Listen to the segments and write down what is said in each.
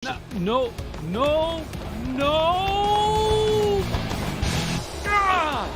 No! Ah!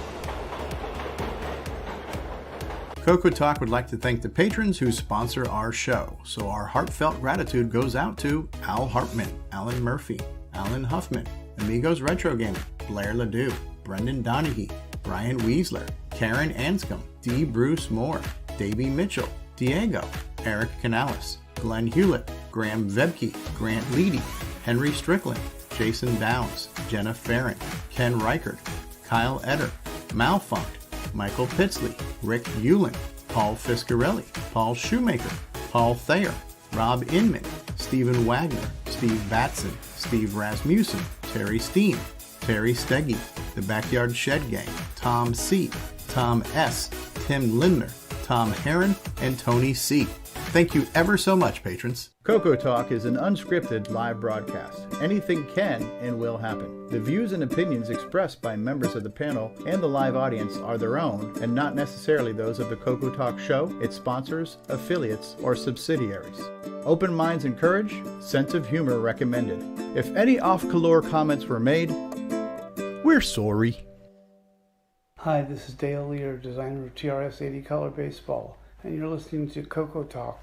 CoCoTALK would like to thank the patrons who sponsor our show, so our heartfelt gratitude goes out to Al Hartman, Alan Murphy, Alan Huffman, Amigos Retro Gaming, Blair Ledoux, Brendan Donaghy, Brian Wieseler, Karen Anscombe, D. Bruce Moore, Davey Mitchell, Diego, Eric Canales, Glen Hewlett, Graham Vebke, Grant Leedy, Henry Strickland, Jason Downs, Jenna Farron, Ken Reichert, Kyle Etter, Malfunct, Michael Pitsley, Rick Uland, Paul Fiscarelli, Paul Shoemaker, Paul Thayer, Rob Inman, Stephen Wagner, Steve Batson, Steve Rasmussen, Terry Steen, Terry Steggy, The Backyard Shed Gang, Tom C., Tom S., Tim Lindner, Tom Heron, and Tony C. Thank you ever so much, patrons. CoCoTALK is an unscripted live broadcast. Anything can and will happen. The views and opinions expressed by members of the panel and the live audience are their own and not necessarily those of the CoCoTALK show, its sponsors, affiliates, or subsidiaries. Open minds encouraged, sense of humor recommended. If any off-color comments were made, we're sorry. Hi, this is Dale Lear, designer of TRS 80 Color Baseball, and you're listening to CoCoTALK.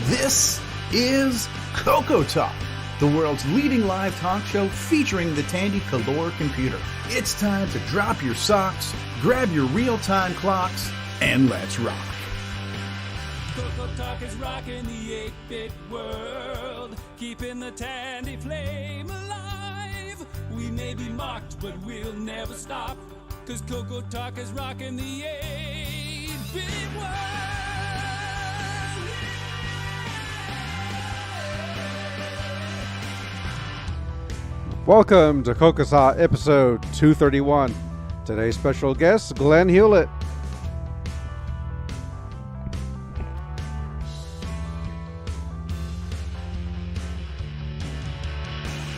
This is CoCoTALK, the world's leading live talk show featuring the Tandy Color computer. It's time to drop your socks, grab your real-time clocks, and let's rock. CoCoTALK is rocking the 8-bit world, keeping the Tandy flame alive. We may be mocked, but we'll never stop, cause CoCoTALK is rocking the 8-bit world. Welcome to CoCoTALK episode 231. Today's special guest, Glen Hewlett.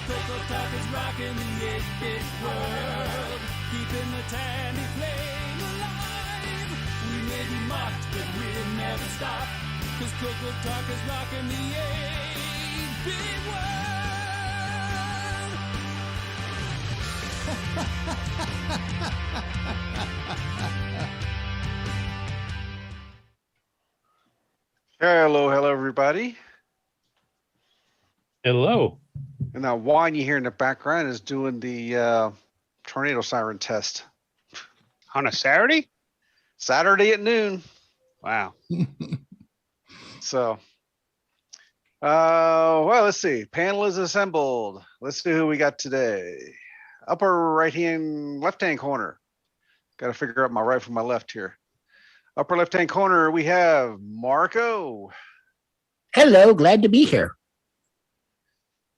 CoCoTALK is rocking the 8-bit world, keeping the Tandy flame alive. We may be mocked, but we'll never stop, cause CoCoTALK is rocking the 8-bit world. Hello, everybody. Hello. And that whine you hear in the background is doing the tornado siren test. On a Saturday? Saturday at noon. Wow. So, well, let's see. Panel is assembled. Let's see who we got today. Upper right-hand, left-hand corner. Got to figure out my right from my left here. Upper left-hand corner, we have Marco. Hello, glad to be here.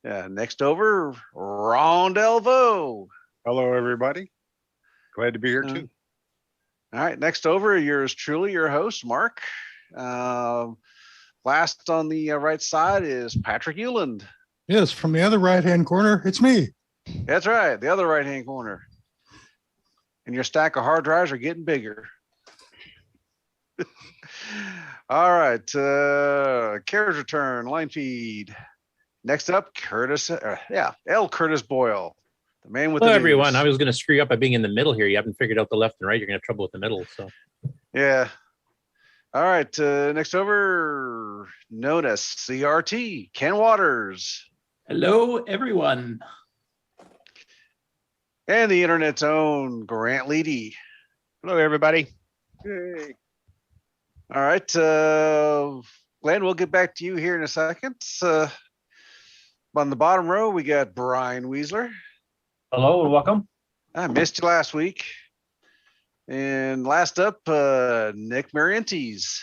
Yeah, next over, Ron Delvaux. Hello, everybody. Glad to be here too. All right, next over, yours truly, your host, Mark. Last on the right side is Patrick Uland. Yes, from the other right-hand corner, it's me. That's right, the other right-hand corner. And your stack of hard drives are getting bigger. All right, carriage return, line feed. Next up, Curtis, L. Curtis Boyle, the man with Hello, the everyone. news. I was going to screw you up by being in the middle here. You haven't figured out the left and right. You're going to have trouble with the middle. So, Yeah. All right, next over, known as CRT, Ken Waters. Hello, everyone. And the internet's own Grant Leedy. hello, everybody. Hey. All right, Glenn, we'll get back to you here in a second. On the bottom row, we got Brian Wieseler. Hello and welcome. I missed you last week. And last up, Nick Marentes.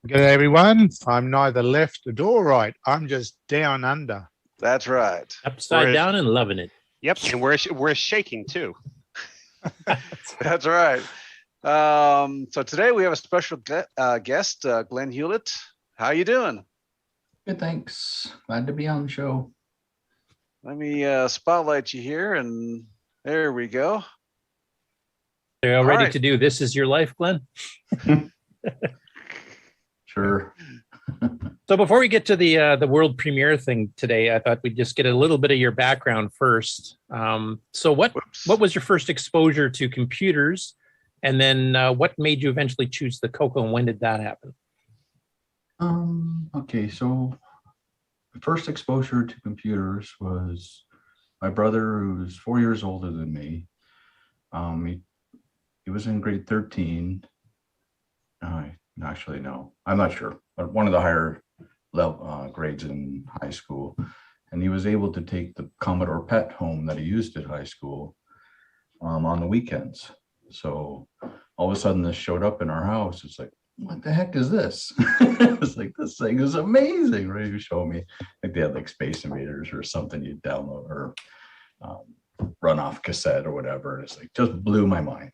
Good day, everyone. I'm neither left nor right. I'm just down under. That's right. Upside down and loving it. Yep, and we're shaking too. That's right. So today we have a special guest, Glen Hewlett. How you doing? Good, thanks. Glad to be on the show. Let me spotlight you here, and there we go. They're all ready right. to do This Is Your Life, Glen? Sure. So before we get to the world premiere thing today, I thought we'd just get a little bit of your background first. So what was your first exposure to computers? And then what made you eventually choose the CoCo, and when did that happen? Okay, so the first exposure to computers was my brother, who was 4 years older than me. He was in grade 13. Actually, no, I'm not sure, but one of the higher level grades in high school. And he was able to take the Commodore PET home that he used at high school on the weekends. So all of a sudden this showed up in our house. It's like, what the heck is this? It's like, this thing is amazing, right? You show me, like they had like Space Invaders or something you'd download or run off cassette or whatever. And it's like, just blew my mind.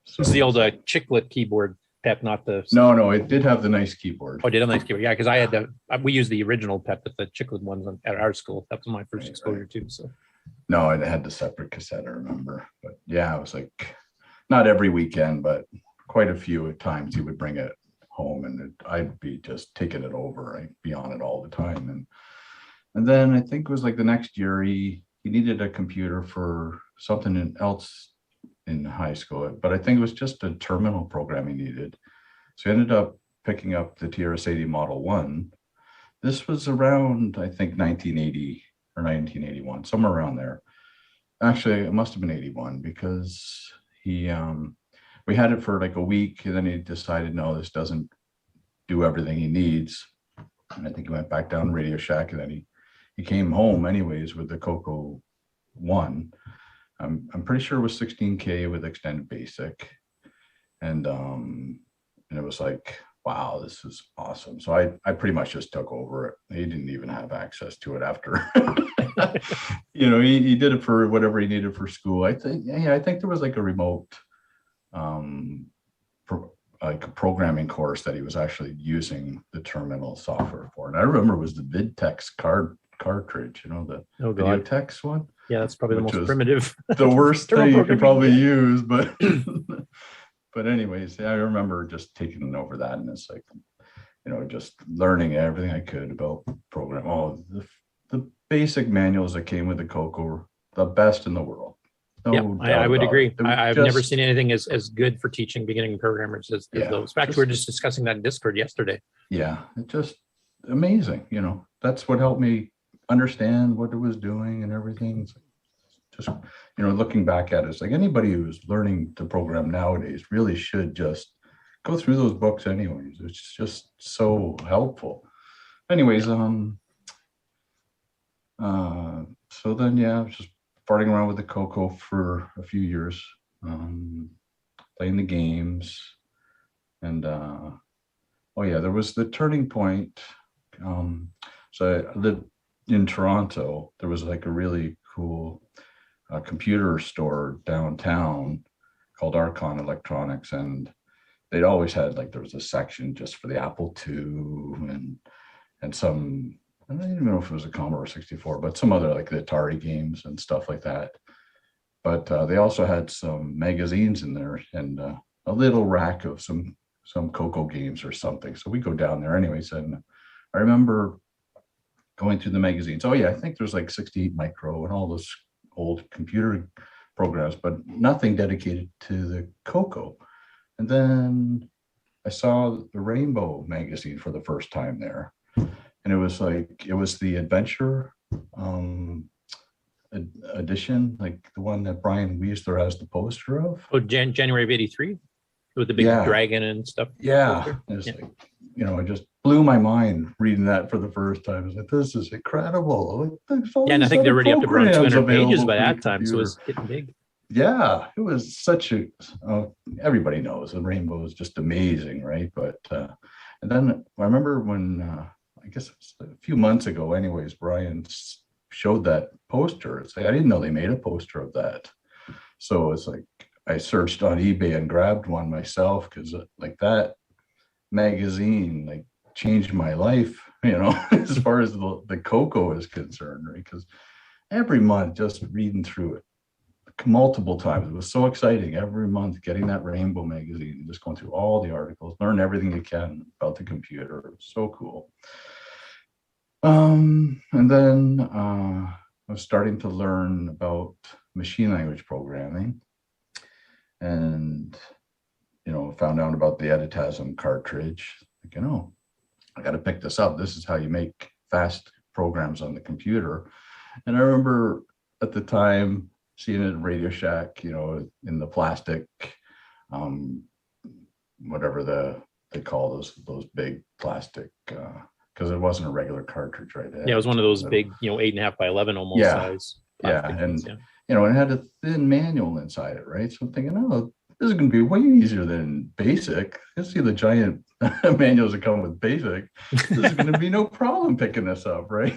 So This is the old chiclet keyboard, PET, not the... No, it did have the nice keyboard. Oh, it did have a nice keyboard. Yeah, because I had we used the original PET, but the chiclet ones at our school. That was my first exposure too. So no, it had the separate cassette, I remember. But yeah, it was like, not every weekend, but quite a few at times he would bring it home, and I'd be just taking it over. I'd be on it all the time. And then I think it was like the next year he needed a computer for something else in high school, but I think it was just a terminal program he needed. So he ended up picking up the TRS-80 Model 1. This was around, I think, 1980 or 1981, somewhere around there. Actually, it must have been 81, because we had it for like a week, and then he decided, no, this doesn't do everything he needs. And I think he went back down to Radio Shack, and then he came home anyways with the CoCo 1. I'm pretty sure it was 16K with extended basic. And it was like, wow, this is awesome. So I pretty much just took over it. He didn't even have access to it after. He did it for whatever he needed for school. I think there was like a remote like a programming course that he was actually using the terminal software for. And I remember it was the VidTex cartridge, the VideoTex one. Yeah, that's probably the most primitive. The worst thing you could probably use, but but anyways, I remember just taking over that, and it's like, just learning everything I could about program. Oh, the basic manuals that came with the CoCo were the best in the world. No I would agree. I've just never seen anything as good for teaching beginning programmers as those. In fact, we were just discussing that in Discord yesterday. Yeah, it's just amazing. That's what helped me understand what it was doing and everything. It's just, looking back at it, it's like anybody who's learning to program nowadays really should just go through those books anyways. It's just so helpful. Anyways, so then, I was just farting around with the CoCo for a few years, playing the games. And, there was the turning point. So I lived in Toronto. There was like a really cool computer store downtown called Archon Electronics, and they'd always had there was a section just for the Apple II and some, I don't even know if it was a Commodore 64, but some other like the Atari games and stuff like that. But they also had some magazines in there and a little rack of some CoCo games or something. So we go down there anyways, and I remember going through the magazines. Oh yeah, I think there's like 68 Micro and all those old computer programs, but nothing dedicated to the CoCo. And then I saw the Rainbow magazine for the first time there. And it was the Adventure edition, like the one that Brian Wieseler has the poster of. Oh, January of '83 with the big dragon and stuff. Yeah. It's like, it just blew my mind reading that for the first time. I was like, this is incredible. And I think they're already up to around 200 pages by that time, so it was getting big. Yeah, it was such a, everybody knows the Rainbow is just amazing, right? But, and then I remember when, I guess it was a few months ago anyways, Brian showed that poster. It's like, I didn't know they made a poster of that. So it's like, I searched on eBay and grabbed one myself because like that magazine like changed my life, as far as the CoCo is concerned, right? Because every month just reading through it multiple times, it was so exciting. Every month getting that rainbow magazine and just going through all the articles, learn everything you can about the computer. It was so cool. And then I was starting to learn about machine language programming, and found out about the Editasm cartridge. Like, I got to pick this up. This is how you make fast programs on the computer. And I remember at the time seeing it in Radio Shack, in the plastic, whatever they call those big plastic, because it wasn't a regular cartridge, right? Yeah, it was one of those big, 8.5 by 11 almost size. Yeah, and it had a thin manual inside it, right? So I'm thinking, this is going to be way easier than BASIC. You see the giant manuals that come with BASIC. This is going to be no problem picking this up, right?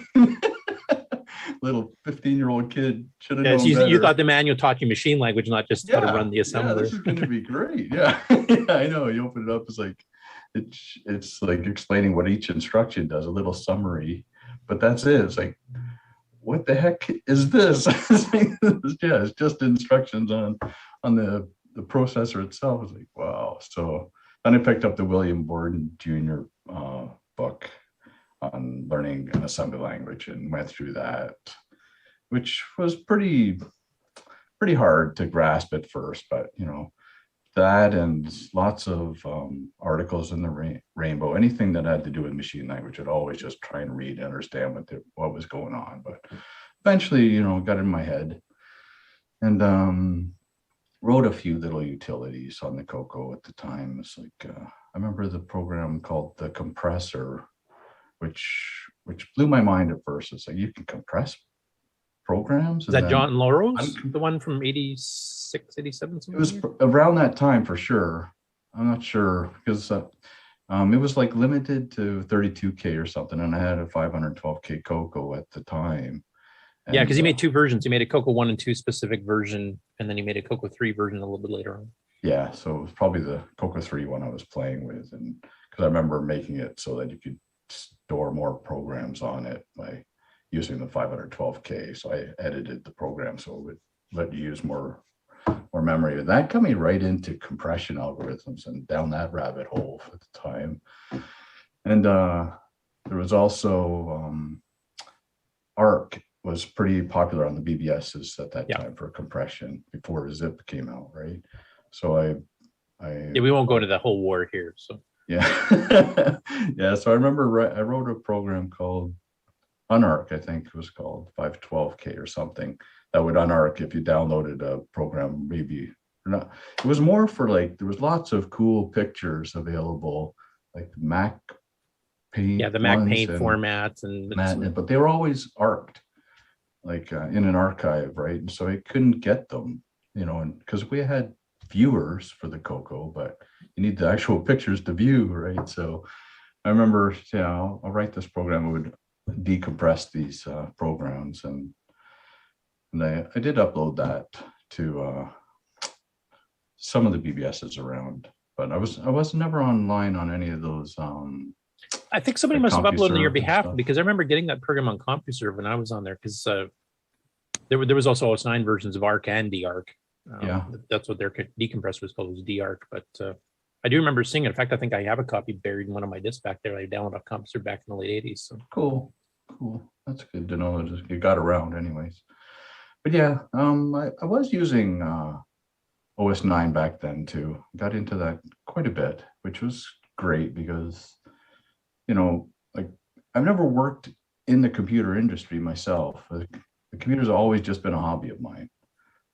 Little 15-year-old kid should have known better. You thought the manual taught you machine language, not just how to run the assembler. Yeah, this is going to be great. Yeah, I know. You open it up, it's like it's like explaining what each instruction does, a little summary, but that's it. It's like, what the heck is this? It's just instructions on the processor itself. It's like, wow. So then I picked up the William Borden Jr. Book on learning an assembly language and went through that, which was pretty hard to grasp at first, but that and lots of articles in the Rainbow, anything that had to do with machine language, I'd always just try and read and understand what was going on. But eventually, got in my head and wrote a few little utilities on the CoCo at the time. It's like, I remember the program called the compressor, which blew my mind at first. It's like, you can compress programs. Is that John Laurel's, the one from 86, 87? It was around that time for sure. I'm not sure because it was like limited to 32K or something, and I had a 512K CoCo at the time. Yeah, because he made two versions. He made a CoCo 1 and 2 specific version, and then he made a CoCo 3 version a little bit later on. Yeah, so it was probably the CoCo 3 one I was playing with, and because I remember making it so that you could store more programs on it by using the 512K. So I edited the program so it would let you use more memory. And that got me right into compression algorithms and down that rabbit hole at the time. And there was also ARC was pretty popular on the BBSs at that time for compression before Zip came out, right? So we won't go to the whole war here. So yeah. Yeah. So I remember I wrote a program called Unarc, I think it was called 512K or something, that would unarc if you downloaded a program, maybe or not. It was more for like, there was lots of cool pictures available, like Mac Paint. Yeah, the Mac Paint formats but they were always arced, like in an archive, right? And so I couldn't get them, and because we had viewers for the CoCo, but you need the actual pictures to view, right? So I remember, I'll write this program. It would decompress these programs, and I did upload that to some of the BBSs around, but I was never online on any of those. I think somebody must have uploaded on your behalf, because I remember getting that program on CompuServe when I was on there, because there was also OS9 versions of ARC and DARC. That's what their decompressor was called, was DARC. But I do remember seeing it. In fact, I think I have a copy buried in one of my discs back there. I downloaded off CompuServe back in the late 80s. So cool. That's good to know. It got around anyways. But yeah, I was using OS9 back then too. Got into that quite a bit, which was great because, like I've never worked in the computer industry myself. The computer's always just been a hobby of mine.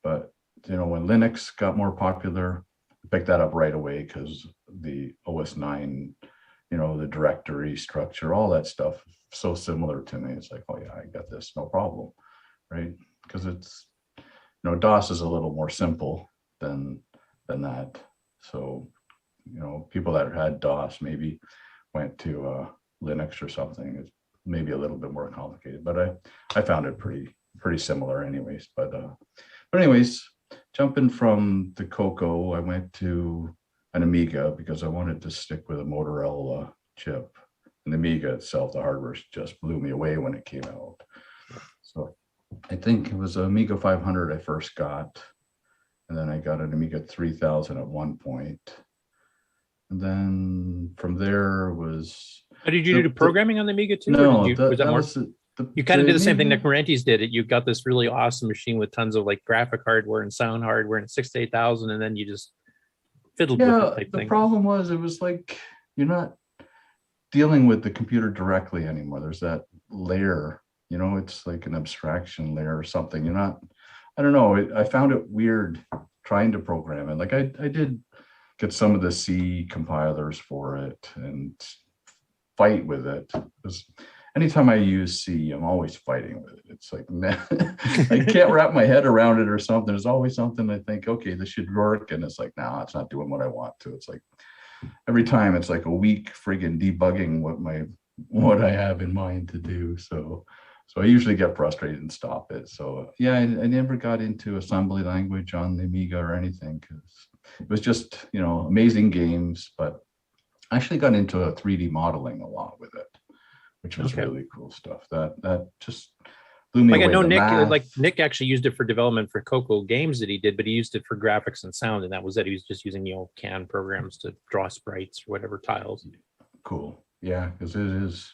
But, when Linux got more popular, I picked that up right away because the OS9, the directory structure, all that stuff, so similar to me. It's like, oh yeah, I got this, no problem, right? Because it's, DOS is a little more simple than that. So, people that had DOS maybe went to Linux or something. It's maybe a little bit more complicated, but I found it pretty similar anyways. But anyways, jumping from the CoCo, I went to an Amiga because I wanted to stick with a Motorola chip. And the Amiga itself, the hardware just blew me away when it came out. So I think it was Amiga 500 I first got. And then I got an Amiga 3000 at one point. And then from there was... Did you do programming on the Amiga too? No, was that more? You kind of did the same thing Nick Marentes did. You got this really awesome machine with tons of like graphic hardware and sound hardware and 6 to 8000, and then you just fiddled with it type the thing. problem was it was like you're not dealing with the computer directly anymore. There's that layer, it's like an abstraction layer or something. You're not, I don't know. I found it weird trying to program it. Like I did get some of the C compilers for it and fight with it. Because anytime I use C, I'm always fighting with it. It's like, I can't wrap my head around it or something. There's always something I think, okay, this should work. And it's like, no, it's not doing what I want to. It's like, every time it's like a week friggin' debugging what I have in mind to do. So I usually get frustrated and stop it. So yeah, I never got into assembly language on the Amiga or anything because it was just, amazing games, but I actually got into a 3D modeling a lot with it, which was really cool stuff. That just blew me away. I know Nick actually used it for development for CoCo games that he did, but he used it for graphics and sound, and that was it. He was just using CAN programs to draw sprites or whatever tiles. Cool. Yeah, because it is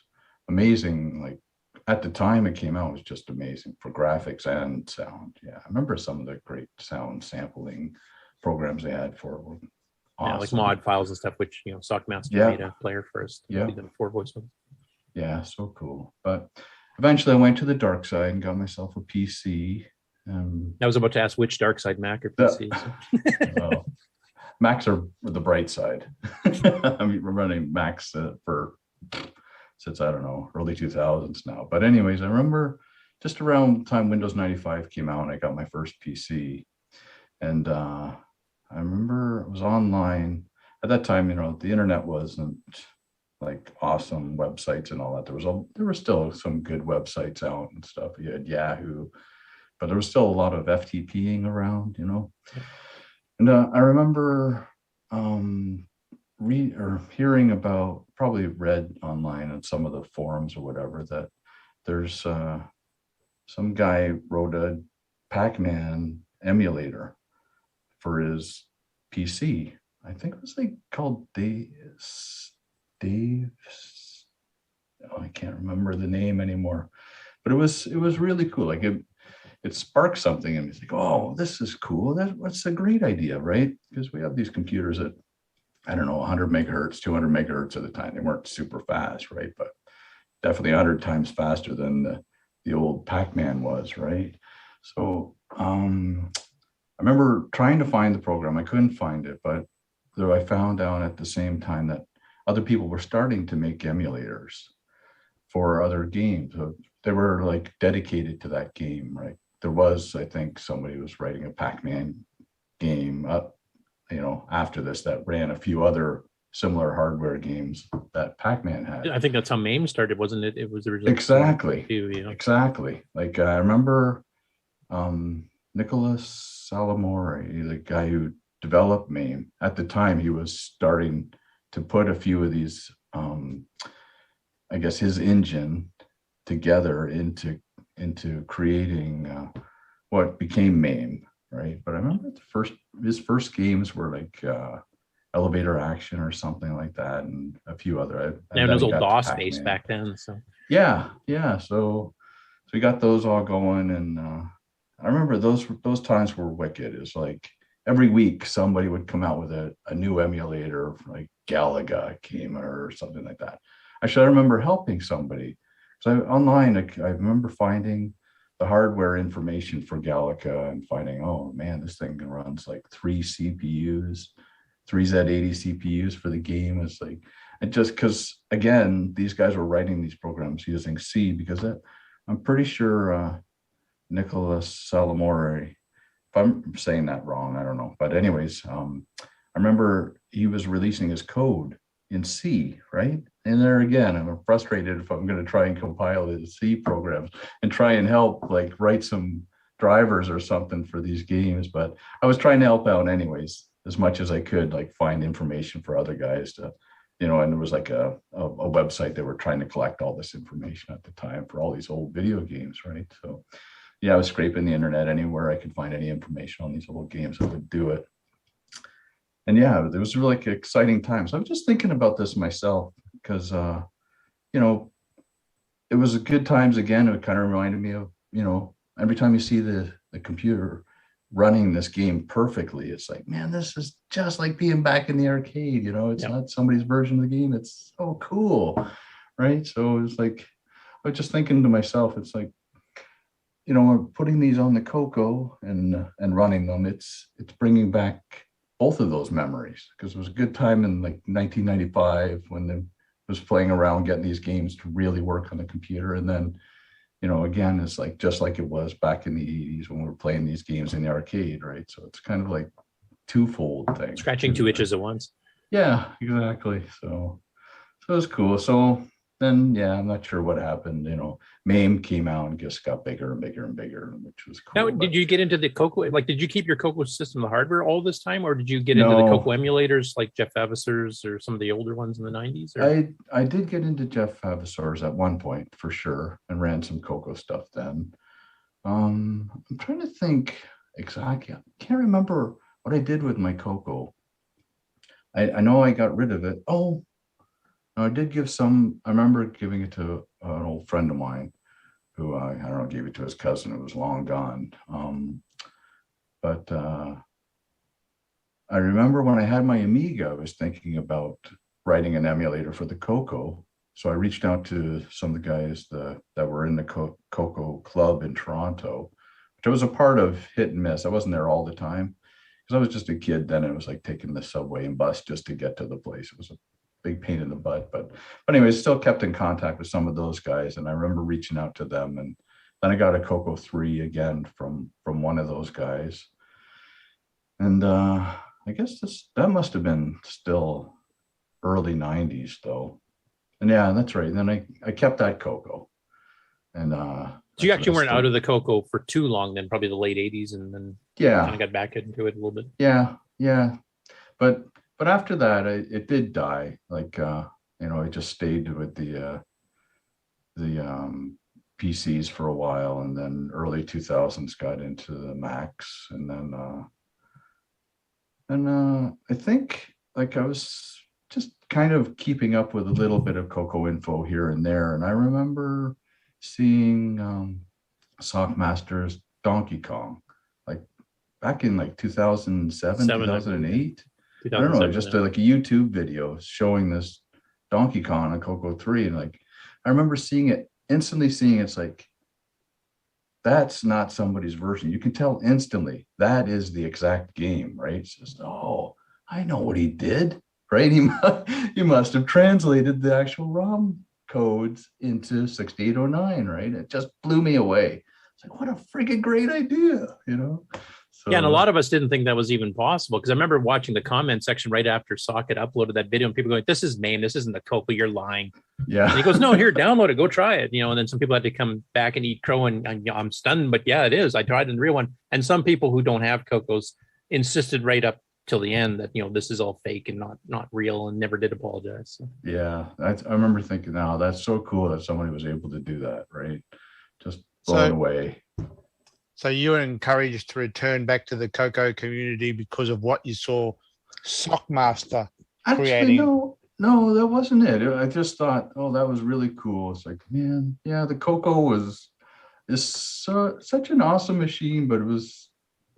amazing. Like at the time it came out, it was just amazing for graphics and sound. Yeah, I remember some of the great sound sampling programs they had for it. Awesome. Yeah, like mod files and stuff, which Sockmaster made a player for us. Yeah, for voice ones. Yeah, so cool. But eventually I went to the dark side and got myself a PC. I was about to ask which dark side, Mac or PC. Well, Macs are the bright side. I mean, we're running Macs since, I don't know, early 2000s now. But anyways, I remember just around the time Windows 95 came out, I got my first PC. And I remember it was online. At that time, the internet wasn't like awesome websites and all that. There were still some good websites out and stuff. You had Yahoo, but there was still a lot of FTPing around, And I remember hearing about, probably read online on some of the forums or whatever, that there's some guy wrote a Pac-Man emulator for his PC. I think it was called Dave's. Oh, I can't remember the name anymore, but it was really cool. Like it sparked something and it's like, oh, this is cool. That's a great idea, right? Because we have these computers at, I don't know, 100 megahertz, 200 megahertz at the time. They weren't super fast, right? But definitely 100 times faster than the old Pac-Man was, right? So I remember trying to find the program. I couldn't find it, but though I found out at the same time that other people were starting to make emulators for other games. So they were like dedicated to that game, right? There was, I think, somebody was writing a Pac-Man game up, after this that ran a few other similar hardware games that Pac-Man had. I think that's how MAME started, wasn't it? It was originally exactly. Exactly. Like I remember Nicholas Salamore, the guy who developed MAME, at the time he was starting to put a few of these, I guess his engine together into creating what became MAME, right? But I remember his first games were like Elevator Action or something like that, and a few other. And it was old DOS based back then, so. Yeah. So we got those all going, and I remember those times were wicked. It's like every week somebody would come out with a new emulator, like Galaga came or something like that. Actually, I remember helping somebody. So online, I remember finding the hardware information for Galaga and finding, oh man, this thing runs like 3 CPUs, 3 Z80 CPUs for the game. It's like, and just because, again, these guys were writing these programs using C, because I'm pretty sure Nicholas Salamore, if I'm saying that wrong, I don't know. But anyways, I remember he was releasing his code in C, right? And there again, I'm frustrated if I'm going to try and compile the C programs and try and help like write some drivers or something for these games, but I was trying to help out anyways, as much as I could, like find information for other guys to, you know, and there was like a website that were trying to collect all this information at the time for all these old video games, right? So yeah, I was scraping the internet anywhere I could find any information on these old games. I would do it. And yeah, it was really like exciting times. I was just thinking about this myself because, you know, it was good times again. It kind of reminded me of, you know, every time you see the computer running this game perfectly, it's like, man, this is just like being back in the arcade. You know, it's not somebody's version of the game. It's so cool, right? So it's like, I was just thinking to myself, it's like, you know, we're putting these on the CoCo and running them. It's bringing back both of those memories, because it was a good time in like 1995 when I was playing around getting these games to really work on the computer, and then, you know, again, it's like just like it was back in the 80s when we were playing these games in the arcade, right? So it's kind of like twofold thing. Scratching two itches at once. Yeah, exactly. So it was cool. So then, yeah, I'm not sure what happened. You know, MAME came out and just got bigger and bigger and bigger, which was cool. Now, did you get into the CoCo? Like, did you keep your CoCo system, the hardware, all this time, or did you get into the CoCo emulators like Jeff Vavasor's or some of the older ones in the 90s? Or? I did get into Jeff Vavasor's at one point for sure, and ran some CoCo stuff then. I'm trying to think exactly. I can't remember what I did with my CoCo. I know I got rid of it. Oh, no, I did give some. I remember giving it to an old friend of mine who I don't know, gave it to his cousin. It was long gone. But I remember when I had my Amiga, I was thinking about writing an emulator for the CoCo. So I reached out to some of the guys that were in the CoCo club in Toronto, which I was a part of hit and miss. I wasn't there all the time because I was just a kid then. It was like taking the subway and bus just to get to the place. It was a big pain in the butt, but anyways, still kept in contact with some of those guys, and I remember reaching out to them, and then I got a CoCo 3 again from one of those guys, and I guess that must have been still early 90s though, and yeah, that's right. And then I kept that CoCo, and so you actually weren't out of the CoCo for too long then, probably the late 80s, and then kind of got back into it a little bit. Yeah, but after that, it did die. Like, you know, I just stayed with the PCs for a while, and then early 2000s got into the Macs, and then I think like I was just kind of keeping up with a little bit of CoCo info here and there, and I remember seeing Sockmaster's Donkey Kong, like back in like 2007, 2008. I don't know, just like a YouTube video showing this Donkey Kong on CoCo 3, and like I remember instantly seeing it's like, that's not somebody's version. You can tell instantly that is the exact game, right? It's just, oh, I know what he did, right? He must have translated the actual ROM codes into 6809, right? It just blew me away. It's like, what a freaking great idea, you know? So, yeah, and a lot of us didn't think that was even possible, because I remember watching the comment section right after Socket uploaded that video, and people going, "This is MAME. This isn't the CoCo. You're lying." Yeah. And he goes, "No, here, download it. Go try it." You know, and then some people had to come back and eat crow, and I'm stunned, but yeah, it is. I tried in the real one, and some people who don't have CoCos insisted right up till the end that, you know, this is all fake and not real, and never did apologize. So. Yeah, I remember thinking, "Now that's so cool that somebody was able to do that," right? Just blown away. So you were encouraged to return back to the CoCo community because of what you saw Sockmaster creating? Actually, no, that wasn't it. I just thought, oh, that was really cool. It's like, man, yeah, the CoCo is such an awesome machine, but it was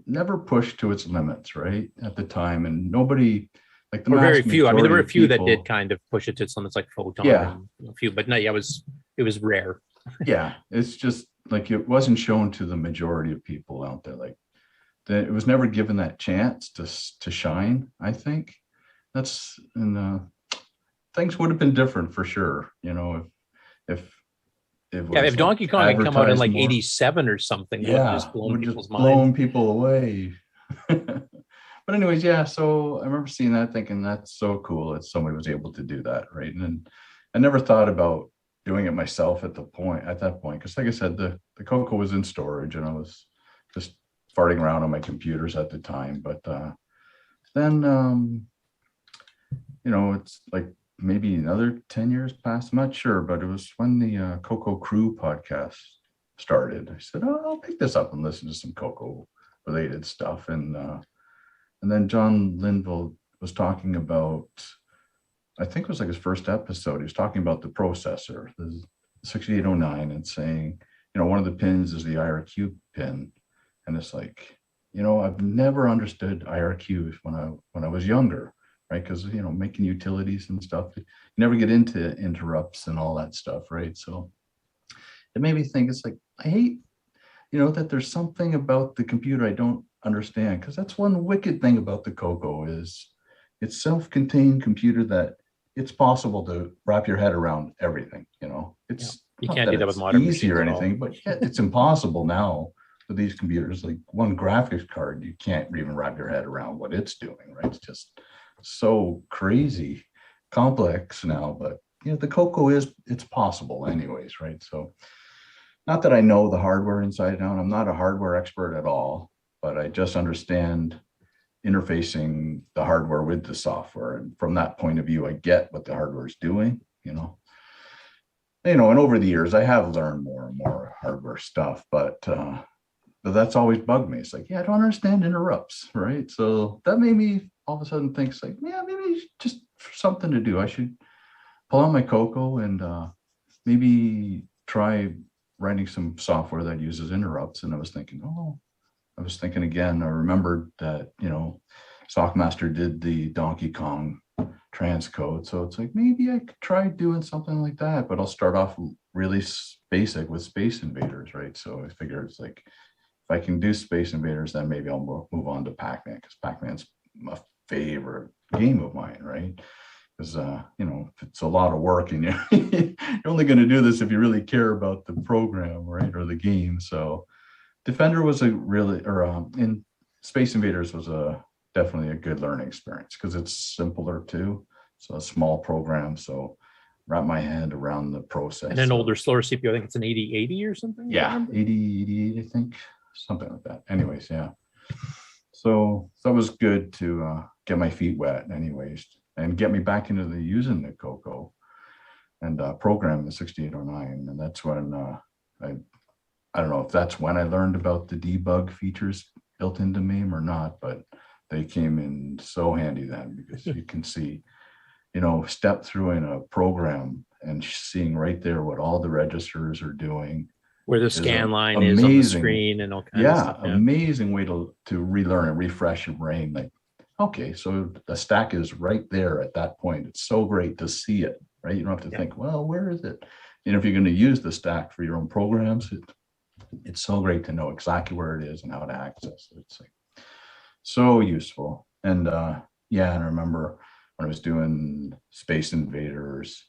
never pushed to its limits, right, at the time, and nobody, like the very few. I mean, there were a few people, that did kind of push it to its limits, like Photon. Yeah, and a few, but no, yeah, it was rare. Yeah, it's just like it wasn't shown to the majority of people out there. Like it was never given that chance to shine. I think that's, and things would have been different for sure. You know, if Donkey Kong had come out in like more. 87 or something, it would have just blown people's minds. Blown people away. But anyways, yeah. So I remember seeing that, thinking that's so cool that somebody was able to do that, right? And then I never thought about doing it myself at that point, because like I said, the CoCo was in storage, and I was farting around on my computers at the time. But then, it's like maybe another 10 years passed. I'm not sure, but it was when the CoCo Crew podcast started. I said, I'll pick this up and listen to some CoCo related stuff. And then John Linville was talking about, I think it was like his first episode. He was talking about the processor, the 6809, and saying, one of the pins is the IRQ pin. And it's like, I've never understood IRQs when I was younger, right? Because, making utilities and stuff, you never get into interrupts and all that stuff, right? So it made me think, it's like, I hate, that there's something about the computer I don't understand, because that's one wicked thing about the CoCo is it's self-contained computer that it's possible to wrap your head around everything. It's you can't do that with modern easy or machines at all. anything, but yeah, it's impossible now with these computers. Like one graphics card, you can't even wrap your head around what it's doing, right? It's just so crazy complex now, but the CoCo it's possible anyways, right? So not that I know the hardware inside and out. I'm not a hardware expert at all, but I just understand interfacing the hardware with the software. And from that point of view, I get what the hardware is doing, and over the years, I have learned more and more hardware stuff, but that's always bugged me. It's like, I don't understand interrupts, right? So that made me all of a sudden think, it's like, maybe just for something to do, I should pull out my CoCo and maybe try writing some software that uses interrupts. And I was thinking again, I remembered that, Sockmaster did the Donkey Kong transcode. So it's like, maybe I could try doing something like that, but I'll start off really basic with Space Invaders, right? So I figured it's like, if I can do Space Invaders, then maybe I'll move on to Pac-Man, because Pac-Man's my favorite game of mine, right? Because, it's a lot of work and you're only going to do this if you really care about the program, right? Or the game. So Defender was in Space Invaders was definitely a good learning experience, because it's simpler too. So a small program. So wrap my head around the process. And an older, slower CPU. I think it's an 8080 or something. Yeah, 8088, I think, something like that. Anyways, yeah. So that was good to get my feet wet, anyways, and get me back into using the CoCo and program the 6809. And that's when I don't know if that's when I learned about the debug features built into MAME or not, but they came in so handy then, because you can see, step through in a program and seeing right there what all the registers are doing. Where the scan line is on the screen and all kinds of stuff. Yeah, amazing way to relearn and refresh your brain. Like, okay, so the stack is right there at that point. It's so great to see it, right? You don't have to think, well, where is it? If you're going to use the stack for your own programs, it's so great to know exactly where it is and how to access it. It's like so useful. And and I remember when I was doing Space Invaders,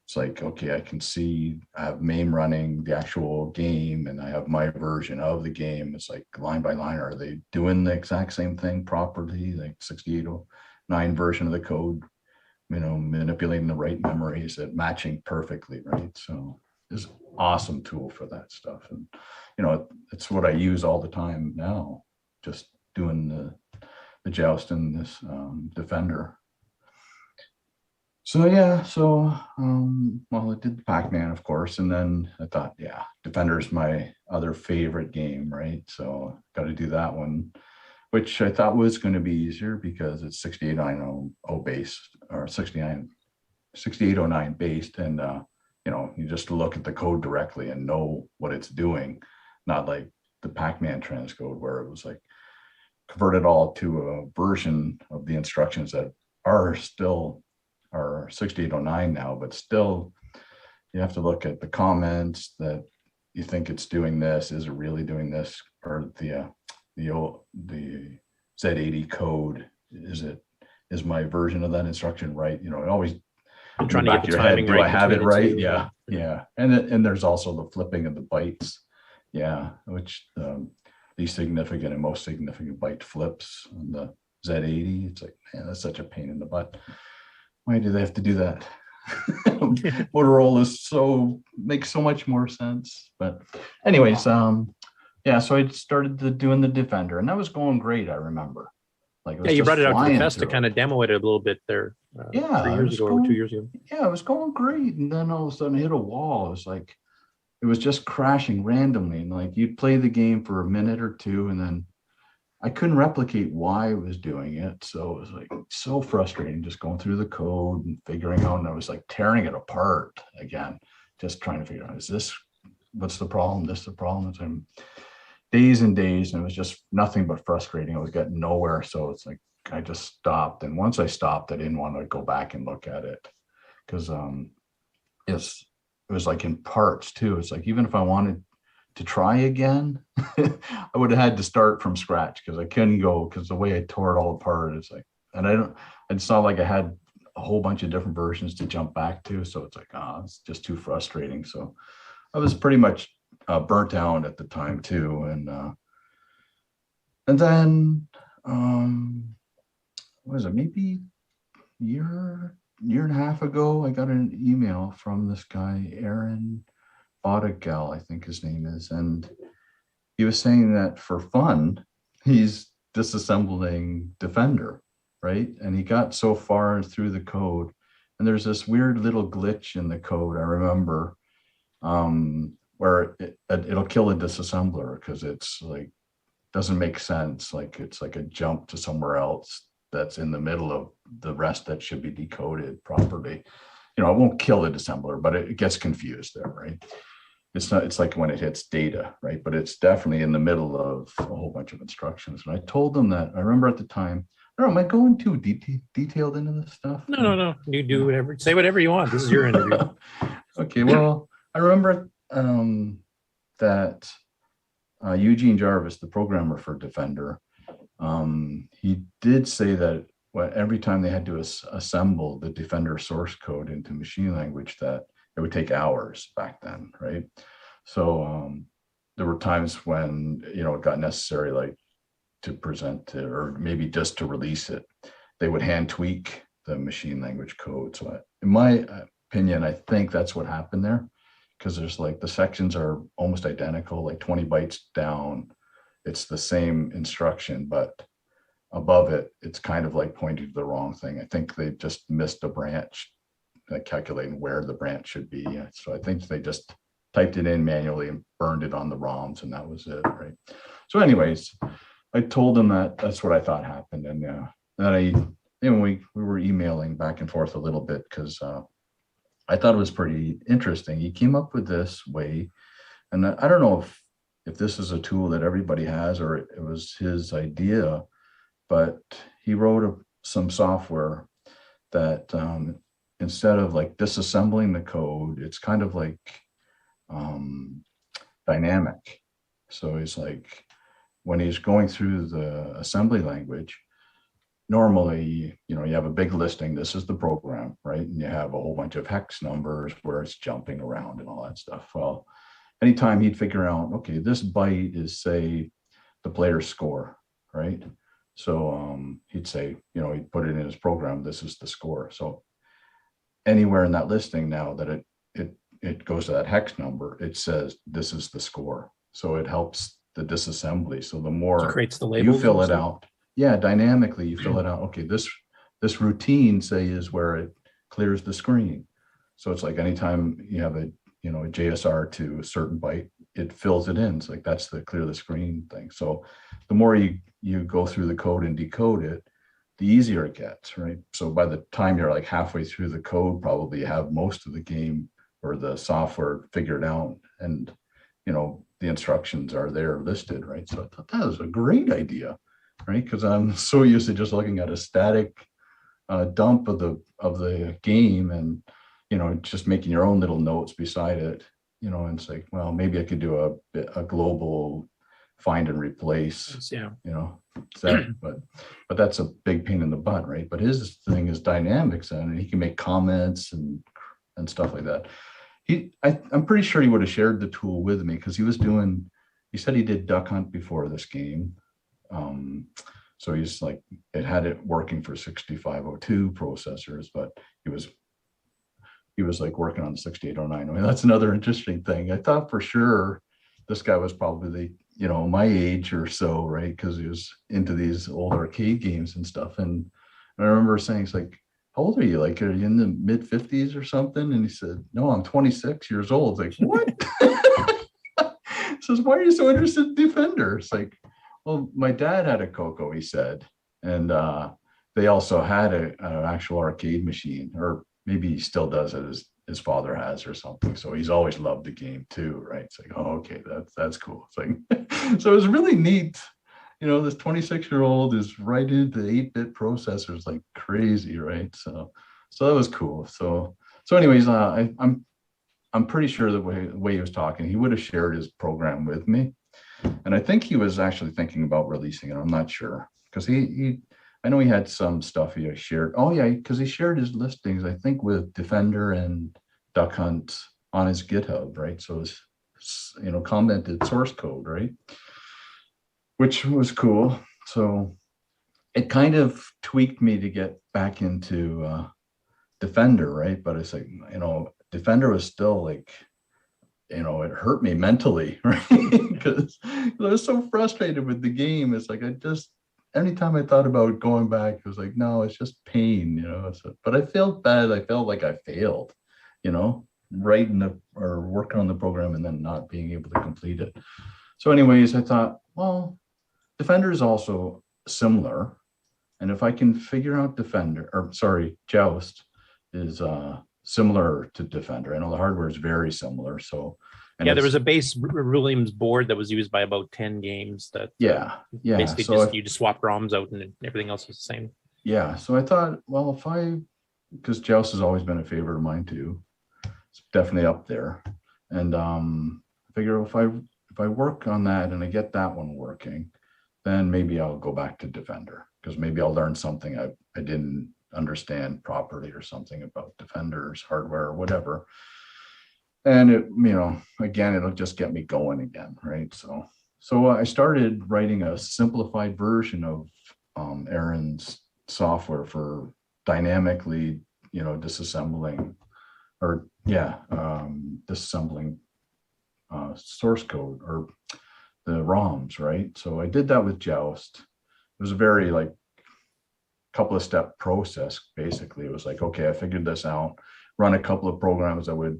it's like, okay, I can see I have MAME running the actual game and I have my version of the game. It's like line by line, are they doing the exact same thing properly? Like 6809 version of the code, manipulating the right memories and matching perfectly, right? So it's an awesome tool for that stuff. And, it's what I use all the time now, just doing the Joust and this Defender. So I did the Pac-Man, of course, and then I thought, Defender's my other favorite game, right? So got to do that one, which I thought was going to be easier because it's 6809 based, or 6809 based, and you just look at the code directly and know what it's doing, not like the Pac-Man transcode where it was like converted all to a version of the instructions that are 6809 now, but still you have to look at the comments that you think it's doing this. Is it really doing this? Or the Z80 code, is my version of that instruction right? Always I'm trying to get the timing right. Do I have it right? Yeah. And there's also the flipping of the bytes. Yeah, which least significant and most significant byte flips on the Z80. It's like, man, that's such a pain in the butt. Why do they have to do that? Motorola makes so much more sense. But anyways, yeah, so I started doing the Defender, and that was going great. I remember. Like, it was Yeah, you just brought it out to the flying fest to through kind it. of demo it a little bit there. Yeah, 3 it years was ago or 2 years ago. Yeah, it was going great, and then all of a sudden it hit a wall. It was like it was just crashing randomly, and like you'd play the game for a minute or two, and then I couldn't replicate why I was doing it. So it was like so frustrating, just going through the code and figuring out, and I was like tearing it apart again, just trying to figure out, is this, what's the problem? This the problem? And days and days, and it was just nothing but frustrating. I was getting nowhere. So it's like I just stopped. And once I stopped, I didn't want to go back and look at it, because it was like in parts too. It's like, even if I wanted to try again, I would have had to start from scratch, because I couldn't go, because the way I tore it all apart, it's like, and it's not like I had a whole bunch of different versions to jump back to. So it's like, it's just too frustrating. So I was pretty much burnt out at the time too. And then, what was it, maybe year and a half ago, I got an email from this guy, Aaron Bodigal, I think his name is, and he was saying that for fun, he's disassembling Defender, right? And he got so far through the code, and there's this weird little glitch in the code, I remember, where it'll kill a disassembler, because it's like, doesn't make sense. Like, it's like a jump to somewhere else that's in the middle of the rest that should be decoded properly. It won't kill the disassembler, but it gets confused there, right? It's not, it's like when it hits data, right? But it's definitely in the middle of a whole bunch of instructions. And I told them that, I remember at the time, I don't know, am I going too detailed into this stuff? No. You do whatever, say whatever you want. This is your interview. Okay, well, I remember that Eugene Jarvis, the programmer for Defender, he did say that every time they had to assemble the Defender source code into machine language, that it would take hours back then, right? So there were times when, it got necessary, like to present it, or maybe just to release it, they would hand tweak the machine language code. So in my opinion, I think that's what happened there, because there's like, the sections are almost identical, like 20 bytes down, it's the same instruction, but above it, it's kind of like pointing to the wrong thing. I think they just missed a branch, like calculating where the branch should be. So I think they just typed it in manually and burned it on the ROMs, and that was it, right? So anyways, I told them that that's what I thought happened. And then we were emailing back and forth a little bit, because I thought it was pretty interesting. He came up with this way, and I don't know if this is a tool that everybody has, or it was his idea, but he wrote some software that instead of like disassembling the code, it's kind of like dynamic. So he's like, when he's going through the assembly language, normally, you have a big listing, this is the program, right? And you have a whole bunch of hex numbers where it's jumping around and all that stuff. Well, anytime he'd figure out, okay, this byte is, say, the player's score, right? So he'd say, he'd put it in his program, this is the score. So anywhere in that listing now that it goes to that hex number, it says this is the score. So it helps the disassembly. So the more creates the you fill it out, dynamically you fill it out. Okay, this routine, say, is where it clears the screen. So it's like anytime you have a JSR to a certain byte, it fills it in. It's like, that's the clear the screen thing. So the more you go through the code and decode it, the easier it gets, right? So by the time you're like halfway through the code, probably you have most of the game or the software figured out, and the instructions are there listed, right? So I thought that was a great idea, right? Because I'm so used to just looking at a static dump of the game, and just making your own little notes beside it, and it's like, well, maybe I could do a global find and replace, but that's a big pain in the butt, right? But his thing is dynamics, and he can make comments and stuff like that. I'm pretty sure he would have shared the tool with me, because he said he did Duck Hunt before this game. So he's like, it had it working for 6502 processors, but he was like working on 6809. I mean, that's another interesting thing. I thought for sure this guy was probably my age or so, right? Because he was into these old arcade games and stuff. And I remember saying, it's like, how old are you? Like, are you in the mid 50s or something? And he said, no, I'm 26 years old. It's like, what? Says, why are you so interested in Defender? It's like, well, my dad had a CoCo, he said. And they also had an actual arcade machine, or maybe he still does it, as his father has or something. So he's always loved the game too, right? It's like, oh, okay, that's cool. It's like, so it was really neat. This 26-year-old is right into 8-bit processors like crazy, right? So that was cool. So anyways, I'm pretty sure the way he was talking, he would have shared his program with me. And I think he was actually thinking about releasing it. I'm not sure, because I know he had some stuff he shared. Oh yeah, because he shared his listings, I think, with Defender and Duck Hunt on his GitHub, right? So it's, commented source code, right? Which was cool. So it kind of tweaked me to get back into Defender, right? But it's like, Defender was still like, it hurt me mentally, right? Because I was so frustrated with the game. It's like, anytime I thought about going back, it was like, no, it's just pain, but I felt bad. I felt like I failed, writing or working on the program and then not being able to complete it. So anyways, I thought, well, Defender is also similar. And if I can figure out Joust is similar to Defender. I know the hardware is very similar. So there was a base Williams board that was used by about 10 games that basically so you just swap ROMs out and everything else was the same. Yeah. So I thought, well, because Joust has always been a favorite of mine too. It's definitely up there. And I figure if I work on that and I get that one working, then maybe I'll go back to Defender, because maybe I'll learn something I didn't understand properly or something about Defender's hardware or whatever. And it, again, it'll just get me going again, right? So I started writing a simplified version of Aaron's software for dynamically, disassembling source code or the ROMs, right? So I did that with Joust. It was a very couple of step process. Basically, it was like, okay, I figured this out, run a couple of programs that would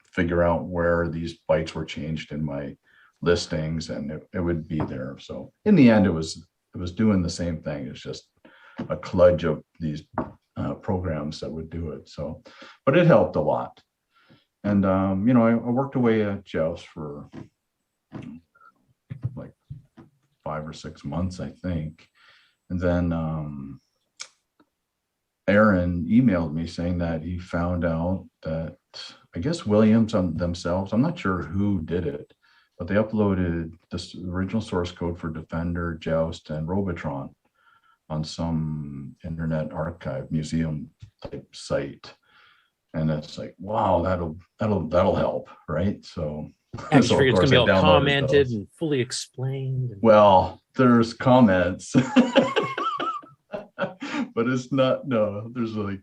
figure out where these bytes were changed in my listings, and it would be there. So in the end, it was doing the same thing. It's just a kludge of these programs that would do it. So, but it helped a lot. And I worked away at Joust for like 5 or 6 months, I think. And then Aaron emailed me saying that he found out that, I guess, Williams themselves, I'm not sure who did it, but they uploaded this original source code for Defender, Joust, and Robotron on some internet archive museum type site. And it's like, wow, that'll help, right? So I just figured it's gonna be all commented and fully explained. Well, there's comments. But it's not, no, there's like,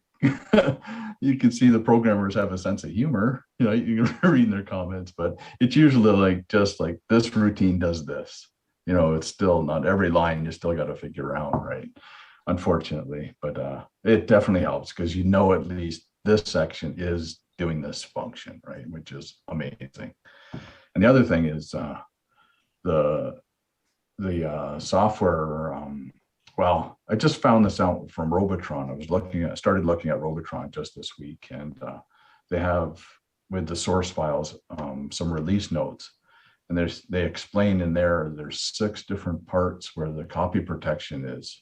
you can see the programmers have a sense of humor, you can read their comments, but it's usually just like this routine does this, it's still not every line you still got to figure out, right? Unfortunately, but it definitely helps, because at least this section is doing this function, right? Which is amazing. And the other thing is the software, well, I just found this out from Robotron. I started looking at Robotron just this week, and they have, with the source files, some release notes, and they explain in there's 6 different parts where the copy protection is.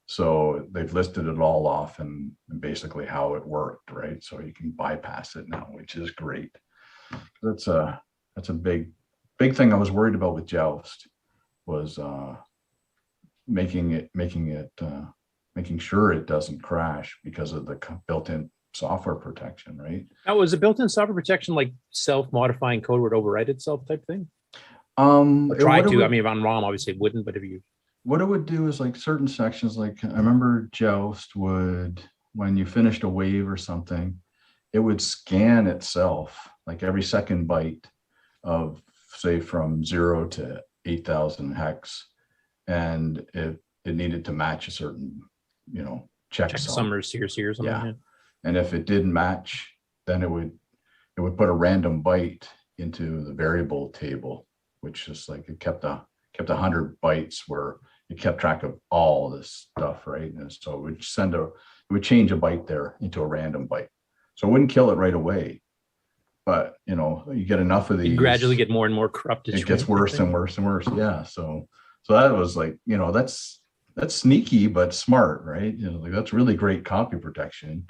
So they've listed it all off and basically how it worked, right? So you can bypass it now, which is great. That's a big thing I was worried about with Joust, was making sure it doesn't crash because of the built-in software protection, right? Now, was the built-in software protection like self-modifying code would overwrite itself type thing? On ROM obviously it wouldn't, but what it would do is, like, certain sections, like I remember Joust would, when you finished a wave or something, it would scan itself, like every second byte of, say, from 0 to 8,000 hex, and it needed to match a certain, checksum or CRC or something. Yeah. And if it didn't match, then it would put a random byte into the variable table, which is like it kept 100 bytes where it kept track of all this stuff, right? And so it would change a byte there into a random byte. So it wouldn't kill it right away. But you get enough of these, you gradually get more and more corrupted. It gets worse and worse and worse. Yeah. So that was like, that's sneaky but smart, right? Like that's really great copy protection.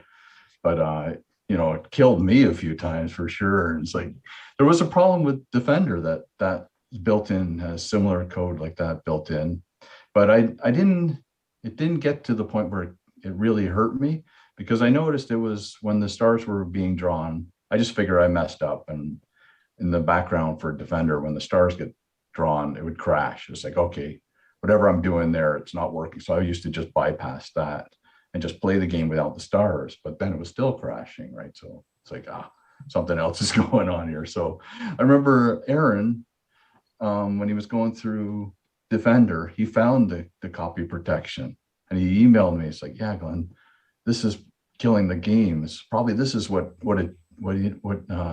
But it killed me a few times for sure. And it's like there was a problem with Defender that built in, has similar code like that built in. But it didn't get to the point where it really hurt me, because I noticed it was when the stars were being drawn, I just figured I messed up, and in the background for Defender, when the stars get drawn, it would crash. It's like, okay, whatever I'm doing there, it's not working. So I used to just bypass that and just play the game without the stars, but then it was still crashing, right? So it's like, something else is going on here. So I remember Aaron, when he was going through Defender, he found the copy protection, and he emailed me. It's like, yeah, Glenn, this is killing the game. This is what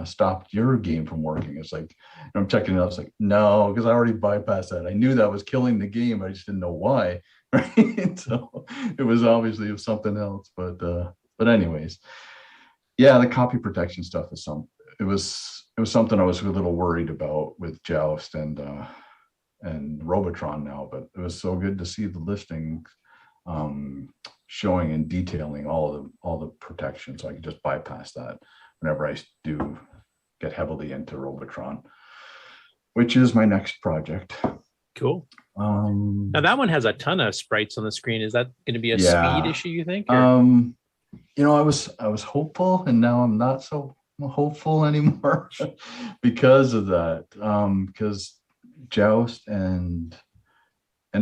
stopped your game from working. It's like, I'm checking it out. It's like, no, because I already bypassed that. I knew that was killing the game. I just didn't know why. Right. So it was obviously something else. But anyways, yeah, the copy protection stuff is it was something I was a little worried about with Joust and Robotron now, but it was so good to see the listing showing and detailing all the protection, so I could just bypass that whenever I do get heavily into Robotron, which is my next project. Cool. Now that one has a ton of sprites on the screen. Is that going to be a speed issue, you think? I was hopeful, and now I'm not so hopeful anymore because of that. Because Joust and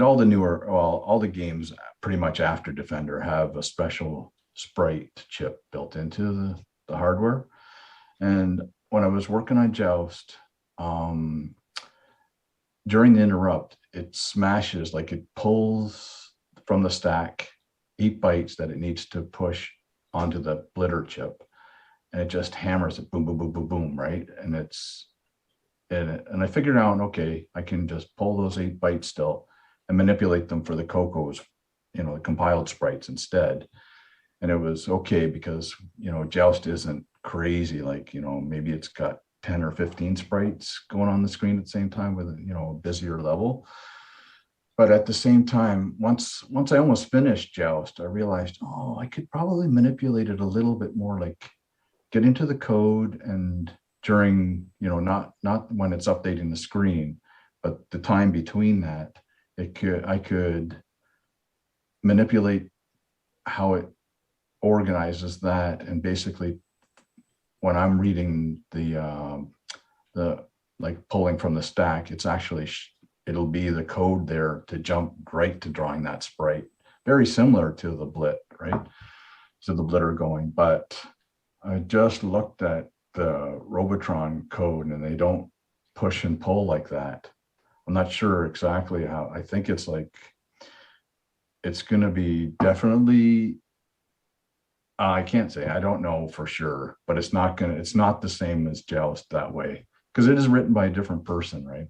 all the games pretty much after Defender have a special sprite chip built into the hardware. And when I was working on Joust, during the interrupt, it smashes, like it pulls from the stack 8 bytes that it needs to push onto the blitter chip, and it just hammers it, boom, boom, boom, boom, boom, right? And I figured out, okay, I can just pull those 8 bytes still and manipulate them for the CoCos, the compiled sprites instead. And it was okay because, Joust isn't crazy. Like, maybe it's got 10 or 15 sprites going on the screen at the same time with, a busier level. But at the same time, once I almost finished Joust, I realized, I could probably manipulate it a little bit more, like get into the code and during, not when it's updating the screen, but the time between that, I could manipulate how it organizes that. And basically when I'm reading the like pulling from the stack, it's actually, it'll be the code there to jump right to drawing that sprite. Very similar to the blit, right? To the blitter going. But I just looked at the Robotron code and they don't push and pull like that. I'm not sure exactly how. I think it's like, it's going to be definitely, I can't say, I don't know for sure, but it's not the same as Joust that way, because it is written by a different person, right?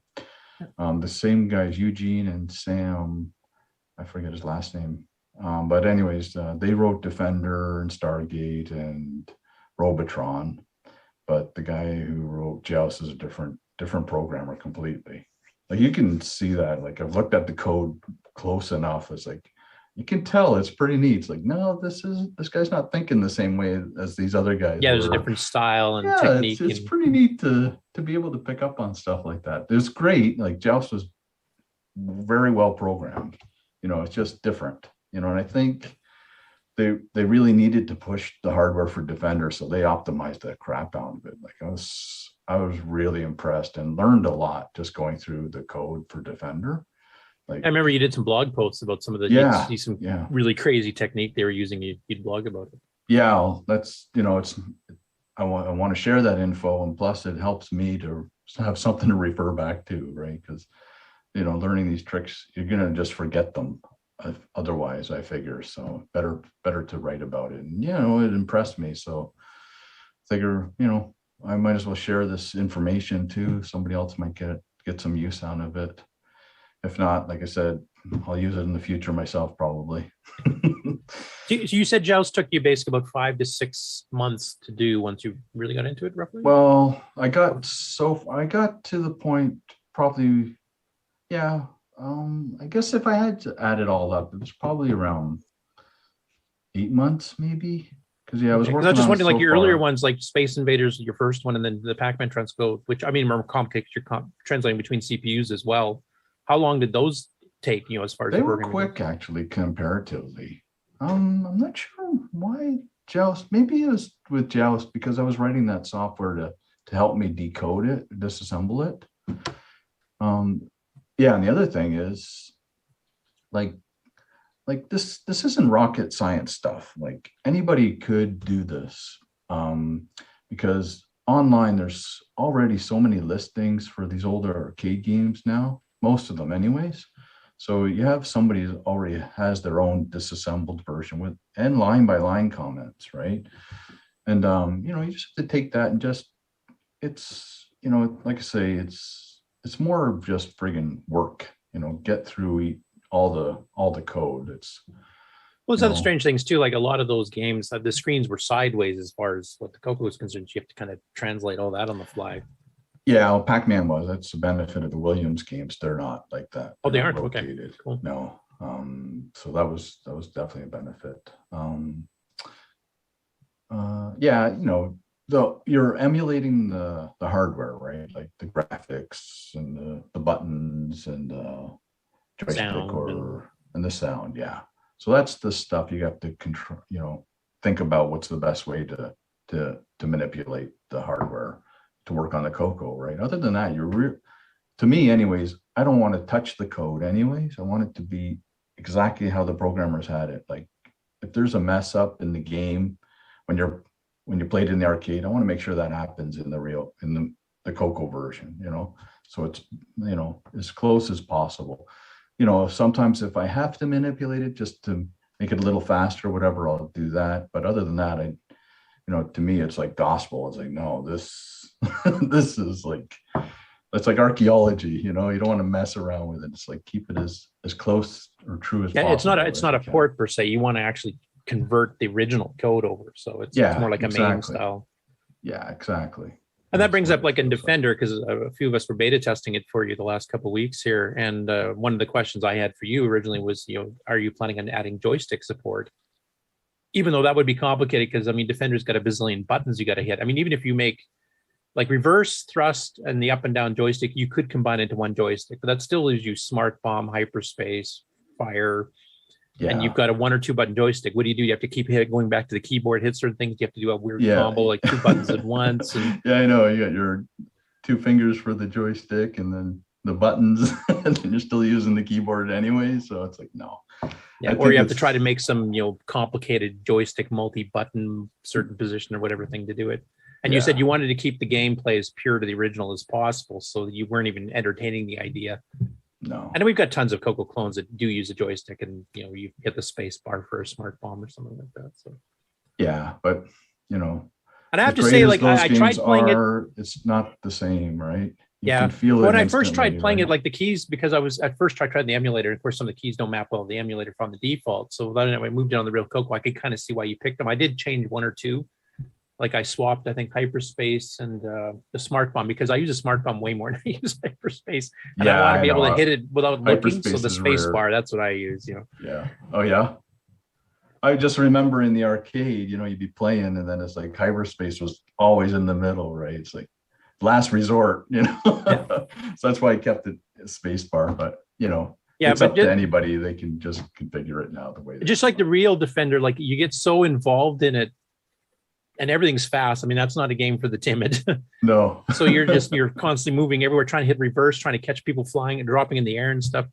The same guys, Eugene and Sam, I forget his last name. But anyways, they wrote Defender and Stargate and Robotron, but the guy who wrote Joust is a different programmer completely. Like you can see that, like I've looked at the code close enough. It's like, you can tell it's pretty neat. It's like, no, this guy's not thinking the same way as these other guys. Yeah, there's a different style and technique. It's pretty neat to be able to pick up on stuff like that. It's great. Like Joust was very well programmed. It's just different. And I think they really needed to push the hardware for Defender, so they optimized the crap out of it. Like I was really impressed and learned a lot just going through the code for Defender. Like, I remember you did some blog posts about some of the you'd see some really crazy technique they were using. You'd blog about it. Yeah, that's I want to share that info, and plus it helps me to have something to refer back to, right? Because learning these tricks, you're gonna just forget them. Otherwise, I figure. So better to write about it. And it impressed me. So figure, I might as well share this information too. Somebody else might get some use out of it. If not, like I said, I'll use it in the future myself, probably. So you said Joust took you basically about 5 to 6 months to do once you really got into it, roughly? Well, I got to the point probably, yeah. I guess if I had to add it all up, it was probably around 8 months, maybe. Because I was working. I was just wondering, so like your far. earlier ones, like Space Invaders, your first one, and then the Pac-Man transcode, which I mean, remember complicated. You're translating between CPUs as well. How long did those take? As far as They the were programming quick, actually, comparatively. I'm not sure why Joust. Maybe it was with Joust because I was writing that software to help me decode it, disassemble it. Yeah, and the other thing is, like this isn't rocket science stuff. Like anybody could do this, because online there's already so many listings for these older arcade games now, most of them anyways. So you have somebody who already has their own disassembled version and line by line comments, right? And you just have to take that and just, it's, like I say, it's more of just friggin' work, get through all the code. It's other strange things too. Like a lot of those games, the screens were sideways as far as what the CoCo is concerned. You have to kind of translate all that on the fly. Yeah, well, Pac-Man was. That's the benefit of the Williams games. They're not like that. Oh, they aren't? Rotated. Okay, cool. No. So that was definitely a benefit. Yeah, you're emulating the hardware, right? Like the graphics and the buttons and the joystick and the sound. Yeah. So that's the stuff you have to control. Think about what's the best way to manipulate the hardware to work on the CoCo, right? Other than that, to me anyways, I don't want to touch the code anyways. I want it to be exactly how the programmers had it. Like if there's a mess up in the game when you played in the arcade, I want to make sure that happens in the CoCo version, so it's as close as possible. Sometimes if I have to manipulate it just to make it a little faster or whatever, I'll do that. But other than that, to me, it's like gospel. It's like, no, this is like, it's like archaeology, you don't want to mess around with it. It's like, keep it as close or true as possible. It's not a port per se. You want to actually convert the original code over. So it's more like a MAME style. Yeah, exactly. And that brings up like in Defender, because a few of us were beta testing it for you the last couple of weeks here. And one of the questions I had for you originally was, are you planning on adding joystick support? Even though that would be complicated, because I mean, Defender's got a bazillion buttons you got to hit. I mean, even if you make like reverse thrust and the up and down joystick, you could combine into one joystick, but that still leaves you smart bomb, hyperspace, fire. Yeah. And you've got a 1 or 2 button joystick. What do? You have to keep going back to the keyboard, hit certain things. You have to do a weird combo, like 2 buttons at once. And yeah, I know. You got your 2 fingers for the joystick and then the buttons, and then you're still using the keyboard anyway. So it's like, no. Yeah, or you have to try to make some, complicated joystick multi-button certain position or whatever thing to do it. And you said you wanted to keep the gameplay as pure to the original as possible, so that you weren't even entertaining the idea. No. And we've got tons of CoCo clones that do use a joystick, and you hit the space bar for a smart bomb or something like that. So yeah, but and I have to say, like I tried playing it. It's not the same, right? You can feel it when I first tried playing it, like the keys, because I was at first tried the emulator. Of course, some of the keys don't map well to the emulator from the default. So then I moved on the real CoCo. I could kind of see why you picked them. I did change 1 or 2. Like I swapped, I think, hyperspace and the smart bomb, because I use a smart bomb way more than I use hyperspace. And I want to be able to hit it without looking. So the space bar, that's what I use, Yeah. Oh, yeah. I just remember in the arcade, you'd be playing and then it's like hyperspace was always in the middle, right? It's like last resort, Yeah. So that's why I kept it space bar, but, it's up to anybody. They can just configure it now the way. Just like the real Defender, like you get so involved in it, and everything's fast. I mean, that's not a game for the timid. No. So you're constantly moving everywhere, trying to hit reverse, trying to catch people flying and dropping in the air and stuff.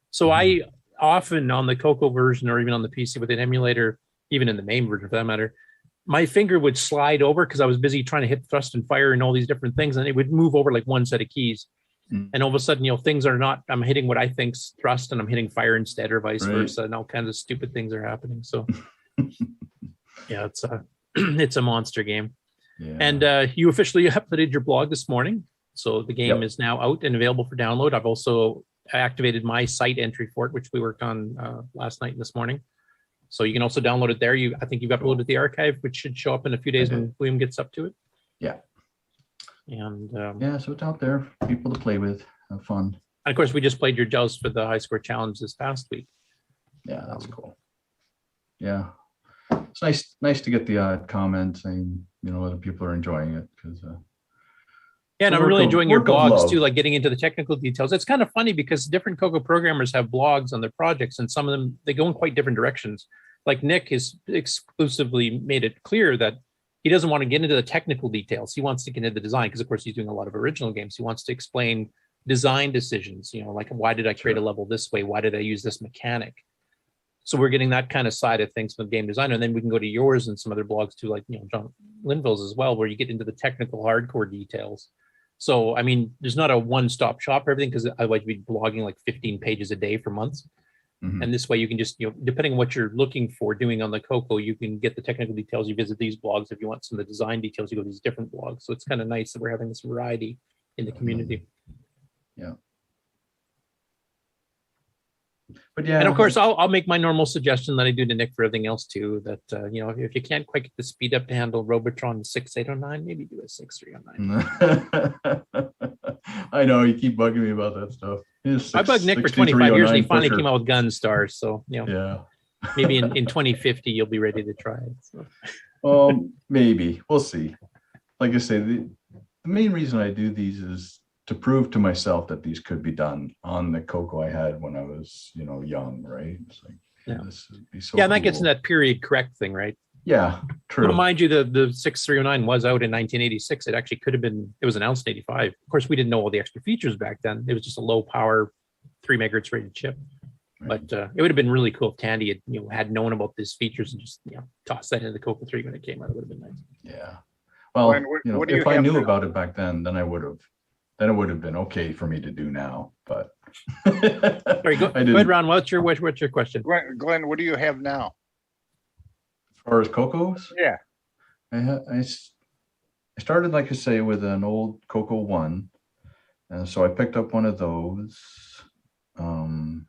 So I often on the CoCo version, or even on the PC with an emulator, even in the main version for that matter, my finger would slide over because I was busy trying to hit thrust and fire and all these different things. And it would move over like one set of keys. And all of a sudden, things are not, I'm hitting what I think's thrust and I'm hitting fire instead or vice Right. versa. And all kinds of stupid things are happening. So yeah, it's a, it's a monster game. Yeah. And you officially uploaded your blog this morning. So the game is now out and available for download. I've also activated my site entry for it, which we worked on last night and this morning. So you can also download it there. I think you've uploaded the archive, which should show up in a few days when William gets up to it. Yeah. And yeah, so it's out there, people to play with, have fun. And of course, we just played your Joust for the high score challenge this past week. Yeah, that's cool. Yeah, it's nice to get the comment saying other people are enjoying it because. Yeah, and I'm really enjoying your blogs too, like getting into the technical details. It's kind of funny because different CoCo programmers have blogs on their projects, and some of them they go in quite different directions. Like Nick has exclusively made it clear that he doesn't want to get into the technical details. He wants to get into the design because, of course, he's doing a lot of original games. He wants to explain design decisions, like why did I create a level this way? Why did I use this mechanic? So we're getting that kind of side of things from game design. And then we can go to yours and some other blogs too, like, John Linville's as well, where you get into the technical hardcore details. So, I mean, there's not a one-stop shop for everything because otherwise you'd be blogging like 15 pages a day for months. And this way you can just, depending on what you're looking for doing on the CoCo, you can get the technical details. You visit these blogs. If you want some of the design details, you go to these different blogs. So it's kind of nice that we're having this variety in the community. Yeah. But yeah. And of course, I'll make my normal suggestion that I do to Nick for everything else too, that, if you can't quite get the speed up to handle Robotron 6809, maybe do a 6309. I know, you keep bugging me about that stuff. I bugged Nick for 25 years and he finally came out with Gunstar. So, yeah, maybe in 2050, you'll be ready to try it. So. Maybe we'll see. Like I say, the main reason I do these is to prove to myself that these could be done on the CoCo I had when I was, young, right? It's like, this would be so and that cool. gets in that period correct thing, right? Yeah, true. But mind you, the 6309 was out in 1986. It actually could have been, it was announced in 85. Of course, we didn't know all the extra features back then. It was just a low power 3 megahertz rated chip. Right. But it would have been really cool if Tandy had, had known about these features and just, tossed that into the CoCo 3 when it came out. It would have been nice. Yeah. Well, Glenn, what do you if I have knew now? about it back then it would have been okay for me to do now, but Sorry, go ahead, Ron. What's your question? Glenn, what do you have now? As far as CoCos, Yeah. I started, like I say, with an old CoCo 1, and so I picked up one of those. I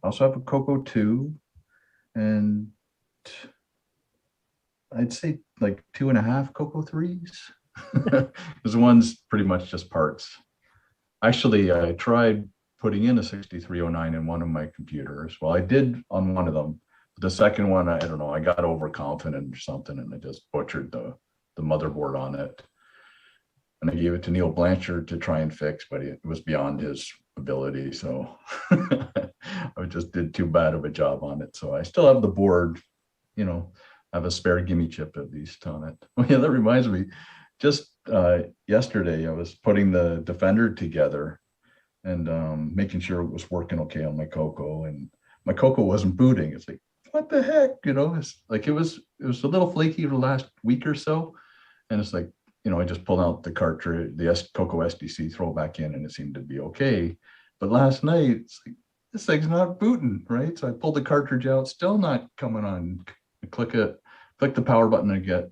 also have a CoCo 2, and I'd say like 2.5 CoCo 3s. Because one's pretty much just parts. Actually, I tried putting in a 6309 in one of my computers. Well, I did on one of them. The second one, I don't know, I got overconfident or something, and I just butchered the motherboard on it. And I gave it to Neil Blanchard to try and fix, but it was beyond his ability. So I just did too bad of a job on it. So I still have the board, I have a spare gimme chip at least on it. Oh yeah, that reminds me. Just yesterday, I was putting the Defender together and making sure it was working okay on my CoCo, and my CoCo wasn't booting. It's like, what the heck? It's like it was a little flaky the last week or so, and it's like, I just pulled out the cartridge, the CoCo SDC, throw it back in, and it seemed to be okay. But last night, it's like, this thing's not booting, right? So I pulled the cartridge out, still not coming on. I click the power button, and get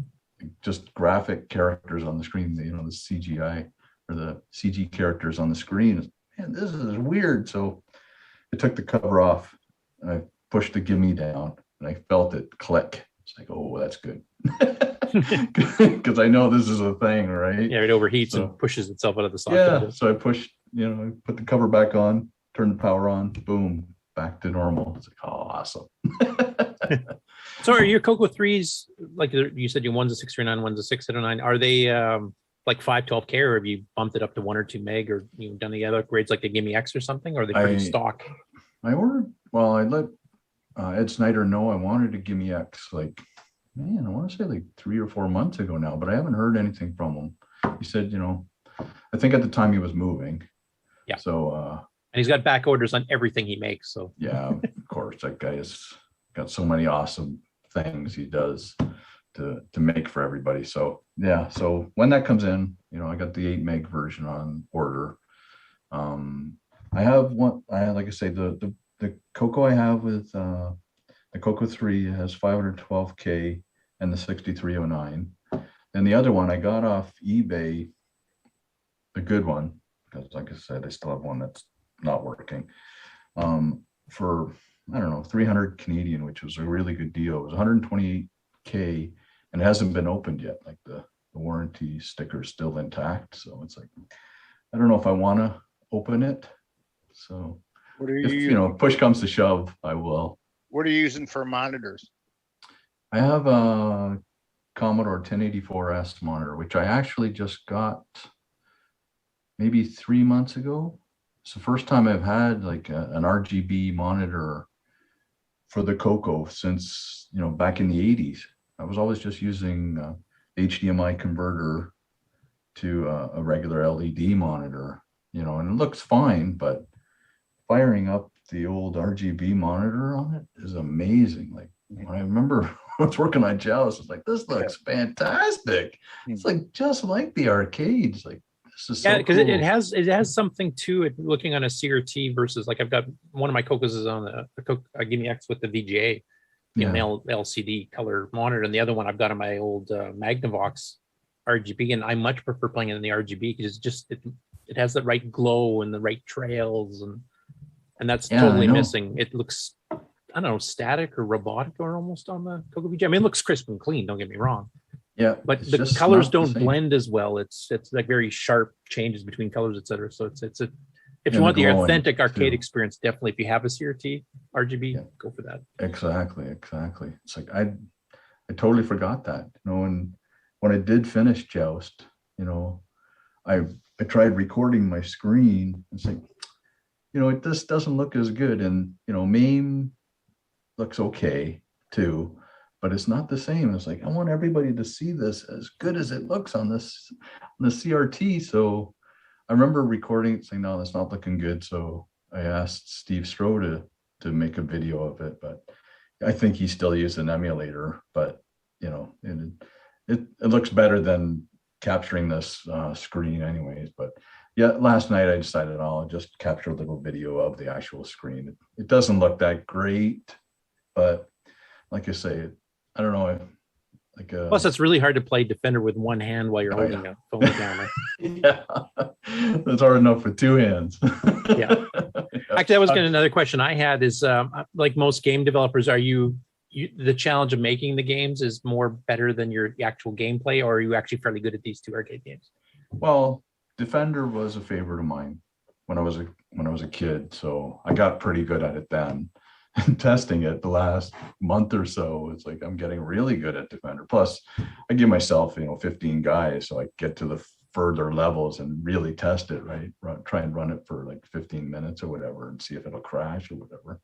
just graphic characters on the screen, the CGI or the CG characters on the screen. Man, this is weird. So I took the cover off and I pushed the gimme down and I felt it click. It's like, oh, that's good. Because I know this is a thing, right? Yeah, it overheats and pushes itself out of the socket. Yeah, so I pushed, I put the cover back on, turned the power on, boom, back to normal. It's like, oh, awesome. So are your CoCo 3s, like you said, one's a 639, one's a 609, are they like 512K, or have you bumped it up to 1 or 2 meg, or done the other upgrades like the Gimme X or something, or are they pretty stock? I ordered, well, I let Ed Snyder know I wanted a Gimme X, like, man, I want to say like 3 or 4 months ago now, but I haven't heard anything from him. He said, I think at the time he was moving. Yeah. So, and he's got back orders on everything he makes. So yeah, of course, that guy has got so many awesome things he does to make for everybody. So yeah, so when that comes in, I got the 8 meg version on order, I have one. Like I say, the CoCo I have with the CoCo 3 has 512K and the 6309. And the other one I got off eBay, the good one, because like I said, I still have one that's not working. For I don't know, 300 Canadian, which was a really good deal. It was 128K and it hasn't been opened yet. Like the warranty sticker is still intact. So it's like, I don't know if I want to open it. So What are if, you push comes to shove, I will. What are you using for monitors? I have a Commodore 1084S monitor, which I actually just got maybe 3 months ago. It's the first time I've had like an RGB monitor for the CoCo since, back in the 80s. I was always just using HDMI converter to a regular LED monitor, and it looks fine, but firing up the old RGB monitor on it is amazing. Like when I remember I was working on Joust, it's like, this looks fantastic. It's like just like the arcades. Like this is so because cool. it has something to it. Looking on a CRT versus like I've got one of my CoCos is on a Gimme X with the VGA, LCD color monitor, and the other one I've got on my old Magnavox RGB, and I much prefer playing it in the RGB because it has the right glow and the right trails, and that's totally missing. It looks, I don't know, static or robotic or almost on the CoCo VGA. I mean, it looks crisp and clean, don't get me wrong. Yeah, but the colors don't blend as well. It's like very sharp changes between colors, etc. So if you want the authentic arcade experience, definitely if you have a CRT RGB, go for that. Exactly. It's like I totally forgot that. When I did finish Joust, I tried recording my screen. It's like, this doesn't look as good, and MAME looks okay too, but it's not the same. It's like I want everybody to see this as good as it looks on the CRT. So I remember recording it, saying, no, that's not looking good. So I asked Steve H.E.R.O to make a video of it, but I think he still used an emulator. But it looks better than capturing this screen, anyways. But yeah, last night I decided I'll just capture a little video of the actual screen. It doesn't look that great, but like I say, I don't know. Plus, it's really hard to play Defender with one hand while you're holding a phone camera. Yeah, that's hard enough with two hands. Yeah. Actually, that was another question I had is, like most game developers, are you the challenge of making the games is more better than your actual gameplay, or are you actually fairly good at these two arcade games? Well, Defender was a favorite of mine when I was a kid, so I got pretty good at it then. And testing it the last month or so, it's like I'm getting really good at Defender. Plus, I give myself 15 guys, so I get to the further levels and really test it, right? Try and run it for like 15 minutes or whatever, and see if it'll crash or whatever.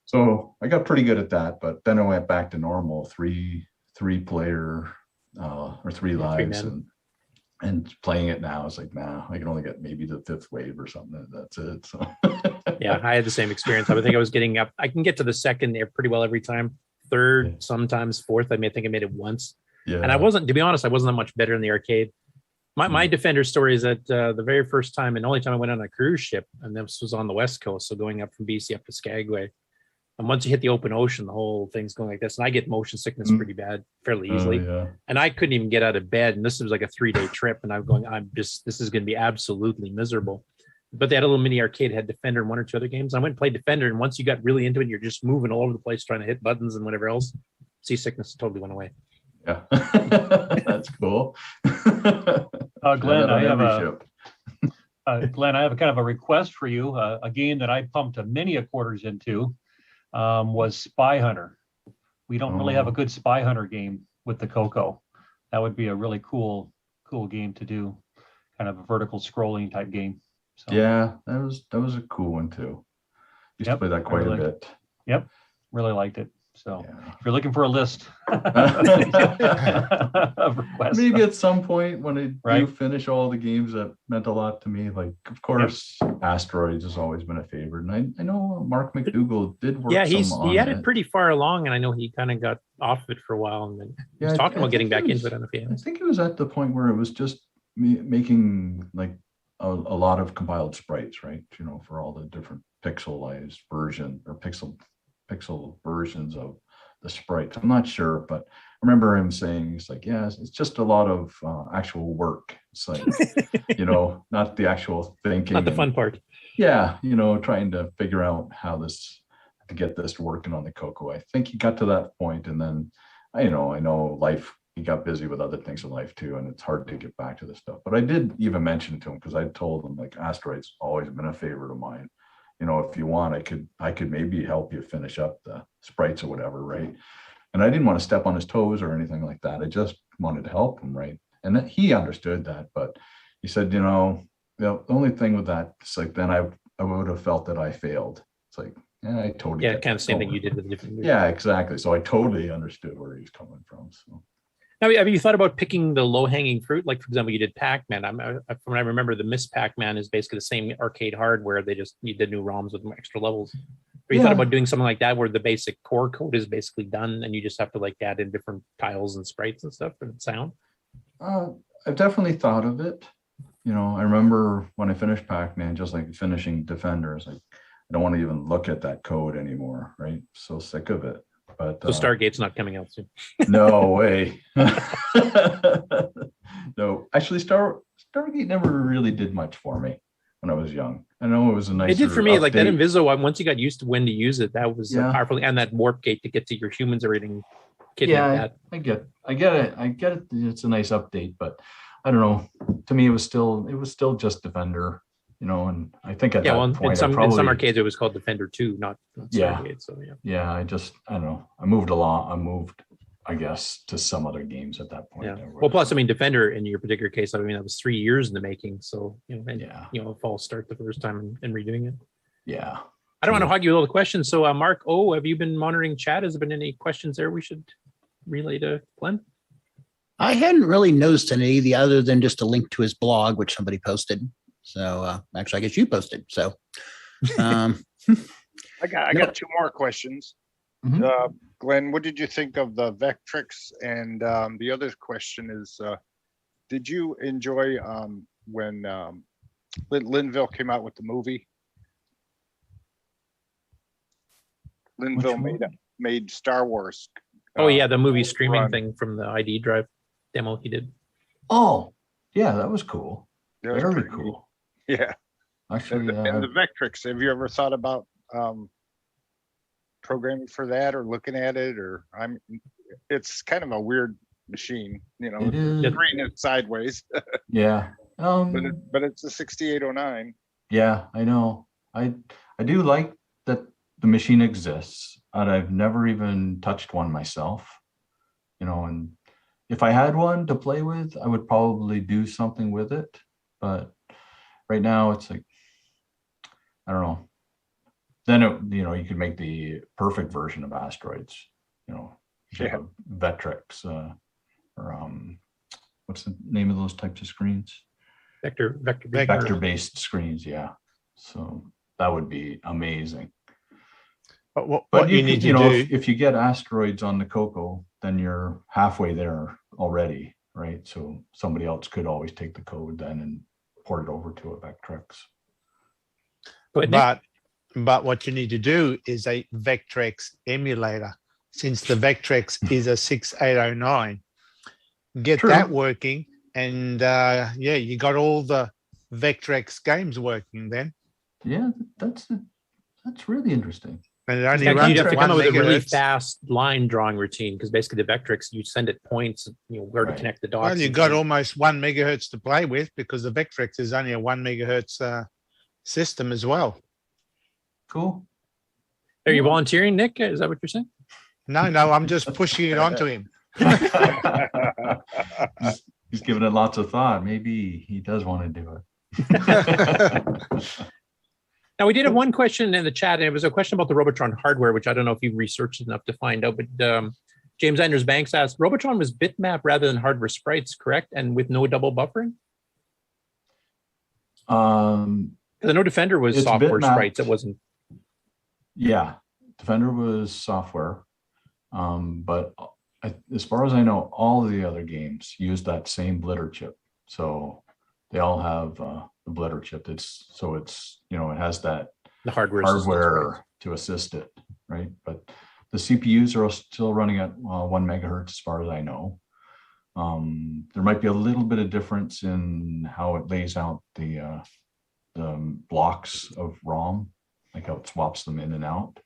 So I got pretty good at that, but then I went back to normal three player or three lives, and playing it now is like, nah, I can only get maybe the fifth wave or something. That's it. So yeah, I had the same experience. I think I was getting up. I can get to the second there pretty well every time. Third, sometimes fourth. I think I made it once. Yeah. And I wasn't, to be honest, I wasn't that much better in the arcade. My Defender story is that the very first time and only time I went on a cruise ship, and this was on the West Coast, so going up from BC up to Skagway. And once you hit the open ocean, the whole thing's going like this. And I get motion sickness pretty bad, fairly easily. And I couldn't even get out of bed. And this was like a 3-day trip. And I'm going, this is going to be absolutely miserable. But they had a little mini arcade, had Defender and one or two other games. I went and played Defender. And once you got really into it, you're just moving all over the place, trying to hit buttons and whatever else. Seasickness totally went away. Yeah, that's cool. Glenn, I have a kind of a request for you. A game that I pumped many quarters into was Spy Hunter. We don't really have a good Spy Hunter game with the CoCo. That would be a really cool game to do, kind of a vertical scrolling type game. So, yeah, that was a cool one too. Used to play that quite a bit. Yep, really liked it. So if you're looking for a list of requests, maybe at some point when I do finish all the games that meant a lot to me, like of course Asteroids has always been a favorite, and I know Mark McDougall did work. Yeah, he had it pretty far along, and I know he kind of got off of it for a while, and then he was talking about getting back into it. I think it was at the point where it was just making like a lot of compiled sprites, right? For all the different pixelized version or pixel versions of the sprites. I'm not sure, but I remember him saying, he's like, yeah, it's just a lot of actual work. It's like, not the actual thinking. Not the fun part. Yeah, trying to figure out how to get this working on the CoCo. I think he got to that point, and then I know life, he got busy with other things in life too, and it's hard to get back to this stuff. But I did even mention it to him, because I told him, like, Asteroid's always been a favorite of mine. If you want, I could maybe help you finish up the sprites or whatever, right? And I didn't want to step on his toes or anything like that. I just wanted to help him, right? And he understood that, but he said, the only thing with that, it's like, then I would have felt that I failed. It's like, yeah, I totally kind of same thing you did with the different movies. Yeah, exactly. So I totally understood where he's coming from. So. Now, have you thought about picking the low-hanging fruit? Like, for example, you did Pac-Man. From what I remember, the Miss Pac-Man is basically the same arcade hardware. You did new ROMs with extra levels. Or you thought about doing something like that, where the basic core code is basically done, and you just have to like add in different tiles and sprites and stuff for the sound? I've definitely thought of it. I remember when I finished Pac-Man, just like finishing Defender, it's like, I don't want to even look at that code anymore, right? So sick of it. But so Stargate's not coming out soon. No way. No, actually, Stargate never really did much for me when I was young. I know it was a nice. It did for me, update. Like that Inviso. Once you got used to when to use it, that was powerful, and that warp gate to get to your humans or everything. I get it. It's a nice update, but I don't know. To me, it was still just Defender. And I think at that point, in some arcades it was called Defender 2, not Stargate. So I don't know. I moved, I guess, to some other games at that point. Yeah. Well, plus, Defender in your particular case, that was 3 years in the making. So a false start the first time and redoing it. Yeah. I don't want to hog you with all the questions. So, Mark O, have you been monitoring chat? Has there been any questions there we should relay to Glenn? I hadn't really noticed any other than just a link to his blog, which somebody posted. So actually, I guess you posted. So I got two more questions. Mm-hmm. Glenn, what did you think of the Vectrix? And the other question is, did you enjoy when Linville came out with the movie? Linville made Star Wars. The movie streaming thing from the ID drive demo he did. Oh, yeah, that was cool. Very cool. Neat. Yeah. Actually, and the Vectrix, have you ever thought about programming for that or looking at it? It's kind of a weird machine, reading it sideways. Yeah. But it's a 6809. Yeah, I know. I do like that the machine exists, and I've never even touched one myself. And if I had one to play with, I would probably do something with it. But right now, it's like, I don't know. Then you could make the perfect version of Asteroids. Vectrix, or what's the name of those types of screens? Vector-based screens. Yeah. So that would be amazing. But what you need to do, if you get Asteroids on the CoCo, then you're halfway there already, right? So somebody else could always take the code then and port it over to a Vectrix. But what you need to do is a Vectrix emulator, since the Vectrix is a 6809. Get that working, and you got all the Vectrix games working then. Yeah, that's really interesting. And it only runs you'd have to come up with a really megahertz. fast line drawing routine, because basically the Vectrix, you send it points, where to connect the dots. Well, you got almost 1 megahertz to play with, because the Vectrix is only a 1 megahertz system as well. Cool. Are you volunteering, Nick? Is that what you're saying? No, I'm just pushing it onto him. He's giving it lots of thought. Maybe he does want to do it. Now, we did have one question in the chat, and it was a question about the Robotron hardware, which I don't know if you've researched enough to find out, but James Anders Banks asked, Robotron was bitmap rather than hardware sprites, correct? And with no double buffering? Because I know Defender was software sprites. It wasn't. Yeah, Defender was software. But as far as I know, all of the other games use that same blitter chip. So they all have blitter chip. It's it has that The hardware assistance, right? hardware to assist it, right? But the CPUs are still running at 1 megahertz as far as I know. There might be a little bit of difference in how it lays out the blocks of ROM, like how it swaps them in and out.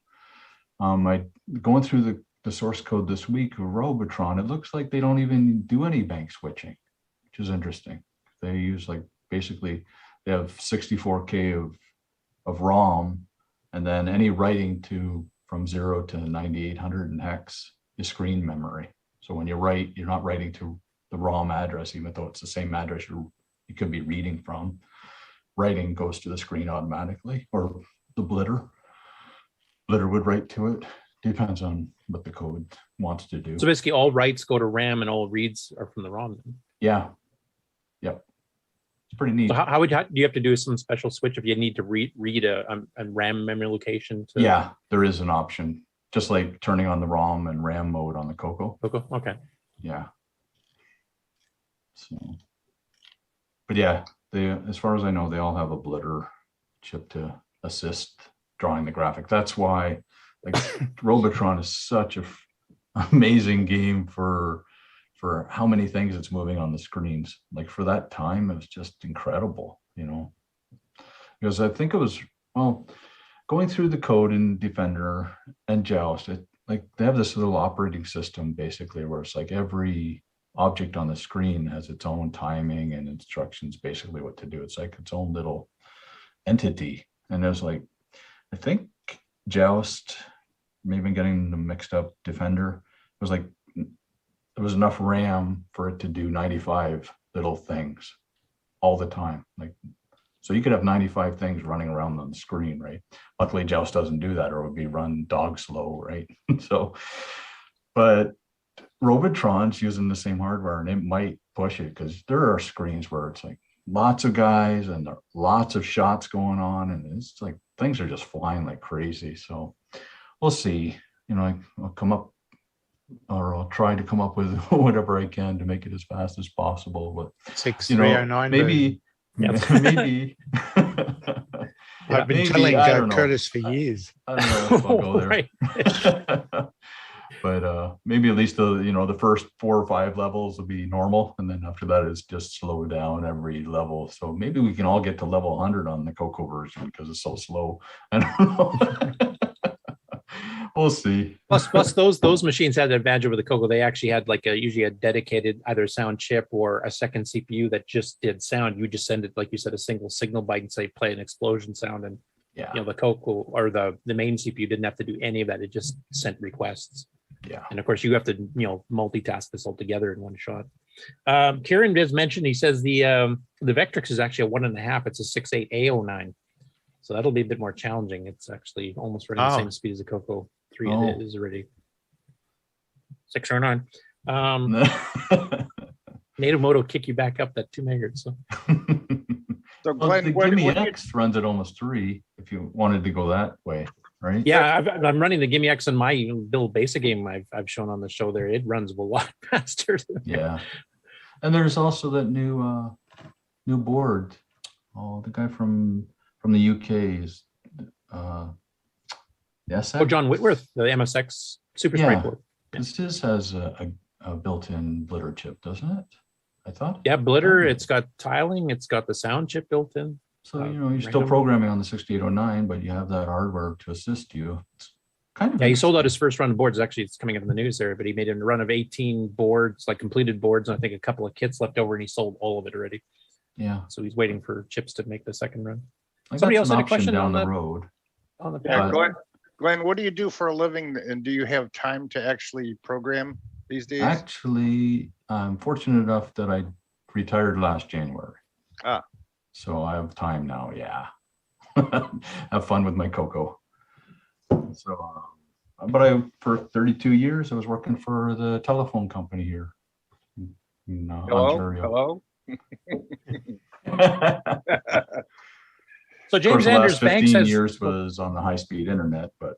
Going through the source code this week of Robotron, it looks like they don't even do any bank switching, which is interesting. They use basically they have 64K of ROM, and then any writing from 0 to 9800 in hex is screen memory. So when you write, you're not writing to the ROM address, even though it's the same address you could be reading from. Writing goes to the screen automatically, or the blitter would write to it. Depends on what the code wants to do. So basically, all writes go to RAM and all reads are from the ROM. Yeah. Yep. It's pretty neat. So how do you have to do some special switch if you need to read a RAM memory location? Yeah, there is an option, just like turning on the ROM and RAM mode on the CoCo. Okay. Yeah. So, but yeah, as far as I know, they all have a blitter chip to assist drawing the graphic. That's why Robotron is such an amazing game for how many things it's moving on the screens. Like for that time, it was just incredible, because I think it was, going through the code in Defender and Joust, they have this little operating system basically where it's like every object on the screen has its own timing and instructions, basically what to do. It's like its own little entity. And there's I think Joust, maybe getting them mixed up, Defender, there was enough RAM for it to do 95 little things all the time. So you could have 95 things running around on the screen, right? Luckily, Joust doesn't do that, or it would be run dog slow, right? But Robotron's using the same hardware, and it might push it, because there are screens where it's lots of guys and there are lots of shots going on, and it's things are just flying like crazy. So we'll see. I'll come up, or I'll try to come up with whatever I can to make it as fast as possible. But 6309. Maybe. Maybe. I've been telling Curtis for years. I don't know if I'll go there. But maybe at least the first 4 or 5 levels will be normal, and then after that it's just slow down every level. So maybe we can all get to level 100 on the CoCo version because it's so slow. I don't know. We'll see. Plus those machines had the advantage over the CoCo. They actually had usually a dedicated either sound chip or a second CPU that just did sound. You just send it, like you said, a single signal byte and say play an explosion sound, and the CoCo or the main CPU didn't have to do any of that. It just sent requests. Yeah. And of course you have to multitask this all together in one shot. Kieran has mentioned, he says the Vectrix is actually a 1.5. It's a 68A09. So that'll be a bit more challenging. It's actually almost running the same speed as the CoCo 3 it is already. 609. Native mode will kick you back up that 2 megahertz. So Glenn, the Gimme X runs at almost 3 if you wanted to go that way, right? Yeah, I'm running the Gimme X on my build basic game I've shown on the show there. It runs a lot faster. Yeah. And there's also that new board. Oh, the guy from the UK is John Whitworth, the MSX Super Sprite board. This has a built-in blitter chip, doesn't it? I thought. Yeah, blitter. It's got tiling. It's got the sound chip built in. So you're still programming on the 6809, but you have that hardware to assist you. It's kind of he sold out his first run of boards. Actually, it's coming up in the news there, but he made a run of 18 boards, completed boards, and I think a couple of kits left over, and he sold all of it already. Yeah. So he's waiting for chips to make the second run. Somebody else had a question down the road. On the Glenn, what do you do for a living, and do you have time to actually program these days? Actually, I'm fortunate enough that I retired last January. So I have time now. Yeah. Have fun with my CoCo. So, but for 32 years, I was working for the telephone company here in Ontario. So James Anders Banks has 15 years was on the high-speed internet, but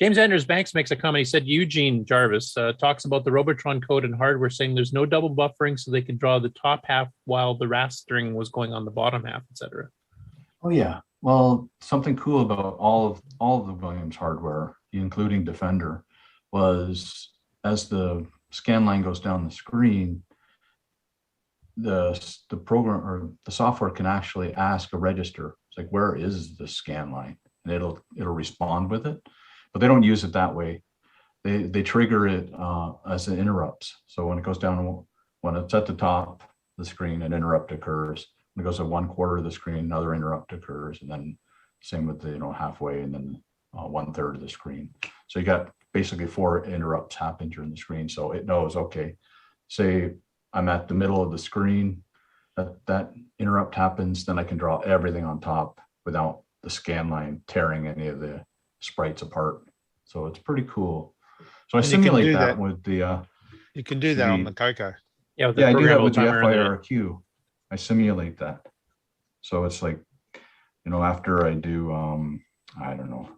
James Anders Banks makes a comment. He said Eugene Jarvis talks about the Robotron code and hardware, saying there's no double buffering, so they could draw the top half while the rastering was going on the bottom half, etc. Oh yeah. Well, something cool about all of the Williams hardware, including Defender, was as the scan line goes down the screen, the program or the software can actually ask a register. It's like, where is the scan line? And it'll respond with it. But they don't use it that way. They trigger it as it interrupts. So when it goes down, when it's at the top of the screen, an interrupt occurs. When it goes to 1/4 of the screen, another interrupt occurs, and then same with the halfway, and then 1/3 of the screen. So you got basically 4 interrupts happen during the screen. So it knows, okay, say I'm at the middle of the screen, that interrupt happens, then I can draw everything on top without the scan line tearing any of the sprites apart. So it's pretty cool. So I simulate that with the you can do that on the CoCo. Yeah, I do that with the FIRQ. I simulate that. So it's like, after I do I don't know,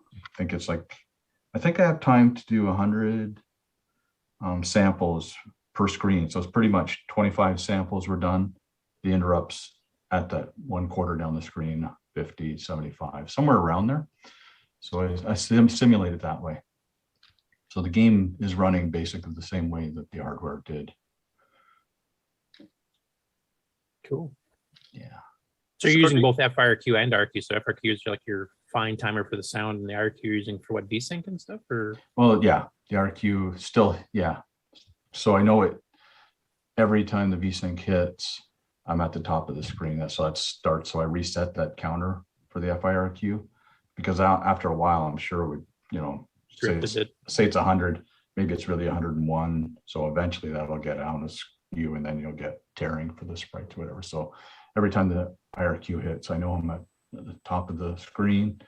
I think I have time to do 100 samples per screen. So it's pretty much 25 samples were done. The interrupts at that 1/4 down the screen, 50, 75, somewhere around there. So I simulate it that way. So the game is running basically the same way that the hardware did. Cool. Yeah. So you're using both FIRQ and RQ. So FIRQ is like your fine timer for the sound, and the RQ you're using for what, VSync and stuff? Or well, yeah, the RQ still, yeah. So I know it every time the VSync hits, I'm at the top of the screen. So that starts. So I reset that counter for the FIRQ, because after a while, I'm sure it would, say it's 100, maybe it's really 101. So eventually that'll get out of skew, and then you'll get tearing for the sprites, whatever. So every time the IRQ hits, I know I'm at the top of the screen,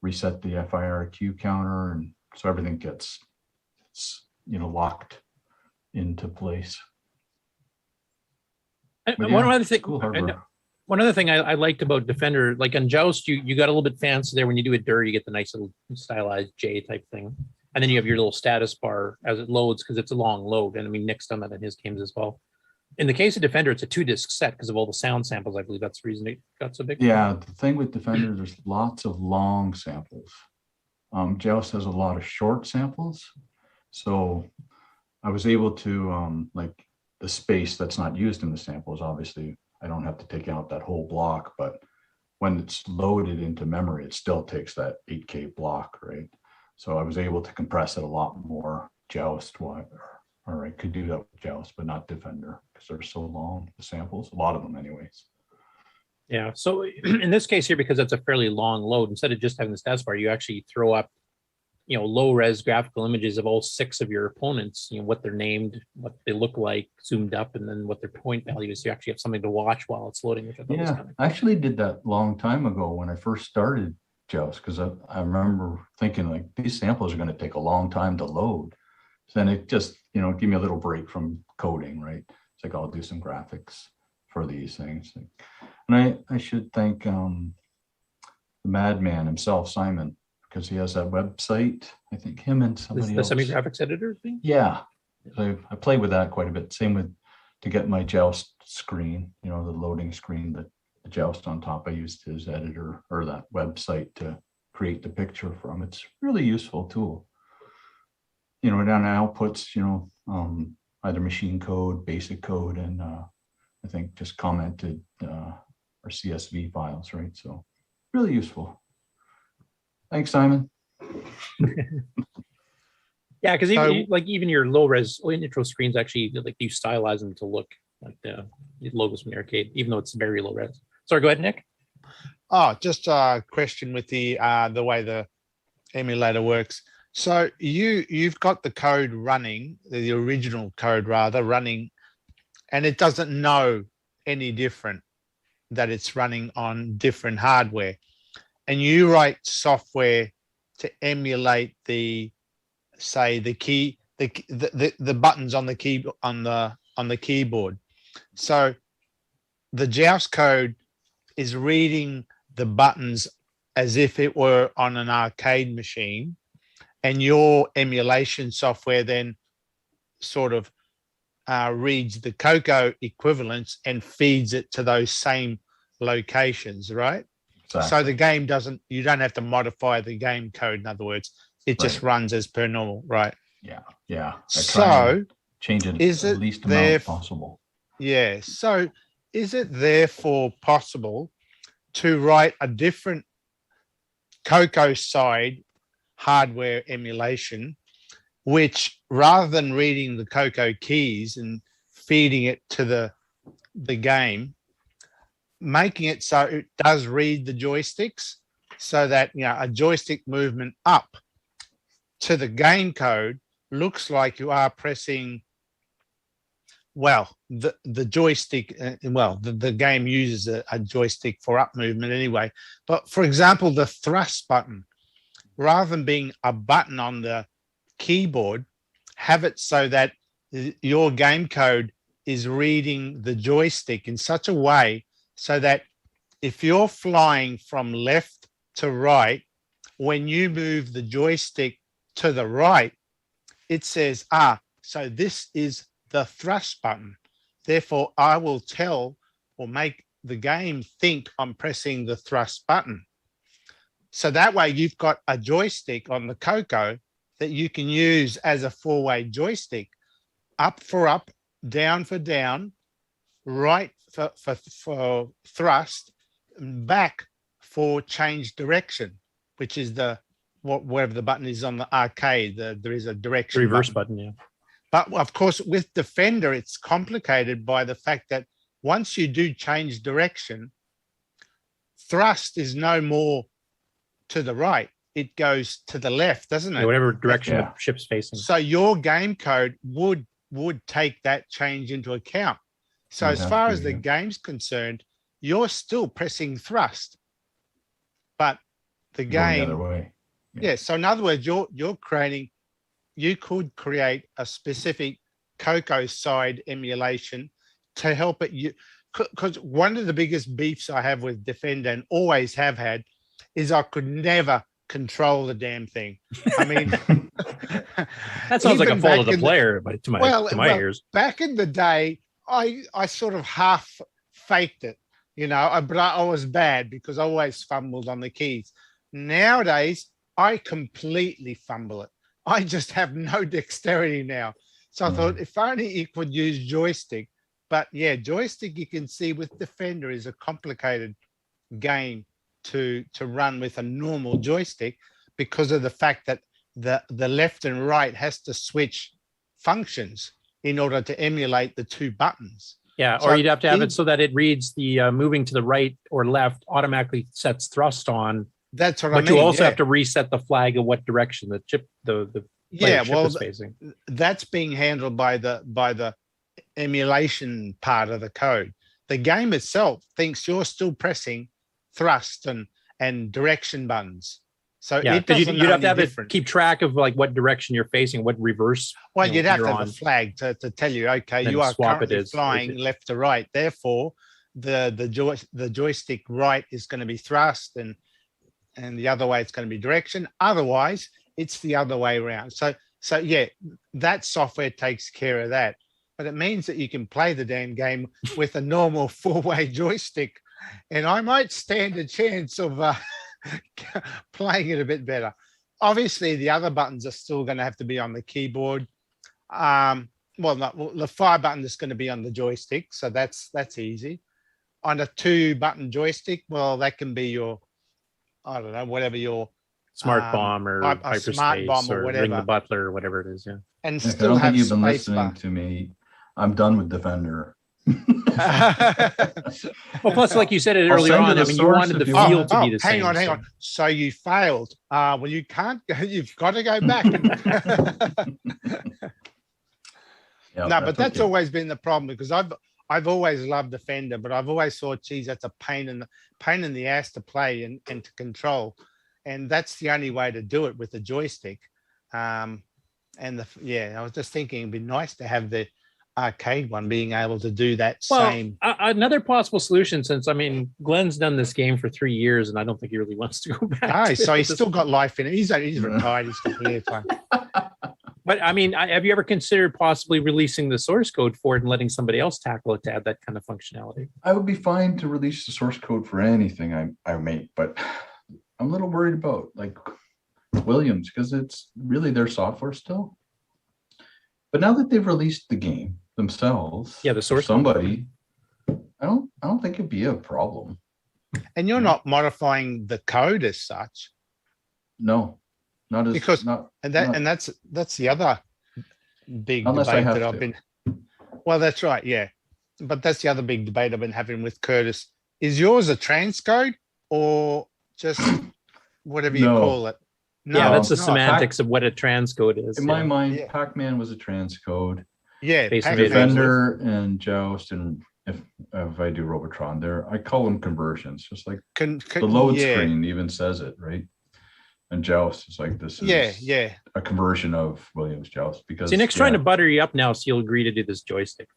reset the FIRQ counter, and so everything gets, locked into place. One other thing I liked about Defender, like on Joust, you got a little bit fancy there. When you do it dirty, you get the nice little stylized J type thing. And then you have your little status bar as it loads, because it's a long load. And I mean, Nick's done that in his games as well. In the case of Defender, it's a 2-disc set because of all the sound samples. I believe that's the reason it got so big. Yeah, the thing with Defender, there's lots of long samples. Joust has a lot of short samples. So I was able to, like the space that's not used in the samples, obviously, I don't have to take out that whole block, but when it's loaded into memory, it still takes that 8K block, right? So I was able to compress it a lot more. Joust, or I could do that with Joust, but not Defender, because they're so long, the samples, a lot of them anyways. Yeah, so in this case here, because it's a fairly long load, instead of just having the status bar, you actually throw up, low-res graphical images of all 6 of your opponents, what they're named, what they look like, zoomed up, and then what their point value is. You actually have something to watch while it's loading. Which I thought was kind of cool. I actually did that a long time ago when I first started Joust, because I remember thinking, like, these samples are going to take a long time to load. So then it just, give me a little break from coding, right? It's like, I'll do some graphics for these things. And I should thank the madman himself, Simon, because he has that website. I think him and somebody else. The semi-graphics editor thing? Yeah. I play with that quite a bit. Same with, to get my Joust screen, the loading screen, the Joust on top, I used his editor or that website to create the picture from. It's a really useful tool. Down outputs, either machine code, basic code, and I think just commented or CSV files, right? So really useful. Thanks, Simon. Yeah, because even your low-res intro screens actually, like, you stylize them to look like the logos from the arcade, even though it's very low-res. Sorry, go ahead, Nick. Oh, just a question with the way the emulator works. So you've got the code running, the original code rather, running, and it doesn't know any different that it's running on different hardware. And you write software to emulate the buttons on the key on the keyboard. So the Joust code is reading the buttons as if it were on an arcade machine, and your emulation software then sort of reads the CoCo equivalents and feeds it to those same locations, right? Exactly. So the game you don't have to modify the game code. In other words, it just runs as per normal, right? Yeah. So change it is the it least there, amount possible. Yeah. So is it therefore possible to write a different CoCo side hardware emulation, which rather than reading the CoCo keys and feeding it to the game, making it so it does read the joysticks, so that a joystick movement up to the game code looks like you are pressing the joystick. The game uses a joystick for up movement anyway. But for example, the thrust button, rather than being a button on the keyboard, have it so that your game code is reading the joystick in such a way so that if you're flying from left to right, when you move the joystick to the right, it says, so this is the thrust button. Therefore, I will tell or make the game think I'm pressing the thrust button. So that way you've got a joystick on the CoCo that you can use as a four-way joystick, up for up, down for down, right for thrust, and back for change direction, which is whatever the button is on the arcade. There is a direction reverse button, yeah. But of course, with Defender, it's complicated by the fact that once you do change direction, thrust is no more to the right. It goes to the left, doesn't it? Yeah, whatever direction the ship's facing. So your game code would take that change into account. So as far as the game's concerned, you're still pressing thrust, but the game, the other way. Yeah. So in other words, you could create a specific CoCo side emulation to help it. Because one of the biggest beefs I have with Defender, and always have had, is I could never control the damn thing. I mean, that sounds like a fault of the player, but to my ears. Back in the day, I sort of half faked it, but I was bad because I always fumbled on the keys. Nowadays, I completely fumble it. I just have no dexterity now. So I thought if only you could use joystick. But yeah, joystick, you can see with Defender, is a complicated game to run with a normal joystick because of the fact that the left and right has to switch functions in order to emulate the two buttons. Yeah, or you'd have to have it so that it reads the moving to the right or left automatically sets thrust on. That's what I mean. But you also have to reset the flag of what direction the chip is facing. That's being handled by the emulation part of the code. The game itself thinks you're still pressing thrust and direction buttons. So yeah, you'd have to have it keep track of like what direction you're facing, what reverse. Well, you'd have to have a flag to tell you, okay, you are currently flying left to right. Therefore, the joystick right is going to be thrust and the other way it's going to be direction. Otherwise, it's the other way around. So yeah, that software takes care of that. But it means that you can play the damn game with a normal four-way joystick, and I might stand a chance of playing it a bit better. Obviously, the other buttons are still going to have to be on the keyboard. The fire button is going to be on the joystick, so that's easy. On a 2-button joystick, well, that can be your, I don't know, whatever your smart bomb or hyperspace smart bomb or whatever. Ring the butler or whatever it is. Yeah. And if still I don't have think you've been space listening bar. to me, I'm done with Defender. Well, plus, like you said it earlier on, I mean, you wanted the field to be the same. Hang on. So you failed. Well, you can't go. You've got to go back. But that's always been the problem because I've always loved Defender, but I've always thought, geez, that's a pain in the ass to play and to control, and that's the only way to do it with the joystick. I was just thinking it'd be nice to have arcade one being able to do that Well, same. another possible solution, since I mean, Glen's done this game for 3 years, and I don't think he really wants to go back. No, to so it he's at still this got life in it. He's retired. He's got plenty of time. But I mean, have you ever considered possibly releasing the source code for it and letting somebody else tackle it to add that kind of functionality? I would be fine to release the source code for anything I make, but I'm a little worried about like Williams because it's really their software still. But now that they've released the game themselves, Yeah, the source somebody, I don't think it'd be a problem. And you're not modifying the code as such. No, not as Because- not, And not- that's the other big Unless I debate have that I've to. been. Well, that's right, yeah. But that's the other big debate I've been having with Curtis. Is yours a transcode or just whatever you No. call it? Yeah, that's the it's not. semantics of what a transcode is. in my yeah. mind, Yeah. Pac-Man was a transcode. Yeah, Space Pac-Man Invaders. was- Defender and Joust, and if I do Robotron, there I call them conversions, just like the load yeah, screen even says it, right? And Joust is like this is Yeah. a conversion of Williams Joust because See, Nick's trying to butter you up now, so you'll agree to do this joystick.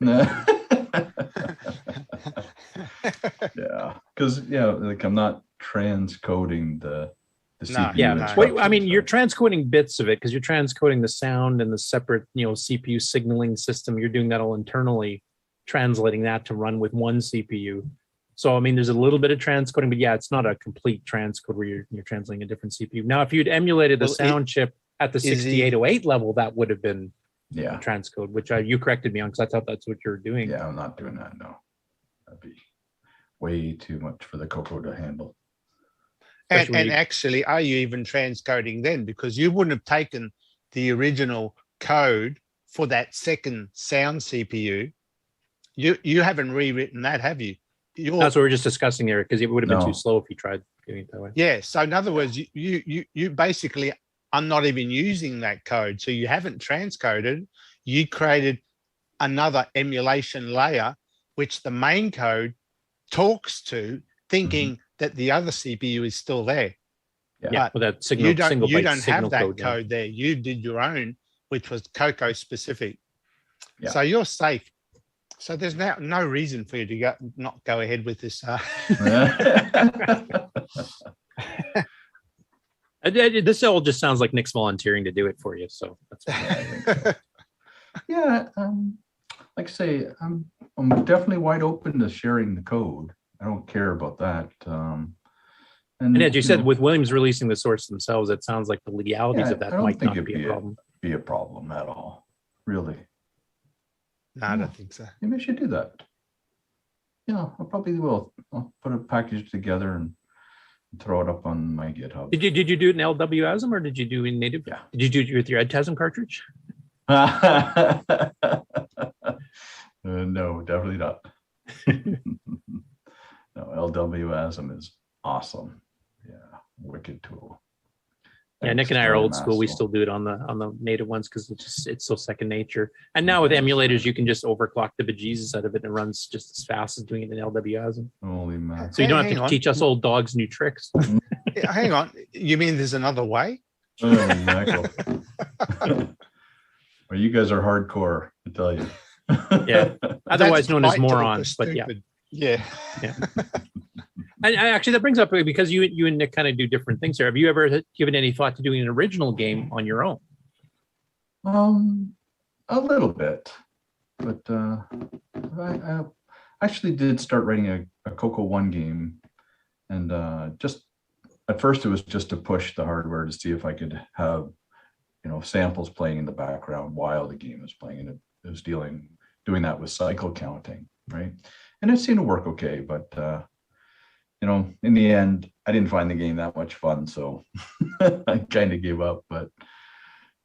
yeah, because like I'm not transcoding the No, CPU. Yeah, no. Wait, I mean, instructions, you're right? transcoding bits of it because you're transcoding the sound and the separate, CPU signaling system. You're doing that all internally, translating that to run with one CPU. So, I mean, there's a little bit of transcoding, but yeah, it's not a complete transcode where you're translating a different CPU. Now, if you'd emulated the Well, sound chip at the is he- 6808 level, that would have been a Yeah, transcode, which you corrected me on because I thought that's what you were doing. yeah, I'm not doing that. No, that'd be way too much for the CoCo to handle. Especially when And you- actually, are you even transcoding then? Because you wouldn't have taken the original code for that second sound CPU. You haven't rewritten that, have you? That's what we are just discussing there because it would have been No. too slow if you tried doing it that way. Yeah. So in other words, you basically are not even using that code. So you haven't transcoded. You created another emulation layer, which the main code talks to, thinking that the other CPU is still there. Yeah, with that signal, You don't single byte have signal that code. code there. You did your own, which was CoCo specific. Yeah. So you're safe. So there's now no reason for you to not go ahead with this. This all just sounds like Nick's volunteering to do it for you. So that's fine. Yeah, like I say, I'm definitely wide open to sharing the code. I don't care about that. And as you said, know, with Williams releasing the source themselves, it sounds like the legalities yeah, of that I don't might think not it'd be a problem. be a problem at all, really. No, I don't think so. Maybe I should do that. Yeah, I probably will. I'll put a package together and throw it up on my GitHub. Did you do it in LWASM or did you do in native? Yeah. Did you do it with your EdTasm cartridge? No, definitely not. No, LWASM is awesome. Yeah, wicked tool. Yeah, Nick and I are old school. We still do it on the native ones because it's so second nature. And now with emulators, you can just overclock the bejesus out of it and it runs just as fast as doing it in LWASM. Holy man. So you don't have Hang to on. teach us old dogs new tricks. Yeah, hang on. You mean there's another way? Oh, Michael. Well, you guys are hardcore, I tell you. Yeah. Otherwise That's known as bite to the morons, but yeah. stupid. Yeah. And actually, that brings up because you and Nick kind of do different things here. Have you ever given any thought to doing an original game on your own? A little bit, but I actually did start writing a CoCo 1 game, and just at first it was just to push the hardware to see if I could have samples playing in the background while the game was playing, and it was doing that with cycle counting, right? And it seemed to work okay, but in the end, I didn't find the game that much fun, so I kind of gave up. But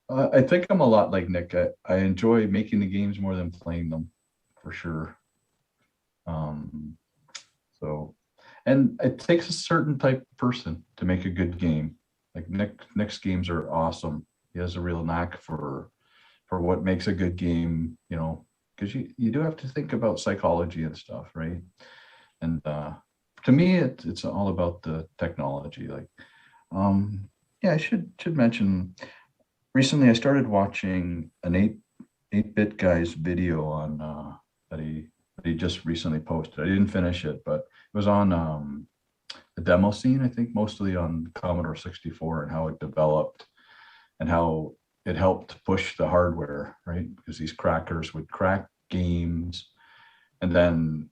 I think I'm a lot like Nick. I enjoy making the games more than playing them, for sure. And it takes a certain type of person to make a good game. Like Nick's games are awesome. He has a real knack for what makes a good game, because you do have to think about psychology and stuff, right? And to me, it's all about the technology. Like, I should mention. Recently, I started watching an 8-Bit Guy's video on that he just recently posted. I didn't finish it, but it was on the demo scene, I think, mostly on Commodore 64 and how it developed and how it helped push the hardware, right? Because these crackers would crack games, and then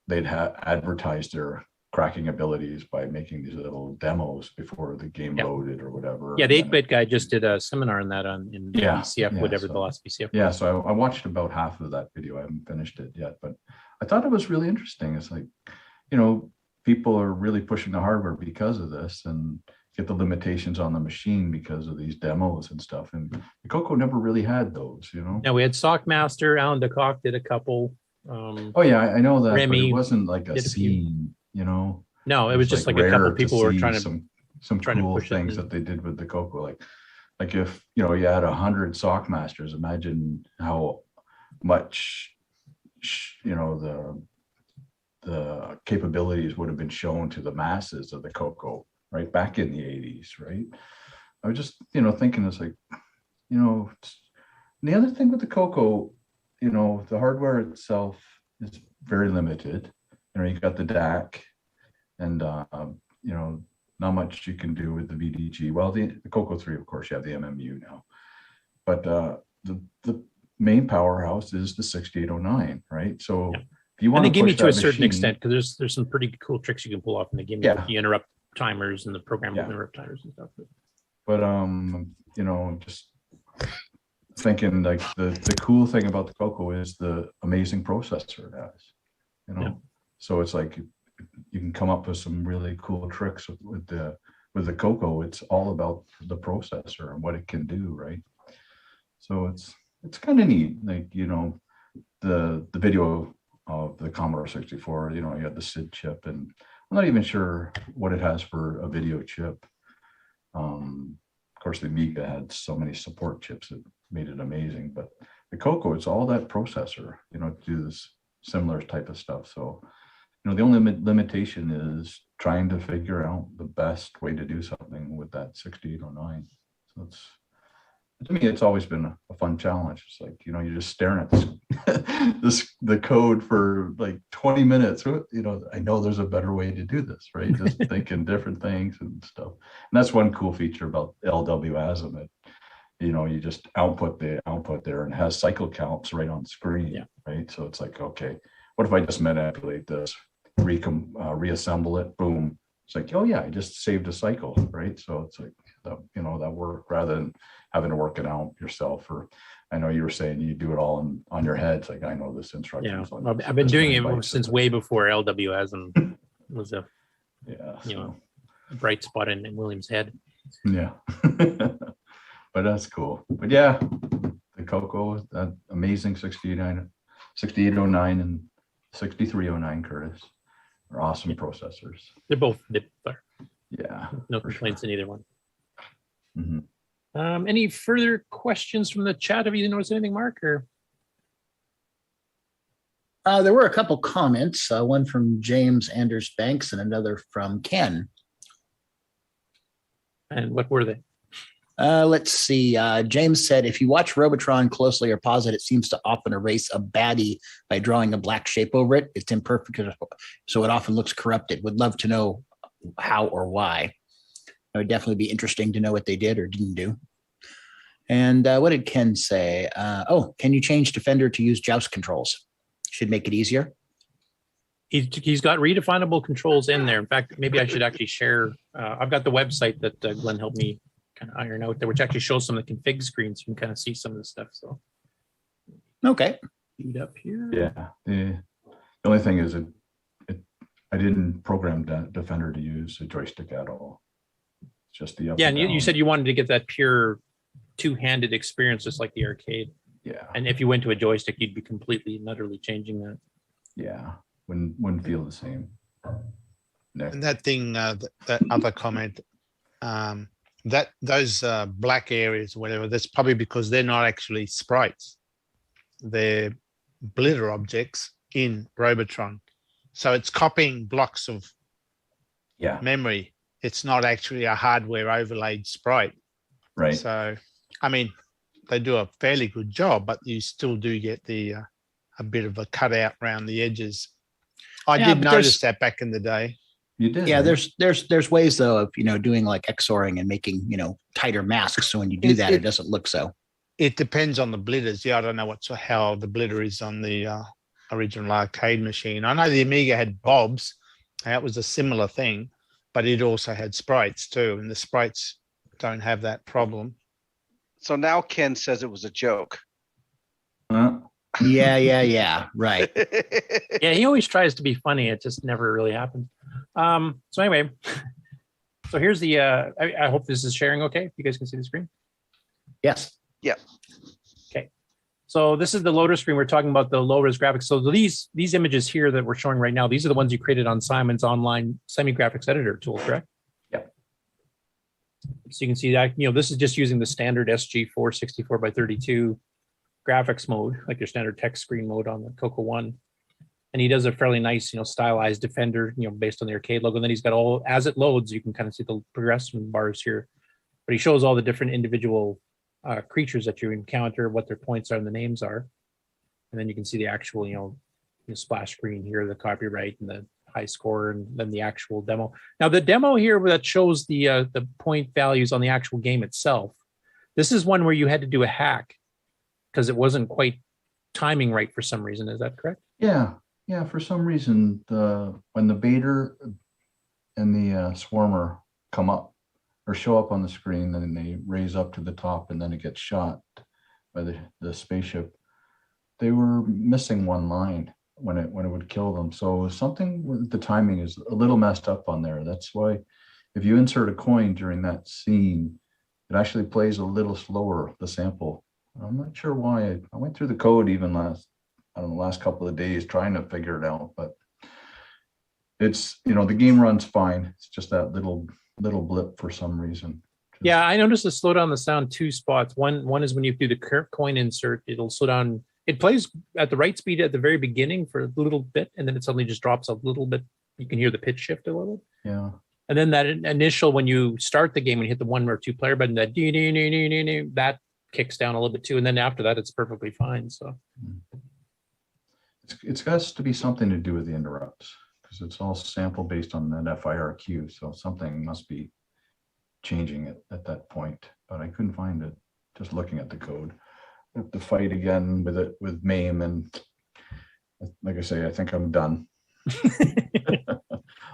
they'd advertise their cracking abilities by making these little demos before the game loaded or whatever. Yeah, the 8-Bit Guy just did a seminar on that in BCF, whatever so, the last BCF. Yeah, so I watched about half of that video. I haven't finished it yet, but I thought it was really interesting. It's like, people are really pushing the hardware because of this, and get the limitations on the machine because of these demos and stuff. And the CoCo never really had those, Now we had Sockmaster, Alan DeCock did a couple. Oh yeah, I know that, Remy but it wasn't like a scene, No, it was just like a couple people who were trying to some trying cool to push things that they did with the CoCo. Like if you had 100 Sockmasters, imagine how much the capabilities would have been shown to the masses of the CoCo right back in the 80s, right? I was just thinking, it's like, the other thing with the CoCo, the hardware itself is very limited. You've got the DAC, and not much you can do with the VDG. Well, the CoCo 3, of course, you have the MMU now, but the main powerhouse is the 6809, right? So if you want and they to give me push to a that certain machine, extent, because there's some pretty cool tricks you can pull off in the game. Yeah. You interrupt timers and the program will interrupt timers and stuff. But just thinking, like, the cool thing about the CoCo is the amazing processor it has. So it's like you can come up with some really cool tricks with the CoCo. It's all about the processor and what it can do, right? So it's kind of neat. Like, the video of the Commodore 64, you had the SID chip, and I'm not even sure what it has for a video chip. Of course, the Amiga had so many support chips that made it amazing, but the CoCo, it's all that processor, to do this similar type of stuff. So, the only limitation is trying to figure out the best way to do something with that 6809. So to me, it's always been a fun challenge. It's like, you're just staring at the code for like 20 minutes. I know there's a better way to do this, right? Just thinking different things and stuff. And that's one cool feature about LWASM. You just output the output there, and it has cycle counts right on screen, right? So it's like, okay, what if I just manipulate this, reassemble it, boom. It's like, oh yeah, I just saved a cycle, right? So it's like, that work, rather than having to work it out yourself. Or I know you were saying you do it all on your head. It's like, I know this instruction. Yeah, I've been doing it since way before LWASM was a bright spot in William's head. Yeah. But that's cool. But yeah, the CoCo, that amazing 6809 and 6309, Curtis, are awesome processors. They're both yeah, no complaints in either one. Mm-hmm. Any further questions from the chat? Have you noticed anything, Mark? Or there were a couple comments, one from James Anders Banks and another from Ken. And what were they? Let's see. James said, if you watch Robotron closely or pause it, it seems to often erase a baddie by drawing a black shape over it. It's imperfect, so it often looks corrupted. Would love to know how or why. It would definitely be interesting to know what they did or didn't do. And what did Ken say? Can you change Defender to use Joust controls? Should make it easier. He's got redefinable controls in there. In fact, maybe I should actually share. I've got the website that Glenn helped me kind of iron out there, which actually shows some of the config screens. You can kind of see some of the stuff. So, okay, feed up here. Yeah. The only thing is, I didn't program Defender to use a joystick at all. It's just the up. Yeah, and you said you wanted to get that pure two-handed experience, just like the arcade. Yeah. And if you went to a joystick, you'd be completely and utterly changing that. Yeah, wouldn't feel the same. Next. And that thing, that other comment, that those black areas, whatever, that's probably because they're not actually sprites. They're blitter objects in Robotron. So it's copying blocks of memory. It's not actually a hardware overlaid sprite. Right. So, I mean, they do a fairly good job, but you still do get the a bit of a cutout around the edges. I did notice that back in the day. You did. Yeah, right? there's ways though of doing like XORing and making tighter masks. So when you do that, it doesn't look so. It depends on the blitters. Yeah, I don't know how the blitter is on the original arcade machine. I know the Amiga had bobs. That was a similar thing, but it also had sprites too, and the sprites don't have that problem. So now Ken says it was a joke. Yeah, right. Yeah, he always tries to be funny. It just never really happens. So anyway, so here's the, I hope this is sharing okay. You guys can see the screen? Yes. Yeah. Okay. So this is the loader screen. We're talking about the low-res graphics. So these images here that we're showing right now, these are the ones you created on Simon's online semi-graphics editor tool, correct? Yep. So you can see that, this is just using the standard SG4 64 by 32 graphics mode, like your standard text screen mode on the CoCo One. And he does a fairly nice, stylized Defender, based on the arcade logo. And then he's got all, as it loads, you can kind of see the progression bars here. But he shows all the different individual creatures that you encounter, what their points are and the names are. And then you can see the actual, splash screen here, the copyright and the high score, and then the actual demo. Now the demo here that shows the point values on the actual game itself, this is one where you had to do a hack because it wasn't quite timing right for some reason. Is that correct? Yeah. For some reason, when the baiter and the swarmer come up or show up on the screen, then they raise up to the top, and then it gets shot by the spaceship. They were missing one line when it would kill them. So something with the timing is a little messed up on there. That's why if you insert a coin during that scene, it actually plays a little slower, the sample. I'm not sure why. I went through the code even last couple of days trying to figure it out, but it's, the game runs fine. It's just that little blip for some reason. Yeah, I noticed it slow down the sound 2 spots. One is when you do the coin insert, it'll slow down. It plays at the right speed at the very beginning for a little bit, and then it suddenly just drops a little bit. You can hear the pitch shift a little bit. Yeah. And then that initial, when you start the game, when you hit the 1 or 2 player button, that that kicks down a little bit too. And then after that, it's perfectly fine. So it's got to be something to do with the interrupts, because it's all sample based on that FIRQ. So something must be changing it at that point, but I couldn't find it just looking at the code. I have to fight again with MAME, and like I say, I think I'm done.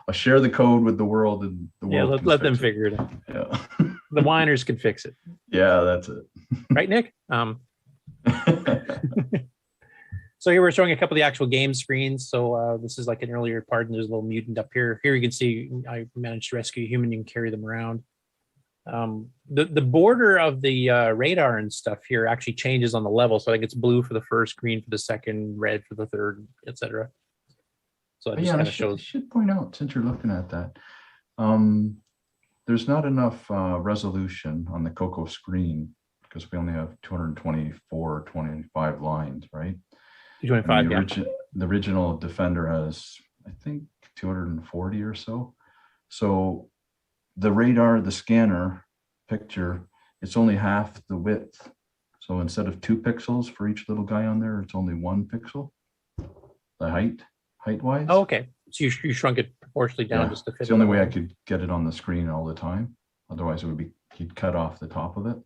I'll share the code with the world, and the world let them figure it out. Yeah. The whiners can fix it. Yeah, that's it. Right, Nick? So here we're showing a couple of the actual game screens. So this is like an earlier part, and there's a little mutant up here. Here you can see I managed to rescue a human. You can carry them around. The border of the radar and stuff here actually changes on the level. So I think it's blue for the first, green for the second, red for the third, etc. So that just kind of shows. I should point out, since you're looking at that, there's not enough resolution on the CoCo screen because we only have 224, 25 lines, right? 225, yeah. The original Defender has, I think, 240 or so. So the radar, the scanner picture, it's only half the width. So instead of 2 pixels for each little guy on there, it's only 1 pixel. The height-wise. Oh, okay. So you shrunk it proportionally down just to fit. It's the only way I could get it on the screen all the time. Otherwise, it would be, he'd cut off the top of it.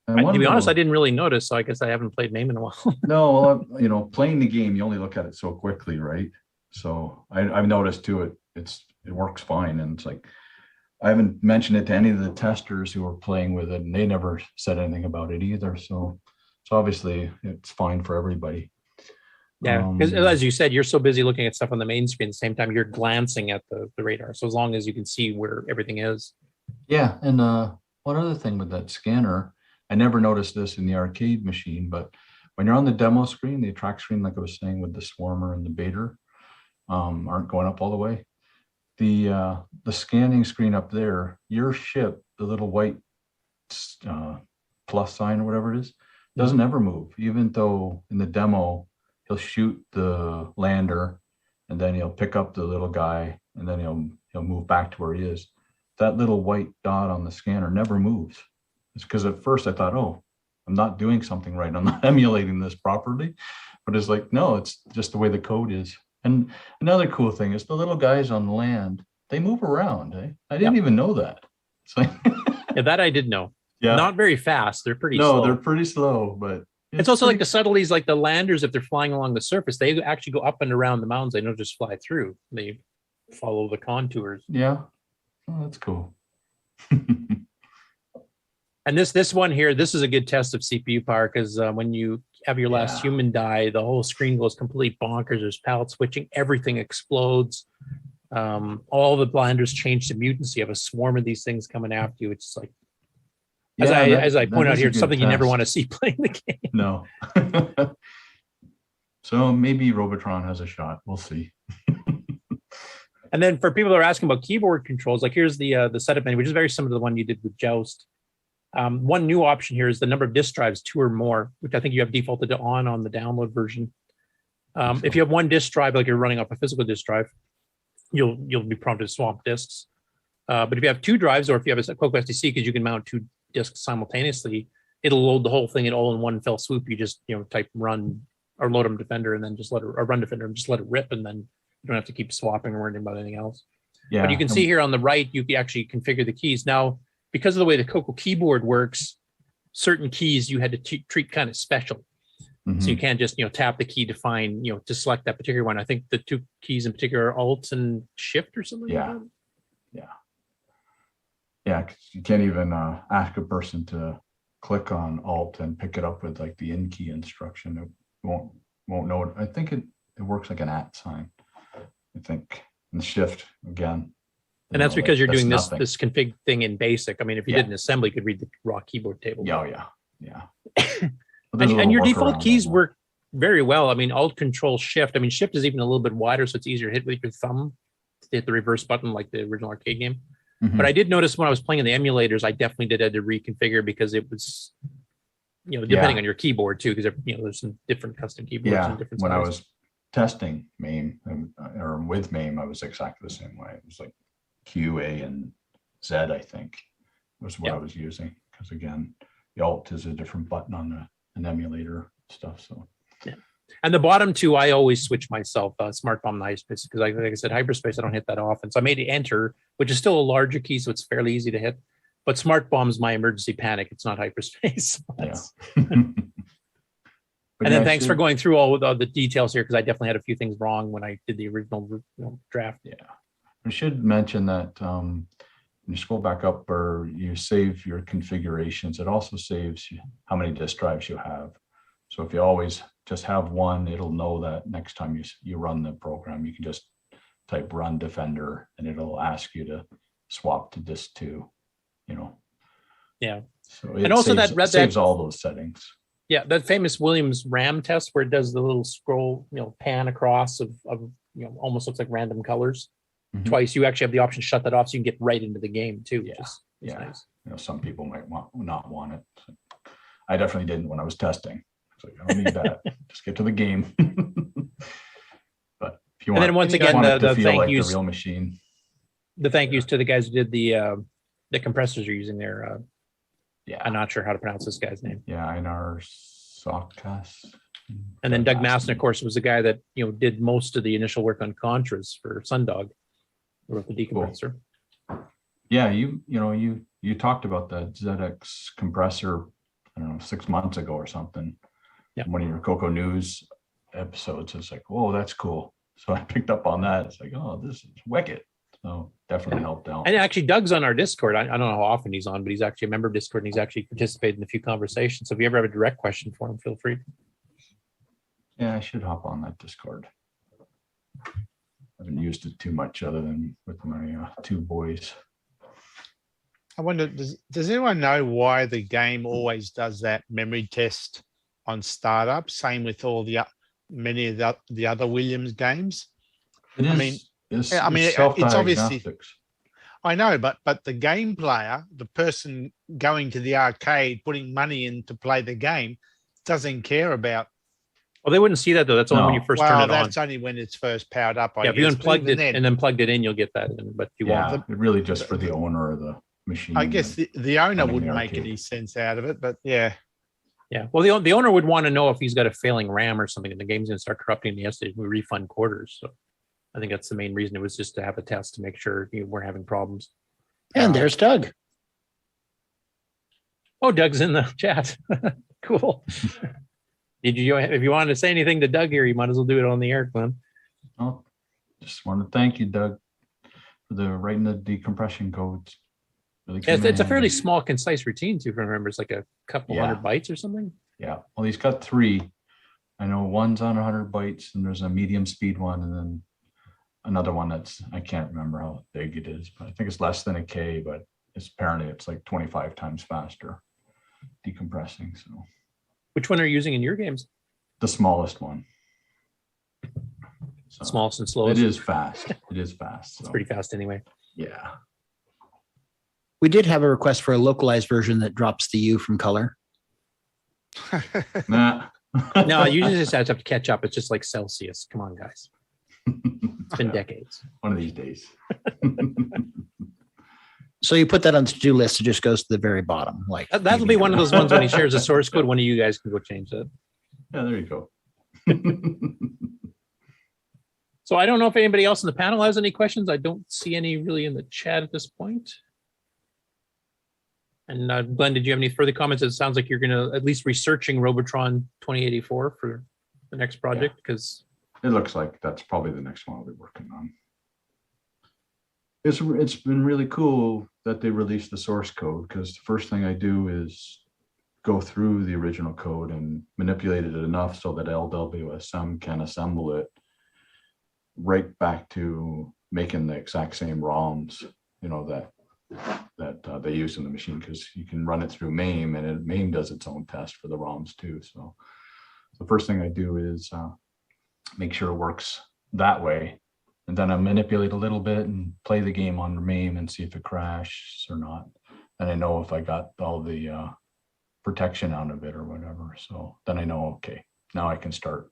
To be honest, I didn't really notice, so I guess I haven't played MAME in a while. No, well, playing the game, you only look at it so quickly, right? So I've noticed too, it works fine, and it's like I haven't mentioned it to any of the testers who are playing with it, and they never said anything about it either. So obviously it's fine for everybody. Yeah, because as you said, you're so busy looking at stuff on the main screen at the same time you're glancing at the radar. So as long as you can see where everything is. Yeah, and one other thing with that scanner, I never noticed this in the arcade machine, but when you're on the demo screen, the attract screen, like I was saying with the swarmer and the baiter, aren't going up all the way. The scanning screen up there, your ship, the little white plus sign or whatever it is, doesn't ever move, even though in the demo, he'll shoot the lander and then he'll pick up the little guy and then he'll move back to where he is. That little white dot on the scanner never moves. It's because at first I thought, oh, I'm not doing something right. I'm not emulating this properly. But it's like, no, it's just the way the code is. And another cool thing is the little guys on land, they move around. Eh? I didn't even know that. It's like Yeah, that I did know. Yeah. Not very fast. They're pretty no, slow. they're pretty slow, but it's also like the subtleties, like the landers, if they're flying along the surface, they actually go up and around the mountains. They don't just fly through. They follow the contours. Yeah. Oh, that's cool. And this one here, this is a good test of CPU power because when you have your last human die, the whole screen goes complete bonkers. There's palette switching, everything explodes. All the blinders change to mutants. You have a swarm of these things coming after you. It's like, as I point out here, it's something you never want to see playing the game. No. So maybe Robotron has a shot. We'll see. And then for people that are asking about keyboard controls, like here's the setup menu, which is very similar to the one you did with Joust. One new option here is the number of disk drives, 2 or more, which I think you have defaulted to on the download version. If you have one disk drive, like you're running off a physical disk drive, you'll be prompted to swap disks. But if you have 2 drives, or if you have a CoCo SDC, because you can mount 2 disks simultaneously, it'll load the whole thing in all in one fell swoop. You just type run or load them defender and then just let it, or run defender and just let it rip, and then you don't have to keep swapping or worrying about anything else. Yeah. But you can see here on the right, you can actually configure the keys. Now, because of the way the CoCo keyboard works, certain keys you had to treat kind of special. Mm-hmm. So you can't just tap the key to find to select that particular one. I think the 2 keys in particular are Alt and Shift or something. Yeah, like that. Yeah. 'Cause you can't even ask a person to click on Alt and pick it up with like the in key instruction. It won't know it. I think it works like an @ sign. I think, and Shift again. And that's because you're doing this config thing in BASIC. I mean, if you did an assembly, you could read the raw keyboard table. Yeah. And your default keys work very well. I mean, Alt, Control, Shift. I mean, Shift is even a little bit wider, so it's easier to hit with your thumb to hit the reverse button like the original arcade game. Mm-hmm. But I did notice when I was playing in the emulators, I definitely did have to reconfigure because it was, depending on your keyboard too, because there's some different custom keyboards. And different when sizes. I was testing MAME or with MAME, I was exactly the same way. It was like Q, A, and Z, I think, was what I was using. Because again, the Alt is a different button on an emulator stuff. So and the bottom 2, I always switch myself, Smart Bomb and Hyperspace, because like I said, Hyperspace I don't hit that often. So I made it Enter, which is still a larger key, so it's fairly easy to hit. But Smart Bomb is my emergency panic. It's not Hyperspace. And then thanks for going through all the details here, because I definitely had a few things wrong when I did the original draft. Yeah. I should mention that when you scroll back up or you save your configurations, it also saves how many disk drives you have. So if you always just have one, it'll know that next time you run the program, you can just type run defender and it'll ask you to swap to disk 2, Yeah. So it also saves all those settings. Yeah, that famous Williams RAM test where it does the little scroll, pan across of almost looks like random colors. Mm-hmm. Twice, you actually have the option to shut that off so you can get right into the game too. Which is nice. Some people might not want it. So I definitely didn't when I was testing. So I don't need that. Just get to the game. But if you want, and then once again, the thank like yous, the real machine. The thank yous to the guys who did the compressors you're using there. I'm not sure how to pronounce this guy's name. Yeah, Einar Sokas. And then Doug Masson, of course, was the guy that did most of the initial work on Contras for Sundog, wrote the decompressor. Cool. Yeah, you talked about the ZX compressor, I don't know, 6 months ago or something. Yeah. One of your CoCo News episodes. It's like, oh, that's cool. So I picked up on that. It's like, oh, this is wicked. So definitely helped out. And actually, Doug's on our Discord. I don't know how often he's on, but he's actually a member of Discord and he's actually participated in a few conversations. So if you ever have a direct question for him, feel free. Yeah, I should hop on that Discord. I haven't used it too much other than with my 2 boys. I wonder, does anyone know why the game always does that memory test on startup? Same with all many of the other Williams games. It's obviously. I know, but the game player, the person going to the arcade, putting money in to play the game, doesn't care about. Well, they wouldn't see that though. That's only when you first turn it on. That's only when it's first powered up. If you unplugged it and then plugged it in, you'll get that. But if you want really just for the owner of the machine. I guess the owner running the wouldn't make arcade. any sense out of it, but yeah. Yeah. Well, the owner would want to know if he's got a failing RAM or something, and the game's going to start corrupting. And he has to refund quarters. So I think that's the main reason. It was just to have a test to make sure you weren't having problems. And there's Doug. Oh, Doug's in the chat. Cool. If you wanted to say anything to Doug here, you might as well do it on the air, Glenn. Oh, just want to thank you, Doug, for writing the decompression codes. Really Yeah, it's a fairly handy. small, concise routine too. If I remember, it's like a couple hundred bytes or something. Yeah. Well, he's got 3. I know one's on 100 bytes, and there's a medium speed one, and then another one that's, I can't remember how big it is, but I think it's less than a K, but it's like 25 times faster decompressing. So Which one are you using in your games? the smallest one. So Smallest and slowest. it is fast. It is fast. It's So, pretty fast anyway. yeah. We did have a request for a localized version that drops the U from color. Nah. No, you just have to catch up. It's just like Celsius. Come on, guys. It's been decades. One of these days. So you put that on the to-do list. It just goes to the very bottom. Like That'll be one of those ones when he shares a source code. One of you guys can go change that. Yeah, there you go. So I don't know if anybody else in the panel has any questions. I don't see any really in the chat at this point. And Glenn, did you have any further comments? It sounds like you're going to at least researching Robotron 2084 for the next project, because It looks like that's probably the next one I'll be working on. It's been really cool that they released the source code, because the first thing I do is go through the original code and manipulate it enough so that LWSM can assemble it right back to making the exact same ROMs, that they use in the machine, because you can run it through MAME, and MAME does its own test for the ROMs too. So the first thing I do is make sure it works that way, and then I manipulate a little bit and play the game on MAME and see if it crashes or not. And I know if I got all the protection out of it or whatever. So then I know, okay, now I can start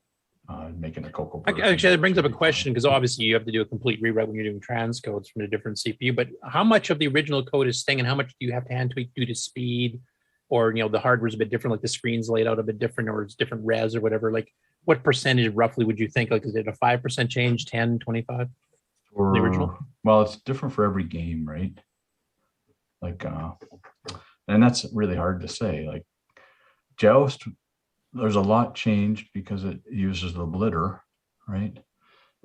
making a CoCo. Actually, that brings up a question, because obviously you have to do a complete rewrite when you're doing transcodes from a different CPU. But how much of the original code is staying, and how much do you have to hand tweak due to speed, or the hardware's a bit different, like the screen's laid out a bit different, or it's different res or whatever? Like, what percentage roughly would you think? Like, is it a 5% change, 10, 25? The original? Well, it's different for every game, right? Like, and that's really hard to say. Like Joust, there's a lot changed because it uses the blitter, right?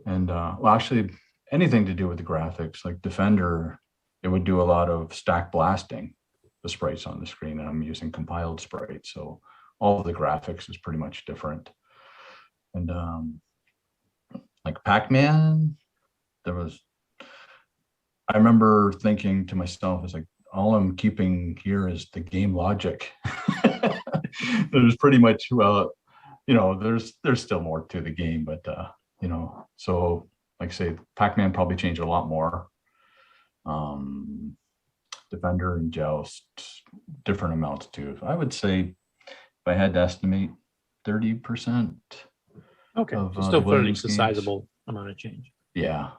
And well, actually, anything to do with the graphics, like Defender, it would do a lot of stack blasting the sprites on the screen, and I'm using compiled sprites, so all of the graphics is pretty much different. And like Pac-Man, I remember thinking to myself, it's like, all I'm keeping here is the game logic. There's pretty much, well, there's still more to the game, but so like I say, Pac-Man probably changed a lot more. Defender and Joust, different amounts too. I would say, if I had to estimate, 30%. Okay, of, so still the fairly Williams games. sizable amount of change. Yeah.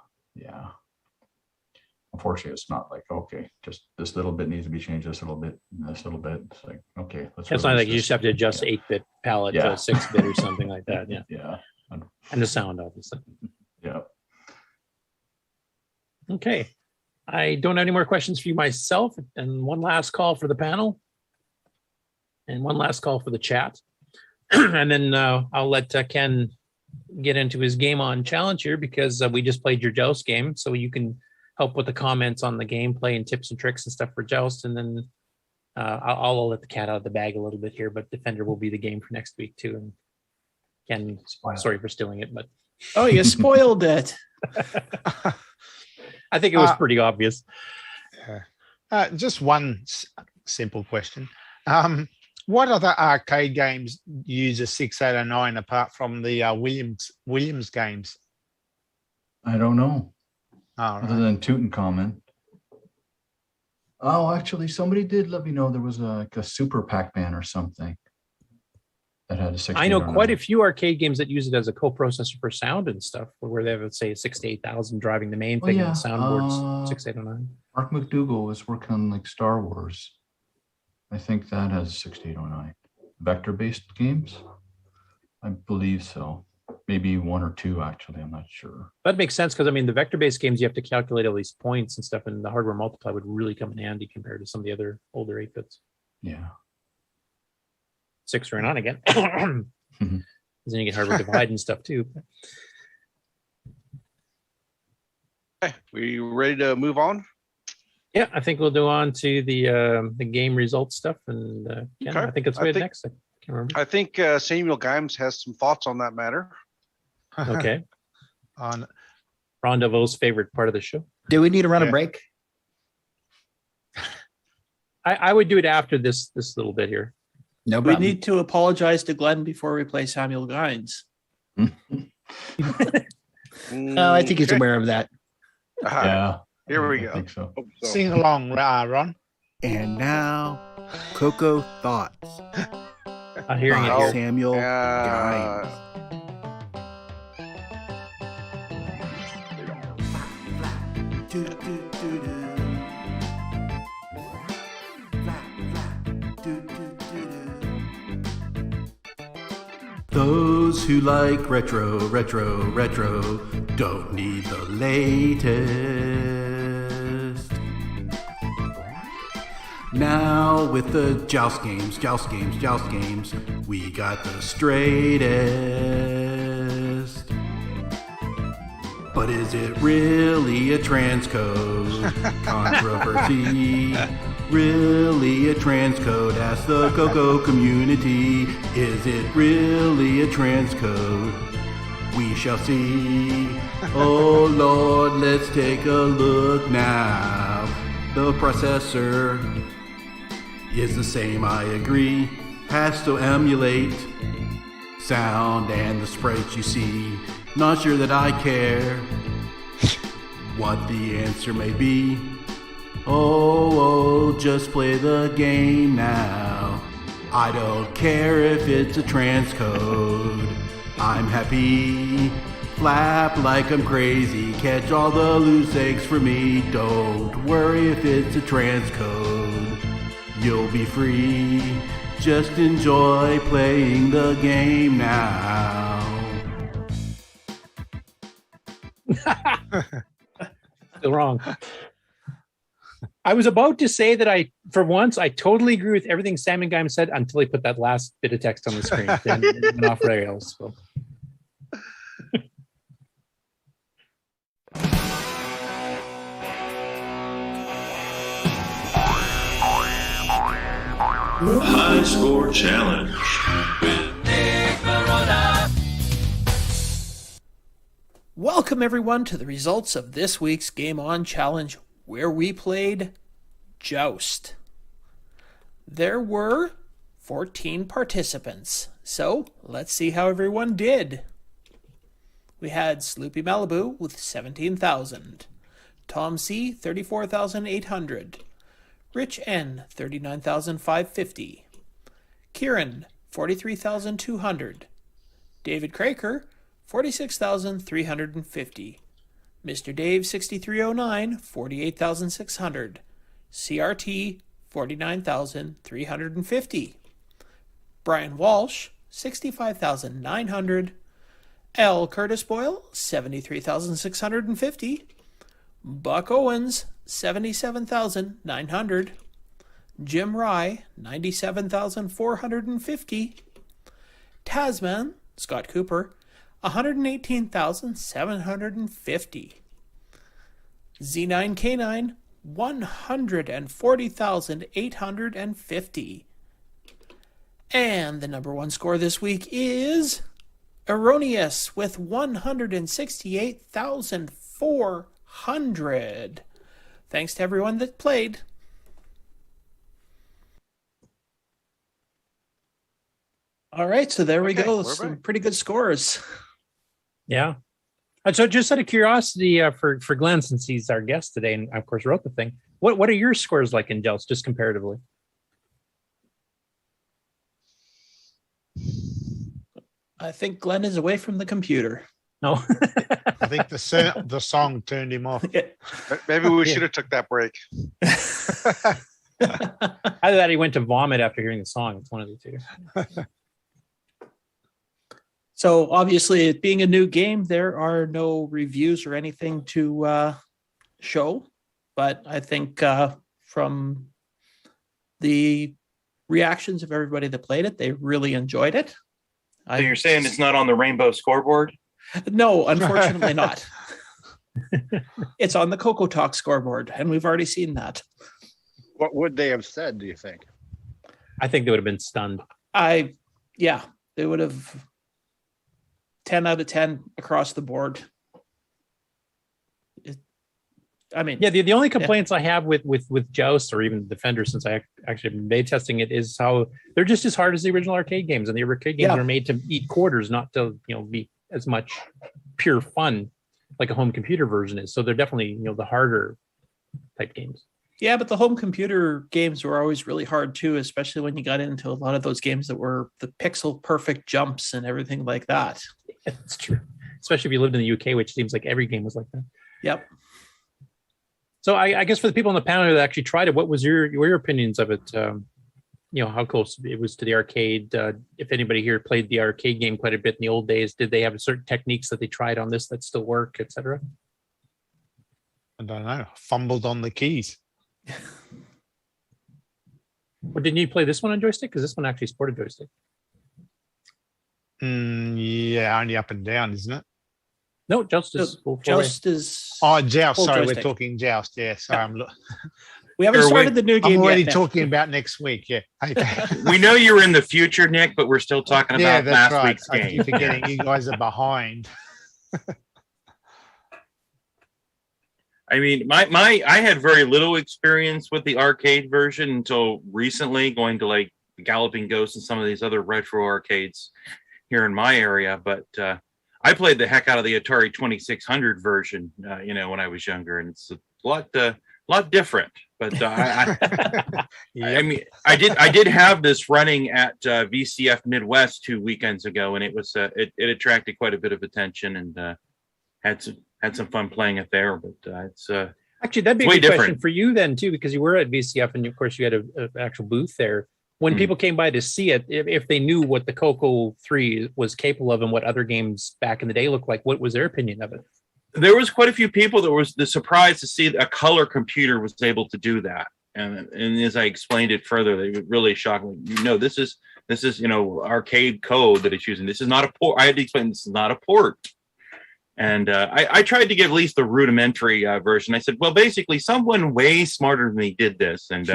Unfortunately, it's not like, okay, just this little bit needs to be changed, this little bit, and this little bit. It's like, okay, let's. It's not release like you this. just have to adjust 8-bit palette to 6-bit or something like that. Yeah. Yeah. And the sound, obviously. Yeah. Okay. I don't have any more questions for you myself. And one last call for the panel. And one last call for the chat. And then I'll let Ken get into his game on challenge here, because we just played your Joust game. So you can help with the comments on the gameplay and tips and tricks and stuff for Joust. And then I'll let the cat out of the bag a little bit here, but Defender will be the game for next week too. And Ken, sorry for stealing it, but. Oh, you spoiled it. I think it was pretty obvious. Just one simple question. What other arcade games use a 6809 apart from the Williams games? I don't know. Right. Other than Tutankhamun. Oh, actually, somebody did let me know there was a Super Pac-Man or something that had a 6809. I know quite a few arcade games that use it as a co-processor for sound and stuff, where they have, let's say, 68,000 driving the main thing and the soundboard's 6809. Mark McDougall was working on like Star Wars. I think that has 6809. Vector-based games? I believe so. Maybe one or two, actually. I'm not sure. That makes sense because I mean the vector-based games you have to calculate all these points and stuff, and the hardware multiply would really come in handy compared to some of the other older 8-bits. Yeah. 6 ran on again. Then you get hardware divide and stuff too. Okay, we ready to move on? Yeah, I think we'll go on to the game results stuff, and Ken, Okay. I think it's way next. I can't remember. I think Samuel Gimes has some thoughts on that matter. Okay. On Ron Delvaux's favorite part of the show. Do we need to run a break? I would do it after this little bit here. No We problem. need to apologize to Glenn before we play Samuel Gimes. I think he's aware of that. Yeah. Here we I go. think so. sing along, Ron. And now, Coco Thoughts Not hearing it by here. Samuel Gimes. Those who like retro don't need the latest. Now with the Joust games, we got the straightest. But is it really a transcode? Controversy. Really a transcode? Ask the CoCo community. Is it really a transcode? We shall see. Oh Lord, let's take a look now. The processor is the same, I agree. Has to emulate sound and the sprites you see. Not sure that I care what the answer may be. Oh, just play the game now. I don't care if it's a transcode. I'm happy. Flap like I'm crazy. Catch all the loose eggs for me. Don't worry if it's a transcode. You'll be free. Just enjoy playing the game now. Still wrong. I was about to say that for once, I totally agree with everything Sam and Gimes said until he put that last bit of text on the screen. Then it went off rails. So. High Score Challenge with Nick Marotta. Welcome, everyone, to the results of this week's Game On Challenge, where we played Joust. There were 14 participants, so let's see how everyone did. We had Sloopy Malibu with 17,000, Tom C. 34,800, Rich N. 39,550, Kieran 43,200, David Craker 46,350, Mr. Dave 6309 48,600, CRT 49,350, Brian Walsh 65,900, L. Curtis Boyle 73,650, Buck Owens 77,900, Jim Rye 97,450, Tasman Scott Cooper 118,750, Z9K9 140,850, and the number one score this week is Erroneous with 168,400. Thanks to everyone that played. All right, so there we go. Some pretty good scores. Yeah. So just out of curiosity for Glenn, since he's our guest today and of course wrote the thing, what are your scores like in Joust, just comparatively? I think Glenn is away from the computer. No. I think the song turned him off. Maybe we should have took that break. Either that, he went to vomit after hearing the song. It's one of the two. So obviously, it being a new game, there are no reviews or anything to show. But I think from the reactions of everybody that played it, they really enjoyed it. So you're saying it's not on the rainbow scoreboard? No, unfortunately not. It's on the CoCoTALK scoreboard, and we've already seen that. What would they have said, do you think? I think they would have been stunned. Yeah, they would have 10 out of 10 across the board. The only complaints I have with Joust or even Defender, since I actually have been testing it, is how they're just as hard as the original arcade games, and the arcade games are made to eat quarters, not to be as much pure fun like a home computer version is. So they're definitely the harder type games. Yeah, but the home computer games were always really hard too, especially when you got into a lot of those games that were the pixel perfect jumps and everything like that. It's true, especially if you lived in the UK, which seems like every game was like that. Yep. So I guess for the people on the panel that actually tried it, what was your opinions of it? How close it was to the arcade. If anybody here played the arcade game quite a bit in the old days, did they have certain techniques that they tried on this that still work, etc.? I don't know. Fumbled on the keys. Well, didn't you play this one on joystick? Because this one actually sported joystick. Yeah, only up and down, isn't it? No, Joust is Joust is. Oh, Joust. Sorry, joystick. we're talking Joust. Yeah, sorry. We haven't started the new game I'm already yet. talking about next week. Yeah. Okay. We know you're in the future, Nick, but we're still talking about that's last right. week's I game. keep forgetting you guys are behind. I mean, I had very little experience with the arcade version until recently, going to like Galloping Ghost and some of these other retro arcades here in my area. But I played the heck out of the Atari 2600 version, when I was younger, and it's a lot different. But I mean, I did have this running at VCF Midwest 2 weekends ago, and it was it attracted quite a bit of attention, and had some fun playing it there. But it's actually, that'd be a way good different question for you then too, because you were at VCF, and of course you had an actual booth there. When people came by to see it, if they knew what the CoCo 3 was capable of and what other games back in the day looked like, what was their opinion of it? There was quite a few people that was the surprise to see a color computer was able to do that. And as I explained it further, they were really shocked. This is arcade code that it's using. This is not a port. I had to explain this is not a port. And I tried to get at least the rudimentary version. I said, well, basically, someone way smarter than me did this. And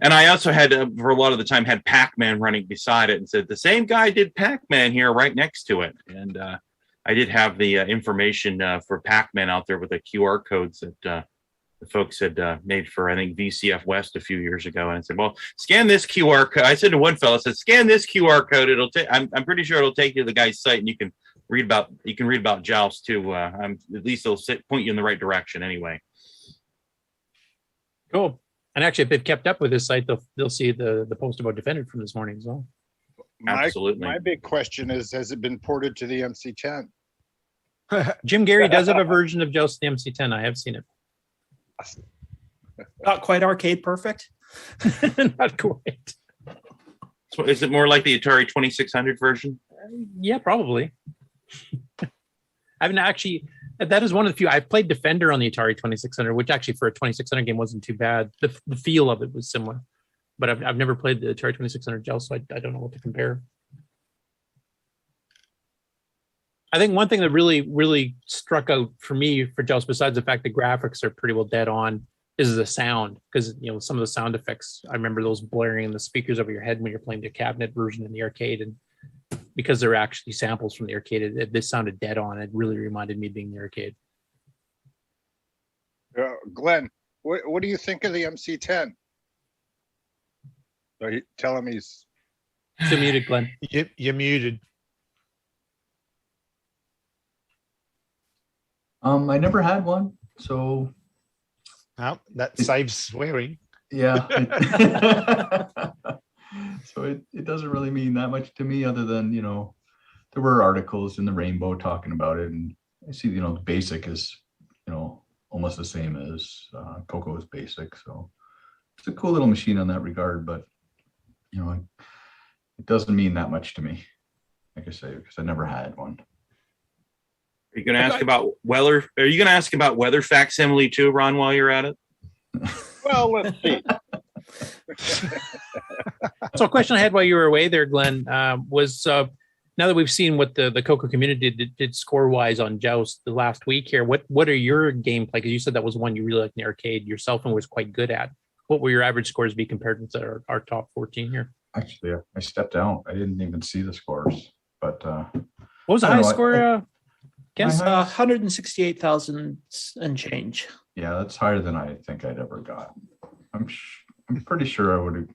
and I also had, for a lot of the time, had Pac-Man running beside it and said, the same guy did Pac-Man here right next to it. And I did have the information for Pac-Man out there with the QR codes that the folks had made for, I think, VCF West a few years ago. And I said, well, scan this QR code. I said to one fellow, I said, scan this QR code. It'll take, I'm pretty sure it'll take you to the guy's site, and you can read about Joust too. At least it'll point you in the right direction anyway. Cool. And actually, if they've kept up with this site, they'll see the post about Defender from this morning as well. Absolutely. My big question is, has it been ported to the MC10? Jim Gerrie does have a version of Joust the MC10. I have seen it. Not quite arcade perfect. Not quite. So is it more like the Atari 2600 version? Yeah, probably. I mean, actually, that is one of the few. I played Defender on the Atari 2600, which actually for a 2600 game wasn't too bad. The feel of it was similar, but I've never played the Atari 2600 Joust, so I don't know what to compare. I think one thing that really struck out for me for Joust, besides the fact the graphics are pretty well dead on, is the sound. Because some of the sound effects, I remember those blaring in the speakers over your head when you're playing the cabinet version in the arcade, and because they're actually samples from the arcade, this sounded dead on. It really reminded me of being in the arcade. Glenn, what do you think of the MC10? Tell him he's still muted, Glenn. You're muted. I never had one, so no, that saves swearing. Yeah. So it doesn't really mean that much to me, other than there were articles in the Rainbow talking about it, and I see, the basic is, almost the same as CoCo's basic. So it's a cool little machine on that regard, but it doesn't mean that much to me, like I say, because I never had one. Are you going to ask about weather? Are you going to ask about weather facsimile too, Ron, while you're at it? Well, let's see. So a question I had while you were away there, Glenn, was now that we've seen what the CoCo community did score-wise on Joust the last week here, what are your gameplay? Because you said that was one you really liked in the arcade yourself and was quite good at. What will your average scores be compared with our top 14 here? Actually, I stepped out. I didn't even see the scores. But what was the highest score? Guess 168,000 and change. Yeah, that's higher than I think I'd ever got. I'm pretty sure I would have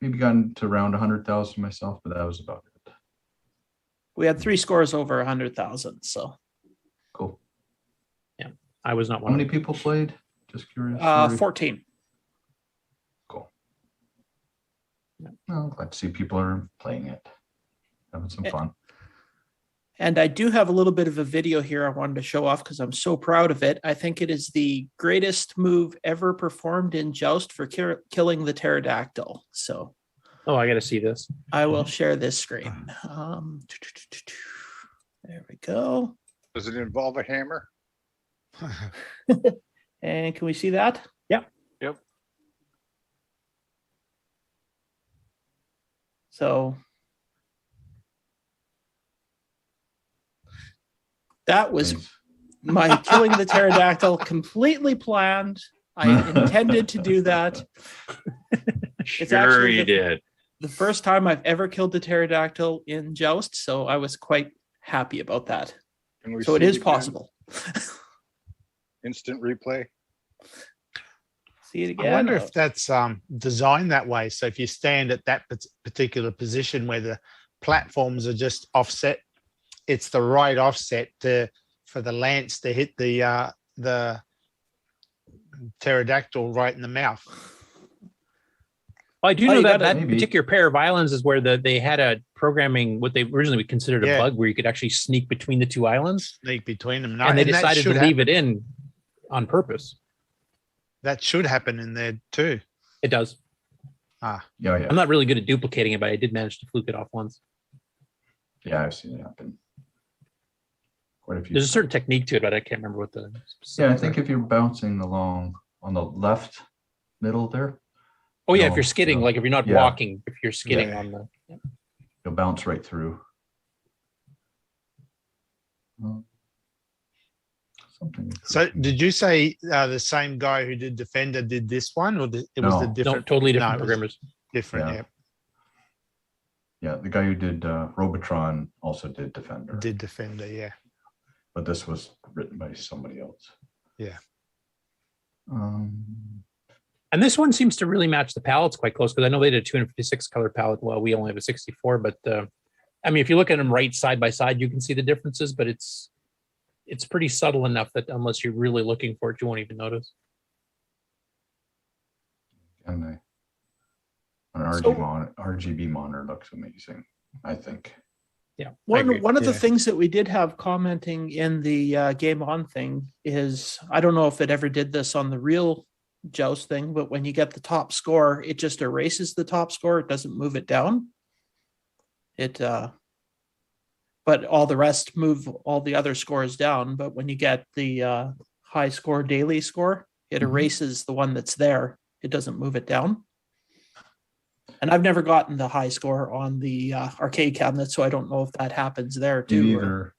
maybe gotten to around 100,000 myself, but that was about it. We had 3 scores over 100,000. So cool. Yeah, I was not one. How many people played? Just curious. 14. Cool. Well, glad to see people are playing it, having some fun. And I do have a little bit of a video here I wanted to show off because I'm so proud of it. I think it is the greatest move ever performed in Joust for killing the pterodactyl. So, I got to see this. I will share this screen. There we go. Does it involve a hammer? And can we see that? Yeah. Yep. So that was my killing the pterodactyl, completely planned. I intended to do that. It's actually you did. The first time I've ever killed the pterodactyl in Joust, so I was quite happy about that. So it is possible. Instant replay. See it again. I wonder if that's designed that way. So if you stand at that particular position where the platforms are just offset, it's the right offset for the lance to hit the pterodactyl right in the mouth. Well, I do know that particular pair of islands is where they had a programming, what they originally considered a bug, where you could actually sneak between the two islands. Sneak between them. And they decided to leave it in on purpose. That should happen in there too. It does. Yeah. I'm not really good at duplicating it, but I did manage to fluke it off once. Yeah, I've seen it happen. Quite a few. There's a certain technique to it, but I can't remember what the. Yeah, I think if you're bouncing along on the left middle there. Oh yeah, if you're skidding, like if you're not walking, if you're skidding on the. Yeah. You'll bounce right through. Something. So, did you say the same guy who did Defender did this one, or was the different? No, totally different programmers. Different, yeah. The guy who did Robotron also did Defender. Did Defender, yeah. But this was written by somebody else. Yeah. And this one seems to really match the palettes quite close, because I know they did a 256 color palette. Well, we only have a 64, but I mean, if you look at them right side by side, you can see the differences, but it's pretty subtle enough that unless you're really looking for it, you won't even notice. And an RGB monitor looks amazing, I think. Yeah. One of the things that we did have commenting in the Game On thing is, I don't know if it ever did this on the real Joust thing, but when you get the top score, it just erases the top score. It doesn't move it down. But all the rest move all the other scores down. But when you get the high score daily score, it erases the one that's there. It doesn't move it down. And I've never gotten the high score on the arcade cabinet, so I don't know if that happens there too. Either.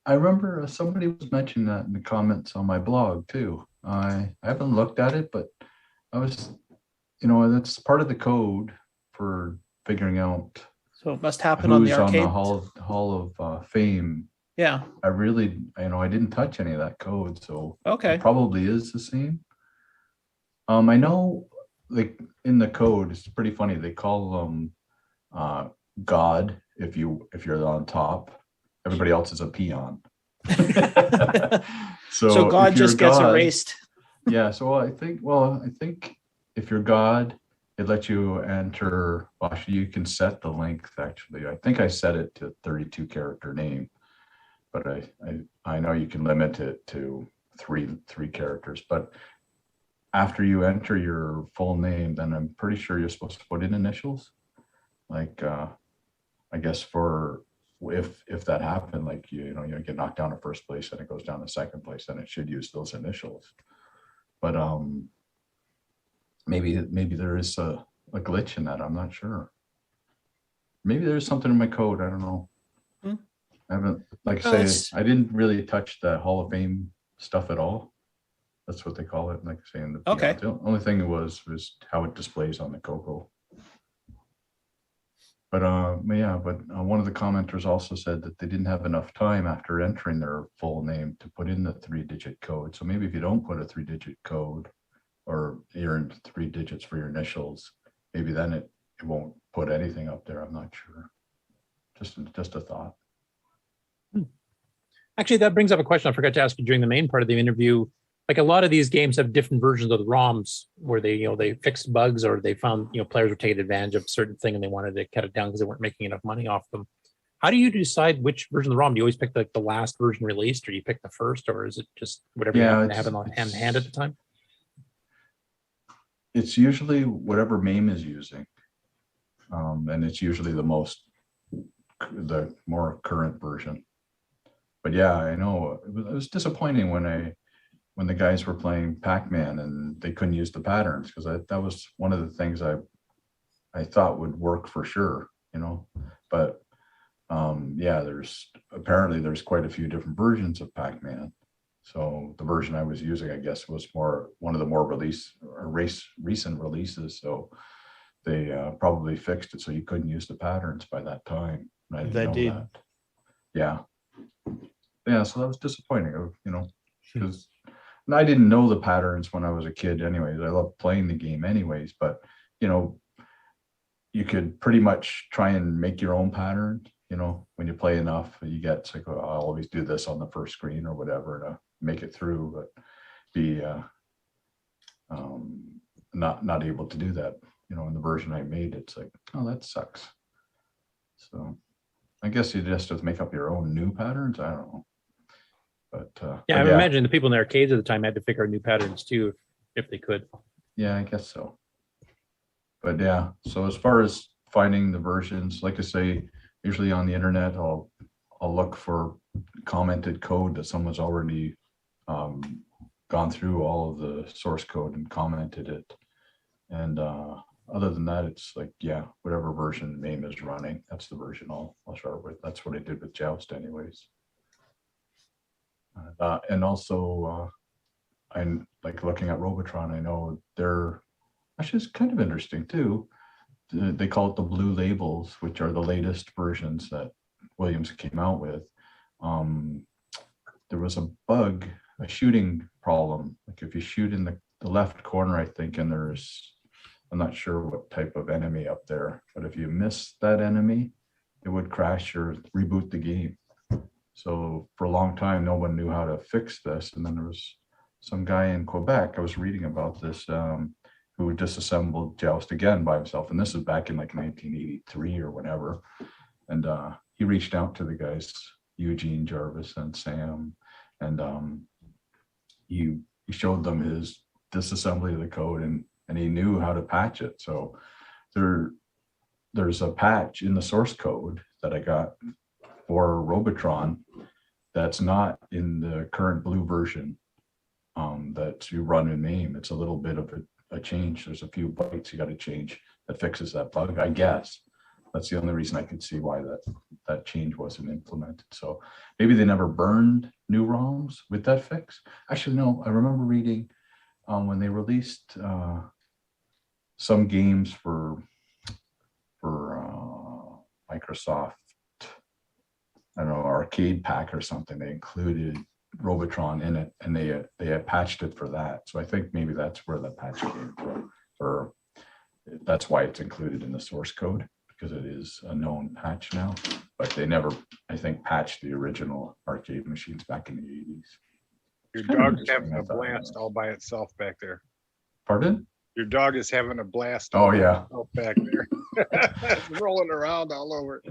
I remember somebody was mentioning that in the comments on my blog too. I haven't looked at it, but I was, that's part of the code for figuring out. So it must happen on the arcade. On the Hall of Fame. Yeah. I really, I didn't touch any of that code, so okay, it probably is the same. I know, like in the code, it's pretty funny. They call them God if you're on top. Everybody else is a peon. So God just gets erased. Yeah. So I think if you're God it lets you enter. Well, actually, you can set the length. Actually, I think I set it to 32 character name, but I know you can limit it to three characters. But after you enter your full name, then I'm pretty sure you're supposed to put in initials. Like I guess for if that happened, like you get knocked down to first place and it goes down to second place, then it should use those initials. But maybe there is a glitch in that. I'm not sure. Maybe there's something in my code. I don't know. I haven't, like I say, I didn't really touch the Hall of Fame stuff at all. That's what they call it. Like I say in the Okay. The only thing was how it displays on the CoCo. But one of the commenters also said that they didn't have enough time after entering their full name to put in the 3-digit code. So maybe if you don't put a 3-digit code, or you're in 3 digits for your initials, maybe then it won't put anything up there. I'm not sure. Just a thought. Actually, that brings up a question I forgot to ask you during the main part of the interview. Like a lot of these games have different versions of the ROMs where they fixed bugs, or they found, players were taking advantage of a certain thing and they wanted to cut it down because they weren't making enough money off them. How do you decide which version of the ROM? Do you always pick the last version released, or do you pick the first, or is it just whatever you happen to have in hand at the time? It's usually whatever MAME is using. And it's usually the more current version. But yeah, I know it was disappointing when the guys were playing Pac-Man and they couldn't use the patterns, because that was one of the things I thought would work for sure, But there's quite a few different versions of Pac-Man. So the version I was using, I guess, was one of the more recent releases. So they probably fixed it so you couldn't use the patterns by that time. I didn't know did. that. Yeah. So that was disappointing, because I didn't know the patterns when I was a kid anyways. I loved playing the game anyways, but you could pretty much try and make your own pattern. When you play enough, you get, it's like, oh, I'll always do this on the first screen or whatever to make it through, but be not able to do that. In the version I made, it's like, oh, that sucks. So I guess you just have to make up your own new patterns. I don't know. But I imagine the people in the arcades at the time had to figure out new patterns too, if they could. Yeah, I guess so. But yeah, so as far as finding the versions, like I say, usually on the internet, I'll look for commented code that someone's already gone through all of the source code and commented it. And other than that, it's like, whatever version MAME is running, that's the version I'll start with. That's what I did with Joust anyways. And also, I'm like looking at Robotron. I know they're actually, it's kind of interesting too. They call it the blue labels, which are the latest versions that Williams came out with. There was a bug, a shooting problem. Like if you shoot in the left corner, I think, and I'm not sure what type of enemy up there, but if you miss that enemy, it would crash or reboot the game. So for a long time, no one knew how to fix this. And then there was some guy in Quebec, I was reading about this, who disassembled Joust again by himself. And this is back in like 1983 or whatever. And he reached out to the guys, Eugene, Jarvis, and Sam. And he showed them his disassembly of the code, and he knew how to patch it. So there's a patch in the source code that I got for Robotron that's not in the current blue version that you run in MAME. It's a little bit of a change. There's a few bytes you got to change that fixes that bug, I guess. That's the only reason I could see why that change wasn't implemented. So maybe they never burned new ROMs with that fix. Actually, no, I remember reading when they released some games for Microsoft, I don't know, arcade pack or something, they included Robotron in it, and they had patched it for that. So I think maybe that's where the patch came from, or that's why it's included in the source code, because it is a known patch now. But they never, I think, patched the original arcade machines back in the 80s. Your dog's having a blast all by itself back there. Pardon? Your dog is having a blast. Oh, yeah. Out back there. It's rolling around all over.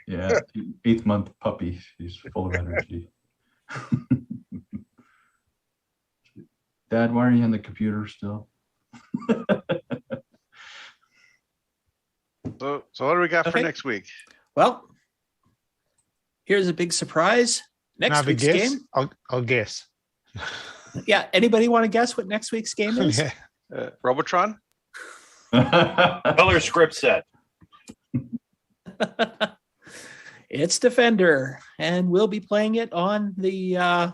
Yeah, 8th-month puppy. She's full of energy. Dad, why are you on the computer still? So what do we got for next week? Well, here's a big surprise. Next Have a week's guess? game. I'll guess. Yeah. Anybody want to guess what next week's game is? Yeah. Robotron? Color script set. It's Defender, and we'll be playing it on the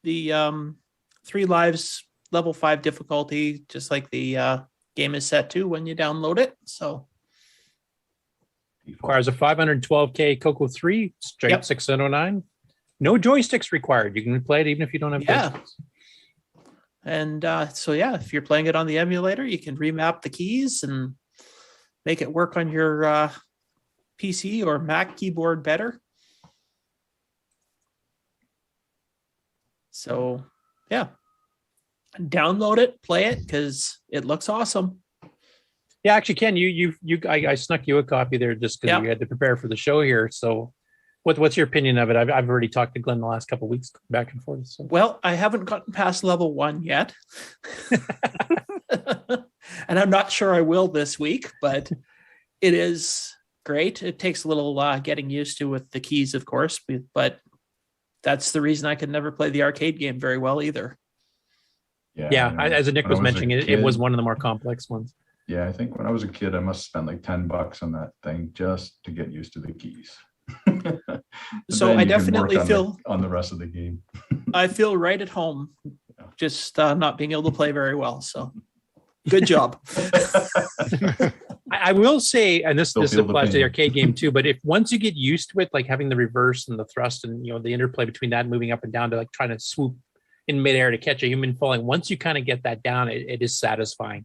3 lives level 5 difficulty, just like the game is set to when you download it. So Requires a 512K CoCo 3, straight Yep. 609. No joysticks required. You can play it even if you don't have Yeah. joysticks. And so, yeah, if you're playing it on the emulator, you can remap the keys and make it work on your PC or Mac keyboard better. So, yeah, download it, play it, because it looks awesome. Yeah, actually, Ken, I snuck you a copy there just because Yeah. you had to prepare for the show here. So, what's your opinion of it? I've already talked to Glenn the last couple of weeks, back and forth. So. Well, I haven't gotten past level 1 yet. And I'm not sure I will this week, but it is great. It takes a little getting used to with the keys, of course, but that's the reason I could never play the arcade game very well either. Yeah, as Nick was mentioning, it was one of the more complex ones. Yeah, I think when I was a kid, I must spend like $10 on that thing just to get used to the keys. So Then I you can work definitely on feel on the rest of the game. I feel right at home, just not being able to play very well. So good job. I will say, and this Still feel the applies to the pain. arcade game too, but if once you get used to it, like having the reverse and the thrust and the interplay between that and moving up and down to like trying to swoop in midair to catch a human falling, once you kind of get that down, it is satisfying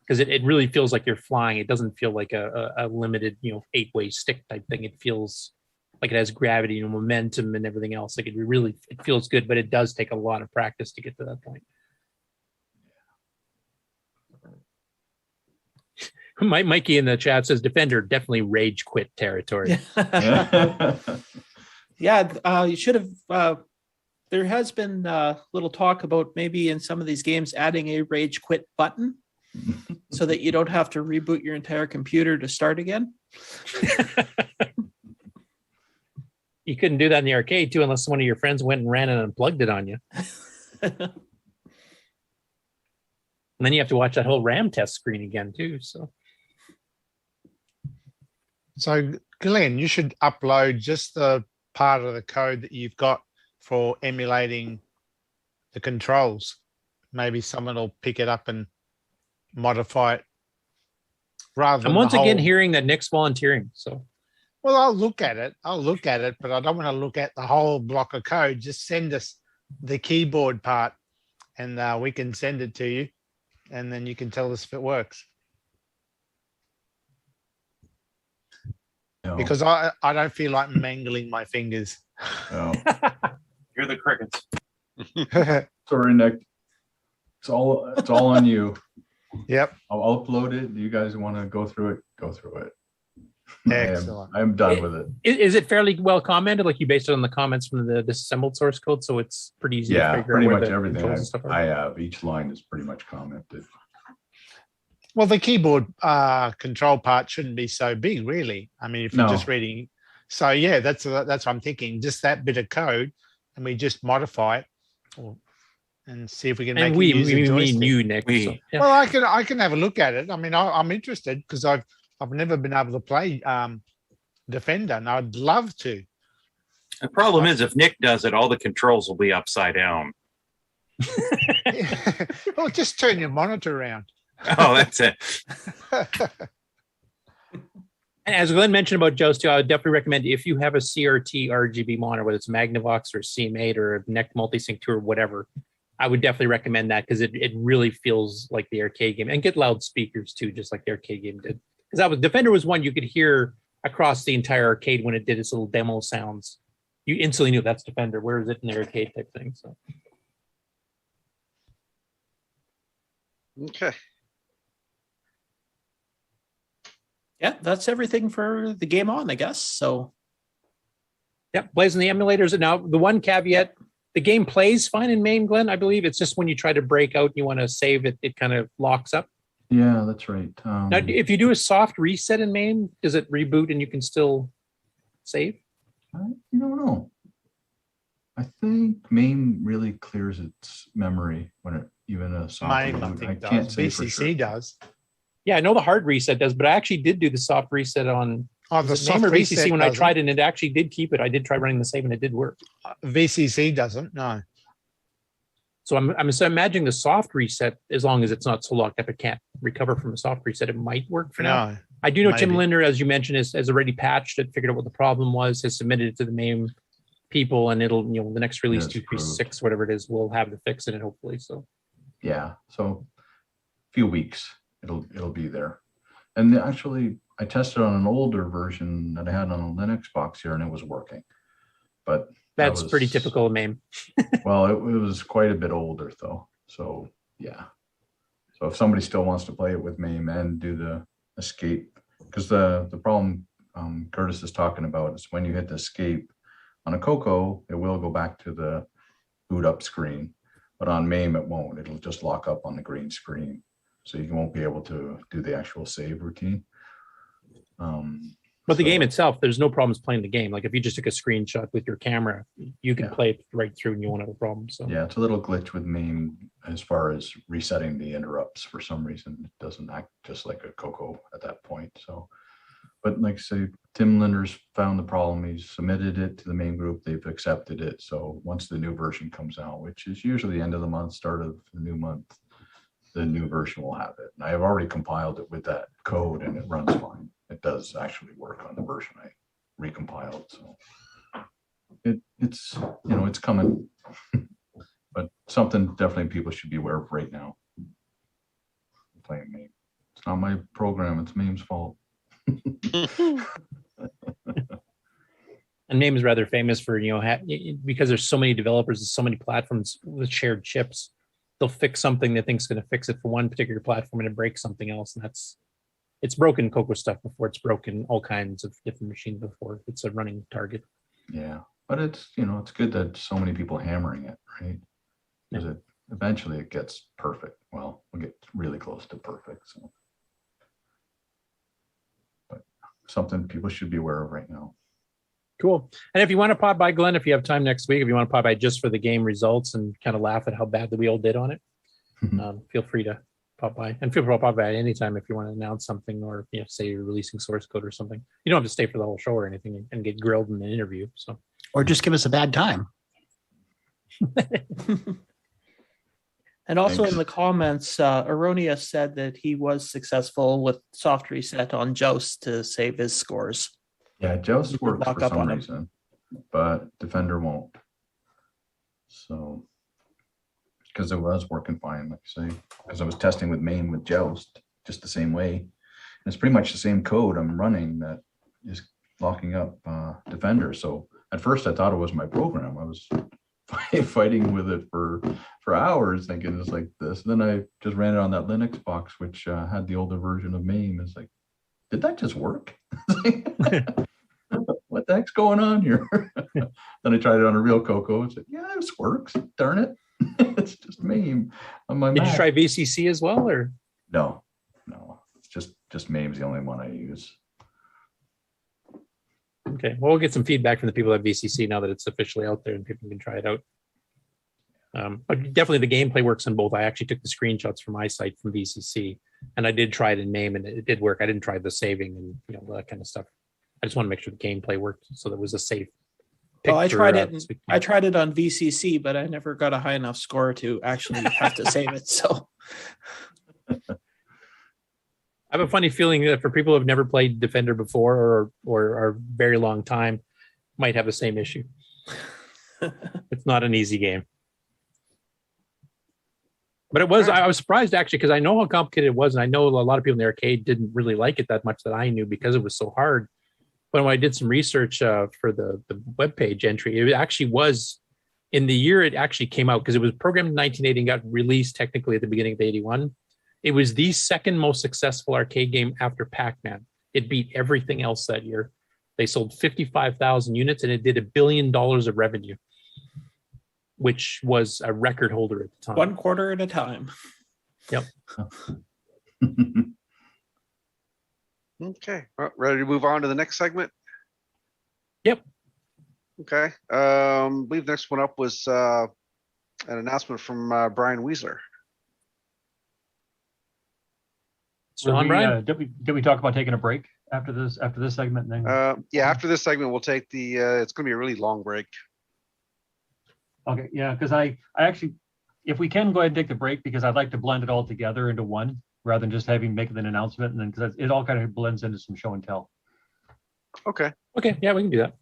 because it really feels like you're flying. It doesn't feel like a limited 8-way stick type thing. It feels like it has gravity and momentum and everything else. Like it feels good, but it does take a lot of practice to get to that point. Mikey in the chat says Defender definitely rage quit territory. Yeah, you should have. There has been little talk about maybe in some of these games adding a rage quit button so that you don't have to reboot your entire computer to start again. You couldn't do that in the arcade too, unless one of your friends went and ran and unplugged it on you. And then you have to watch that whole RAM test screen again too. So, Glenn, you should upload just the part of the code that you've got for emulating the controls. Maybe someone will pick it up and modify it. Rather than I'm once the again whole- hearing that Nick's volunteering. So, Well, I'll look at it, but I don't want to look at the whole block of code. Just send us the keyboard part and we can send it to you. And then you can tell us if it works. No. Because I don't feel like mangling my fingers. No. You're the crickets. Sorry, Nick. It's all on you. Yep. I'll upload it. Do you guys want to go through it? Go through it. Excellent. I'm done with it. is it fairly well commented? Like you based it on the comments from the disassembled source code, so it's pretty easy to Yeah, figure pretty out where much the everything controls and stuff are. I have. Each line is pretty much commented. Well, the keyboard control part shouldn't be so big, really. I mean, if you're No. just reading. So, yeah, that's what I'm thinking. Just that bit of code, and we just modify it and see if we can make And it use a we mean joystick. you, Nick. So, yeah. Well, I can have a look at it. I mean, I'm interested because I've never been able to play Defender, and I'd love to. The problem is if Nick does it, all the controls will be upside down. Well, just turn your monitor around. Oh, that's it. And as Glenn mentioned about Joust too, I would definitely recommend if you have a CRT RGB monitor, whether it's Magnavox or CM8 or a NEC Multisync 2 or whatever, I would definitely recommend that because it really feels like the arcade game. And get loudspeakers too, just like the arcade game did. Because Defender was one you could hear across the entire arcade when it did its little demo sounds. You instantly knew that's Defender. Where is it in the arcade type thing? So Okay. Yeah, that's everything for the game on, I guess. So, yeah, blazing the emulators. Now, the one caveat, the game plays fine in MAME, Glenn, I believe. It's just when you try to break out, you want to save it, it kind of locks up. Yeah, that's right. Now, if you do a soft reset in MAME, does it reboot and you can still save? You don't know. I think MAME really clears its memory when it even a soft Mine, I reboot. think, can't does. say for VCC sure. does. Yeah, I know the hard reset does, but I actually did do the soft reset on Oh, the was it MAME soft or VCC reset when I doesn't. tried it, and it actually did keep it. I did try running the save and it did work. VCC doesn't. No. So I'm so imagining the soft reset, as long as it's not so locked up, it can't recover from a soft reset. It might work for now. No. I do know Tim maybe. Linder, as you mentioned, has already patched it, figured out what the problem was, has submitted it to the MAME people, and it'll, you know, the next release, it's 236, whatever it is, we'll have the fix in it, hopefully. So Yeah, so a few weeks it'll be there. And actually, I tested on an older version that I had on a Linux box here, and it was working. But that's pretty typical of MAME. Well, it was quite a bit older though. So yeah. So if somebody still wants to play it with MAME and do the escape, because the problem Curtis is talking about is when you hit the escape on a CoCo, it will go back to the boot up screen, but on MAME it won't. It'll just lock up on the green screen, so you won't be able to do the actual save routine. But the game itself, there's no problems playing the game. Like if you just took a screenshot with your camera, you can play it right through and you won't have a problem. So yeah, it's a little glitch with MAME as far as resetting the interrupts. For some reason, it doesn't act just like a CoCo at that point. So, but like I say, Tim Linder's found the problem. He's submitted it to the MAME group. They've accepted it. So once the new version comes out, which is usually the end of the month, start of the new month, the new version will have it. And I have already compiled it with that code, and it runs fine. It does actually work on the version I recompiled. So it's you know, it's coming, but something definitely people should be aware of right now. Playing MAME. It's not my program. It's MAME's fault. And MAME is rather famous for, you know, because there's so many developers and so many platforms with shared chips, they'll fix something they think is going to fix it for one particular platform and it breaks something else. And it's broken CoCo stuff before. It's broken all kinds of different machines before. It's a running target. Yeah, but it's, you know, it's good that so many people hammering it, right? Because eventually it gets perfect. Well, we'll get really close to perfect. So, but something people should be aware of right now. Cool. And if you want to pop by, Glenn, if you have time next week, if you want to pop by just for the game results and kind of laugh at how badly we all did on it, feel free to pop by. And feel free to pop by anytime if you want to announce something, or, you know, say you're releasing source code or something. You don't have to stay for the whole show or anything and get grilled in an interview. So, or just give us a bad time. And also Thanks. in the comments, Aronia said that he was successful with soft reset on Joust to save his scores. Yeah, Joust works lock for up some on him. reason, but Defender won't. So, because it was working fine, like I say, because I was testing with MAME with Joust just the same way. And it's pretty much the same code I'm running that is locking up Defender. So at first I thought it was my program. I was fighting with it for hours, thinking it's like this. And then I just ran it on that Linux box, which had the older version of MAME. It's like, did that just work? What the heck's going on here? Then I tried it on a real CoCo and said, yeah, this works. Darn it. It's just MAME on my did Mac. you try VCC as well, or? No. It's just MAME's the only one I use. Okay, well, we'll get some feedback from the people at VCC now that it's officially out there and people can try it out. But definitely the gameplay works on both. I actually took the screenshots from my site from VCC, and I did try it in MAME, and it did work. I didn't try the saving and, you know, that kind of stuff. I just want to make sure the gameplay worked, so there was a safe. Well, I picture, tried it. I tried it on VCC, but I never got a high enough score to actually have to save it. So I have a funny feeling that for people who have never played Defender before or a very long time, might have the same issue. It's not an easy game. But it was, I was surprised actually, because I know how complicated it was. And I know a lot of people in the arcade didn't really like it that much that I knew because it was so hard. But when I did some research for the webpage entry, it actually was in the year it actually came out, because it was programmed in 1980 and got released technically at the beginning of 81. It was the second most successful arcade game after Pac-Man. It beat everything else that year. They sold 55,000 units and it did $1 billion of revenue, which was a record holder at the time. 1 quarter at a time. Yep. Okay. Well, ready to move on to the next segment? Yep. Okay. I believe next one up was an announcement from Brian Wieseler. So on, Brian? Did we talk about taking a break after this segment? And then Yeah, after this segment, we'll take the. It's going to be a really long break. okay, yeah, because I actually, if we can go ahead and take the break, because I'd like to blend it all together into one rather than just making an announcement, and then because it all kind of blends into some show and tell. Okay. Okay. Yeah, we can do that.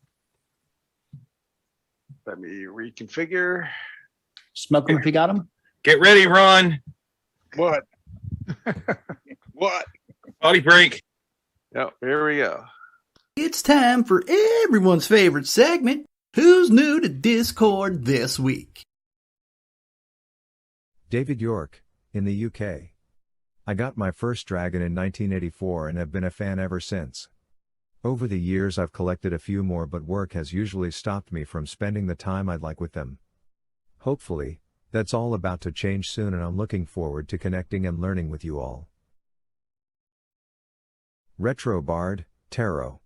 Let me reconfigure. Smoke them if you got them. Get ready, Ron. What? What? Body break. Yep, here we go. It's time for everyone's favorite segment, Who's New to Discord This Week? David York, in the UK. I got my first dragon in 1984 and have been a fan ever since. Over the years I've collected a few more, but work has usually stopped me from spending the time I'd like with them. Hopefully, that's all about to change soon, and I'm looking forward to connecting and learning with you all. Retro Bard, H.E.R.O.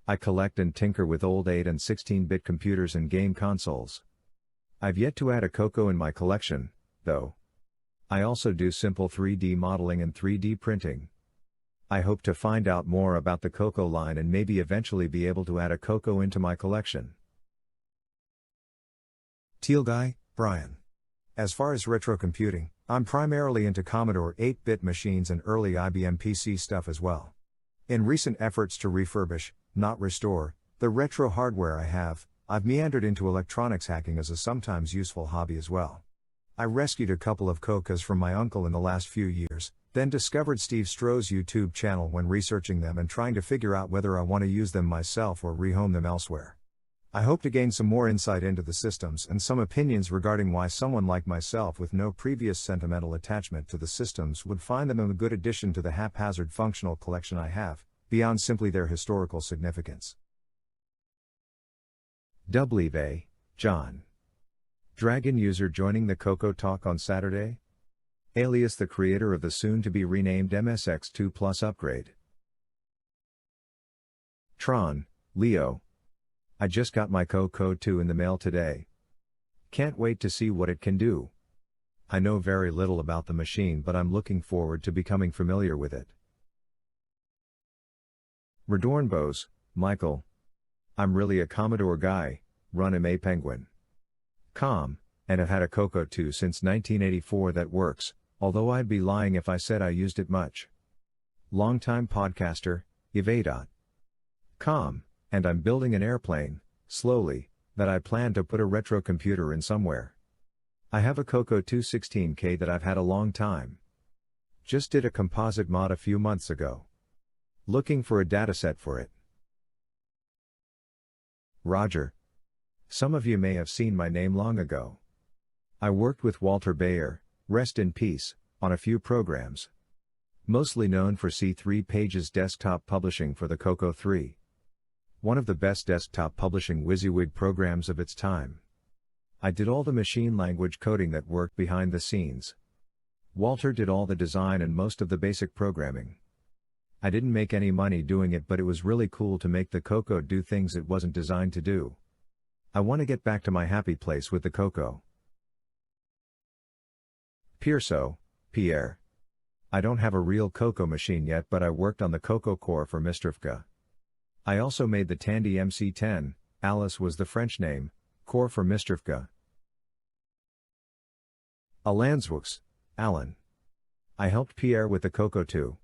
I collect and tinker with old 8 and 16-bit computers and game consoles. I've yet to add a CoCo in my collection, though. I also do simple 3D modeling and 3D printing. I hope to find out more about the CoCo line and maybe eventually be able to add a CoCo into my collection. Teal Guy, Brian. As far as retro computing, I'm primarily into Commodore 8-bit machines and early IBM PC stuff as well. In recent efforts to refurbish, not restore, the retro hardware I have, I've meandered into electronics hacking as a sometimes useful hobby as well. I rescued a couple of CoCos from my uncle in the last few years, then discovered Steve Stroh's YouTube channel when researching them and trying to figure out whether I want to use them myself or rehome them elsewhere. I hope to gain some more insight into the systems and some opinions regarding why someone like myself with no previous sentimental attachment to the systems would find them a good addition to the haphazard functional collection I have, beyond simply their historical significance. Dubleve, John. Dragon user joining the CoCoTALK on Saturday? Alias the creator of the soon-to-be renamed MSX2 Plus upgrade. Tron, Leo. I just got my CoCo 2 in the mail today. Can't wait to see what it can do. I know very little about the machine, but I'm looking forward to becoming familiar with it. Redornbos, Michael. I'm really a Commodore guy, run MA Penguin. And have had a CoCo 2 since 1984 that works, although I'd be lying if I said I used it much. Longtime podcaster, Yves. And I'm building an airplane, slowly, that I plan to put a retro computer in somewhere. I have a CoCo 216K that I've had a long time. Just did a composite mod a few months ago. Looking for a dataset for it. Roger. Some of you may have seen my name long ago. I worked with Walter Bayer, rest in peace, on a few programs. Mostly known for C3 Pages desktop publishing for the CoCo 3. One of the best desktop publishing WYSIWYG programs of its time. I did all the machine language coding that worked behind the scenes. Walter did all the design and most of the basic programming. I didn't make any money doing it, but it was really cool to make the CoCo do things it wasn't designed to do. I want to get back to my happy place with the CoCo. Pierre. I don't have a real CoCo machine yet, but I worked on the CoCo core for Mistrivka. I also made the Tandy MC10, Alice was the French name, core for Mistrivka. Alanswooks, Alan. I helped Pierre with the CoCo 2.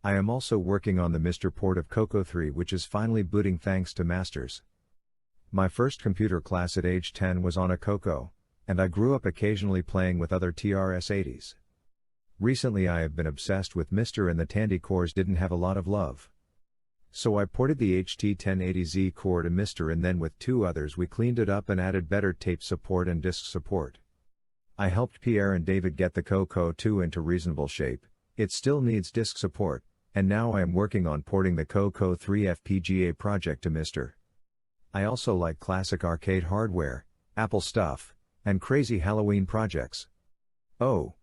I am also working on the Mr. port of CoCo 3, which is finally booting thanks to Masters. My first computer class at age 10 was on a CoCo, and I grew up occasionally playing with other TRS-80s. Recently I have been obsessed with Mr. and the Tandy cores didn't have a lot of love. So I ported the HT1080Z core to Mr. and then with two others we cleaned it up and added better tape support and disk support. I helped Pierre and David get the CoCo 2 into reasonable shape, It still needs disk support, and now I am working on porting the CoCo 3 FPGA project to Mr. I also like classic arcade hardware, Apple stuff, and crazy Halloween projects. Oh.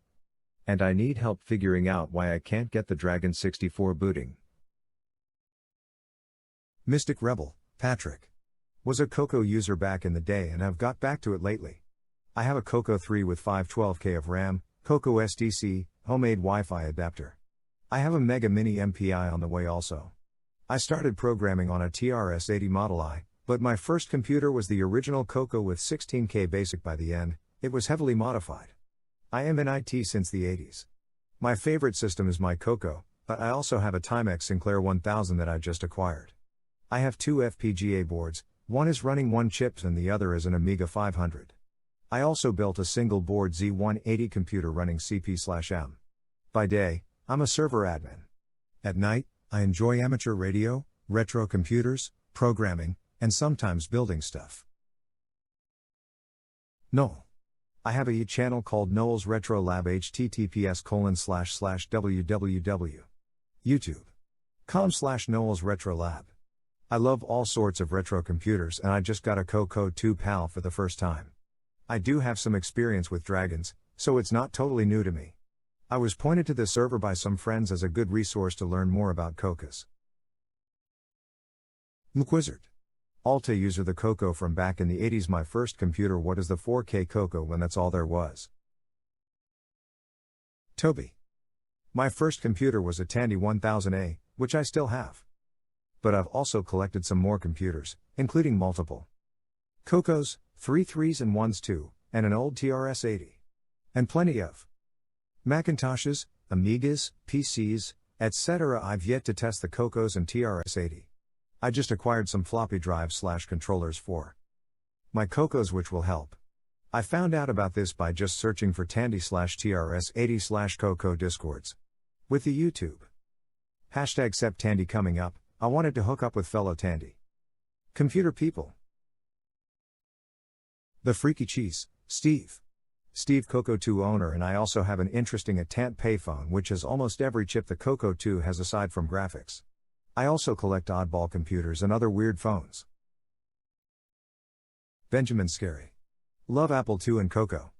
And I need help figuring out why I can't get the Dragon 64 booting. Mystic Rebel, Patrick. Was a CoCo user back in the day and have got back to it lately. I have a CoCo 3 with 512K of RAM, CoCo SDC, homemade Wi-Fi adapter. I have a Mega Mini MPI on the way also. I started programming on a TRS-80 Model I, but my first computer was the original CoCo with 16K BASIC by the end. It was heavily modified. I am in IT since the 80s. My favorite system is my CoCo, but I also have a Timex Sinclair 1000 that I just acquired. I have two FPGA boards, one is running one chip and the other is an Amiga 500. I also built a single board Z180 computer running CP/M. By day, I'm a server admin. At night, I enjoy amateur radio, retro computers, programming, and sometimes building stuff. Noel. I have a channel called Noel's Retro Lab https://www. YouTube.com/Noel's Retro Lab. I love all sorts of retro computers and I just got a CoCo 2 PAL for the first time. I do have some experience with dragons, so it's not totally new to me. I was pointed to this server by some friends as a good resource to learn more about CoCos. McWizard. Alta user the CoCo from back in the 80s. My first computer, what is the 4K CoCo when that's all there was? Toby. My first computer was a Tandy 1000A, which I still have. But I've also collected some more computers, including multiple CoCos, 3 3s and 1s too, and an old TRS-80. And plenty of Macintoshes, Amigas, PCs, etc. I've yet to test the CoCos and TRS-80. I just acquired some floppy drives/controllers for my CoCos, which will help. I found out about this by just searching for Tandy/TRS-80/CoCo discords. With the YouTube #SepTandy coming up, I wanted to hook up with fellow Tandy computer people. The Freaky Cheese, Steve. Steve CoCo 2 owner, and I also have an interesting Atant payphone which has almost every chip the CoCo 2 has aside from graphics. I also collect oddball computers and other weird phones. Benjamin Scary. Love Apple II and CoCo.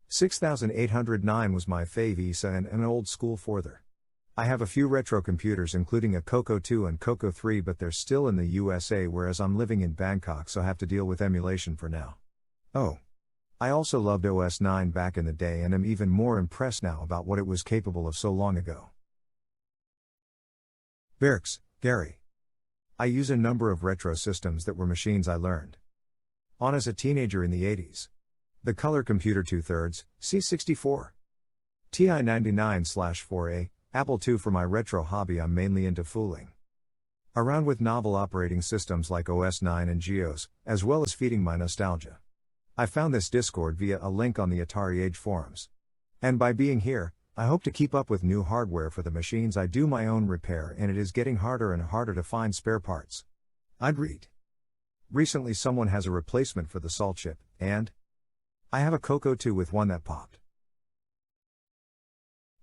6809 was my fave ISA and an old school Forther. I have a few retro computers including a CoCo 2 and CoCo 3, but they're still in the USA whereas I'm living in Bangkok, so have to deal with emulation for now. Oh. I also loved OS 9 back in the day and am even more impressed now about what it was capable of so long ago. Berks, Gary. I use a number of retro systems that were machines I learned on as a teenager in the 80s. The Color Computer 2/3, C64. TI 99/4A, Apple II. For my retro hobby, I'm mainly into fooling around with novel operating systems like OS 9 and GEOS, as well as feeding my nostalgia. I found this Discord via a link on the Atari Age forums. And by being here, I hope to keep up with new hardware for the machines. I do my own repair and it is getting harder and harder to find spare parts. I'd read. Recently someone has a replacement for the salt chip, and I have a CoCo 2 with one that popped.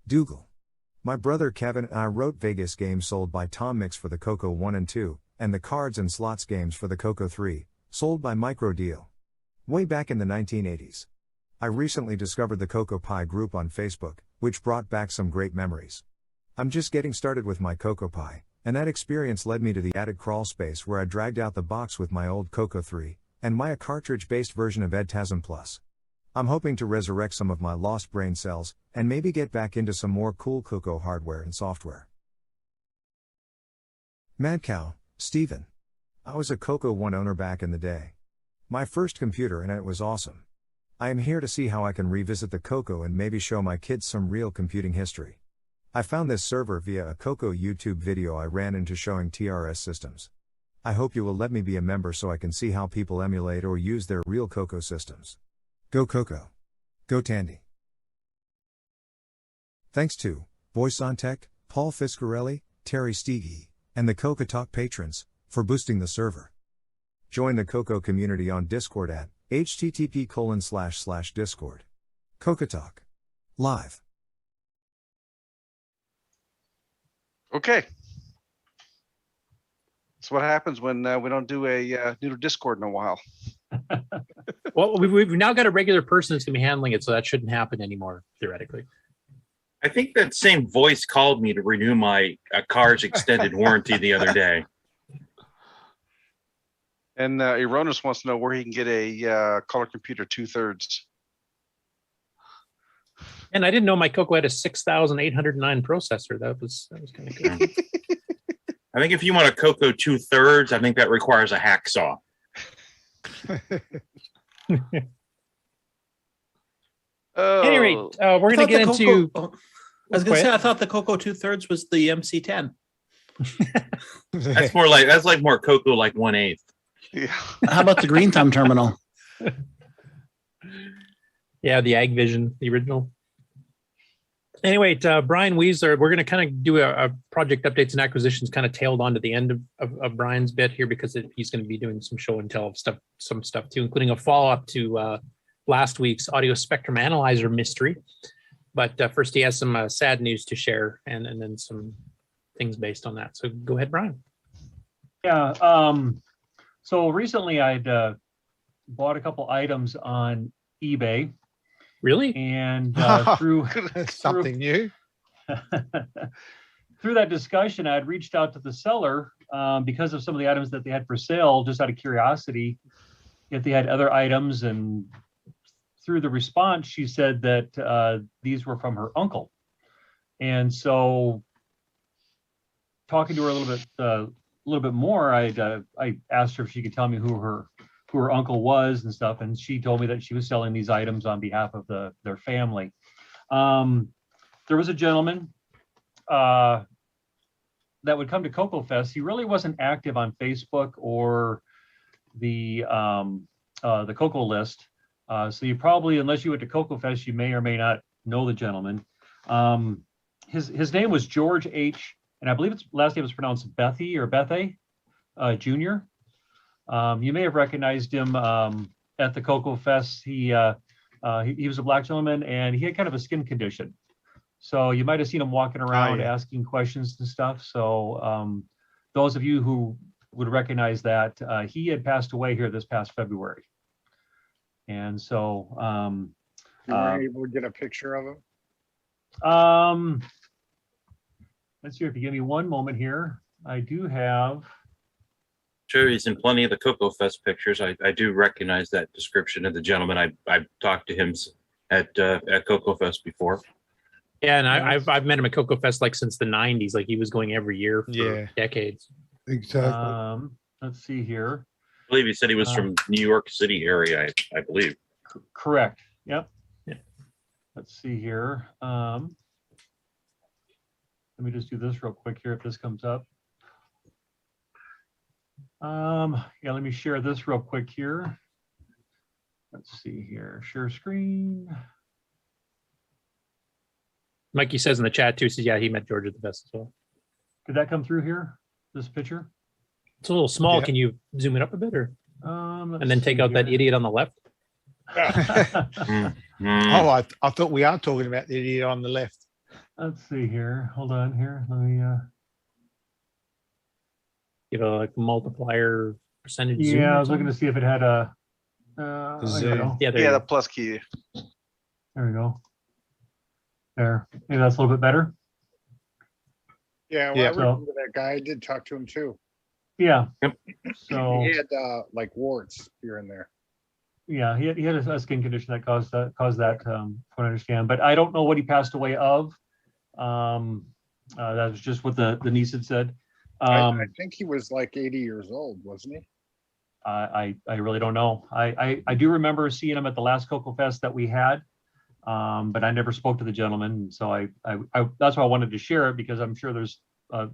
Dougal. My brother Kevin and I wrote Vegas games sold by Tom Mix for the CoCo 1 and 2, and the cards and slots games for the CoCo 3, sold by Microdeal. Way back in the 1980s. I recently discovered the CoCo Pi group on Facebook, which brought back some great memories. I'm just getting started with my CoCo Pi, and that experience led me to the attic crawl space where I dragged out the box with my old CoCo 3, and my cartridge-based version of Edtasm Plus. I'm hoping to resurrect some of my lost brain cells, and maybe get back into some more cool CoCo hardware and software. Mad Cow, Steven. I was a CoCo 1 owner back in the day. My first computer, and it was awesome. I am here to see how I can revisit the CoCo and maybe show my kids some real computing history. I found this server via a CoCo YouTube video I ran into showing TRS systems. I hope you will let me be a member so I can see how people emulate or use their real CoCo systems. Go CoCo. Go Tandy. Thanks to Voice on Tech, Paul Fiscarelli, Terry Steege, and the CoCoTALK patrons for boosting the server. Join the CoCo community on Discord at http://discord. CoCoTALK. Live. Okay. That's what happens when we don't do a new Discord in a while. Well, we've now got a regular person that's going to be handling it, so that shouldn't happen anymore, theoretically. I think that same voice called me to renew my car's extended warranty the other day. And Erroneous wants to know where he can get a color computer 2/3. And I didn't know my CoCo had a 6,809 processor. That was kind of good. I think if you want a CoCo 2/3, I think that requires a hacksaw. At any rate, we're going to get into. I was going to say, I thought the CoCo 2/3 was the MC10. That's more CoCo like 1/8. Yeah. How about the Green Thumb terminal? Yeah, the Ag Vision, the original. Anyway, Brian Wieseler, we're going to kind of do a project updates and acquisitions kind of tailed on to the end of Brian's bit here, because he's going to be doing some show and tell stuff, some stuff too, including a follow-up to last week's audio spectrum analyzer mystery. But first, he has some sad news to share, and then some things based on that. So go ahead, Brian. Yeah. So recently I'd bought a couple items on eBay. Really? And through something new. Through that discussion, I had reached out to the seller because of some of the items that they had for sale, just out of curiosity, if they had other items. And through the response, she said that these were from her uncle. And so, talking to her a little bit more, I asked her if she could tell me who her uncle was and stuff, and she told me that she was selling these items on behalf of their family. There was a gentleman that would come to CoCo Fest. He really wasn't active on Facebook or the CoCo list, so you probably, unless you went to CoCo Fest, you may or may not know the gentleman. His name was George H., and I believe his last name was pronounced Bethe or Bethe Jr. You may have recognized him at the CoCo Fest. He was a black gentleman, and he had kind of a skin condition. So you might have seen him walking around asking questions and stuff. So those of you who would recognize that, he had passed away here this past February. And so you were able to get a picture of him? Let's see if you give me one moment here. I do have. Sure, he's in plenty of the CoCo Fest pictures. I do recognize that description of the gentleman. I've talked to him at CoCo Fest before. Yeah, and I've met him at CoCo Fest like since the 90s. Like he was going every year for decades. Exactly. Let's see here. I believe he said he was from New York City area, I believe. Correct. Yep. Yeah. Let's see here. Let me just do this real quick here if this comes up. Yeah, let me share this real quick here. Let's see here. Share screen. Mikey says in the chat too, says, yeah, he met George at the fest as well. Did that come through here? This picture? It's a little small. Yeah. Can you zoom it up a bit, or and then take out that idiot on the left? Oh, I thought we are talking about the idiot on the left. Let's see here. Hold on here. Let me give a like multiplier percentage. Yeah, zoom I was looking to see if it had a zoom. Yeah, the plus key. There we go. There. Maybe that's a little bit better. Yeah, well, I remember that guy. I did talk to him too. Yeah. So he had like warts here and there. Yeah, he had a skin condition that caused that from what I understand. But I don't know what he passed away of. That was just what the niece had said. I think he was like 80 years old, wasn't he? I really don't know. I do remember seeing him at the last CoCo Fest that we had, but I never spoke to the gentleman. So I that's why I wanted to share it, because I'm sure there's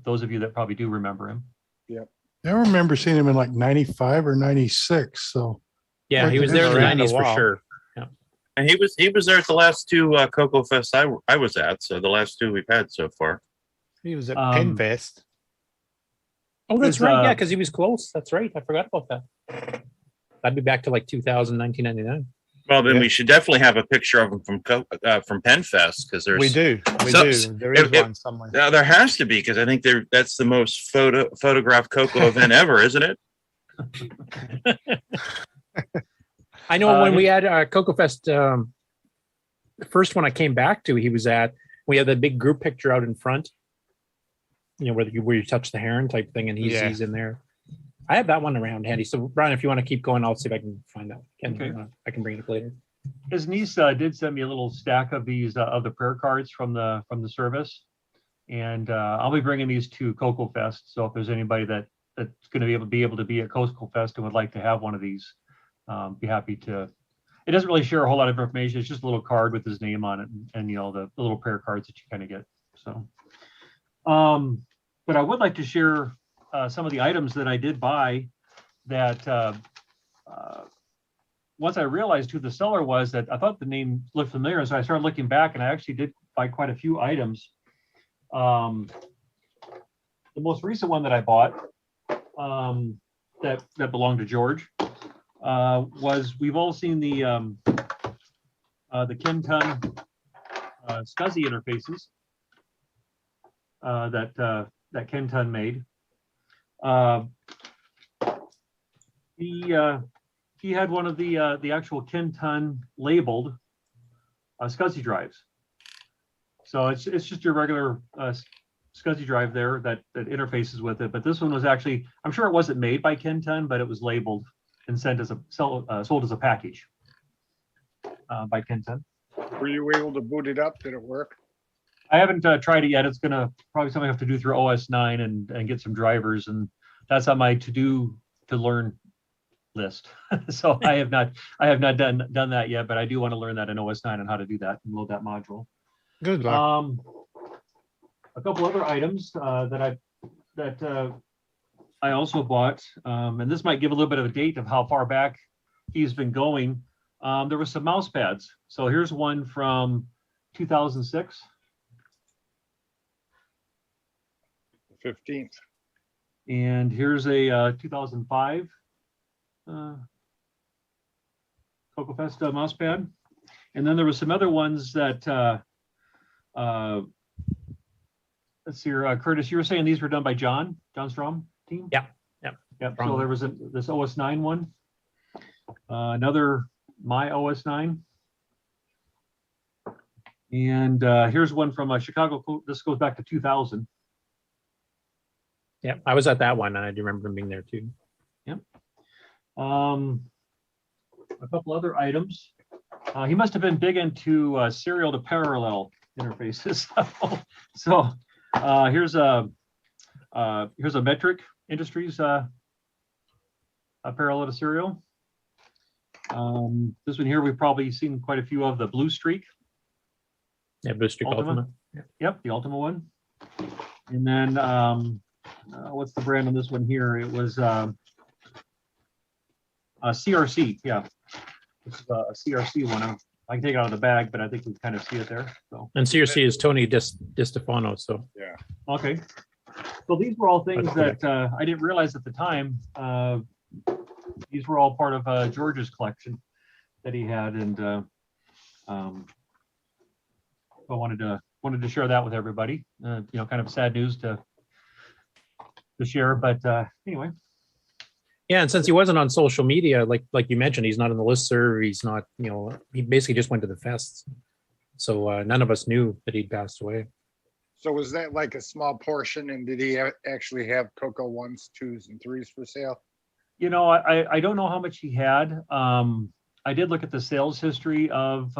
those of you that probably do remember him. Yep. I remember seeing him in like 95 or 96. So yeah, he was there in the 90s for sure. Yeah. And he was there at the last two CoCo Fest I was at. So the last two we've had so far. He was at Penn Fest. Oh, that's right. Yeah, because he was close. That's right. I forgot about that. That'd be back to like 1999. Well, then we should definitely have a picture of them from PennFest, because there's We do. There is one somewhere. Yeah, there has to be, because I think that's the most photographed CoCo event ever, isn't it? I know when we had CoCo Fest, the first one I came back to, he was at. We had the big group picture out in front. You know, where you touch the heron type thing, and he's in there. I have that one around handy. So Brian, if you want to keep going, I'll see if I can find that. I can bring it up later. His niece did send me a little stack of these of the prayer cards from the service, and I'll be bringing these to CoCo Fest. So if there's anybody that's going to be able to be at CoCo Fest and would like to have one of these, be happy to. It doesn't really share a whole lot of information. It's just a little card with his name on it, and you know the little prayer cards that you kind of get. So, but I would like to share some of the items that I did buy that once I realized who the seller was, that I thought the name looked familiar. And so I started looking back, and I actually did buy quite a few items. The most recent one that I bought that belonged to George was, we've all seen the Ken-Ton SCSI interfaces that Ken-Ton made. He had one of the actual Ken-Ton labeled SCSI drives. So it's just your regular SCSI drive there that interfaces with it. But this one was actually, I'm sure it wasn't made by Ken-Ton, but it was labeled and sent as sold as a package by Ken-Ton. Were you able to boot it up? Did it work? I haven't tried it yet. It's gonna probably something I have to do through OS 9 and get some drivers, and that's on my to learn list. So I have not done that yet, but I do want to learn that in OS 9 and how to do that and load that module. Good luck. A couple other items that I also bought, and this might give a little bit of a date of how far back he's been going. There were some mouse pads. So here's one from 2006. 15th. And here's a 2005 CoCo Fest mouse pad. And then there were some other ones that, let's see here, Curtis, you were saying these were done by John Strom team? Yeah. So there was this OS 9 one, another My OS 9. And here's one from Chicago. This goes back to 2000. Yeah, I was at that one, and I do remember him being there too. Yep. A couple other items. He must have been big into serial to parallel interfaces. So here's a Metric Industries parallel to serial. This one here we've probably seen quite a few of, the Blue Streak. Yeah, Blue Streak Ultima. Yep, the Ultima one. And then what's the brand on this one here? It was CRC. Yeah, this is a CRC one. I can take it out of the bag, but I think we kind of see it there. So. And CRC is Tony DiStefano. So yeah. Okay. So these were all things that I didn't realize at the time. These were all part of George's collection that he had, and I wanted to share that with everybody. You know, kind of sad news to share, but anyway. Yeah, and since he wasn't on social media, like you mentioned, he's not on the listserv. He's not, you know, he basically just went to the fests. So none of us knew that he'd passed away. So was that like a small portion, and did he actually have CoCo 1s, 2s, and 3s for sale? You know, I don't know how much he had. I did look at the sales history of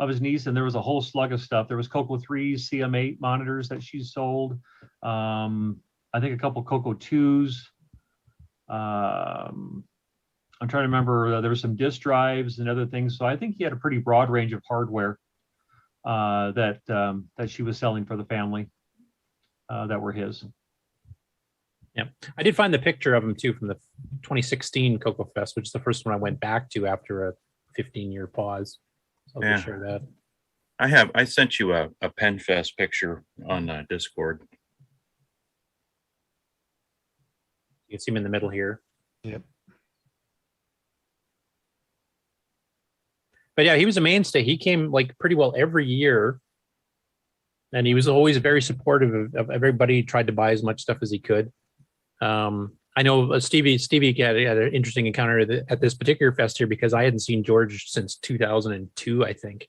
his niece, and there was a whole slug of stuff. There was CoCo 3s, CM8 monitors that she sold. I think a couple CoCo 2s. I'm trying to remember. There were some disk drives and other things. So I think he had a pretty broad range of hardware that she was selling for the family that were his. Yeah, I did find the picture of him too from the 2016 CoCo Fest, which is the first one I went back to after a 15-year pause. So I'll just share that. I sent you a PennFest picture on Discord. You can see him in the middle here. Yep. But yeah, he was a mainstay. He came like pretty well every year. And he was always very supportive of everybody. He tried to buy as much stuff as he could. I know Stevie had an interesting encounter at this particular fest here because I hadn't seen George since 2002, I think.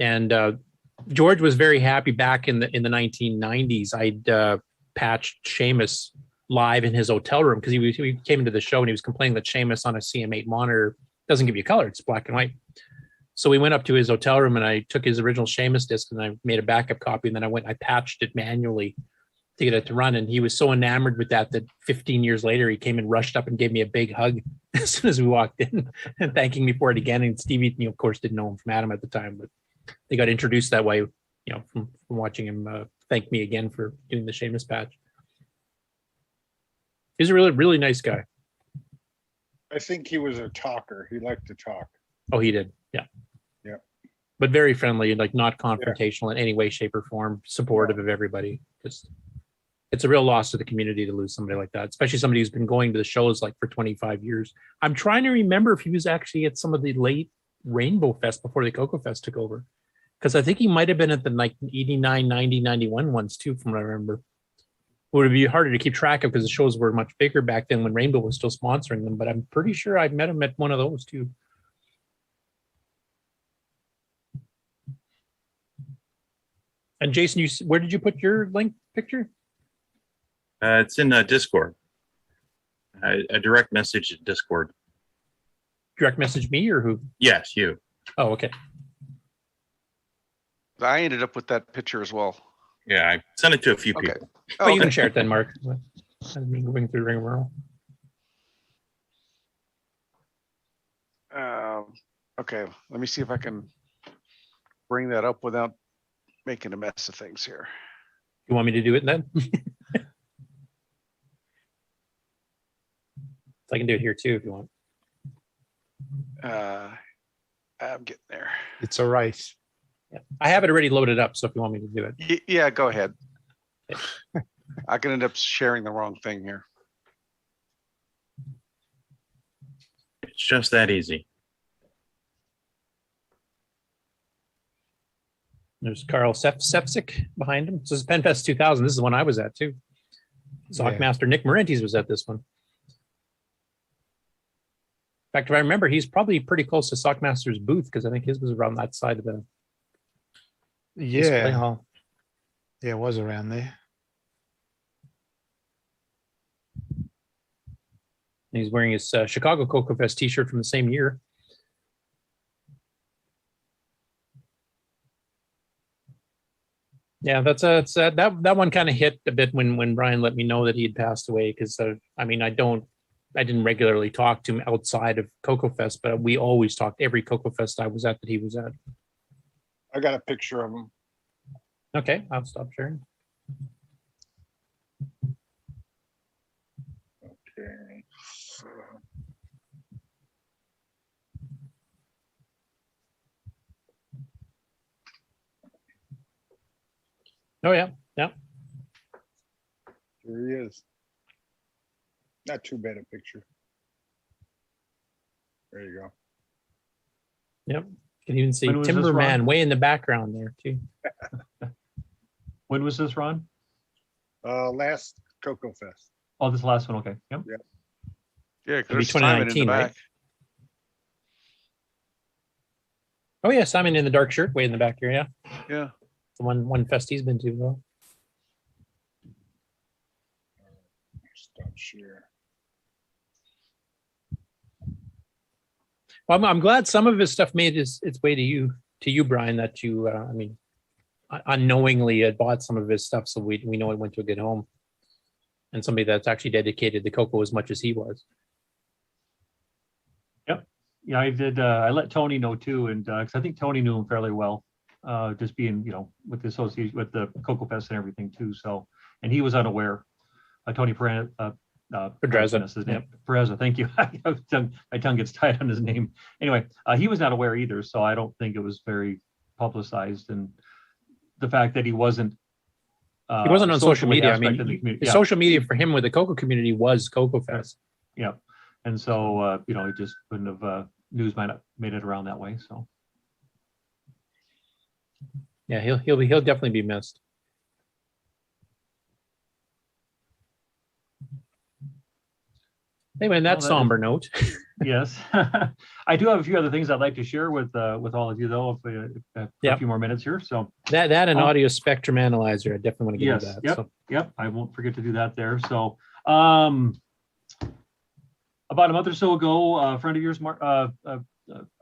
And George was very happy back in the 1990s. I'd patched Seamus live in his hotel room because he came into the show and he was complaining that Seamus on a CM8 monitor doesn't give you color; it's black and white. So we went up to his hotel room and I took his original Seamus disc and I made a backup copy. And then I patched it manually to get it to run. And he was so enamored with that 15 years later, he came and rushed up and gave me a big hug as soon as we walked in and thanking me for it again. And Stevie, of course, didn't know him from Adam at the time, but they got introduced that way, from watching him thank me again for doing the Seamus patch. He's a really, really nice guy. I think he was a talker. He liked to talk. Oh, he did. Yeah. Yeah. But very friendly and like not confrontational in any way, shape, or form, supportive of everybody. Just it's a real loss to the community to lose somebody like that, especially somebody who's been going to the shows like for 25 years. I'm trying to remember if he was actually at some of the late Rainbow Fest before the CoCo Fest took over. Because I think he might have been at the like 89, 90, 91 ones too, from what I remember. It would be harder to keep track of because the shows were much bigger back then when Rainbow was still sponsoring them. But I'm pretty sure I met him at one of those too. And Jason, where did you put your link picture? It's in Discord. A direct message in Discord. Direct message me or who? Yes, you. Oh, okay. I ended up with that picture as well. Yeah, I sent it to a few people. Oh, you can share it then, Mark. I'm moving through Ring World. Okay, let me see if I can bring that up without making a mess of things here. You want me to do it then? I can do it here too if you want. I'm getting there. It's a race. Yeah. I have it already loaded up, so if you want me to do it. Yeah, go ahead. I can end up sharing the wrong thing here. It's just that easy. There's Carl Sepsic behind him. This is PenFest 2000. This is the one I was at too. Sockmaster Nick Marentes was at this one. In fact, if I remember, he's probably pretty close to Sockmaster's booth because I think his was around that side of the display hall. Yeah, it was around there. And he's wearing his Chicago CoCo Fest t-shirt from the same year. Yeah, that one kind of hit a bit when Brian let me know that he had passed away because I didn't regularly talk to him outside of CoCo Fest, but we always talked every CoCo Fest I was at that he was at. I got a picture of him. Okay, I'll stop sharing. Okay. So. Oh yeah, yeah. Here he is. Not too bad a picture. There you go. Yep. You can even see When was this, Timberman Ron? way in the background there too. When was this, Ron? Last CoCo Fest. Oh, this last one. Okay. Yep. Yeah. Yeah, Maybe there's Simon in the 2019, right? back. Oh yeah, Simon in the dark shirt way in the back here. Yeah, Yeah. the one fest he's been to though. Stop share. Well, I'm glad some of his stuff made its way to you, Brian. That you, unknowingly had bought some of his stuff, so we know it went to a good home, and somebody that's actually dedicated to CoCo as much as he was. Yep. Yeah, I did. I let Tony know too, and because I think Tony knew him fairly well, just being with the association with the CoCo Fest and everything too. So, and he was unaware. Tony Perez, Pedreza. His name. Pereza, thank you. My tongue gets tied on his name. Anyway, he was not aware either, so I don't think it was very publicized. And the fact that he wasn't on social media. I mean, yeah. social media for him with the CoCo community was CoCo Fest. Yeah, and so he just wouldn't have news might have made it around that way. So Yeah, he'll definitely be missed. Anyway, on that somber note. Yes, I do have a few other things I'd like to share with all of you, though, if we have a few more minutes here. So that and audio spectrum analyzer, I definitely want to get into that. Yep, so. yep. I won't forget to do that there. So, about a month or so ago, a friend of yours,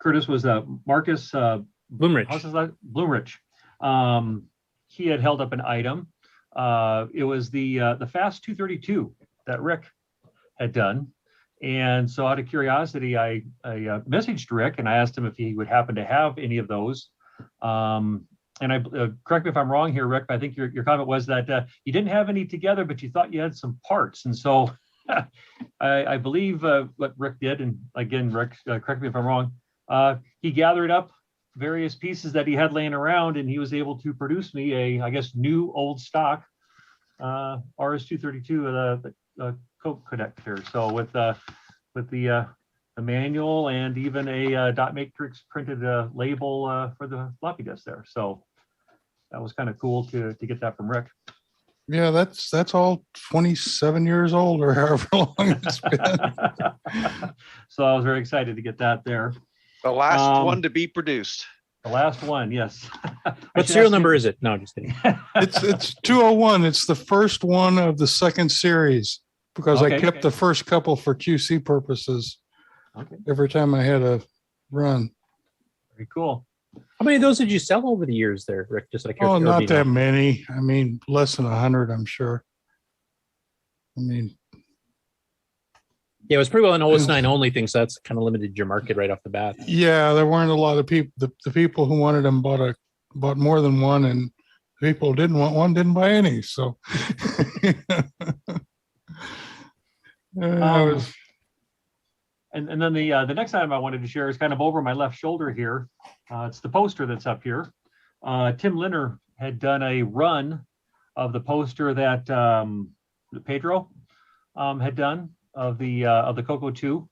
Curtis, was Marcus Bloomrich. How's his last? Bloomrich. He had held up an item. It was the Fast 232 that Rick had done. And so out of curiosity, I messaged Rick and I asked him if he would happen to have any of those. And I correct me if I'm wrong here, Rick, but I think your comment was that you didn't have any together, but you thought you had some parts. And so I believe what Rick did, and again, Rick, correct me if I'm wrong, he gathered up various pieces that he had laying around, and he was able to produce me I guess, new old stock RS-232 the Coke connector. So with the manual and even a dot matrix printed label for the floppy disk there. So that was kind of cool to get that from Rick. Yeah, that's all 27 years old or however long it's been. So I was very excited to get that there. The last one to be produced. The last one, yes. What serial number is it? No, just kidding. It's 201. It's the first one of the second series because I kept the first couple for QC purposes. Okay. Every time I had a run. Very cool. How many of those did you sell over the years there, Rick? Just like Oh, not that many. I mean, less than 100, I'm sure. I mean, yeah, it was pretty well an OS9 only thing, so that's kind of limited your market right off the bat. yeah, there weren't a lot of people. The people who wanted them bought more than one, and the people who didn't want one didn't buy any. So, And then the next item I wanted to share is kind of over my left shoulder here. It's the poster that's up here. Tim Linner had done a run of the poster that Pedro had done of the CoCo 2,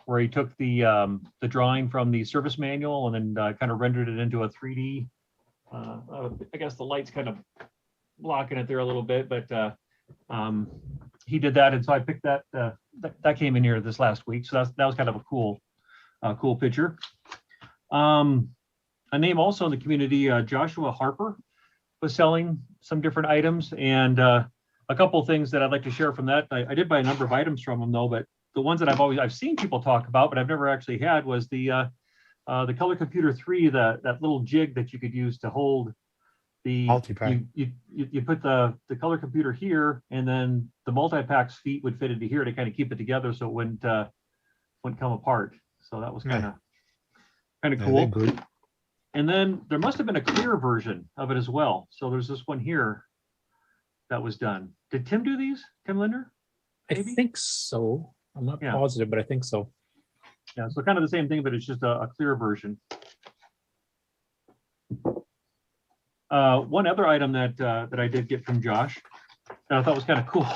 where he took the drawing from the service manual and then kind of rendered it into a 3D. I guess the light's kind of blocking it there a little bit, but he did that, and so I picked that. That came in here this last week, so that was kind of a cool picture. A name also in the community, Joshua Harper, was selling some different items, and a couple of things that I'd like to share from that. I did buy a number of items from him though, but the ones that I've seen people talk about, but I've never actually had, was the Color Computer 3, that little jig that you could use to hold the multi-pack. You put the color computer here, and then the multi-pack's feet would fit into here to kind of keep it together so it wouldn't come apart. So that was kind of cool. And then there must have been a clear version of it as well. So there's this one here that was done. Did Tim do these? Tim Linder? Maybe? I think so. I'm not positive, but I think so. Yeah, so kind of the same thing, but it's just a clear version. One other item that I did get from Josh that I thought was kind of cool.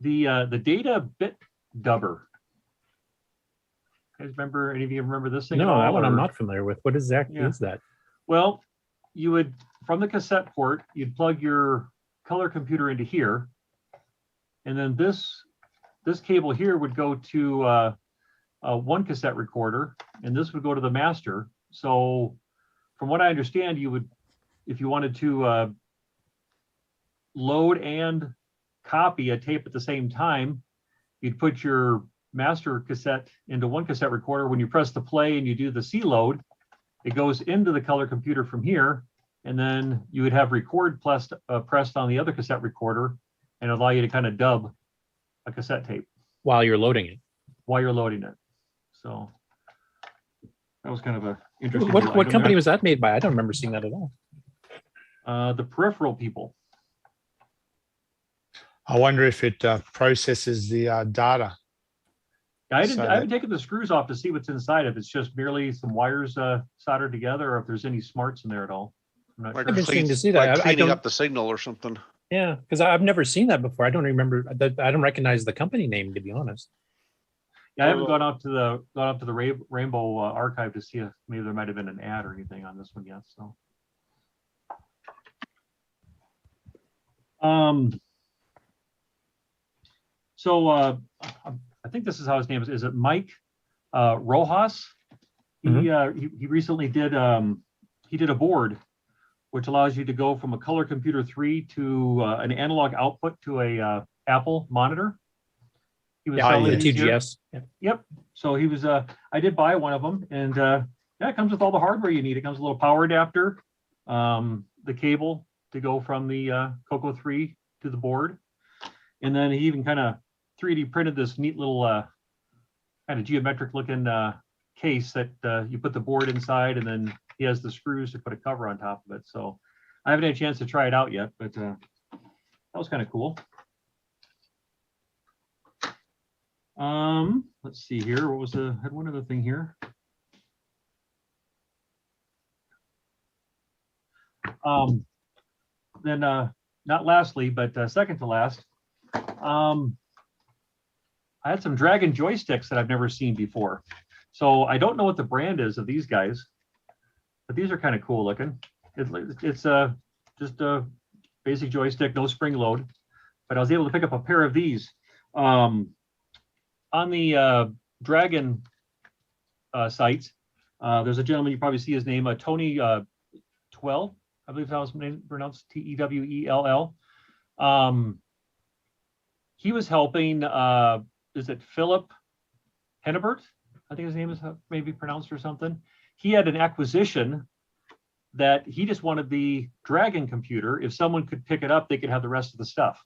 The data bit dubber. You guys remember, any of you remember this thing? No, that one I'm not familiar with. What exactly is that? Well, you would, from the cassette port, you'd plug your color computer into here, and then this cable here would go to one cassette recorder, and this would go to the master. So from what I understand, you would, if you wanted to load and copy a tape at the same time, you'd put your master cassette into one cassette recorder. When you press the play and you do the C load, it goes into the color computer from here, and then you would have record pressed on the other cassette recorder and allow you to kind of dub a cassette tape. While you're loading it. While you're loading it. So that was kind of a interesting. What company was that made by? I don't remember seeing that at all. The Peripheral people. I wonder if it processes the data. I haven't taken the screws off to see what's inside. If it's just merely some wires soldered together, or if there's any smarts in there at all. I'm not Like sure. interesting to see that. Like cleaning up the signal or something. Yeah, because I've never seen that before. I don't remember. I don't recognize the company name, to be honest. Yeah, I haven't gone up to the Rainbow archive to see if maybe there might have been an ad or anything on this one yet. So, I think this is how his name is. Is it Mike Rojas? He recently did he did a board which allows you to go from a color computer 3 to an analog output to a Apple monitor. He was selling these here. TGS. Yep. So he was. I did buy one of them, and yeah, it comes with all the hardware you need. It comes with a little power adapter, the cable to go from the CoCo 3 to the board, and then he even kind of 3D printed this neat little kind of geometric looking case that you put the board inside, and then he has the screws to put a cover on top of it. So I haven't had a chance to try it out yet, but that was kind of cool. Let's see here. What was had one other thing here. Then not lastly, but second to last, I had some Dragon joysticks that I've never seen before. So I don't know what the brand is of these guys, but these are kind of cool looking. It's just a basic joystick, no spring load, but I was able to pick up a pair of these. On the Dragon sites, there's a gentleman, you probably see his name, Tony Twell, I believe that was pronounced Tewell. He was helping, is it Philip Hennebert? I think his name is maybe pronounced or something. He had an acquisition that he just wanted the Dragon computer. If someone could pick it up, they could have the rest of the stuff.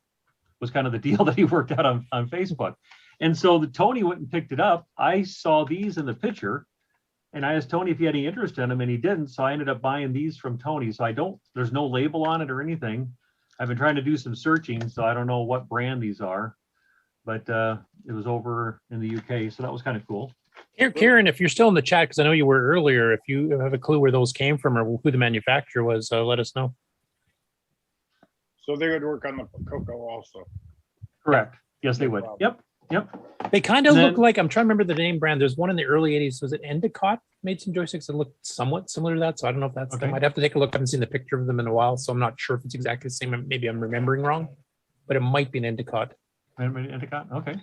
Was kind of the deal that he worked out on Facebook. And so Tony went and picked it up. I saw these in the picture, and I asked Tony if he had any interest in them, and he didn't. So I ended up buying these from Tony. So there's no label on it or anything. I've been trying to do some searching, so I don't know what brand these are, but it was over in the UK. So that was kind of cool. Karen, if you're still in the chat, because I know you were earlier, if you have a clue where those came from or who the manufacturer was, let us know. So they would work on the CoCo also. Correct. Yes, they would. Yep. They kind of look like, I'm trying to remember the name brand. There's one in the early 80s. Was it Endicott made some joysticks that looked somewhat similar to that? So I don't know if that's them. I'd have to take a look. I haven't seen the picture of them in a while, so I'm not sure if it's exactly the same. Maybe I'm remembering wrong, but it might be an Endicott. Endicott, okay.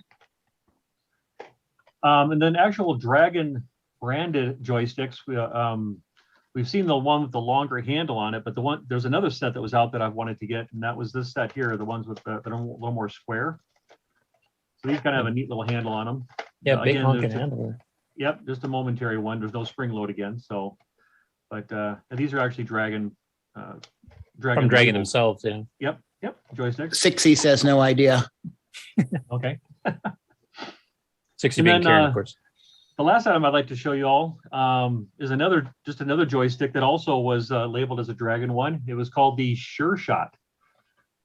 And then actual Dragon branded joysticks, we've seen the one with the longer handle on it, but there's another set that was out that I've wanted to get, and that was this set here, the ones with that are a little more square. So these kind of have a neat little handle on them. Yeah, big honking handle. Yep, just a momentary one. There's no spring load again. So, but these are actually Dragon. From Dragon themselves, yeah. Yep, joysticks. 60 says no idea. Okay. 60 being Karen, of course. The last item I'd like to show you all is another joystick that also was labeled as a Dragon one. It was called the H.E.R.O.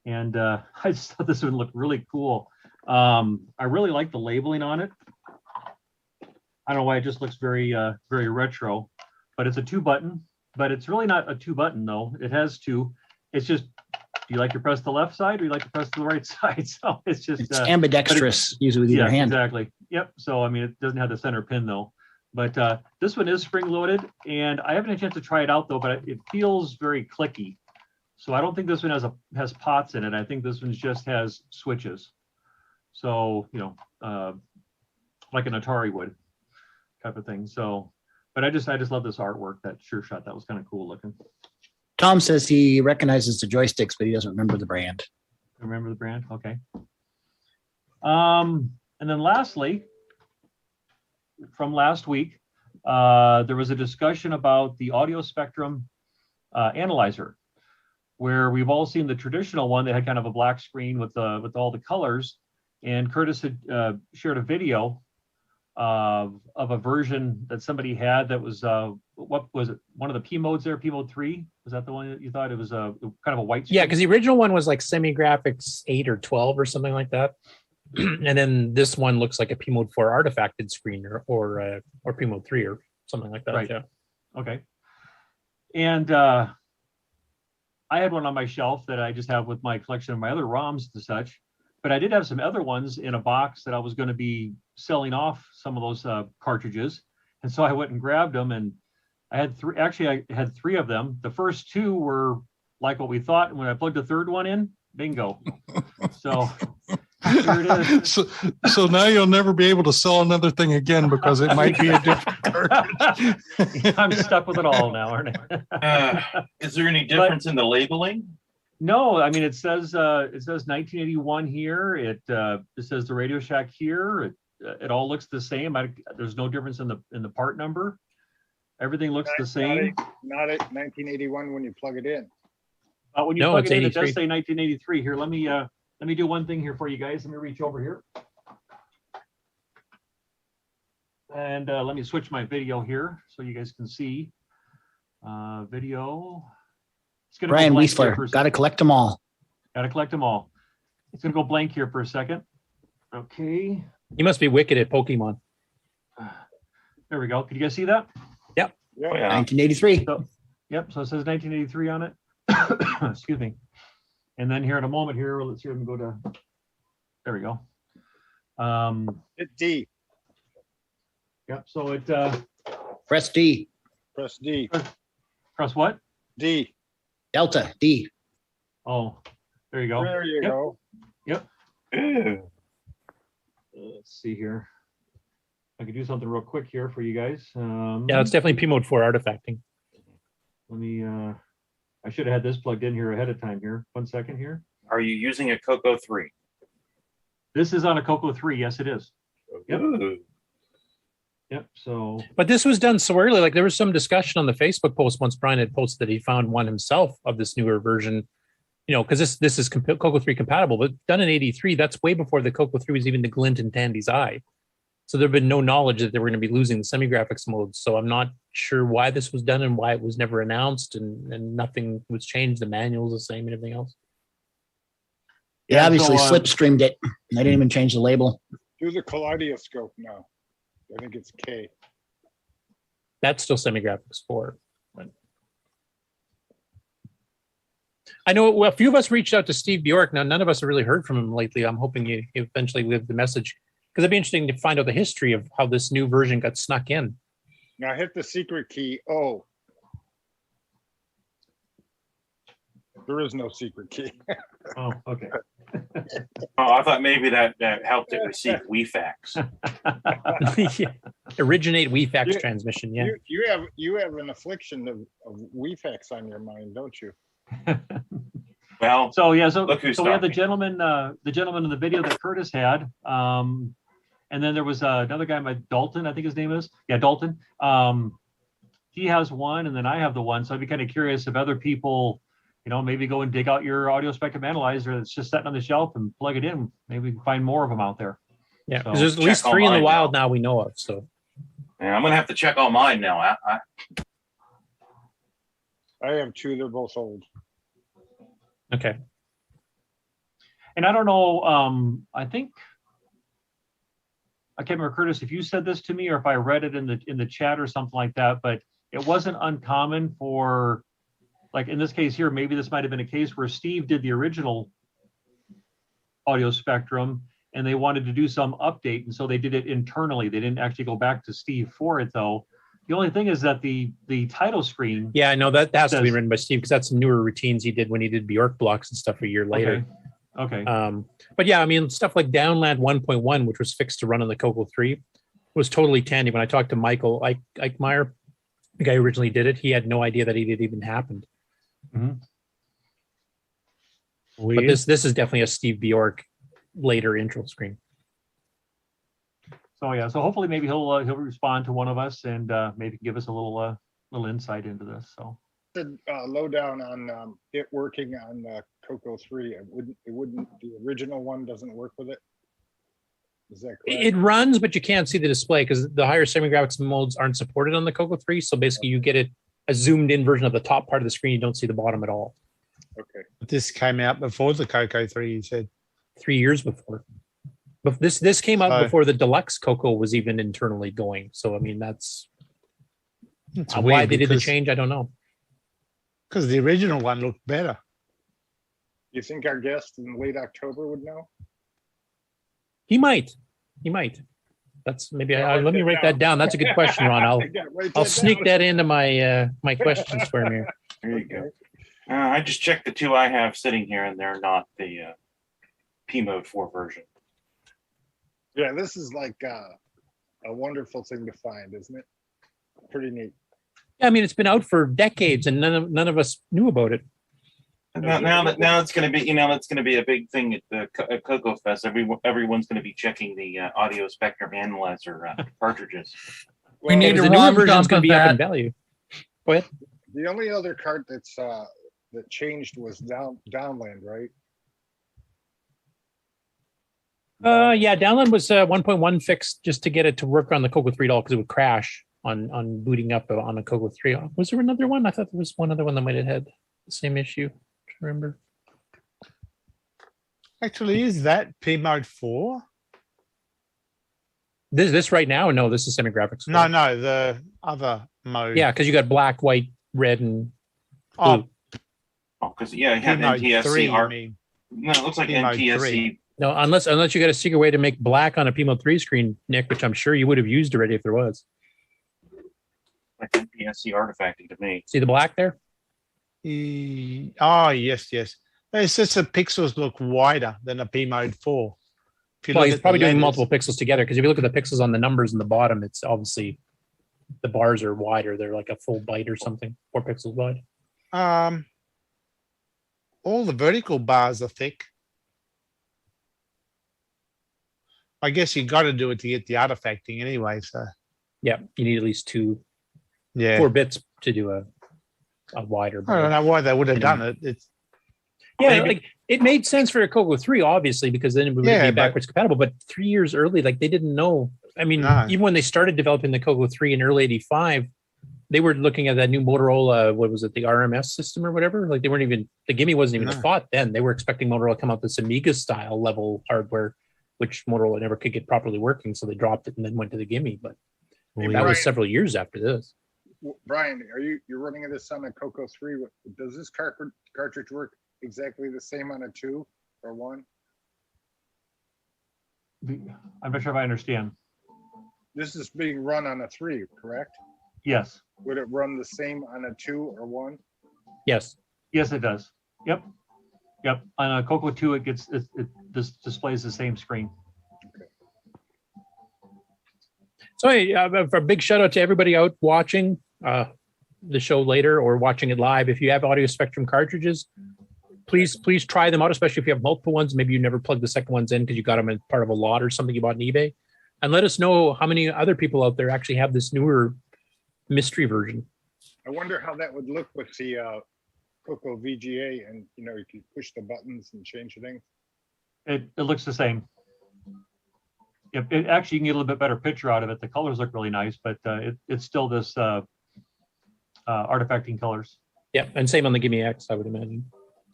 And I just thought this one looked really cool. I really like the labeling on it. I don't know why it just looks very retro, but it's a 2-button, but it's really not a 2-button though. It has 2. It's just, do you like to press the left side or do you like to press the right side? So it's just it's ambidextrous. Use it with either hand. Exactly. Yep. So I mean, it doesn't have the center pin though, but this one is spring loaded, and I haven't had a chance to try it out though, but it feels very clicky. So I don't think this one has pots in it. I think this one just has switches. So, like an Atari would type of thing. So, but I just love this artwork, that H.E.R.O. That was kind of cool looking. Tom says he recognizes the joysticks, but he doesn't remember the brand. Remember the brand? Okay. And then lastly, from last week, there was a discussion about the audio spectrum analyzer, where we've all seen the traditional one that had kind of a black screen with all the colors. And Curtis had shared a video of a version that somebody had that was, what was it? One of the P modes there, P mode 3? Was that the one that you thought it was kind of a white screen? Yeah, because the original one was like Semi-Graphics 8 or 12 or something like that. And then this one looks like a P mode 4 artifacted screen or P mode 3 or something like that. Right. Yeah. Okay. And I had one on my shelf that I just have with my collection of my other ROMs and such. But I did have some other ones in a box that I was going to be selling off some of those cartridges. And so I went and grabbed them, and I had three. Actually, I had three of them. The first two were like what we thought. And when I plugged the third one in, bingo. So here it is. So now you'll never be able to sell another thing again because it might be a different cartridge. I'm stuck with it all now, aren't I? Is there any difference in the labeling? No, I mean, it says 1981 here. It says the Radio Shack here. It all looks the same. There's no difference in the part number. Everything looks the same. Not at 1981 when you plug it in. When you plug it in, it does say 1983. Here, let me do one thing here for you guys. Let me reach over here. And let me switch my video here so you guys can see. Video. Brian Wieseler, got to collect them all. Got to collect them all. It's going to go blank here for a second. Okay. You must be wicked at Pokemon. There we go. Can you guys see that? Yep. Oh, yeah. 1983. So, yep. So it says 1983 on it. Excuse me. And then here in a moment here, let's see. Let me go to. There we go. Hit D. Yep. So it. Press D. Press D. Press what? D. Delta D. Oh, there you go. There you go. Yep. Let's see here. I could do something real quick here for you guys. Yeah, it's definitely P mode 4 artifacting. Let me. I should have had this plugged in here ahead of time. Here, 1 second here. Are you using a CoCo 3? This is on a CoCo 3. Yes, it is. Yep. Ooh. Yep. So, but this was done so early. Like there was some discussion on the Facebook post once Brian had posted that he found one himself of this newer version. You know, because this is CoCo 3 compatible, but done in '83. That's way before the CoCo 3 was even the glint in Tandy's eye. So there'd been no knowledge that they were going to be losing the semi-graphics modes. So I'm not sure why this was done and why it was never announced, and nothing was changed. The manual's the same and everything else. Yeah, obviously slipstreamed it. They didn't even change the label. Do the kaleidoscope now. I think it's K. That's still semi-graphics 4. But I know a few of us reached out to Steve Bjork. Now, none of us have really heard from him lately. I'm hoping you eventually leave the message, because it'd be interesting to find out the history of how this new version got snuck in. Now hit the secret key. Oh. There is no secret key. Oh, okay. Oh, I thought maybe that helped it receive WeFax. Yeah. Originate WeFax transmission. Yeah. You have an affliction of WeFax on your mind, don't you? Well, so yeah, so look who's we had talking. the gentleman in the video that Curtis had, and then there was another guy, Dalton, I think his name is. Yeah, Dalton. He has one, and then I have the one. So I'd be kind of curious if other people, you know, maybe go and dig out your audio spectrum analyzer that's just sitting on the shelf and plug it in. Maybe we can find more of them out there. Yeah, So- because there's at least Check 3 in the online wild now we know of. So Yeah, I'm gonna have to check all mine now. I have 2. They're both old. okay. And I don't know. I think I can't remember, Curtis, if you said this to me or if I read it in the chat or something like that. But it wasn't uncommon for, like in this case here, maybe this might have been a case where Steve did the original audio spectrum and they wanted to do some update, and so they did it internally. They didn't actually go back to Steve for it, though. The only thing is that the title screen. Yeah, I know that has to be written by Steve, because that's some newer routines he did when he did Bjork blocks and stuff a year later. Okay. But yeah, I mean, stuff like Downland 1.1, which was fixed to run on the CoCo 3, was totally Tandy. When I talked to Michael Eichmeyer, the guy who originally did it, he had no idea that it had even happened. Mhm. But this is definitely a Steve Bjork later intro screen. So yeah, so hopefully maybe he'll respond to one of us and maybe give us a little insight into this. So The lowdown on it working on CoCo 3. It wouldn't. The original one doesn't work with it. Is that correct? It runs, but you can't see the display because the higher semi-graphics modes aren't supported on the CoCo 3. So basically, you get it a zoomed in version of the top part of the screen. You don't see the bottom at all. Okay. This came out before the CoCo 3, you said? 3 years before. But this came out before the deluxe CoCo was even internally going. So I mean, that's why weird they did the because- change. I don't know. Because the original one looked better. You think our guest in late October would know? He might. That's maybe. Let me write that down. That's a good question, Ron. I'll sneak that into my my questions for him here. There you go. I just checked the two I have sitting here, and they're not the P Mode 4 version. Yeah, this is like a wonderful thing to find, isn't it? Pretty neat. Yeah, I mean, it's been out for decades, and none of us knew about it. Now it's going to be, that's going to be a big thing at the at CoCo Fest. Everyone's going to be checking the audio spectrum analyzer cartridges. We need the a newer ROM version's dump going of to be up in that. value. Go ahead. The only other cart that's that changed was Downland, right? Yeah, Downland was 1.1 fixed just to get it to work on the CoCo 3 doll because it would crash on booting up on a CoCo 3. Was there another one? I thought there was one other one that might have had the same issue. Remember? Actually, is that P Mode 4? This right now? No, this is semi-graphics. No, the other mode. Yeah, because you got black, white, red, and blue. Because you have P-Mode 3, NTSC you art. mean. No, it looks like P-Mode NTSC. 3. No, unless you got a secret way to make black on a P-Mode 3 screen, Nick, which I'm sure you would have used already if there was. Like NTSC artifacting to me. See the black there? Oh, yes. It's just the pixels look wider than a P Mode 4. Well, he's probably doing multiple pixels together because if you look at the pixels on the numbers in the bottom, it's obviously the bars are wider. They're like a full byte or something, 4 pixels wide. All the vertical bars are thick. I guess you got to do it to get the artifacting anyway. So yeah, you need at least 4 bits to do a wider. I don't know why they would have done it. It's like it made sense for a CoCo 3, obviously, because then it would be backwards compatible. But 3 years early, like they didn't know. I mean, even when they started developing the CoCo 3 in early '85, they were looking at that new Motorola. What was it, the RMS system or whatever? Like they weren't even the Gimme wasn't even a thought then. They were expecting Motorola to come out with this Amiga style level hardware, which Motorola never could get properly working, so they dropped it and then went to the Gimme. But that was several years after this. Brian, you're running this on a CoCo 3? Does this cartridge work exactly the same on a 2 or 1? I'm not sure if I understand. This is being run on a 3, correct? Yes. Would it run the same on a 2 or 1? Yes. Yes, it does. Yep. On a CoCo 2, it displays the same screen. So a big shout out to everybody out watching the show later or watching it live. If you have Audio Spectrum cartridges, please try them out, especially if you have multiple ones. Maybe you never plugged the second ones in because you got them as part of a lot or something you bought on eBay. And let us know how many other people out there actually have this newer mystery version. I wonder how that would look with the CoCo VGA, and you can push the buttons and change things. It looks the same. Yep, actually you can get a little bit better picture out of it. The colors look really nice, but it's still this artifacting colors. Yeah, and same on the Gimme X, I would imagine.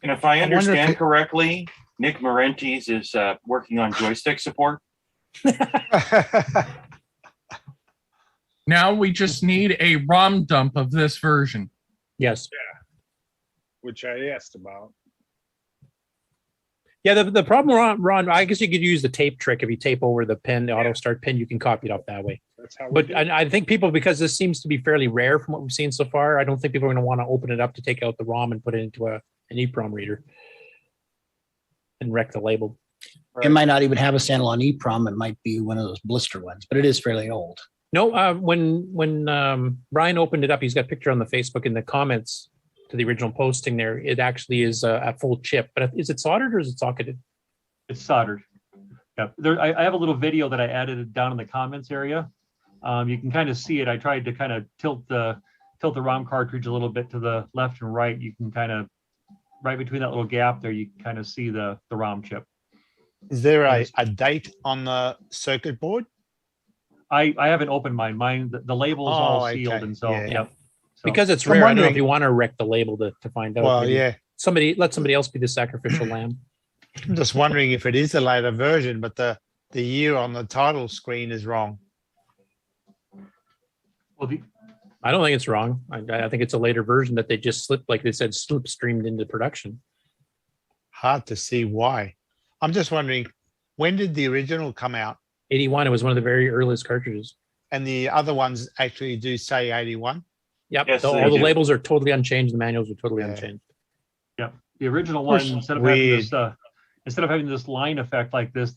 And if I understand correctly, Nick Marentes is working on joystick support. Now we just need a ROM dump of this version. Yes. Yeah. Which I asked about. Yeah, the problem, Ron, I guess you could use the tape trick. If you tape over the pen, the auto start pin, you can copy it off that way. That's how. But I think people, because this seems to be fairly rare from what we've seen so far, I don't think people are going to want to open it up to take out the ROM and put it into an EEPROM reader and wreck the label. It might not even have a standalone EEPROM. It might be one of those blister ones, but it is fairly old. No, when Brian opened it up, he's got a picture on the Facebook in the comments to the original posting there. It actually is a full chip, but is it soldered or is it socketed? It's soldered. Yeah, I have a little video that I added down in the comments area. You can kind of see it. I tried to kind of tilt the ROM cartridge a little bit to the left and right. You can kind of, right between that little gap there, you can kind of see the ROM chip. Is there a date on the circuit board? I haven't opened mine. The label is all sealed, and so yeah. So, because it's rare, I don't know if you want to wreck the label to find out. Well, maybe yeah. Let somebody else be the sacrificial lamb. I'm just wondering if it is a later version, but the year on the title screen is wrong. Well, I don't think it's wrong. I think it's a later version that they just slipped, like they said, slipstreamed into production. Hard to see why. I'm just wondering, When did the original come out? 81. It was one of the very earliest cartridges. And the other ones actually do say 81? Yep. Yes, all they the do. labels are totally unchanged. The manuals are totally unchanged. Yep. The original Of one, course. instead of Weird. having this line effect like this,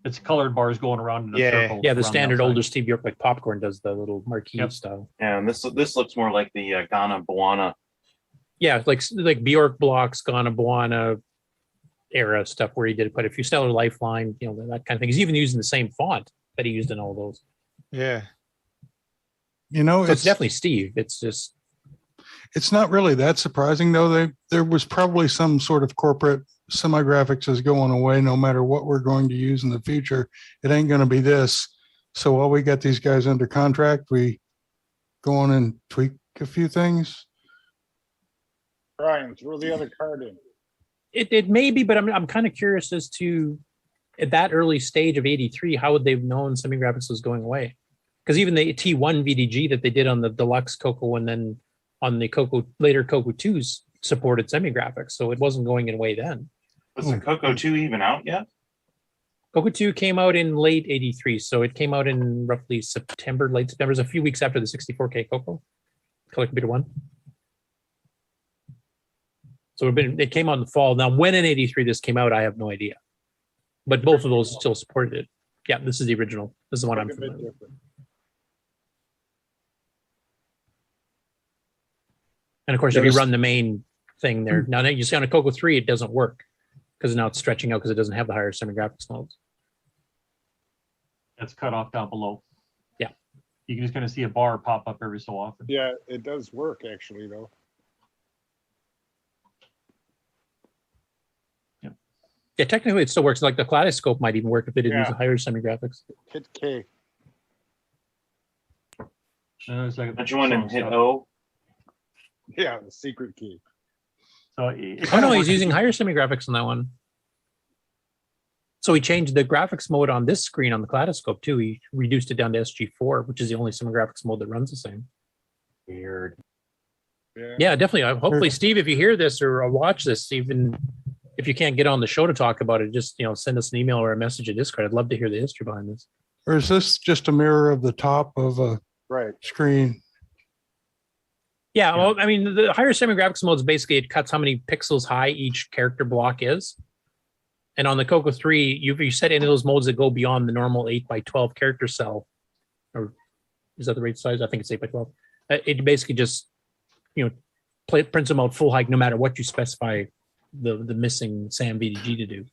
it's colored bars going around in a circle. Yeah, the around standard outside. older Steve York like popcorn does the little marquee style. Yeah, and this looks more like the Ghana Buana. Yeah, like Bjork blocks, Ghana Buana era stuff where he did quite a few Stellar Lifeline, that kind of thing. He's even using the same font that he used in all those. Yeah. So it's definitely Steve. It's just It's not really that surprising, though. There was probably some sort of corporate semi-graphics is going away no matter what we're going to use in the future. It ain't going to be this. So while we got these guys under contract, we go on and tweak a few things. Brian, throw the other card in. It may be, but I'm kind of curious as to at that early stage of 83, how would they have known semi-graphics was going away? Because even the T1 VDG that they did on the deluxe CoCo and then on the later CoCo 2s supported semi-graphics, so it wasn't going away then. Was the CoCo 2 even out yet? CoCo 2 came out in late 83, so it came out in roughly late September. It was a few weeks after the 64K CoCo, Color Computer 1. So it came out in the fall. Now, when in 83 this came out, I have no idea. But both of those still supported it. Yeah, this is the original. This is the one I'm familiar with. And of course, if you run the main thing there, now you see on a CoCo 3, it doesn't work because now it's stretching out because it doesn't have the higher semi-graphics modes. That's cut off down below. Yeah. You can just kind of see a bar pop up every so often. Yeah, it does work actually, though. Yeah, technically it still works. Like the Kaleidoscope might even work if they didn't use the higher semi-graphics. Hit K. Don't you want to hit O? Yeah, the secret key. So Oh no, he's using higher semi-graphics on that one. So he changed the graphics mode on this screen on the Kaleidoscope too. He reduced it down to SG4, which is the only semi-graphics mode that runs the same. Weird. Yeah, definitely. Hopefully, Steve, if you hear this or watch this, even if you can't get on the show to talk about it, just send us an email or a message at Discord. I'd love to hear the history behind this. Or is this just a mirror of the top of a screen? Yeah, well, I mean, the higher semi-graphics mode is basically it cuts how many pixels high each character block is. And on the CoCo 3, you set any of those modes that go beyond the normal 8x12 character cell, or is that the right size? I think it's 8x12. It basically just, prints them out full height no matter what you specify the missing SAM VDG to do.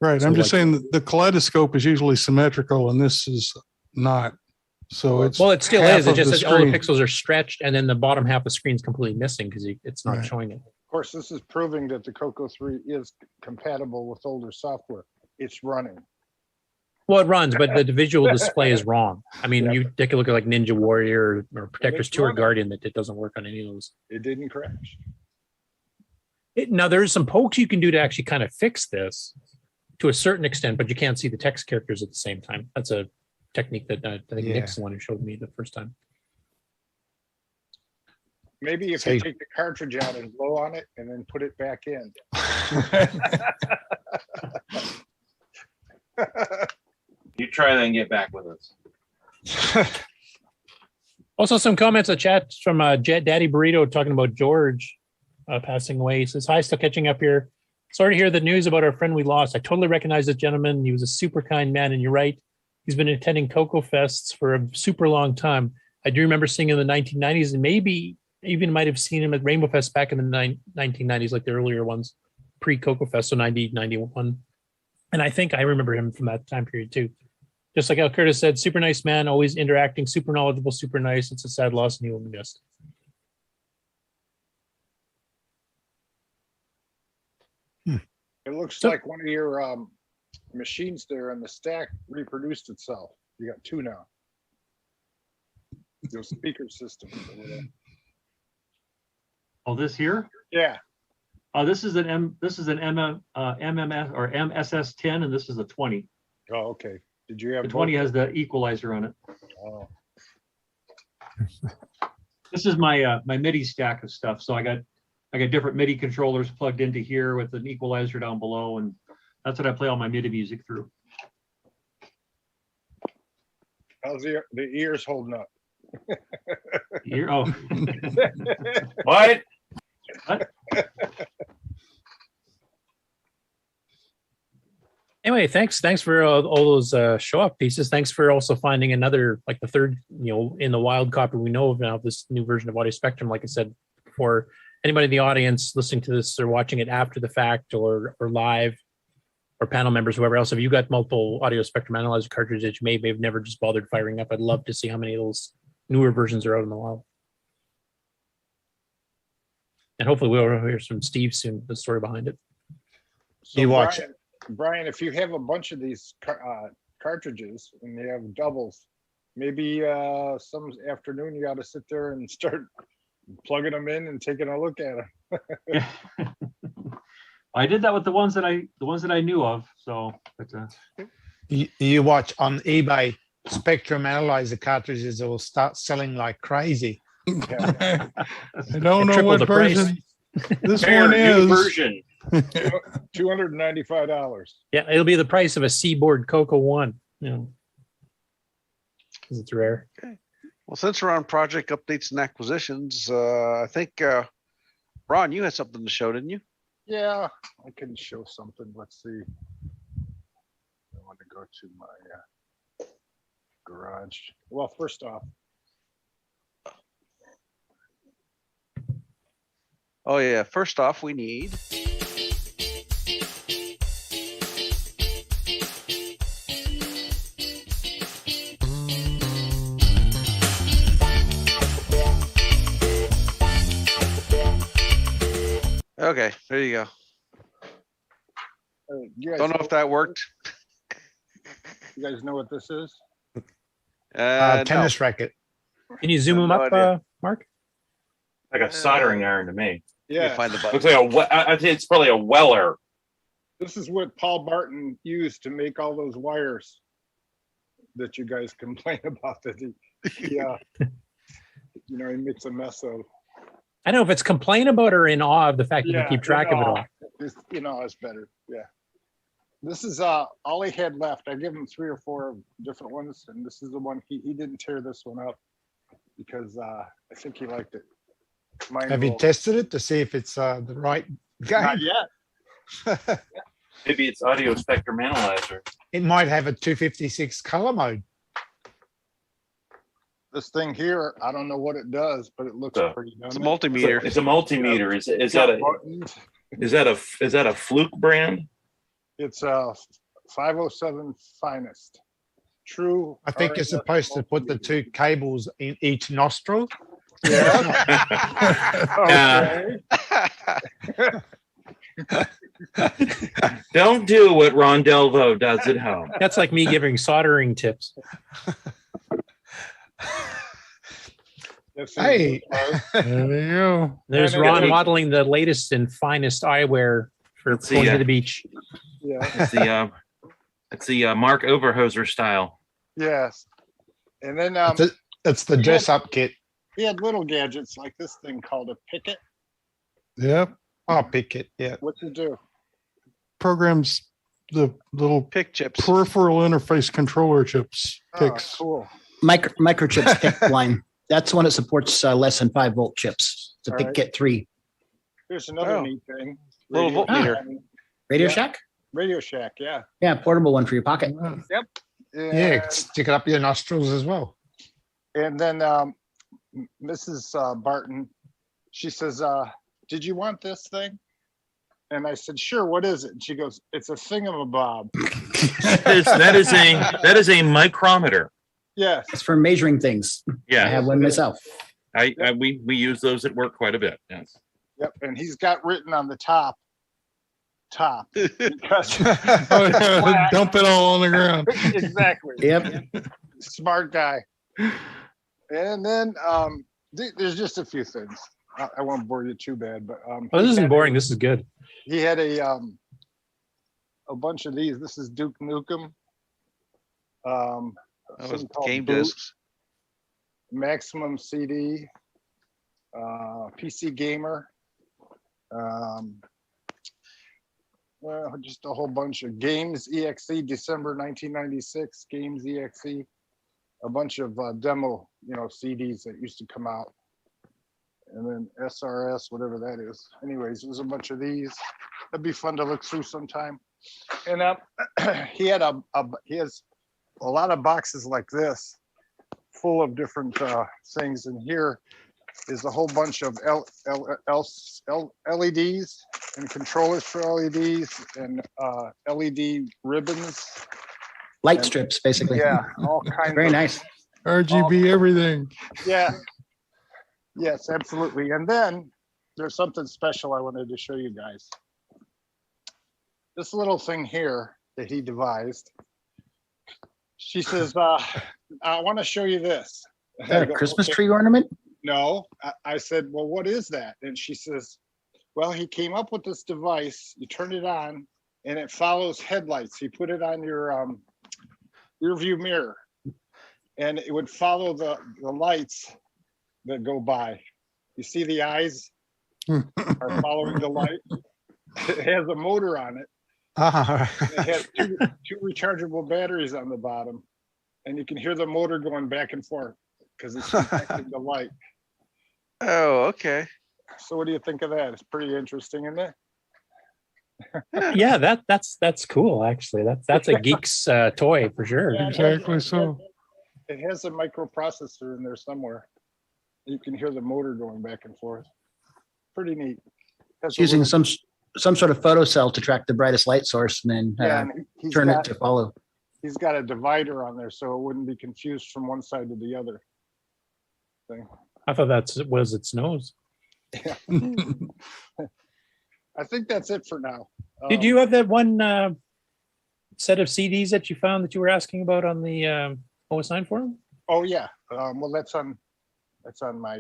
Right. So I'm just saying that the Kaleidoscope is usually symmetrical and this is not. So it's it still half is. It of just the says all the screen. pixels are stretched, and then the bottom half of the screen is completely missing because it's not showing it. Of course, this is proving that the CoCo 3 is compatible with older software. It's running. Well, it runs, but the visual display is wrong. I mean, you take a look at like Ninja Warrior or Protectors 2 or Guardian, that it doesn't work on any of those. It didn't crash. Now, there's some pokes you can do to actually kind of fix this to a certain extent, but you can't see the text characters at the same time. That's a technique that I think Nick's the one who showed me the first time. Maybe if you take the cartridge out and blow on it and then put it back in. You try that and get back with us. Also, some comments in chat from Daddy Burrito talking about George passing away. He says, "Hi, still catching up here. Sorry to hear the news about our friend we lost. I totally recognize this gentleman. He was a super kind man, and you're right. He's been attending CoCo Fests for a super long time. I do remember seeing him in the 1990s, and maybe even might have seen him at Rainbow Fest back in the 1990s, like the earlier ones, pre-CoCo Fest, so 90, 91. And I think I remember him from that time period too. Just like Al Curtis said, super nice man, always interacting, super knowledgeable, super nice. It's a sad loss, and he will be missed." It looks like one of your machines there in the stack reproduced itself. You got two now. Your speaker system. Oh, this here? Yeah. This is an MMS or MSS10, and this is a 20. Oh, okay. Did you have The 20 both? has the equalizer on it. Oh. This is my my MIDI stack of stuff. So I got different MIDI controllers plugged into here with an equalizer down below, and That's what I play all my MIDI music through. How's the ears holding up? Ear, oh. What? What? Anyway, thanks for all those show off pieces. Thanks for also finding another, like the third, in the wild copy we know of now, this new version of Audio Spectrum. Like I said, for anybody in the audience listening to this or watching it after the fact or live, or panel members, whoever else, if you got multiple Audio Spectrum analyzer cartridges that you may have never just bothered firing up, I'd love to see how many of those newer versions are out in the wild. And hopefully we'll hear from Steve soon, the story behind it. So You watch Brian, if you have a bunch of these cartridges and you have doubles, maybe some afternoon you got to sit there and start plugging them in and taking a look at them. Yeah. I did that with the ones that I knew of. So, but, you watch on eBay, Spectrum analyzer cartridges will start selling like crazy. I don't know Triple what the price. version this Fair, one new is. version. $295. Yeah, it'll be the price of a Seaboard CoCo 1, because it's rare. Okay. Well, since we're on project updates and acquisitions, I think Ron, you had something to show, didn't you? Yeah, I can show something. Let's see. I want to go to my garage. Well, first off, Oh yeah. First off, we need. Okay, there you go. you guys Don't know if that worked. You guys know what this is? Tennis racket. Can you zoom them No up, idea. Mark? Like a soldering iron to me. Yeah, Find the button. Looks like I think it's probably a Weller. this is what Paul Barton used to make all those wires that you guys complain about. That he he makes a mess of. I don't know if it's complain about or in awe of the fact you can keep track of it all. It's, it's better. Yeah. This is all he had left. I give him 3 or 4 different ones, and this is the one he didn't tear this one up because I think he liked it. Have you tested it to see if it's the right guy? Not yet. Maybe it's Audio Spectrum analyzer. It might have a 256 color mode. This thing here, I don't know what it does, but it looks pretty. It's a multimeter. It's a multimeter. Is that a Fluke brand? It's a 507 finest. True. I think you're supposed to put the 2 cables in each nostril. Yeah. Don't do what Ron Delvaux does at home. That's like me giving soldering tips. Hey, There you go. There's Ron modeling the latest and finest eyewear for going to the beach. Yeah. It's the Mark Overhoser style. Yes. And then it's the dress up kit. he had little gadgets like this thing called a picket. Yep. Oh, picket. Yeah. What's it do? Programs the little pick chips, peripheral interface controller chips. Picks. Cool. Microchips pick line. That's the one that supports less than 5 volt chips. It's a All pick right. Kit 3. Here's another neat thing. Little voltmeter. Radio Yeah. Shack? Radio Shack, yeah. Yeah, portable one for your pocket. Yep. Yeah, stick it up your nostrils as well. And then Mrs. Barton, she says, did you want this thing? And I said, sure, what is it? And she goes, it's a thingamabob. that is a micrometer. Yes. It's for measuring things. Yeah. I have one myself. We use those at work quite a bit. Yes. Yep. And he's got written on the top. Because Oh, yeah, dump it all on the ground. Exactly. Yep. Smart guy. And then there's just a few things. I won't bore you too bad, but Oh, this isn't boring. This is good. he had a bunch of these. This is Duke Nukem. That was something called game Boot, discs. Maximum CD, PC Gamer. Well, just a whole bunch of Games EXE, December 1996, Games EXE, a bunch of demo, CDs that used to come out. And then SRS, whatever that is. Anyways, there's a bunch of these. That'd be fun to look through sometime. And he has a lot of boxes like this, full of different things. And here is a whole bunch of LEDs and controllers for LEDs and LED ribbons. Light strips, basically. Yeah, all kinds. Very nice. RGB everything. Yeah. Yes, absolutely. And then there's something special I wanted to show you guys. This little thing here that he devised. She says, I want to show you this. Is that a Christmas tree ornament? No. I said, well, what is that? And she says, well, he came up with this device. You turn it on and it follows headlights. You put it on your rear view mirror and it would follow the lights that go by. You see the eyes are following the light. It has a motor on it. It has two rechargeable batteries on the bottom, and you can hear the motor going back and forth because it's detecting the light. Oh, okay. So what do you think of that? It's pretty interesting, isn't it? Yeah, that's cool. Actually, that's a geek's toy for sure. Yeah, Exactly so. It has a microprocessor in there somewhere. You can hear the motor going back and forth. Pretty neat. It's using some sort of photo cell to track the brightest light source and then turn it to follow. He's got a divider on there so it wouldn't be confused from one side to the other. Thing. I thought that was its nose. Yeah. I think that's it for now. Did you have that one set of CDs that you found that you were asking about on the OS9 forum? Oh yeah. Well, that's on my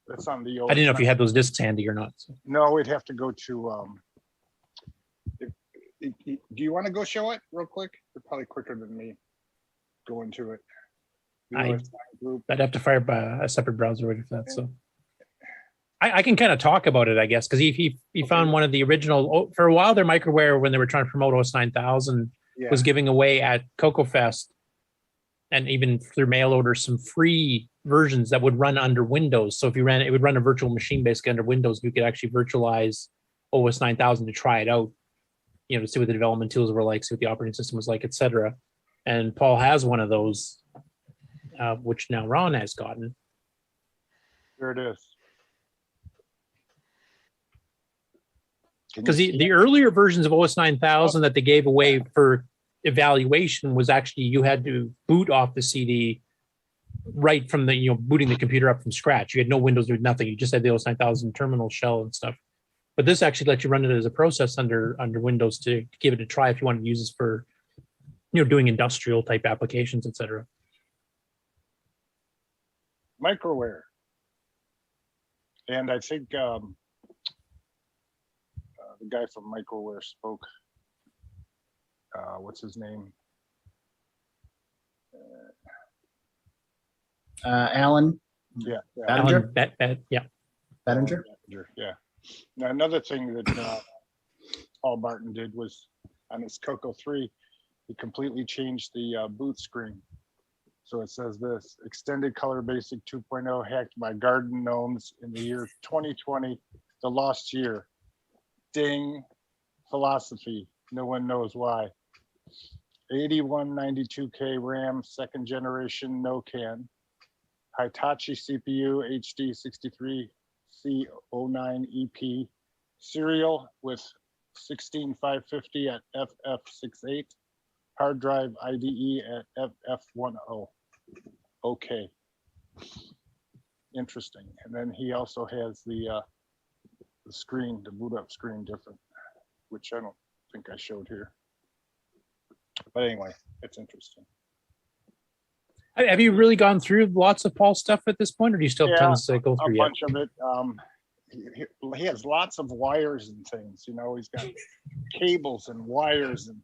that's on the. I didn't know if you had those discs handy or not. So. No, we'd have to go to. Do you want to go show it real quick? You're probably quicker than me going to it. I'd have to fire up a separate browser for that. So I can kind of talk about it, I guess, because he found one of the original. For a while, their microware, when they were trying to promote OS 9000, was giving away at CoCo Fest and even through mail order some free versions that would run under Windows. So if you ran it, it would run a virtual machine basically under Windows. You could actually virtualize OS 9000 to try it out, to see what the development tools were like, see what the operating system was like, etc. And Paul has one of those, which now Ron has gotten. Here it is. Because the earlier versions of OS 9000 that they gave away for evaluation was actually you had to boot off the CD right from the booting the computer up from scratch. You had no Windows, you had nothing. You just had the OS 9000 terminal shell and stuff. But this actually lets you run it as a process under Windows to give it a try if you want to use this for doing industrial type applications, etc. Microware, and I think the guy from Microware spoke. What's his name? Alan. Yeah. Bettinger? Yeah. Bettinger? Yeah. Now, another thing that Paul Barton did was on his CoCo 3, he completely changed the boot screen. So it says this: extended color basic 2.0 hacked by garden gnomes in the year 2020, the lost year. Ding. Philosophy. No one knows why. 8192K RAM, second generation no-can. Hitachi CPU HD 63C09 EP. Serial with 16550 at FF68. Hard drive IDE at FF10. Okay. Interesting. And then he also has the screen, the boot up screen different, which I don't think I showed here. But anyway, it's interesting. Have you really gone through lots of Paul stuff at this point, or do you still have tons to go through a yet? bunch of it. He has lots of wires and things. He's got cables and wires, and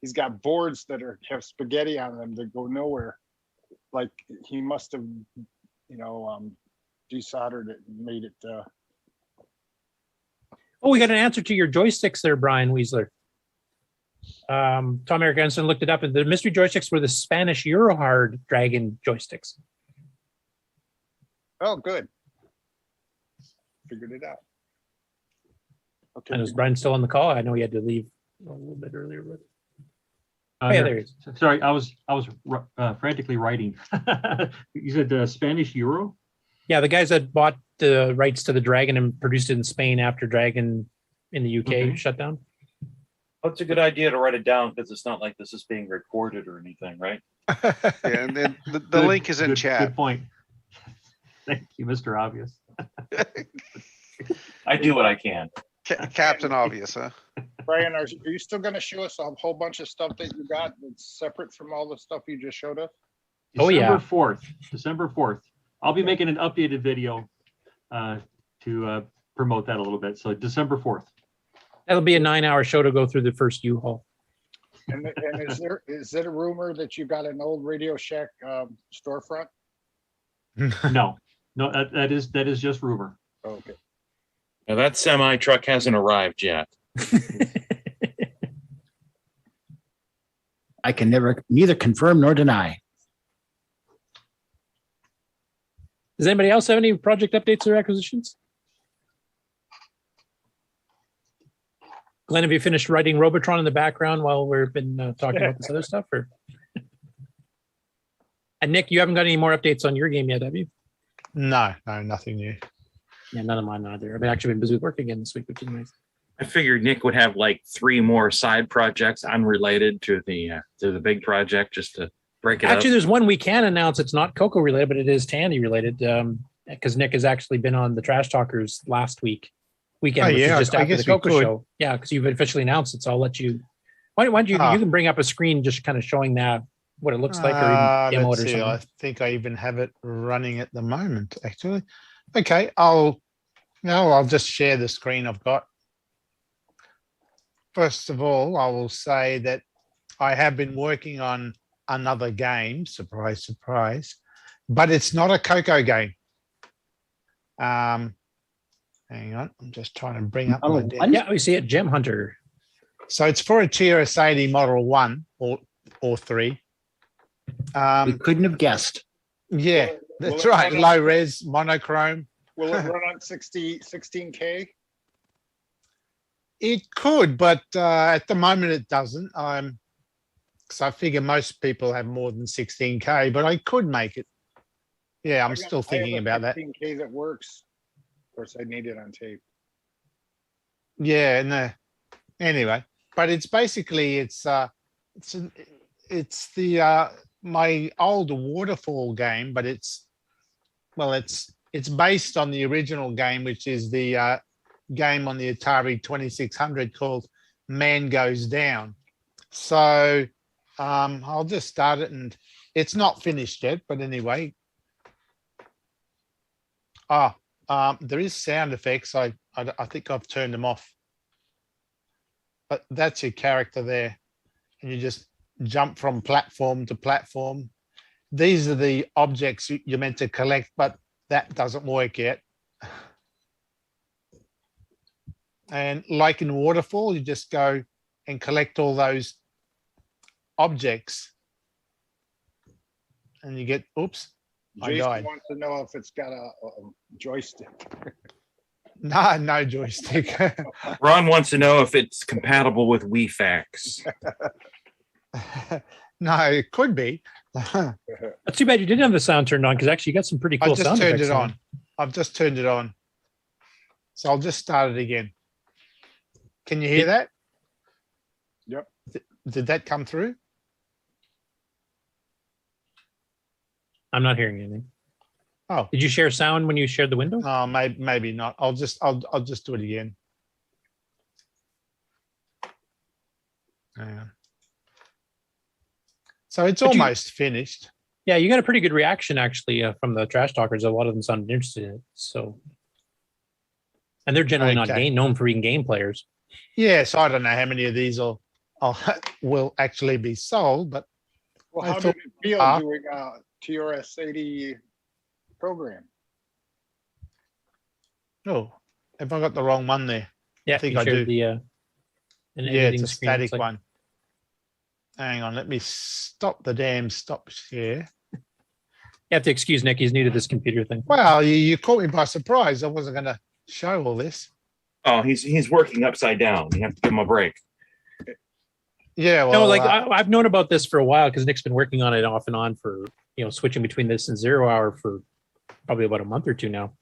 he's got boards that have spaghetti on them that go nowhere. Like he must have, desoldered it and made it. Oh, we got an answer to your joysticks there, Brian Wieseler. Tom Eric Anderson looked it up, and the mystery joysticks were the Spanish Eurohard Dragon joysticks. Oh, good. Figured it out. Okay. And is Brian still on the call? I know he had to leave a little bit earlier. But... yeah, there he is. Sorry, I was frantically writing. You said Spanish Euro? Yeah, the guys that bought the rights to the Dragon and produced it in Spain after Dragon in the UK shut down. That's a good idea to write it down because it's not like this is being recorded or anything, right? Yeah, and then the link is in chat. Good point. Thank you, Mr. Obvious. I do what I can. Captain Obvious, huh? Brian, are you still going to show us a whole bunch of stuff that you got that's separate from all the stuff you just showed us? December 4th. I'll be making an updated video to promote that a little bit. So December 4th. That'll be a 9-hour show to go through the first U-Haul. And is there a rumor that you got an old Radio Shack storefront? No, that is just rumor. Okay. Now that semi truck hasn't arrived yet. I can neither confirm nor deny. Does anybody else have any project updates or acquisitions? Glenn, have you finished writing Robotron in the background while we've been talking about this other stuff? Or? And Nick, you haven't got any more updates on your game yet, have you? No, nothing new. Yeah, none of mine either. I've actually been busy with work again this week, which is nice. I figured Nick would have like 3 more side projects unrelated to the big project, just to break it up. Actually, there's one we can announce. It's not CoCo related, but it is Tandy related. Because Nick has actually been on the Trash Talkers last weekend, which is just after the CoCo show. Yeah, because you've officially announced it, so I'll let you. Why don't you? You can bring up a screen, just kind of showing that what it looks like, or even demo it or something. I think I even have it running at the moment. Actually, okay. I'll just share the screen I've got. First of all, I will say that I have been working on another game. Surprise, surprise, but it's not a CoCo game. Hang on, I'm just trying to bring up my deck. Yeah, we see it, Gem Hunter. So it's for a TRS-80 Model 1 or 3. We couldn't have guessed. Yeah, that's right. Low res, monochrome. Will it run on 16K? It could, but at the moment it doesn't. Because I figure most people have more than 16K, but I could make it. Yeah, I'm still thinking about that. 16K that works. Of course, I need it on tape. Yeah, no. Anyway, but it's basically it's the my old waterfall game, but it's based on the original game, which is the game on the Atari 2600 called Man Goes Down. So I'll just start it, and it's not finished yet, but anyway. There is sound effects. I think I've turned them off. But that's your character there. And you just jump from platform to platform. These are the objects you're meant to collect, but that doesn't work yet. And like in Waterfall, you just go and collect all those objects. And you get, oops, I died. Wants to know if it's got a joystick. No joystick. Ron wants to know if it's compatible with WeFax. No, it could be. That's too bad you didn't have the sound turned on, because actually you got some pretty cool sound effects. I've just turned it on. So I'll just start it again. Can you hear that? Yep. Did that come through? I'm not hearing anything. Oh, did you share sound when you shared the window? Oh, maybe not. I'll just do it again. Hang on. So it's almost finished. Yeah, you got a pretty good reaction actually from the Trash Talkers. A lot of them sounded interested in it. So, and they're generally not known for being game players. Yes, I don't know how many of these will actually be sold, but well, how did it feel doing TRS-80 program? Oh, have I got the wrong one there? Yeah, I think I do. Yeah, it's a static one. Hang on, let me stop the damn stop share. You have to excuse Nick. He's new to this computer thing. Well, you caught me by surprise. I wasn't going to show all this. Oh, he's working upside down. You have to give him a break. Yeah, well, No, like I've known about this for a while because Nick's been working on it off and on for, switching between this and 0 hour for probably about a month or two now.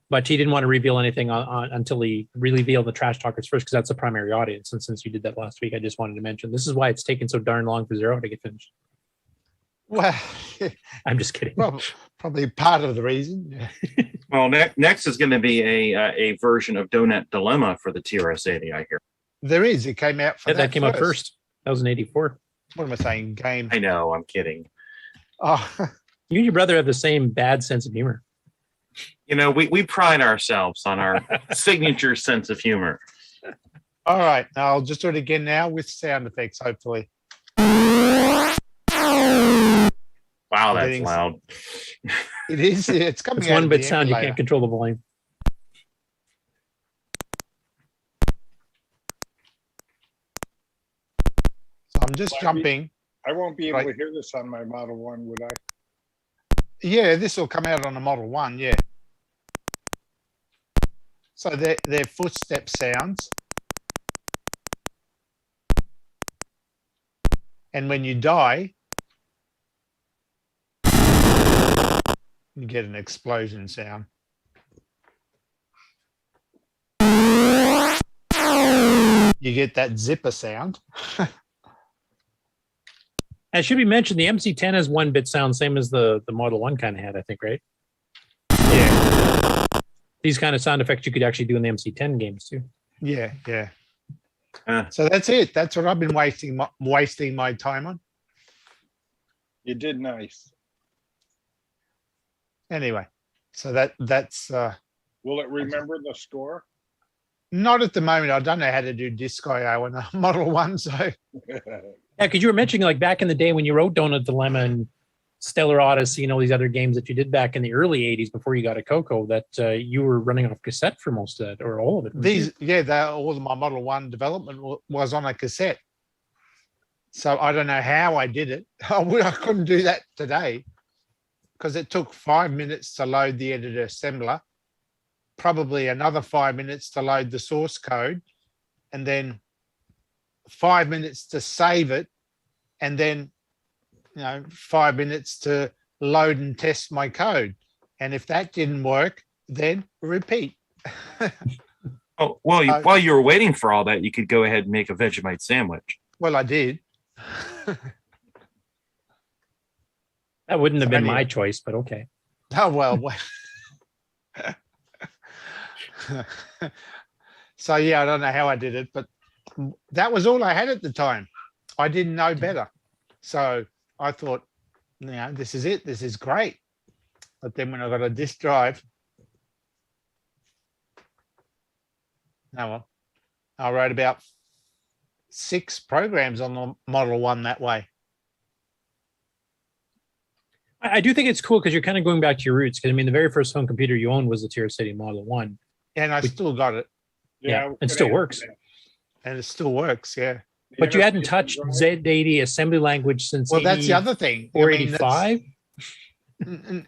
But he didn't want to reveal anything on until he revealed the trash talkers first, because that's the primary audience. And since you did that last week, I just wanted to mention this is why it's taken so darn long for 0 hour to get finished. Well, I'm just kidding. Probably part of the reason. Well, next is going to be a version of Donut Dilemma for the TRS-80, I hear. There is. It came out for that came out first. That was in 84. What am I saying? Game. I know. I'm kidding. Oh, you and your brother have the same bad sense of humor. We pride ourselves on our signature sense of humor. All right. I'll just do it again now with sound effects, hopefully. Wow, that's loud. It is. It's coming It's out one of bit the sound. You emulator. can't control the volume. So I'm just jumping. I won't be able to hear this on my Model 1, would I? Yeah, this will come out on the Model 1, yeah. So they're footstep sounds. And when you die, you get an explosion sound. You get that zipper sound. It should be mentioned the MC10 has 1-bit sound, same as the Model 1 kind of had, I think, right? Yeah. These kind of sound effects you could actually do in the MC10 games too. Yeah, yeah. So that's it. That's what I've been wasting my time on. You did nice. Anyway, so that's. Will it remember the score? Not at the moment. I don't know how to do Disc IO on a Model 1, so. Yeah, because you were mentioning like back in the day when you wrote Donut Dilemma and Stellar Odyssey and all these other games that you did back in the early 80s before you got a CoCo, that you were running off cassette for most of it, or all of it. All of my Model 1 development was on a cassette. So I don't know how I did it. I couldn't do that today because it took 5 minutes to load the editor assembler, probably another 5 minutes to load the source code, and then 5 minutes to save it, and then 5 minutes to load and test my code. And if that didn't work, then repeat. Oh, well, while you were waiting for all that, you could go ahead and make a Vegemite sandwich. Well, I did. That wouldn't have been my choice, but okay. Oh, well. So, yeah, I don't know how I did it, but that was all I had at the time. I didn't know better. So I thought, this is it. This is great. But then when I got a disk drive, I wrote about 6 programs on the Model 1 that way. I do think it's cool because you're kind of going back to your roots. Because I mean, the very first home computer you owned was the TRS-80 Model 1. And I still got it. Yeah, it still works. And it still works, yeah. But you hadn't touched Z80 assembly language since that's the other thing. Or 85?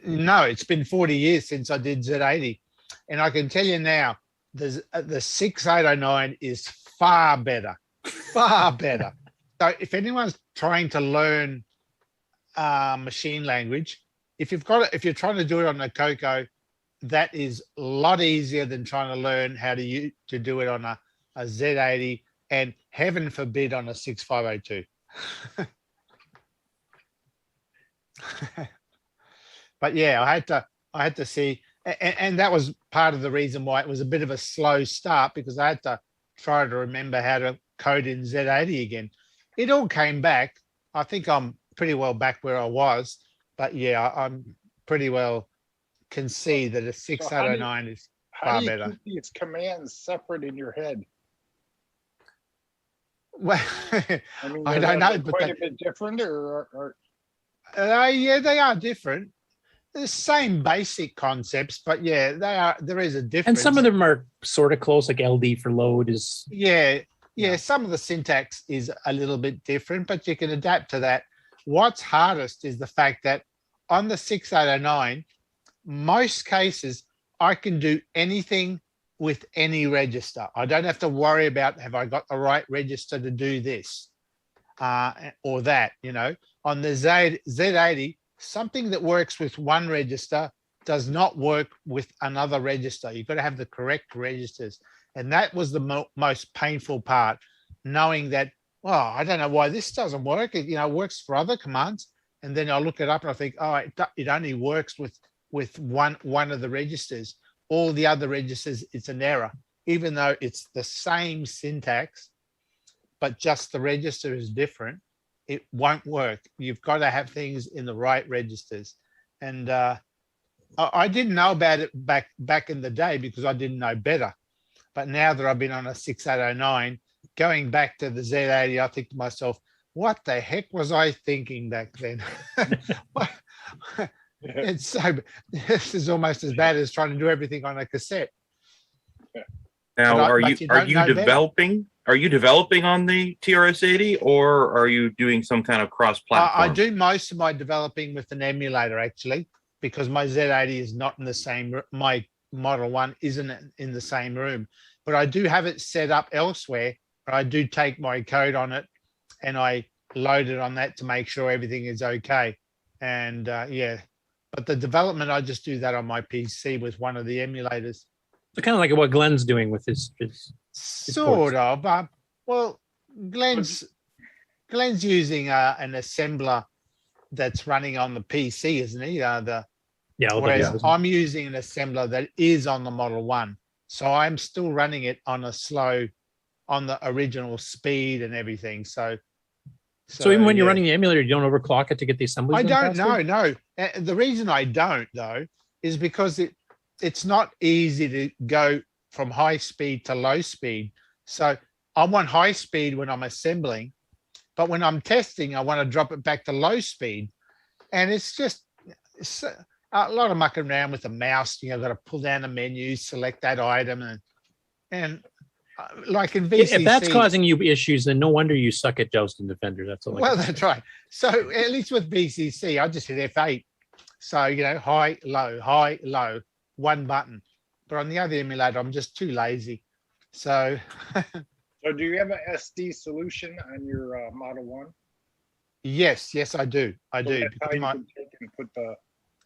No, it's been 40 years since I did Z80. And I can tell you now, the 6809 is far better. Far better. So if anyone's trying to learn machine language, if you're trying to do it on a CoCo, that is a lot easier than trying to learn how to do it on a Z80, and heaven forbid on a 6502. But yeah, I had to see, and that was part of the reason why it was a bit of a slow start, because I had to try to remember how to code in Z80 again. It all came back. I think I'm pretty well back where I was, but yeah, I'm pretty well can see that a 6809 is far better. How do you keep these commands separate in your head? Well, I mean, I don't know, but quite a bit different, or yeah, they are different. The same basic concepts, but yeah, they are. There is a difference. And some of them are sort of close, like LD for load is. Yeah, yeah, some of the syntax is a little bit different, but you can adapt to that. What's hardest is the fact that on the 6809, most cases, I can do anything with any register. I don't have to worry about, have I got the right register to do this or that, you know. On the Z80, something that works with one register does not work with another register. You've got to have the correct registers. And that was the most painful part, knowing that, well, I don't know why this doesn't work. It, you know, works for other commands. And then I look it up and I think, oh, it only works with one of the registers. All the other registers, it's an error, even though it's the same syntax, but just the register is different. It won't work. You've got to have things in the right registers. And I didn't know about it back in the day because I didn't know better. But now that I've been on a 6809, going back to the Z80, I think to myself, what the heck was I thinking back then? It's so, this is almost as bad as trying to do everything on a cassette. Now, are you developing? Are you developing on the TRS-80, or are you doing some kind of cross-platform? I do most of my developing with an emulator, actually, because my Z80 is not in the same. My Model 1 isn't in the same room, but I do have it set up elsewhere. I do take my code on it, and I load it on that to make sure everything is okay. And yeah, but the development, I just do that on my PC with one of the emulators. So kind of like what Glen's doing with his sort of. Well, Glen's using an assembler that's running on the PC, isn't he? Whereas I'm using an assembler that is on the Model 1. So I'm still running it on the original speed and everything. So even when you're running the emulator, you don't overclock it to get the assemblies? I don't know, no. The reason I don't, though, is because it's not easy to go from high speed to low speed. So I want high speed when I'm assembling, but when I'm testing, I want to drop it back to low speed. And it's a lot of mucking around with the mouse. You know, got to pull down the menu, select that item, and like in VCC. If that's causing you issues, then no wonder you suck at Joust and Defender. That's all. Well, that's right. So at least with VCC, I just hit F8. So, you know, high, low, one button. But on the other emulator, I'm just too lazy. So. So do you have an SD solution on your Model 1? Yes, I do. I do. That's how you can take and put the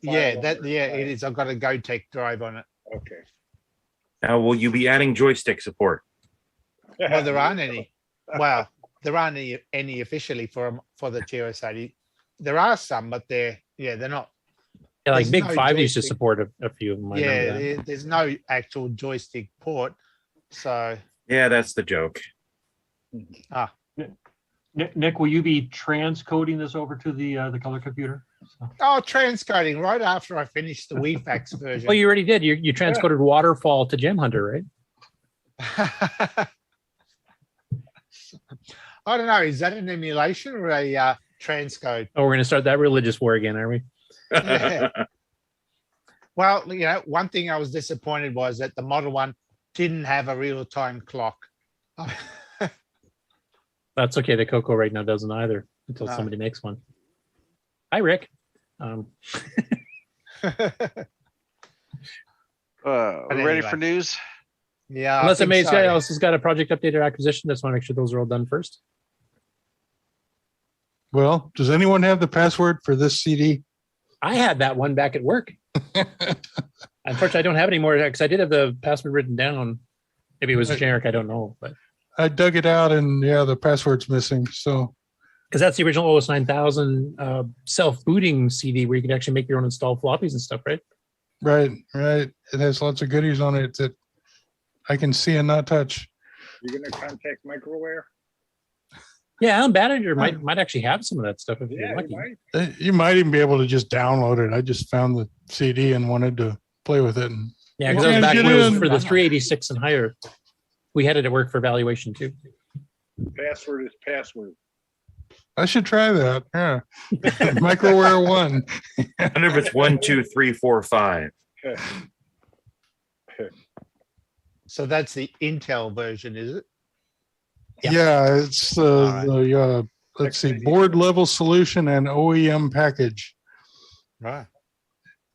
it is. I've got a GoTech drive on it. Okay. Now, will you be adding joystick support? Well, there aren't any. Well, there aren't any officially for the TRS-80. There are some, but they're not. Yeah, like Big Five used to support a few of them. Yeah, there's no actual joystick port. So. Yeah, that's the joke. Nick, will you be transcoding this over to the color computer? Oh, transcoding right after I finish the WeFax version. Well, you already did. You transcoded Waterfall to Gem Hunter, right? I don't know. Is that an emulation or a transcode? Oh, we're going to start that religious war again, are we? Yeah. Well, you know, one thing I was disappointed was that the Model 1 didn't have a real-time clock. That's okay. The CoCo right now doesn't either until somebody makes one. Hi, Rick. We ready for news? Yeah. Unless somebody else has got a project update or acquisition, just want to make sure those are all done first. Well, does anyone have the password for this CD? I had that one back at work. Unfortunately, I don't have it anymore because I did have the password written down. Maybe it was generic. I don't know, but I dug it out, and yeah, the password's missing. So, because that's the original OS 9000 self-booting CD where you can actually make your own installed floppies and stuff, right? Right. It has lots of goodies on it that I can see and not touch. You're gonna contact Microware? Yeah, Alan Banniger might actually have some of that stuff if you're lucky. You might even be able to just download it. I just found the CD and wanted to play with it. And yeah, because that was back when it was for the 386 and higher. We had it at work for evaluation too. Password is password. I should try that. Yeah. Microware 1. I wonder if it's 1, 2, 3, 4, 5. So that's the Intel version, is it? Yeah, it's let's see, board level solution and OEM package. Right.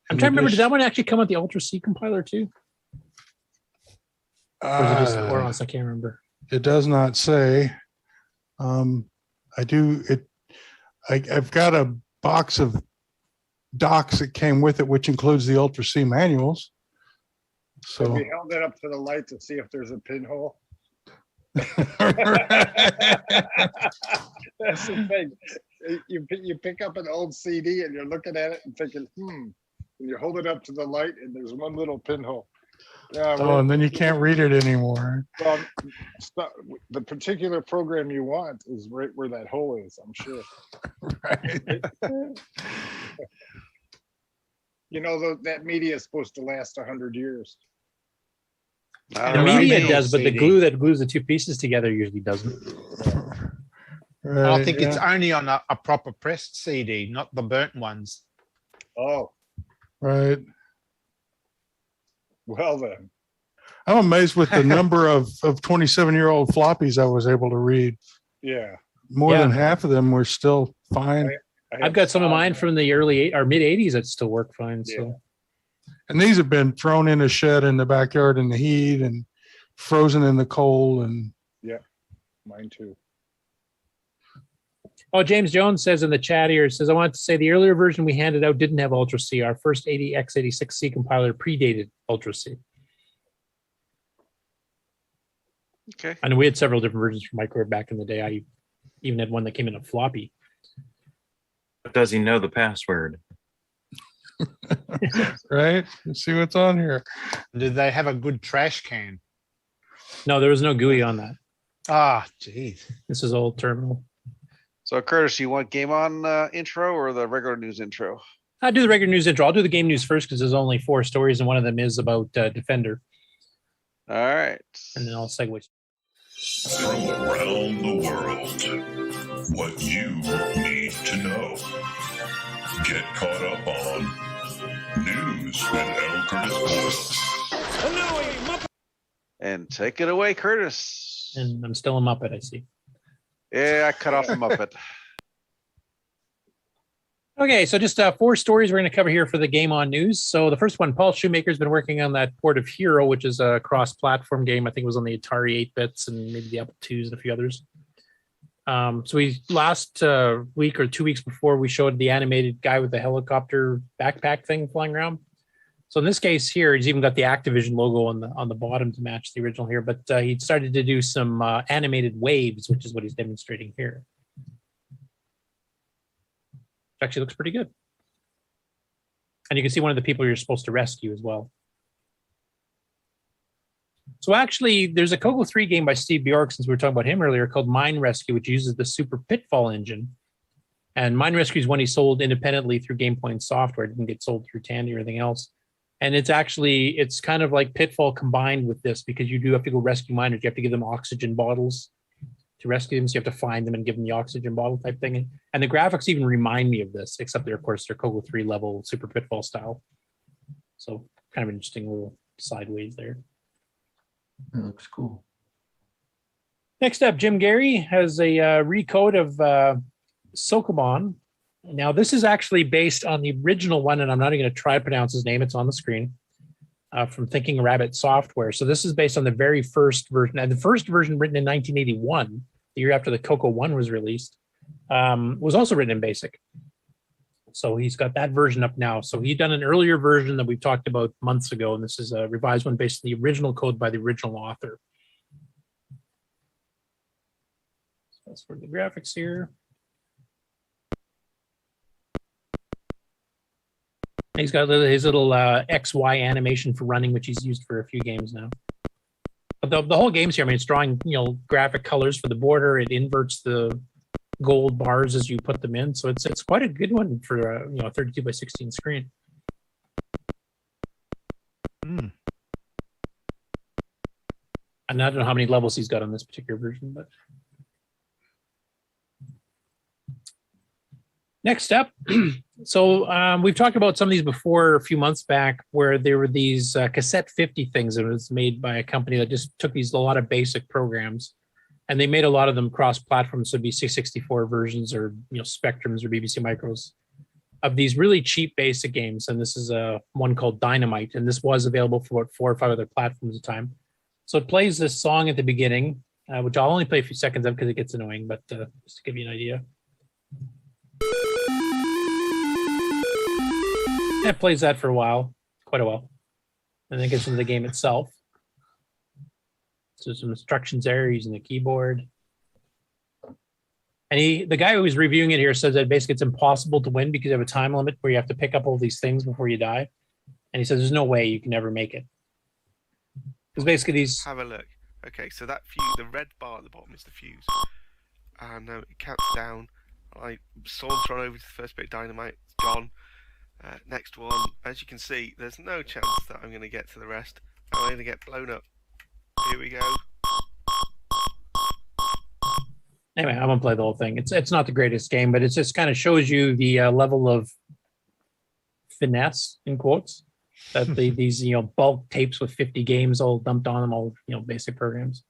I'm trying to remember, did that one actually come with the Ultra C compiler too? Or is it just Oros? I can't remember. It does not say. I've got a box of docs that came with it, which includes the Ultra C manuals. So we held it up to the light to see if there's a pinhole. That's the thing. You pick up an old CD and you're looking at it and thinking, and you hold it up to the light and there's one little pinhole. And then you can't read it anymore. Well, the particular program you want is right where that hole is, I'm sure. Right. That media is supposed to last 100 years. The media does, but the glue that glues the two pieces together usually doesn't. Right, I think it's only on a proper pressed CD, not the burnt ones. Oh. Right. Well then. I'm amazed with the number of 27-year-old floppies I was able to read. Yeah. More than half of them were still fine. I've got some of mine from the early or mid 80s that still work fine. So. And these have been thrown in a shed in the backyard in the heat and frozen in the cold. And yeah, mine too. Oh, James Jones says in the chat here, says, I want to say the earlier version we handed out didn't have Ultra C. Our first 80x86C compiler predated Ultra C. Okay. I know we had several different versions for microwave back in the day. I even had one that came in a floppy. But does he know the password? Right? Let's see what's on here. Did they have a good trash can? No, there was no GUI on that. Ah, geez. This is old terminal. So, Curtis, you want Game On intro or the regular news intro? I'll do the regular news intro. I'll do the game news first because there's only 4 stories, and one of them is about Defender. All right. And then I'll segue. From around the world, what you need to know. Get caught up on News with L. Curtis Boyle. And take it away, Curtis. And I'm still a Muppet, I see. Yeah, I cut off the Muppet. Okay, so just 4 stories we're going to cover here for the Game On News. So the first one, Paul Shoemaker's been working on that port of H.E.R.O, which is a cross-platform game. I think it was on the Atari 8-bits and maybe the Apple IIs and a few others. So we last week or 2 weeks before, we showed the animated guy with the helicopter backpack thing flying around. So in this case here, he's even got the Activision logo on the bottom to match the original here. But he started to do some animated waves, which is what he's demonstrating here. It actually looks pretty good. And you can see one of the people you're supposed to rescue as well. So actually, there's a CoCo 3 game by Steve Bjork, since we were talking about him earlier, called Mine Rescue, which uses the Super Pitfall engine. And Mine Rescue is one he sold independently through GamePoint software. It didn't get sold through Tandy or anything else. And it's kind of like Pitfall combined with this, because you do have to go rescue miners. You have to give them oxygen bottles to rescue them. So you have to find them and give them the oxygen bottle type thing. And the graphics even remind me of this, except they're, of course, they're CoCo 3 level Super Pitfall style. So kind of an interesting little sideways there. It looks cool. Next up, Jim Gerrie has a recode of Sokoban. Now, this is actually based on the original one, and I'm not even going to try to pronounce his name. It's on the screen, from Thinking Rabbit Software. So this is based on the very first version. And the first version, written in 1981, the year after the CoCo 1 was released, was also written in BASIC. So he's got that version up now. So he'd done an earlier version that we've talked about months ago, and this is a revised one based on the original code by the original author. So that's for the graphics here. He's got his little XY animation for running, which he's used for a few games now. But the whole game's here. I mean, it's drawing, graphic colors for the border. It inverts the gold bars as you put them in. So it's quite a good one for a 32 by 16 screen. And I don't know how many levels he's got on this particular version, but next up. So we've talked about some of these before a few months back, where there were these cassette 50 things that was made by a company that just took a lot of basic programs And they made a lot of them cross-platform, so it'd be 664 versions or Spectrums or BBC Micros of these really cheap basic games. And this is one called Dynamite, and this was available for about 4 or 5 other platforms at the time. So it plays this song at the beginning, which I'll only play a few seconds of because it gets annoying, but just to give you an idea. And it plays that for a while, quite a while. And then it gets into the game itself. So some instructions there using the keyboard. And the guy who was reviewing it here says that basically it's impossible to win because you have a time limit where you have to pick up all these things before you die. And he says there's no way you can ever make it. Because basically these... Have a look. Okay, so that fuse, the red bar at the bottom is the fuse. And it counts down. I saunter on over to the first bit of Dynamite. It's gone. Next one. As you can see, there's no chance that I'm going to get to the rest. I'm going to get blown up. Here we go. Anyway, I won't play the whole thing. It's not the greatest game, but it just kind of shows you the level of finesse, in quotes, that these bulk tapes with 50 games all dumped on them, all basic programs.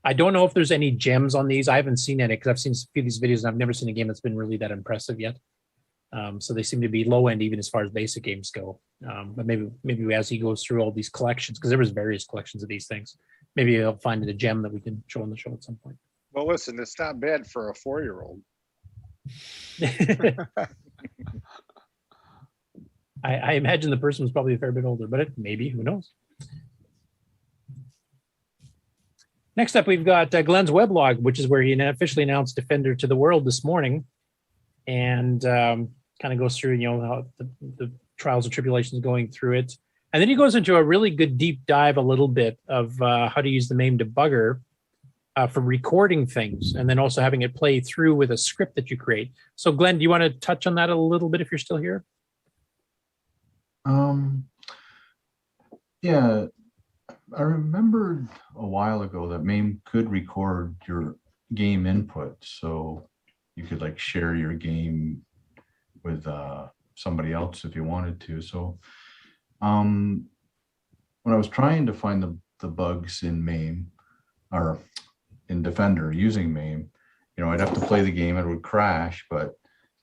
I don't know if there's any gems on these. I haven't seen any because I've seen a few of these videos and I've never seen a game that's been really that impressive yet. So they seem to be low end even as far as basic games go. But maybe as he goes through all these collections, because there was various collections of these things, maybe he'll find a gem that we can show on the show at some point. Well, listen, it's not bad for a 4-year-old. I imagine the person was probably a fair bit older, but maybe, who knows? Next up, we've got Glen's weblog, which is where he officially announced Defender to the world this morning, and kind of goes through, how the trials and tribulations going through it. And then he goes into a really good deep dive a little bit of how to use the MAME debugger for recording things, and then also having it play through with a script that you create. So Glen, do you want to touch on that a little bit if you're still here? Yeah, I remembered a while ago that MAME could record your game input, so you could like share your game with somebody else if you wanted to. So when I was trying to find the bugs in MAME or in Defender using MAME, I'd have to play the game, it would crash, but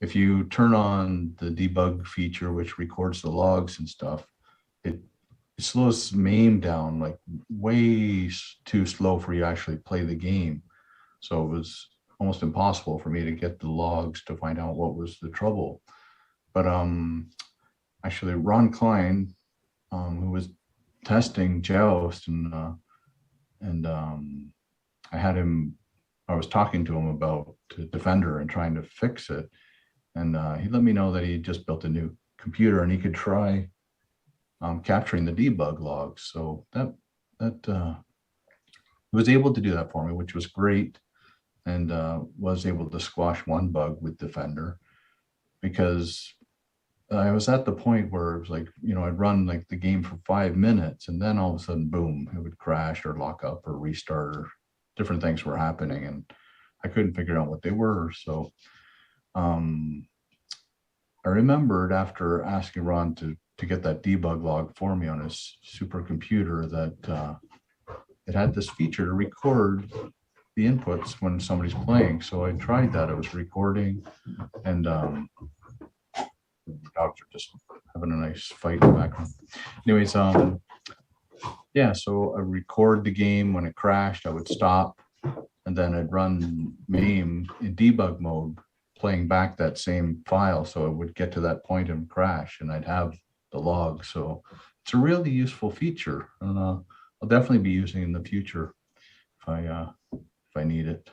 if you turn on the debug feature, which records the logs and stuff, it slows MAME down like way too slow for you to actually play the game. So it was almost impossible for me to get the logs to find out what was the trouble. But actually Ron Klein, who was testing Joust, and I was talking to him about Defender and trying to fix it. And he let me know that he just built a new computer and he could try capturing the debug logs. So that was able to do that for me, which was great, and was able to squash one bug with Defender, because I was at the point where it was like, I'd run like the game for 5 minutes and then all of a sudden, boom, it would crash or lock up or restart, or different things were happening and I couldn't figure out what they were. So I remembered after asking Ron to get that debug log for me on his supercomputer that it had this feature to record the inputs when somebody's playing. So I tried that. I was recording, and the dogs are just having a nice fight in the background. Anyways, yeah, so I record the game. When it crashed, I would stop, and then I'd run MAME in debug mode, playing back that same file, so it would get to that point and crash, and I'd have the log. So it's a really useful feature, and I'll definitely be using it in the future if I need it.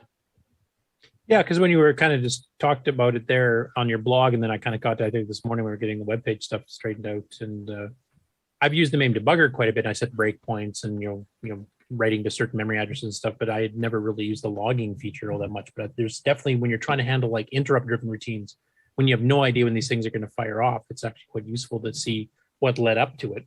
Yeah, because when you were kind of just talked about it there on your blog, and then I kind of got to, I think this morning we were getting the webpage stuff straightened out, and I've used the MAME debugger quite a bit. I set breakpoints and writing to certain memory addresses and stuff, but I had never really used the logging feature all that much. But there's definitely, when you're trying to handle like interrupt-driven routines, when you have no idea when these things are going to fire off, it's actually quite useful to see what led up to it.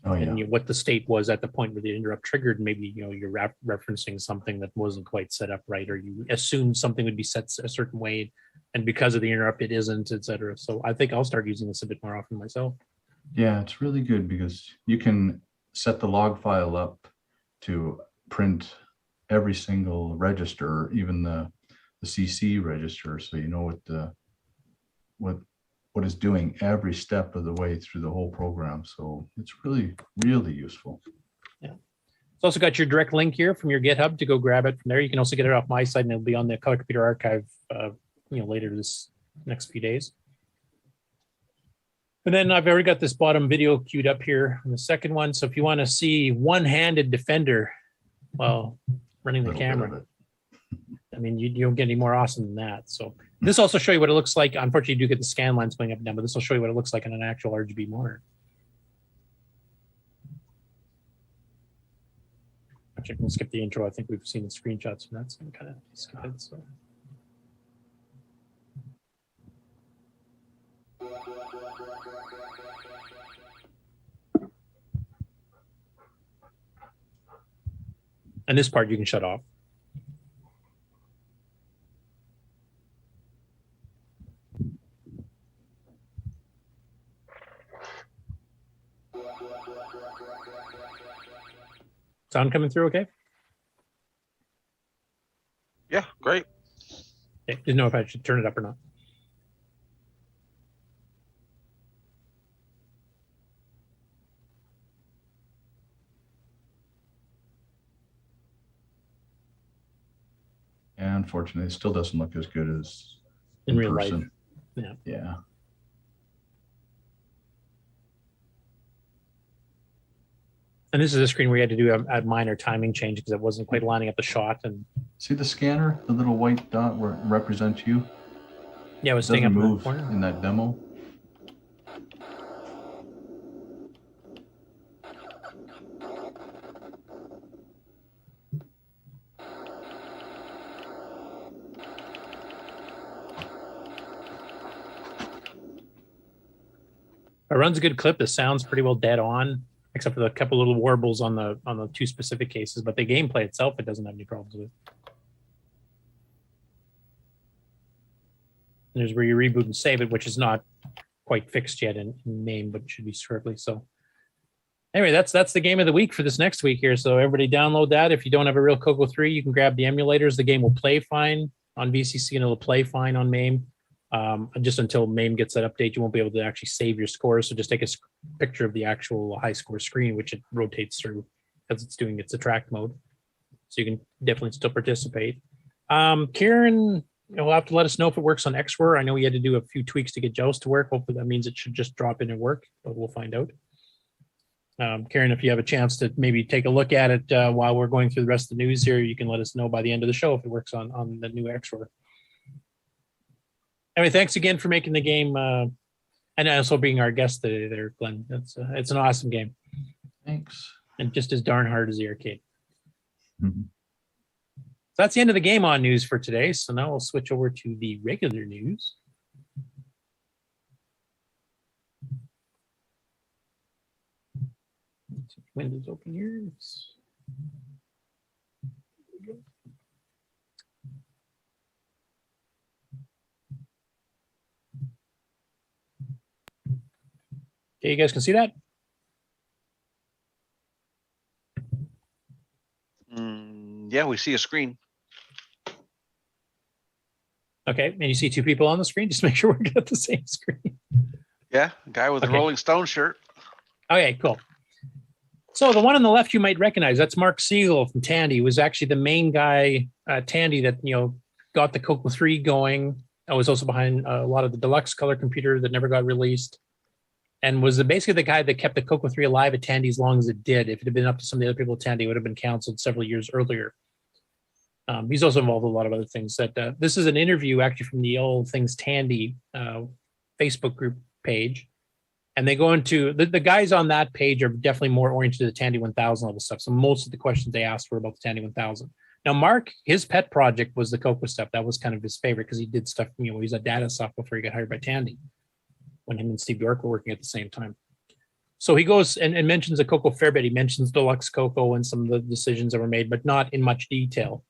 Oh, yeah. And what the state was at the point where the interrupt triggered. Maybe you're referencing something that wasn't quite set up right, or you assumed something would be set a certain way, and because of the interrupt it isn't, etc. So I think I'll start using this a bit more often myself. Yeah, it's really good because you can set the log file up to print every single register, even the CC register, so you know what it's doing every step of the way through the whole program. So it's really, really useful. Yeah. It's also got your direct link here from your GitHub to go grab it from there. You can also get it off my site, and it'll be on the Color Computer Archive, later this next few days. And then I've already got this bottom video queued up here on the second one. So if you want to see one-handed defender while running the camera, I mean, you don't get any more awesome than that. So this also show you what it looks like. Unfortunately, you do get the scan lines going up and down, but this will show you what it looks like on an actual RGB monitor. Actually, I can skip the intro. I think we've seen the screenshots from that, so I'm kind of skip it. So. And this part you can shut off. Sound coming through okay? Yeah, great. Okay, didn't know if I should turn it up or not. And unfortunately, it still doesn't look as good as in real person. Life. Yeah. Yeah. And this is a screen where you had to do a minor timing change because it wasn't quite lining up the shot. And see the scanner, the little white dot where it represents you? Yeah, it was staying up in the move corner in that demo. It runs a good clip. The sound's pretty well dead on, except for the couple little warbles on the two specific cases. But the gameplay itself, it doesn't have any problems with. And there's where you reboot and save it, which is not quite fixed yet in MAME, but it should be shortly. So anyway, that's the game of the week for this next week here. So everybody download that. If you don't have a real CoCo 3, you can grab the emulators. The game will play fine on VCC and it'll play fine on MAME. Just until MAME gets that update, you won't be able to actually save your scores. So just take a picture of the actual high score screen, which it rotates through as it's doing its attract mode. So you can definitely still participate. Kieran, you'll have to let us know if it works on H.E.R.O. I know we had to do a few tweaks to get Joust to work. Hopefully that means it should just drop in and work, but we'll find out. Kieran, if you have a chance to maybe take a look at it while we're going through the rest of the news here, you can let us know by the end of the show if it works on the new H.E.R.O. Anyway, thanks again for making the game and also being our guest today there, Glenn. It's an awesome game. Thanks. And just as darn hard as the arcade. Mm-hmm. So that's the end of the Game On news for today. So now we'll switch over to the regular news. Windows open here. Okay, you guys can see that? Yeah, we see a screen. Okay, and you see two people on the screen? Just make sure we're at the same screen. Yeah, a guy with a Rolling Stone shirt. Okay, cool. So the one on the left you might recognize, that's Mark Siegel from Tandy. He was actually the main guy, Tandy, that got the CoCo 3 going. I was also behind a lot of the deluxe color computer that never got released. And was basically the guy that kept the CoCo 3 alive at Tandy as long as it did. If it had been up to some of the other people at Tandy, it would have been canceled several years earlier. He's also involved in a lot of other things. This is an interview actually from the All Things Tandy Facebook group page. And they go into, the guys on that page are definitely more oriented to the Tandy 1000 level stuff. So most of the questions they asked were about the Tandy 1000. Now, Mark, his pet project was the CoCo stuff. That was kind of his favorite because he did stuff, he was at data stuff before he got hired by Tandy, when him and Steve York were working at the same time. So he goes and mentions a CoCo fair bit. He mentions Deluxe CoCo and some of the decisions that were made, but not in much detail.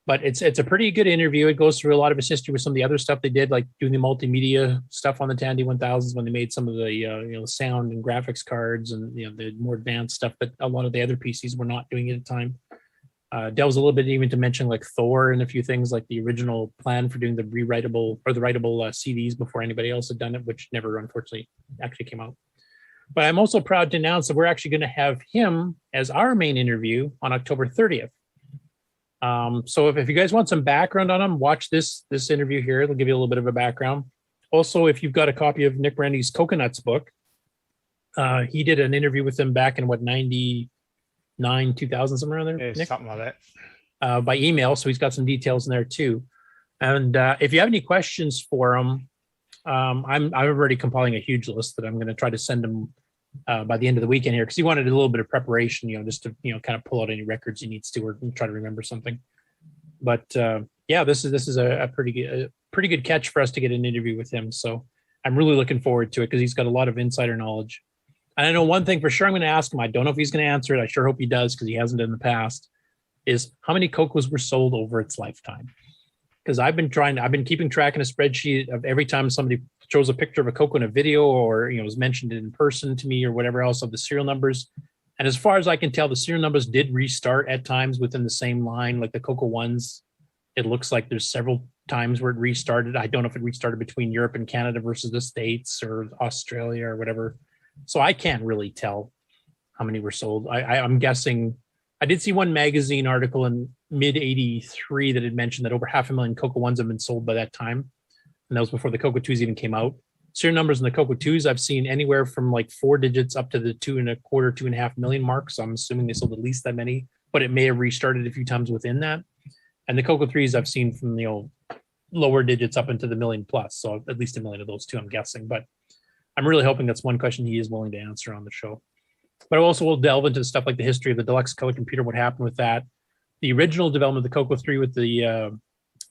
But it's a pretty good interview. It goes through a lot of his history with some of the other stuff they did, like doing the multimedia stuff on the Tandy 1000s when they made some of the sound and graphics cards and the more advanced stuff. But a lot of the other PCs were not doing it at the time. delves a little bit even to mention like Thor and a few things like the original plan for doing the rewritable or the writable CDs before anybody else had done it, which never unfortunately actually came out. But I'm also proud to announce that we're actually going to have him as our main interview on October 30th. So if you guys want some background on him, watch this interview here. It'll give you a little bit of a background. Also, if you've got a copy of Nick Brandy's Coconuts book, he did an interview with him back in 99, 2000, somewhere around there. Yeah, Nick? something like that. By email. So he's got some details in there too. And if you have any questions for him, I'm already compiling a huge list that I'm going to try to send him by the end of the weekend here, because he wanted a little bit of preparation, just to kind of pull out any records he needs to, or try to remember something. But yeah, this is a pretty good catch for us to get an interview with him. So I'm really looking forward to it, because he's got a lot of insider knowledge. And I know one thing for sure I'm going to ask him. I don't know if he's going to answer it. I sure hope he does, because he hasn't in the past. Is how many CoCos were sold over its lifetime? Because I've been keeping track in a spreadsheet of every time somebody shows a picture of a CoCo in a video, or was mentioned in person to me or whatever else, of the serial numbers. And as far as I can tell, the serial numbers did restart at times within the same line, like the CoCo ones. It looks like there's several times where it restarted. I don't know if it restarted between Europe and Canada versus the States or Australia or whatever. So I can't really tell how many were sold. I'm guessing. I did see one magazine article in mid '83 that had mentioned that over 500,000 CoCo ones have been sold by that time. And that was before the CoCo 2s even came out. Serial numbers in the CoCo 2s I've seen anywhere from like 4 digits up to the 2.25, 2.5 million mark. So I'm assuming they sold at least that many, but it may have restarted a few times within that. And the CoCo 3s I've seen from lower digits up into the million plus. So at least 1 million of those too, I'm guessing. But I'm really hoping that's one question he is willing to answer on the show. But also we'll delve into stuff like the history of the deluxe color computer, what happened with that, the original development of the CoCo 3 with the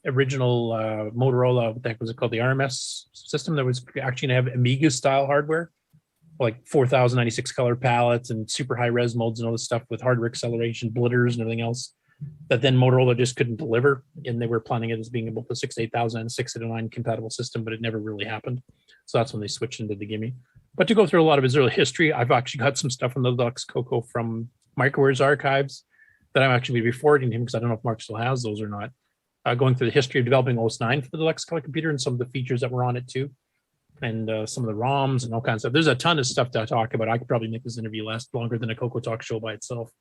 original Motorola, what the heck was it called? The RMS system that was actually going to have Amiga style hardware, like 4096 color palettes and super high res modes and all this stuff with hardware acceleration, blitters and everything else that then Motorola just couldn't deliver. And they were planning it as being both a 68000 and 689 compatible system, but it never really happened. So that's when they switched into the Gimme. But to go through a lot of his early history, I've actually got some stuff from the Deluxe CoCo from Microware's archives that I'm actually going to be forwarding to him, because I don't know if Mark still has those or not. Going through the history of developing OS 9 for the Deluxe color computer and some of the features that were on it too, and some of the ROMs and all kinds of stuff. There's a ton of stuff to talk about. I could probably make this interview last longer than a CoCoTalk show by itself,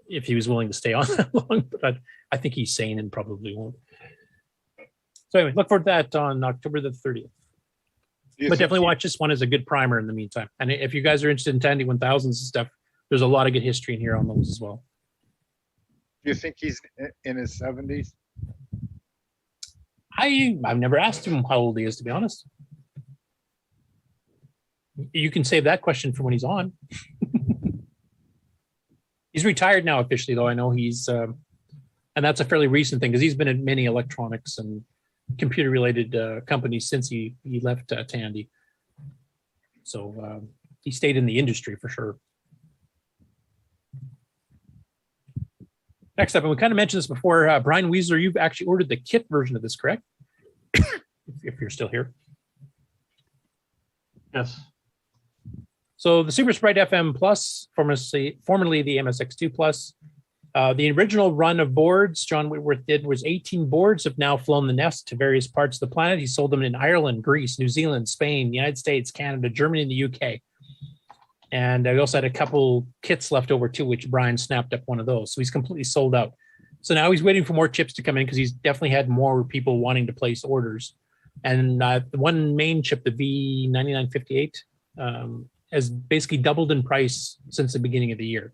if he was willing to stay on that long. But I think he's sane and probably won't. So anyway, look for that on October the 30th. But definitely watch this one as a good primer in the meantime. And if you guys are interested in Tandy 1000s and stuff, there's a lot of good history in here on those as well. Do you think he's in his 70s? I've never asked him how old he is, to be honest. You can save that question for when he's on. He's retired now officially, though. I know he's, and that's a fairly recent thing, because he's been at many electronics and computer-related companies since he left Tandy. So he stayed in the industry for sure. Next up, and we kind of mentioned this before, Brian Wieseler, you've actually ordered the kit version of this, correct? if you're still here. Yes. So the Super Sprite FM Plus, formerly the MSX2 Plus, the original run of boards John Whitworth did was 18 boards have now flown the nest to various parts of the planet. He sold them in Ireland, Greece, New Zealand, Spain, the United States, Canada, Germany, and the UK. And I also had a couple kits left over too, which Brian snapped up one of those. So he's completely sold out. So now he's waiting for more chips to come in, because he's definitely had more people wanting to place orders. And the one main chip, the V9958, has basically doubled in price since the beginning of the year.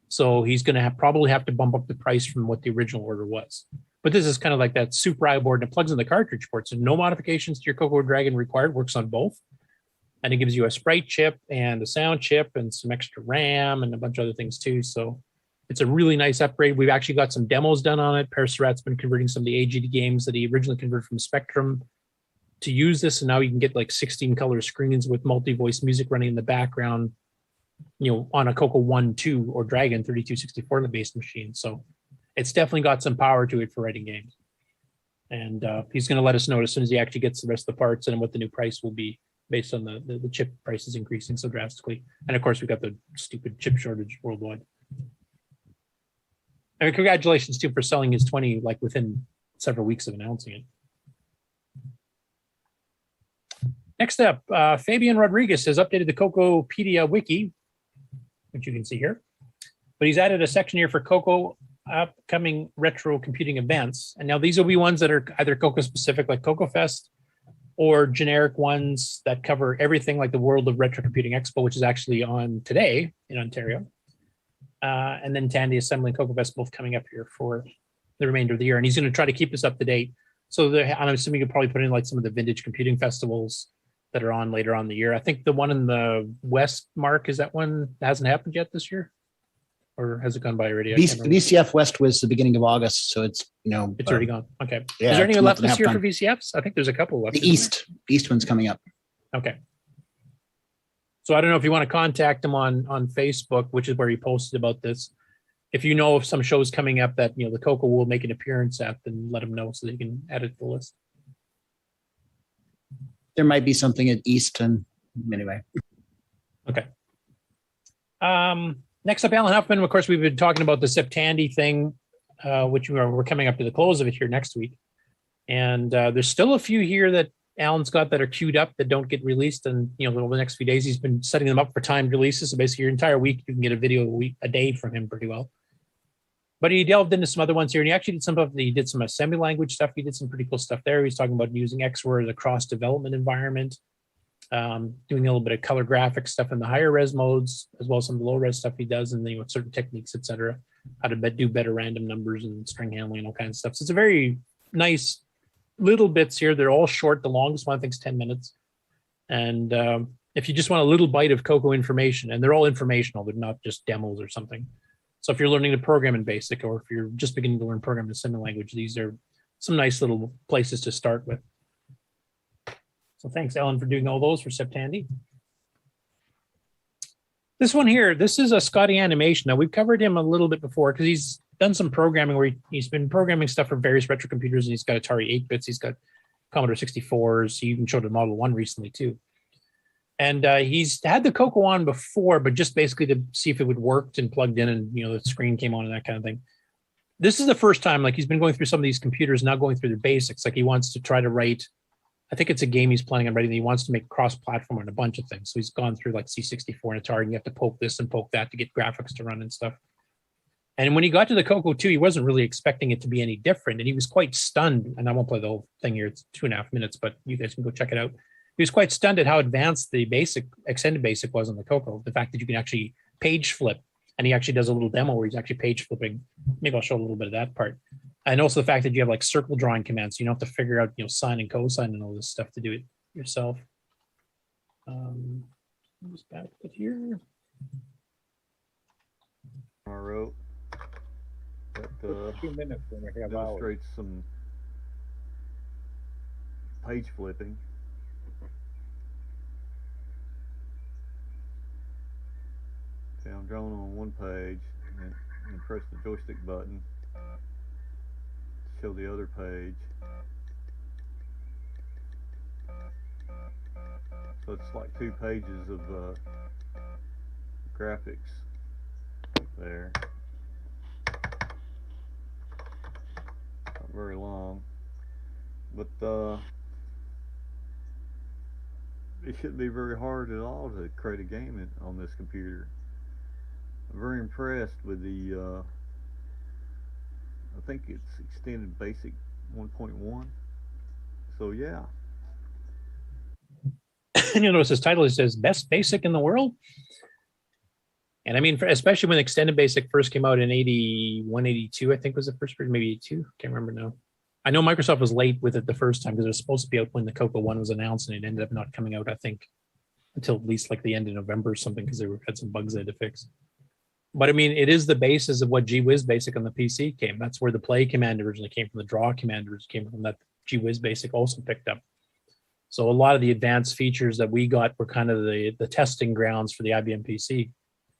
So he's going to probably have to bump up the price from what the original order was. But this is kind of like that Super I board, and it plugs in the cartridge port. So no modifications to your CoCo Dragon required, works on both. And it gives you a sprite chip and a sound chip and some extra RAM and a bunch of other things too. So it's a really nice upgrade. We've actually got some demos done on it. Per Surratt's been converting some of the AGD games that he originally converted from Spectrum to use this. And now you can get like 16 color screens with multi-voice music running in the background, on a CoCo 1, 2, or Dragon 3264 based machine. So it's definitely got some power to it for writing games. And he's going to let us know as soon as he actually gets the rest of the parts and what the new price will be, based on the chip prices increasing so drastically. And of course, we've got the stupid chip shortage worldwide. I mean, congratulations too for selling his 20 like within several weeks of announcing it. Next up, Fabian Rodriguez has updated the CoCopedia wiki, which you can see here. But he's added a section here for CoCo upcoming retro computing events. And now these will be ones that are either CoCo specific, like CoCo Fest, or generic ones that cover everything, like the World of Retro Computing Expo, which is actually on today in Ontario. And then Tandy Assembly and CoCo Fest both coming up here for the remainder of the year. And he's going to try to keep us up to date. So I'm assuming you'll probably put in like some of the vintage computing festivals that are on later on in the year. I think the one in the West, Mark, is that one that hasn't happened yet this year? Or has it gone by already? VCF West was the beginning of August, so it's it's already gone. Okay. Yeah, is there any it's left this year time. for VCFs? I think there's a couple left. The East one's coming up. Okay. So I don't know if you want to contact him on Facebook, which is where he posted about this. If you know of some shows coming up that the CoCo will make an appearance at, then let him know so that he can add it to the list. There might be something at East, and anyway. Okay. Next up, Alan Huffman. Of course, we've been talking about the Septandy thing, which we're coming up to the close of it here next week. And there's still a few here that Alan's got that are queued up that don't get released. And, over the next few days, he's been setting them up for timed releases. So basically, your entire week, you can get a video a day from him pretty well. But he delved into some other ones here, and he actually did some assembly language stuff. He did some pretty cool stuff there. He's talking about using X-Word as a cross-development environment, doing a little bit of color graphic stuff in the higher res modes, as well as some low res stuff he does, and certain techniques, etc. How to do better random numbers and string handling and all kinds of stuff. So it's a very nice little bits here. They're all short. The longest one I think is 10 minutes. And if you just want a little bite of CoCo information, and they're all informational, they're not just demos or something. So if you're learning to program in BASIC, or if you're just beginning to learn programming in assembly language, these are some nice little places to start with. So thanks, Ellen, for doing all those for Septandy. This one here, this is a Scotty Animation. Now, we've covered him a little bit before because he's done some programming where he's been programming stuff for various retro computers, and he's got Atari 8-bits, he's got Commodore 64s. He even showed a Model 1 recently, too. And he's had the CoCo on before, but just basically to see if it would work and plugged in and, the screen came on and that kind of thing. This is the first time, like he's been going through some of these computers, now going through the basics. Like he wants to try to write, I think it's a game he's planning on writing. He wants to make cross-platform on a bunch of things. So he's gone through like C64 and Atari, and you have to poke this and poke that to get graphics to run and stuff. And when he got to the CoCo 2, he wasn't really expecting it to be any different. And he was quite stunned. And I won't play the whole thing here. It's 2.5 minutes, but you guys can go check it out. He was quite stunned at how advanced the extended basic was on the CoCo. The fact that you can actually page flip, and he actually does a little demo where he's actually page flipping. Maybe I'll show a little bit of that part. And also the fact that you have like circle drawing commands. So you don't have to figure out, sine and cosine and all this stuff to do it yourself. What's back here? I wrote that 2 minutes when we have illustrates some page flipping. Okay, I'm drawing on one page and press the joystick button to show the other page. So it's like 2 pages of graphics there. Not very long, but it shouldn't be very hard at all to create a game on this computer. I'm very impressed with the I think it's extended basic 1.1. So yeah. And you'll notice his title, it says best basic in the world. And I mean, especially when extended basic first came out in 81, 82, I think was the first version, maybe 82. Can't remember now. I know Microsoft was late with it the first time because it was supposed to be out when the CoCo 1 was announced, and it ended up not coming out, I think, until at least like the end of November or something because they had some bugs they had to fix. But I mean, it is the basis of what GWiz Basic on the PC came. That's where the play command originally came from. The draw command originally came from that. GWiz Basic also picked up. So a lot of the advanced features that we got were kind of the testing grounds for the IBM PC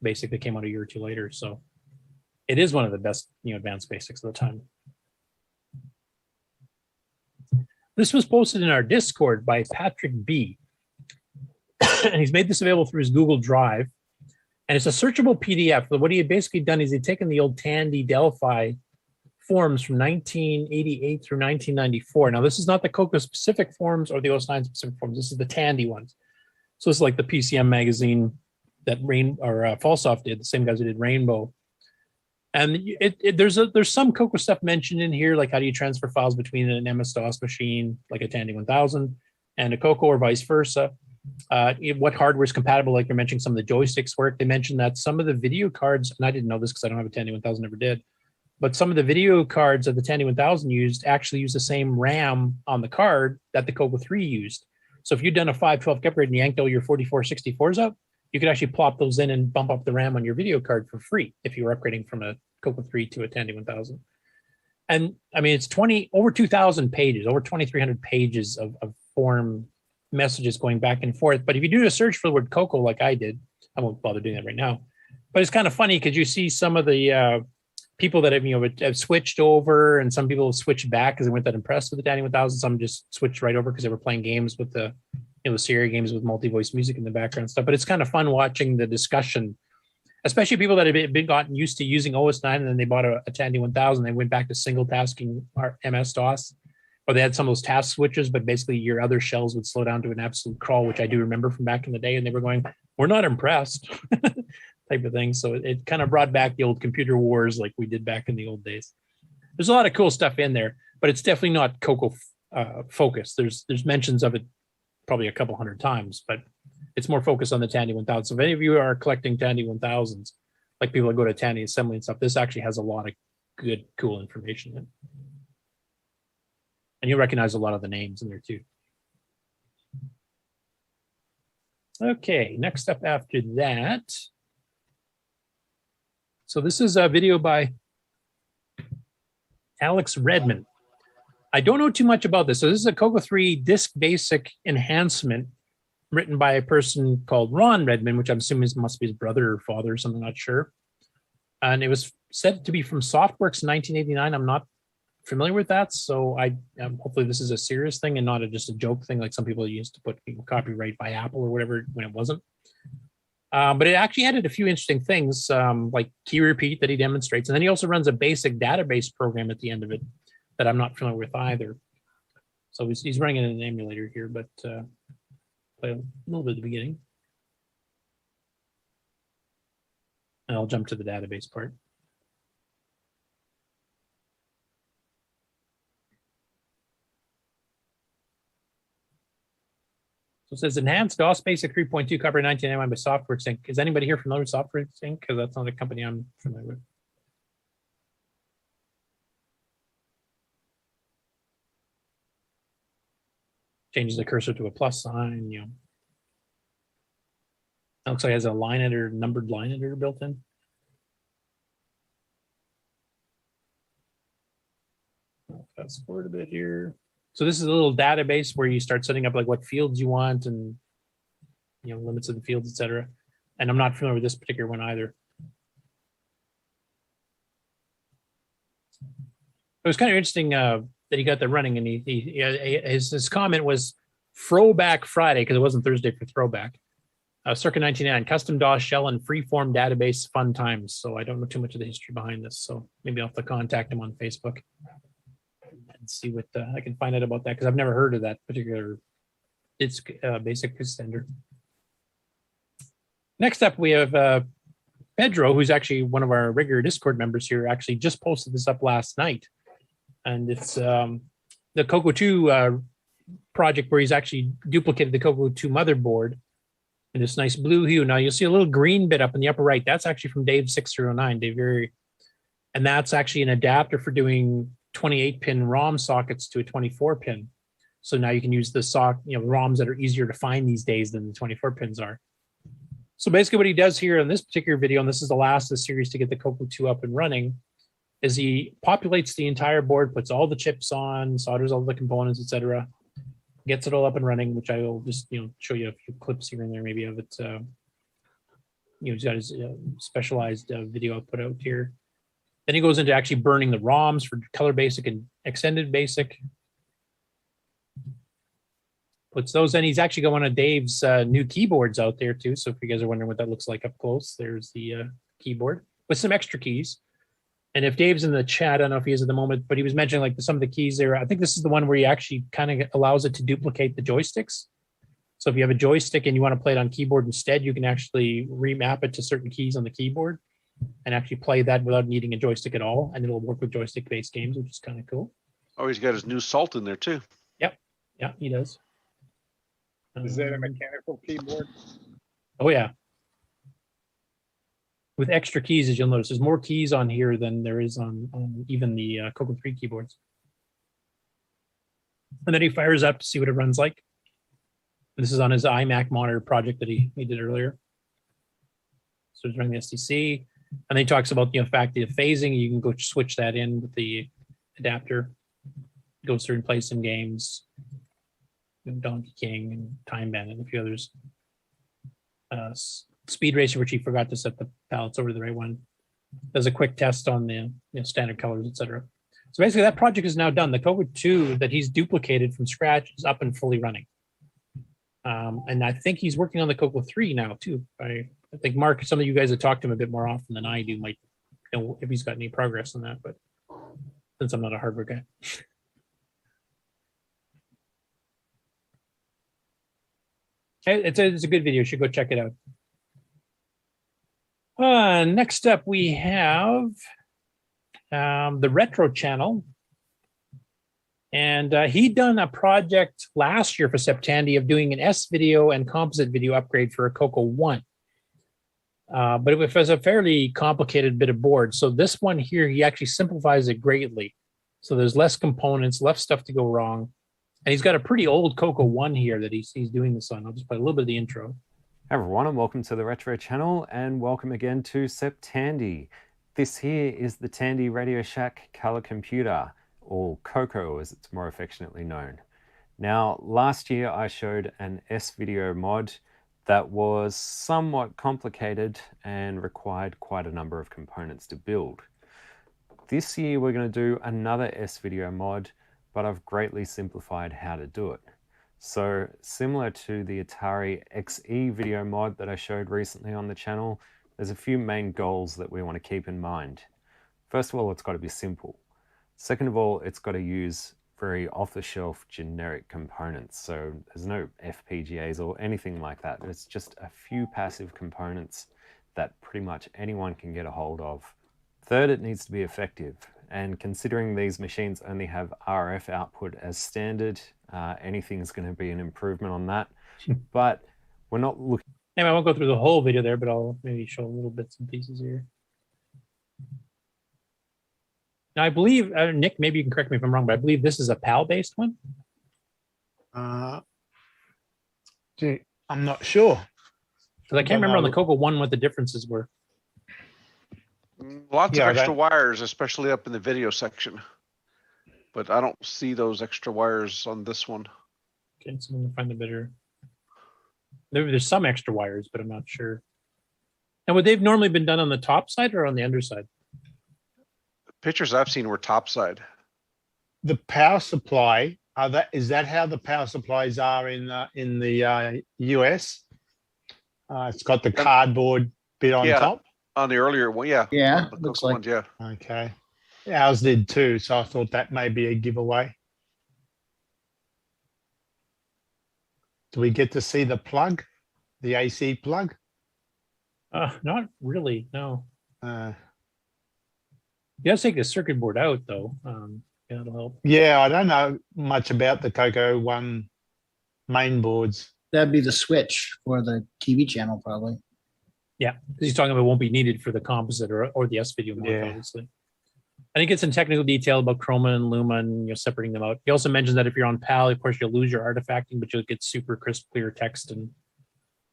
Basic that came out a year or two later. So it is one of the best, advanced basics of the time. This was posted in our Discord by Patrick B. And he's made this available through his Google Drive. And it's a searchable PDF. But what he had basically done is he'd taken the old Tandy Delphi forms from 1988 through 1994. Now, this is not the CoCo specific forms or the OS9 specific forms. This is the Tandy ones. So it's like the PCM magazine that Falsoft did, the same guys who did Rainbow. And there's some CoCo stuff mentioned in here, like how do you transfer files between an MS-DOS machine, like a Tandy 1000, and a CoCo or vice versa. What hardware is compatible, like you're mentioning some of the joysticks work. They mentioned that some of the video cards, and I didn't know this because I don't have a Tandy 1000, never did, but some of the video cards that the Tandy 1000 used actually use the same RAM on the card that the CoCo 3 used. So if you'd done a 512 upgrade and yanked all your 4464s out, you could actually plop those in and bump up the RAM on your video card for free if you were upgrading from a CoCo 3 to a Tandy 1000. And I mean, it's over 2,000 pages, over 2,300 pages of form messages going back and forth. But if you do a search for the word CoCo like I did, I won't bother doing that right now. But it's kind of funny because you see some of the people that have switched over, and some people have switched back because they weren't that impressed with the Tandy 1000. Some just switched right over because they were playing games with the Sierra games with multi-voice music in the background stuff. But it's kind of fun watching the discussion, especially people that have been gotten used to using OS9 and then they bought a Tandy 1000. They went back to single tasking MS-DOS, or they had some of those task switches, but basically your other shells would slow down to an absolute crawl, which I do remember from back in the day. And they were going, we're not impressed type of thing. So it kind of brought back the old computer wars like we did back in the old days. There's a lot of cool stuff in there, but it's definitely not CoCo focused. There's mentions of it probably a couple hundred times, but it's more focused on the Tandy 1000. So if any of you are collecting Tandy 1000s, like people that go to Tandy Assembly and stuff, this actually has a lot of good, cool information in it. And you'll recognize a lot of the names in there too. Okay, next up after that. So this is a video by Alex Redman. I don't know too much about this. So this is a CoCo 3 Disk Basic enhancement written by a person called Ron Redman, which I'm assuming must be his brother or father or something, not sure. And it was said to be from Softworks in 1989. I'm not familiar with that. So hopefully this is a serious thing and not just a joke thing like some people used to put copyright by Apple or whatever when it wasn't. But it actually added a few interesting things like key repeat that he demonstrates. And then he also runs a basic database program at the end of it that I'm not familiar with either. So he's running in an emulator here, but play a little bit at the beginning. And I'll jump to the database part. So it says enhanced DOS Basic 3.2 copyright 1991 by Softworks Inc. Is anybody here familiar with Softworks Inc? Because that's not a company I'm familiar with. Changes the cursor to a plus sign, It looks like it has a line editor, numbered line editor built in. I'll fast forward a bit here. So this is a little database where you start setting up like what fields you want and limits of the fields, etc. And I'm not familiar with this particular one either. It was kind of interesting that he got that running, and his comment was Throwback Friday, because it wasn't Thursday for Throwback. Circa 1999, custom DOS shell and freeform database, fun times. So I don't know too much of the history behind this. So maybe I'll have to contact him on Facebook and see what I can find out about that, because I've never heard of that particular basic extender. Next up, we have Pedro, who's actually one of our regular Discord members here, actually just posted this up last night. And it's the CoCo 2 project where he's actually duplicated the CoCo 2 motherboard in this nice blue hue. Now you'll see a little green bit up in the upper right. That's actually from Dave 609, Dave Gerrie. And that's actually an adapter for doing 28-pin ROM sockets to a 24-pin. So now you can use the ROMs that are easier to find these days than the 24 pins are. So basically what he does here in this particular video, and this is the last of the series to get the CoCo 2 up and running, is he populates the entire board, puts all the chips on, solders all the components, etc., gets it all up and running, which I will just show you a few clips here and there maybe of it. He's got his specialized video output out here. Then he goes into actually burning the ROMs for color basic and extended basic. puts those in. He's actually got one of Dave's new keyboards out there too. So if you guys are wondering what that looks like up close, there's the keyboard with some extra keys. And if Dave's in the chat, I don't know if he is at the moment, but he was mentioning like some of the keys there. I think this is the one where he actually kind of allows it to duplicate the joysticks. So if you have a joystick and you want to play it on keyboard instead, you can actually remap it to certain keys on the keyboard and actually play that without needing a joystick at all. And it'll work with joystick-based games, which is kind of cool. Oh, he's got his new Salt in there too. Yep. Yeah, he does. Is that a mechanical keyboard? Oh, yeah. With extra keys, as you'll notice, there's more keys on here than there is on even the CoCo 3 keyboards. And then he fires up to see what it runs like. This is on his iMac monitor project that he did earlier. So he's running the SDC. And then he talks about the fact that the phasing, you can go switch that in with the adapter. Goes through and plays some games. Donkey King and Time Bandit and a few others. Speed Racer, which he forgot to set the palettes over to the right one. Does a quick test on the standard colors, etc. So basically that project is now done. The CoCo 2 that he's duplicated from scratch is up and fully running. And I think he's working on the CoCo 3 now too. I think Mark, some of you guys that talk to him a bit more often than I do might know if he's got any progress on that, but since I'm not a hardware guy. It's a good video. You should go check it out. Next up, we have the Retro Channel. And he'd done a project last year for Septandy of doing an S video and composite video upgrade for a CoCo 1. But it was a fairly complicated bit of board. So this one here, he actually simplifies it greatly. So there's less components, less stuff to go wrong. And he's got a pretty old CoCo 1 here that he's doing this on. I'll just play a little bit of the intro. Hey everyone, and welcome to the Retro Channel, and welcome again to Septandy. This here is the Tandy Radio Shack color computer, or CoCo as it's more affectionately known. Now, last year I showed an S-video mod that was somewhat complicated and required quite a number of components to build. This year we're going to do another S-video mod, but I've greatly simplified how to do it. So similar to the Atari XE video mod that I showed recently on the channel, there's a few main goals that we want to keep in mind. First of all, it's got to be simple. Second of all, it's got to use very off-the-shelf generic components. So there's no FPGAs or anything like that. It's just a few passive components that pretty much anyone can get a hold of. Third, it needs to be effective. And considering these machines only have RF output as standard, anything's going to be an improvement on that. But we're not looking. Anyway, I won't go through the whole video there, but I'll maybe show little bits and pieces here. Now, I believe, Nick, maybe you can correct me if I'm wrong, but I believe this is a PAL-based one. Gee, I'm not sure. Because I can't remember on the CoCo 1 what the differences were. Lots of extra wires, especially up in the video section. But I don't see those extra wires on this one. Okay, so I'm going to find the better. There's some extra wires, but I'm not sure. And would they've normally been done on the top side or on the underside? The pictures I've seen were top side. The power supply, is that how the power supplies are in the US? It's got the cardboard bit on top. On the earlier one, yeah. Yeah, looks like. Ones, yeah. Okay. Yeah, ours did too, so I thought that may be a giveaway. Do we get to see the plug, the AC plug? Not really, no. You got to take the circuit board out, though. Yeah, that'll help. Yeah, I don't know much about the CoCo 1 main boards. That'd be the switch for the TV channel, probably. Yeah, because he's talking about it won't be needed for the composite or the S video mod, obviously. I think it's in technical detail about chroma and luma and separating them out. He also mentions that if you're on PAL, of course, you'll lose your artifacting, but you'll get super crisp, clear text. And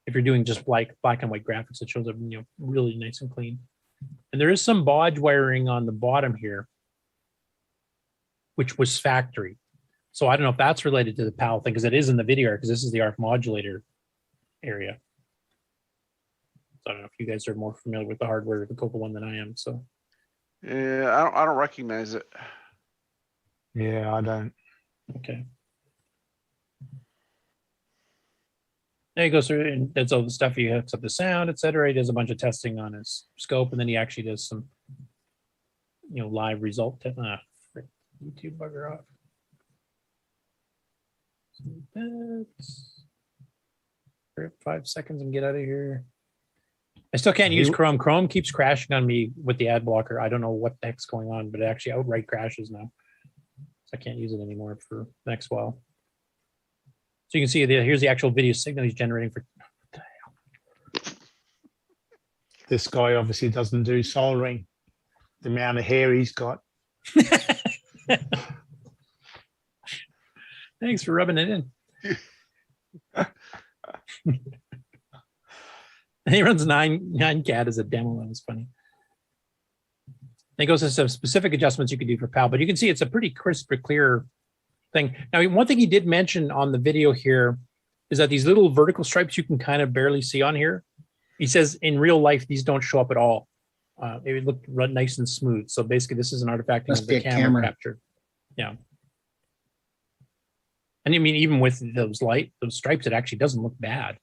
if you're doing just black and white graphics, it shows up really nice and clean. And there is some baud wiring on the bottom here, which was factory. So I don't know if that's related to the PAL thing, because it is in the video, because this is the RF modulator area. I don't know if you guys are more familiar with the hardware of the CoCo 1 than I am. So, yeah, I don't recognize it. Yeah, I don't. Okay. Then he goes through and does all the stuff. He hooks up the sound, etc. He does a bunch of testing on his scope, and then he actually does some, live result. YouTube bugger off. For 5 seconds and get out of here. I still can't use Chrome. Chrome keeps crashing on me with the ad blocker. I don't know what the heck's going on, but it actually outright crashes now. So I can't use it anymore for the next while. So you can see here's the actual video signal he's generating for. This guy obviously doesn't do soldering. The amount of hair he's got. Thanks for rubbing it in. And he runs 9CAD as a demo. That was funny. And he goes into some specific adjustments you can do for PAL, but you can see it's a pretty crisp, clear thing. Now, one thing he did mention on the video here is that these little vertical stripes you can kind of barely see on here. He says in real life, these don't show up at all. It would look nice and smooth. So basically, this is an artifacting of the camera capture. Yeah. And I mean, even with those stripes, it actually doesn't look bad.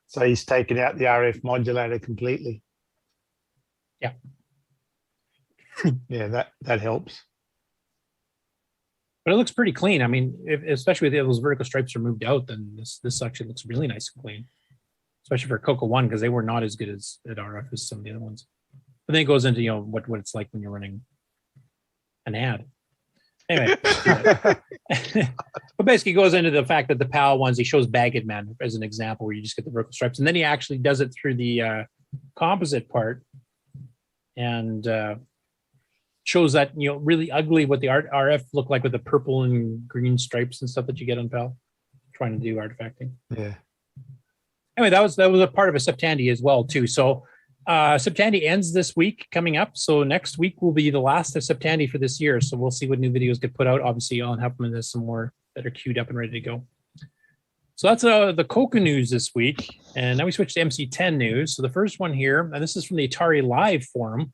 So he's taken out the RF modulator completely. Yeah. Yeah, that helps. But it looks pretty clean. I mean, especially if those vertical stripes are moved out, then this actually looks really nice and clean. Especially for CoCo 1, because they were not as good at RF as some of the other ones. But then it goes into what it's like when you're running an ad. Anyway, but basically it goes into the fact that the PAL ones, he shows Bagged Man as an example where you just get the vertical stripes, and then he actually does it through the composite part and shows that really ugly what the RF look like with the purple and green stripes and stuff that you get on PAL trying to do artifacting. Yeah. Anyway, that was a part of a Septandy as well too. So Septandy ends this week coming up. So next week will be the last of Septandy for this year. So we'll see what new videos get put out. Obviously, I'll have them. There's some more that are queued up and ready to go. So that's the CoCo news this week. And now we switch to MC10 news. So the first one here, and this is from the Atari Live forum,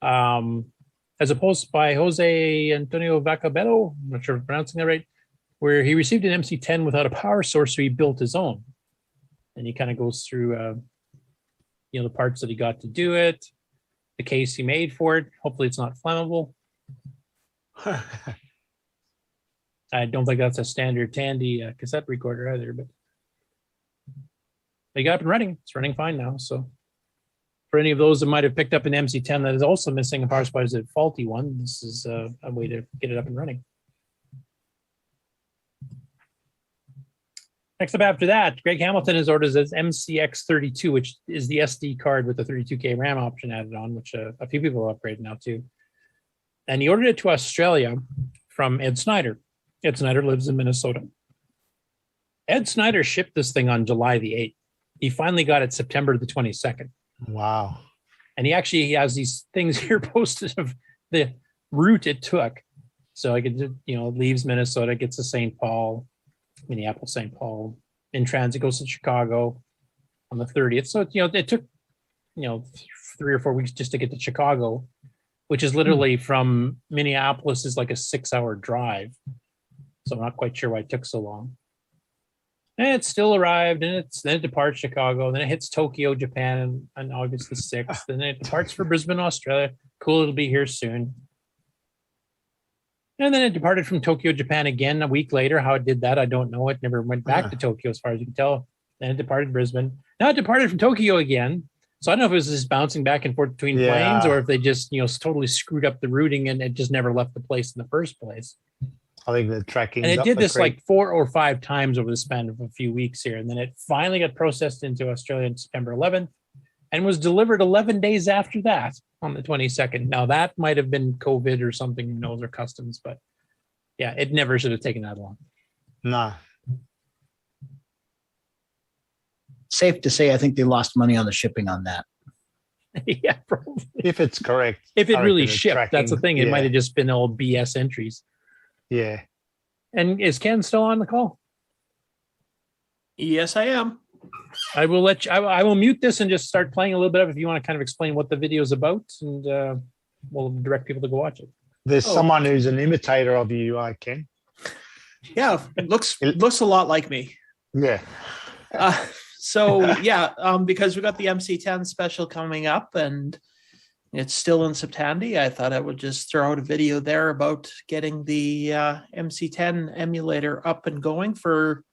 as opposed by Jose Antonio Vaca Bello, I'm not sure if I'm pronouncing that right, where he received an MC10 without a power source, so he built his own. And he kind of goes through, the parts that he got to do it, the case he made for it. Hopefully it's not flammable. I don't think that's a standard Tandy cassette recorder either, but they got up and running. It's running fine now. So for any of those that might have picked up an MC10 that is also missing a power supply, is a faulty one, this is a way to get it up and running. Next up after that, Greg Hamilton has ordered his MCX32, which is the SD card with the 32K RAM option added on, which a few people have upgraded now too. And he ordered it to Australia from Ed Snyder. Ed Snyder lives in Minnesota. Ed Snyder shipped this thing on July the 8th. He finally got it September the 22nd. Wow. And he has these things here posted of the route it took. So I could, leaves Minnesota, gets to St. Paul, Minneapolis, St. Paul, in transit, goes to Chicago on the 30th. So, it took, 3 or 4 weeks just to get to Chicago, which is literally from Minneapolis is like a 6-hour drive. So I'm not quite sure why it took so long. And it still arrived, and then it departs Chicago, then it hits Tokyo, Japan on August the 6th, then it departs for Brisbane, Australia. Cool, it'll be here soon. And then it departed from Tokyo, Japan again a week later. How it did that, I don't know. It never went back to Tokyo as far as you can tell. Then it departed Brisbane. Now it departed from Tokyo again. So I don't know if it was just bouncing back and forth between planes or if they just, totally screwed up the routing and it just never left the place in the first place. I think the tracking. And it did this like 4 or 5 times over the span of a few weeks here. And then it finally got processed into Australia on September 11th and was delivered 11 days after that on the 22nd. Now that might have been COVID or something, who knows, or customs, but yeah, it never should have taken that long. No. Safe to say, I think they lost money on the shipping on that. Yeah, probably. If it's correct. If it really shipped, that's the thing. It might have just been old BS entries. Yeah. And is Ken still on the call? Yes, I am. I will I will mute this and just start playing a little bit of it if you want to kind of explain what the video is about, and we'll direct people to go watch it. There's someone who's an imitator of you, Ken. Yeah, looks a lot like me. Yeah. Because we got the MC10 special coming up and it's still in Septandy, I thought I would just throw out a video there about getting the MC10 emulator up and going for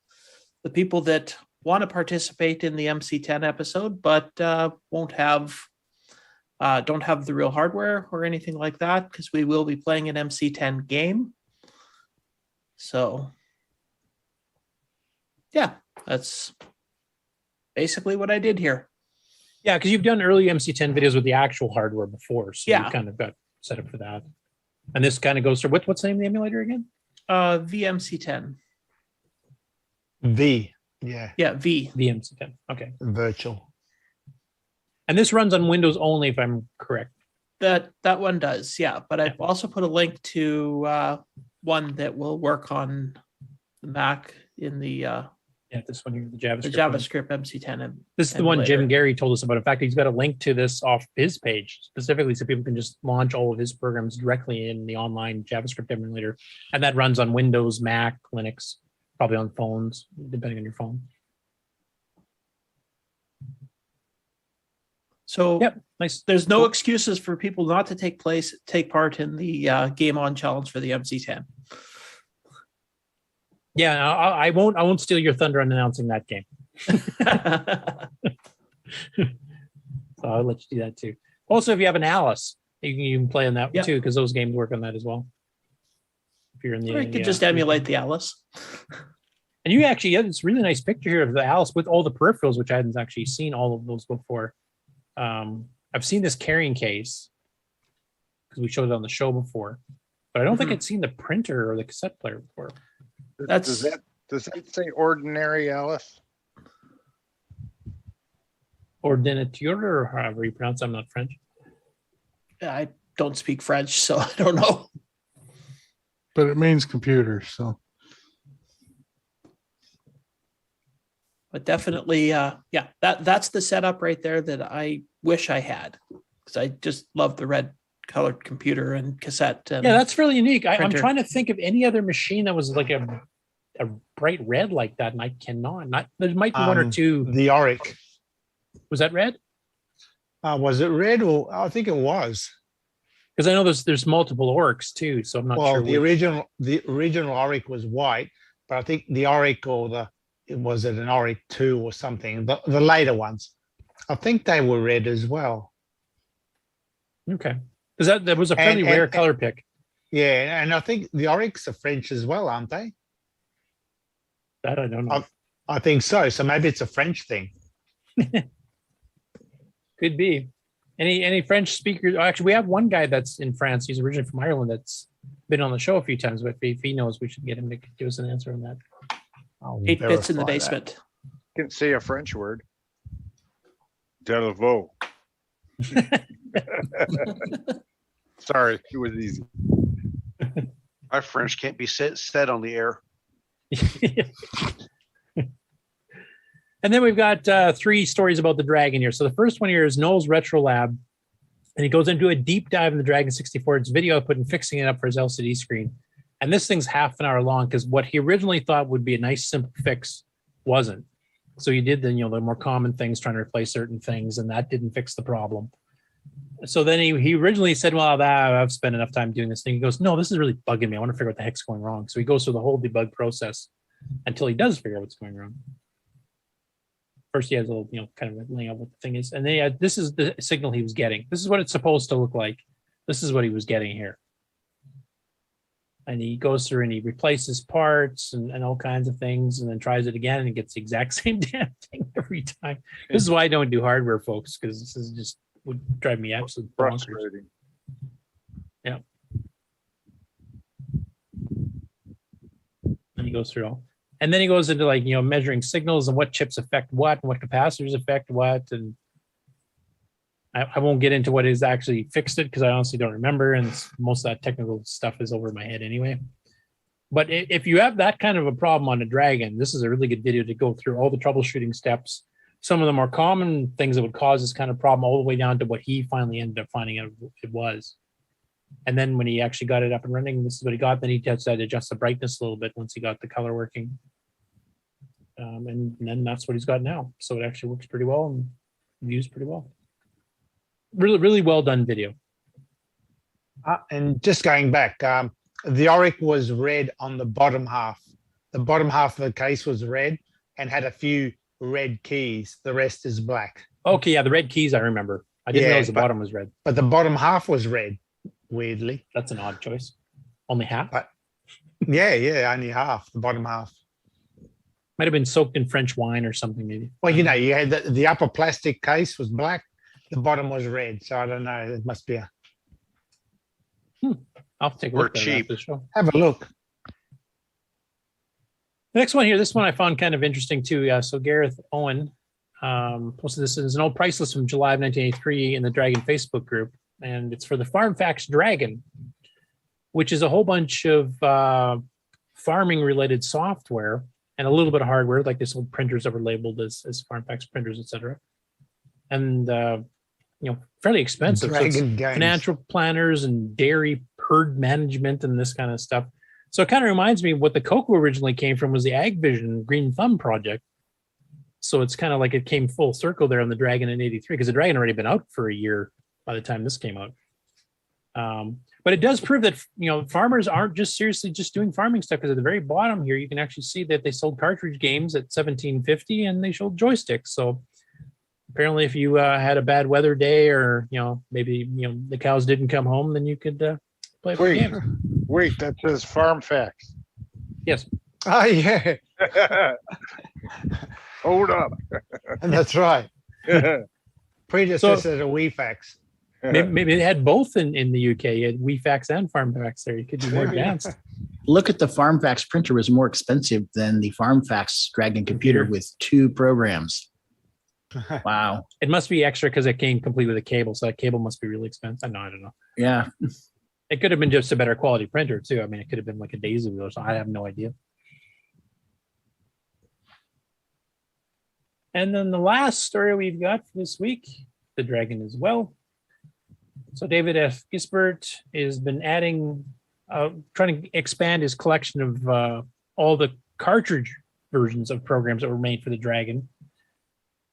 the people that want to participate in the MC10 episode, but don't have the real hardware or anything like that, because we will be playing an MC10 game. So, yeah, that's basically what I did here. Yeah, because you've done early MC10 videos with the actual hardware before, so Yeah. you kind of got set up for that. And this kind of goes through what's the name of the emulator again? VMC10. V. Yeah. Yeah, V. VMC10. Okay. Virtual. And this runs on Windows only, if I'm correct. That one does, yeah. But I've also put a link to one that will work on the Mac in the this one here, the JavaScript. The JavaScript MC10. This is the one Jim Gerrie told us about. In fact, he's got a link to this off his page specifically so people can just launch all of his programs directly in the online JavaScript emulator. And that runs on Windows, Mac, Linux, probably on phones, depending on your phone. So yep, nice. There's no excuses for people not to take part in the Game On Challenge for the MC10. Yeah, I won't steal your thunder on announcing that game. So I'll let you do that too. Also, if you have an Alice, you can play on that too, because those games work on that as well. If you're in the, or you could just emulate the Alice. And you actually have this really nice picture here of the Alice with all the peripherals, which I hadn't actually seen all of those before. I've seen this carrying case because we showed it on the show before, but I don't think I'd seen the printer or the cassette player before. Does that say ordinary, Alice? Ordinateur, or however you pronounce it. I'm not French. I don't speak French, so I don't know. But it means computer, so. But definitely, that's the setup right there that I wish I had, because I just love the red colored computer and cassette. And yeah, that's really unique. I'm printer. trying to think of any other machine that was like a bright red like that, and I cannot. There might be one or two. The Auric. Was that red? Was it red? Or I think it was. Because I know there's multiple Aurics too, so I'm not sure. Well, the original Auric was white, but I think the Auric was it an Auric 2 or something? The later ones, I think they were red as well. Okay, because that was a fairly rare color pick. Yeah, and I think the Aurics are French as well, aren't they? That I don't know. I think so. So maybe it's a French thing. Could be. Any French speakers? Actually, we have one guy that's in France. He's originally from Ireland. That's been on the show a few times. But if he knows, we should get him to give us an answer on that. 8 bits in the basement. Can say a French word. Delvaux. Sorry, it was easy. My French can't be said on the air. And then we've got 3 stories about the Dragon here. So the first one here is Noel's Retro Lab, and he goes into a deep dive in the Dragon 64, its video output, and fixing it up for his LCD screen. And this thing's half an hour long because what he originally thought would be a nice simple fix wasn't. So he did the more common things, trying to replace certain things, and that didn't fix the problem. So then he originally said, well, I've spent enough time doing this thing. He goes, no, this is really bugging me. I want to figure out what the heck's going wrong. So he goes through the whole debug process until he does figure out what's going wrong. First, he has a little, kind of laying out what the thing is. And then this is the signal he was getting. This is what it's supposed to look like. This is what he was getting here. And he goes through and he replaces parts and all kinds of things, and then tries it again and gets the exact same damn thing every time. This is why I don't do hardware, folks, because this is just would drive me absolutely bonkers. Yeah. And he goes through all. And then he goes into measuring signals and what chips affect what and what capacitors affect what. And I won't get into what is actually fixed it because I honestly don't remember. And most of that technical stuff is over my head anyway. But if you have that kind of a problem on a Dragon, this is a really good video to go through all the troubleshooting steps. Some of the more common things that would cause this kind of problem all the way down to what he finally ended up finding out it was. And then when he actually got it up and running, this is what he got. Then he decided to adjust the brightness a little bit once he got the color working. And then that's what he's got now. So it actually works pretty well and views pretty well. Really, really well done video. And just going back, the Auric was red on the bottom half. The bottom half of the case was red and had a few red keys. The rest is black. Okay, yeah, the red keys I remember. I didn't realize the bottom was red. But the bottom half was red, weirdly. That's an odd choice. Only half? Yeah, only half, the bottom half. Might have been soaked in French wine or something, maybe. Well, you had the upper plastic case was black, the bottom was red. So I don't know. It must be a. I'll take a We're look at it cheap. after the show. Have a look. The next one here, this one I found kind of interesting too. So Garreth Owen posted this as an old price list from July of 1983 in the Dragon Facebook group. And it's for the FarmFax Dragon, which is a whole bunch of farming related software and a little bit of hardware, like this old printers that were labeled as FarmFax printers, etc. And fairly expensive. So it's Dragon Games. financial planners and dairy herd management and this kind of stuff. So it kind of reminds me of what the CoCo originally came from was the Ag Vision Green Thumb project. So it's kind of like it came full circle there on the Dragon in 83 because the Dragon had already been out for a year by the time this came out. But it does prove that, farmers aren't just seriously just doing farming stuff, because at the very bottom here, you can actually see that they sold cartridge games at $17.50 and they sold joysticks. So apparently if you had a bad weather day or, maybe, the cows didn't come home, then you could play Wait, games. wait, that says FarmFax. Yes. Oh, yeah. Hold up. That's right. Predecessor to WeFax. Maybe they had both in the UK. You had WeFax and FarmFax there. You could do more advanced. Look at the FarmFax printer was more expensive than the FarmFax Dragon computer with 2 programs. Wow. It must be extra because it came complete with a cable. So that cable must be really expensive. No, I don't know. Yeah. It could have been just a better quality printer too. I mean, it could have been like a Daisy wheel or something. I have no idea. And then the last story we've got for this week, the Dragon as well. So David F. Gisbert has been adding, trying to expand his collection of all the cartridge versions of programs that were made for the Dragon.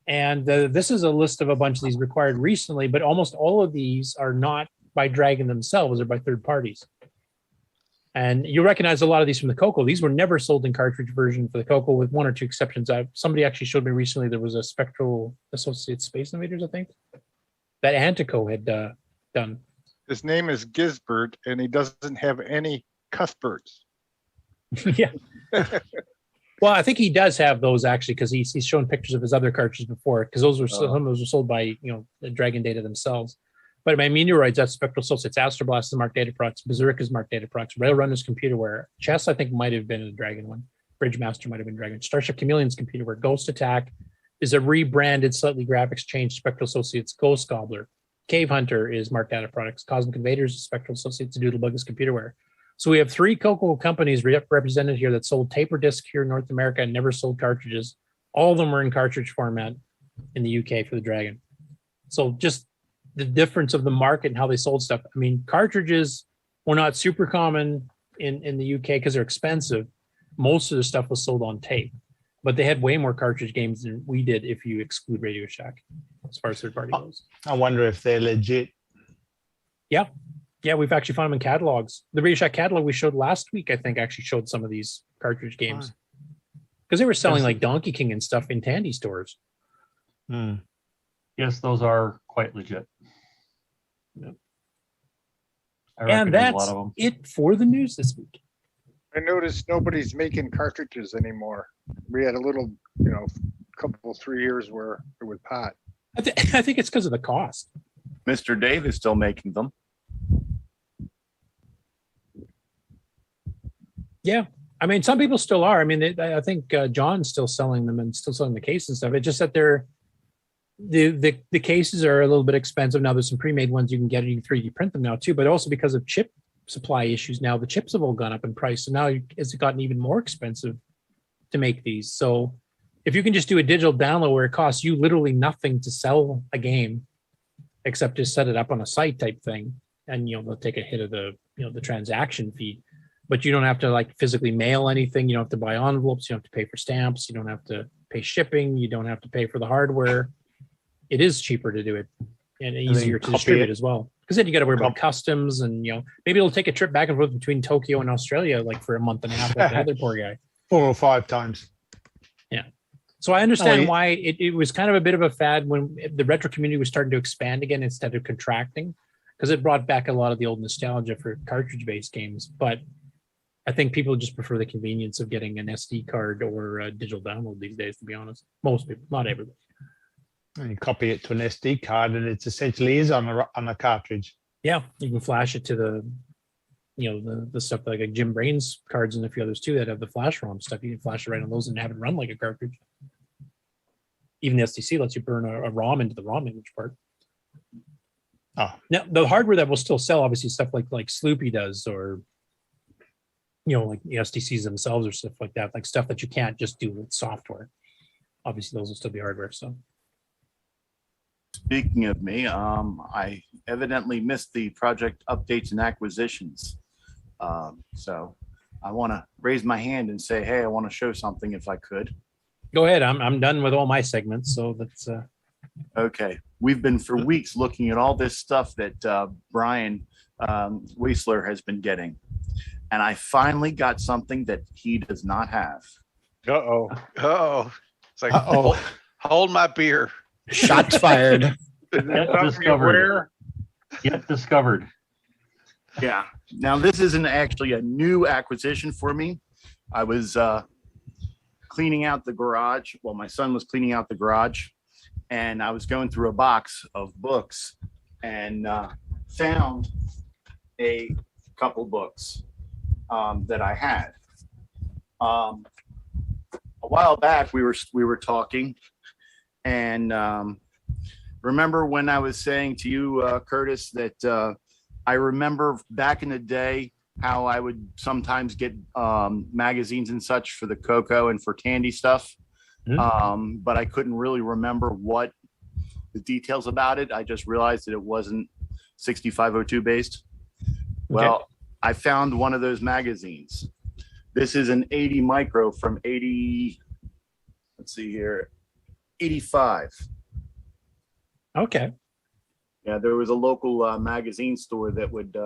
And this is a list of a bunch of these required recently, but almost all of these are not by Dragon themselves or by third parties. And you recognize a lot of these from the CoCo. These were never sold in cartridge version for the CoCo, with 1 or 2 exceptions. Somebody actually showed me recently there was a Spectral Associates Space Invaders, I think, that Antico had done. His name is Gisbert, and he doesn't have any Cuthberts. Yeah. Well, I think he does have those actually, because he's shown pictures of his other cartridges before, because those were some of those were sold by the Dragon Data themselves. But my Meteoroids, that's Spectral Associates, Astroblast is Mark Data Products, Berserk is Mark Data Products, Rail Runners Computerware, Chess I think might have been a Dragon one, Bridgemaster might have been Dragon, Starship Chameleons Computerware, Ghost Attack is a rebranded, slightly graphics changed Spectral Associates Ghost Gobbler, Cave Hunter is Mark Data Products, Cosmic Invaders is Spectral Associates, Doodlebug is Computerware. So we have 3 CoCo companies represented here that sold taper disc here in North America and never sold cartridges. All of them were in cartridge format in the UK for the Dragon. So just the difference of the market and how they sold stuff. I mean, cartridges were not super common in the UK because they're expensive. Most of the stuff was sold on tape, but they had way more cartridge games than we did if you exclude Radio Shack as far as third party goes. I wonder if they're legit. Yeah. Yeah, we've actually found them in catalogs. The Radio Shack catalog we showed last week, I think, actually showed some of these cartridge games. Because they were selling like Donkey King and stuff in Tandy stores. Yes, those are quite legit. Yep. I reckon And there's that's a lot of them. it for the news this week. I noticed nobody's making cartridges anymore. We had a little, couple 3 years where it was hot. I think it's because of the cost. Mr. Dave is still making them. Yeah. I mean, some people still are. I mean, I think John's still selling them and still selling the case and stuff. It's just that the cases are a little bit expensive. Now there's some pre-made ones you can get, and you can 3D print them now too, but also because of chip supply issues now, the chips have all gone up in price. So now it's gotten even more expensive to make these. So if you can just do a digital download where it costs you literally nothing to sell a game, except to set it up on a site type thing, and they'll take a hit of the the transaction fee, but you don't have to like physically mail anything. You don't have to buy envelopes. You don't have to pay for stamps. You don't have to pay shipping. You don't have to pay for the hardware. It is cheaper to do it and easier to distribute as well. Because then you got to worry about customs and maybe it'll take a trip back and forth between Tokyo and Australia like for a month and a half like the other poor guy. 4 or 5 times. Yeah. So I understand why it was kind of a bit of a fad when the retro community was starting to expand again instead of contracting, because it brought back a lot of the old nostalgia for cartridge-based games. But I think people just prefer the convenience of getting an SD card or a digital download these days, to be honest. Most people, not everybody. And you copy it to an SD card, and it essentially is on a cartridge. Yeah, you can flash it to the, the stuff like Jim Brain's cards and a few others too that have the flash ROM stuff. You can flash it right on those and have it run like a cartridge. Even the SDC lets you burn a ROM into the ROM image part. Oh, now the hardware that will still sell, obviously, stuff like Sloopy does, or like the SDCs themselves or stuff like that, like stuff that you can't just do with software. Obviously, those will still be hardware. So. Speaking of me, I evidently missed the project updates and acquisitions. So I want to raise my hand and say, hey, I want to show something if I could. Go ahead. I'm done with all my segments. So that's okay. We've been for weeks looking at all this stuff that Brian Wieseler has been getting. And I finally got something that he does not have. Uh-oh. It's like, hold my beer. Shots fired. Yet discovered. Yeah. Now this isn't actually a new acquisition for me. I was cleaning out the garage. Well, my son was cleaning out the garage, and I was going through a box of books and found a couple books that I had. A while back, we were talking. And remember when I was saying to you, Curtis, that I remember back in the day how I would sometimes get magazines and such for the CoCo and for Tandy stuff. Mm-hmm. But I couldn't really remember what the details about it. I just realized that it wasn't 6502 based. Well, I found one of those magazines. This is an 80 micro from 80, let's see here, 85. Okay. Yeah, there was a local magazine store that would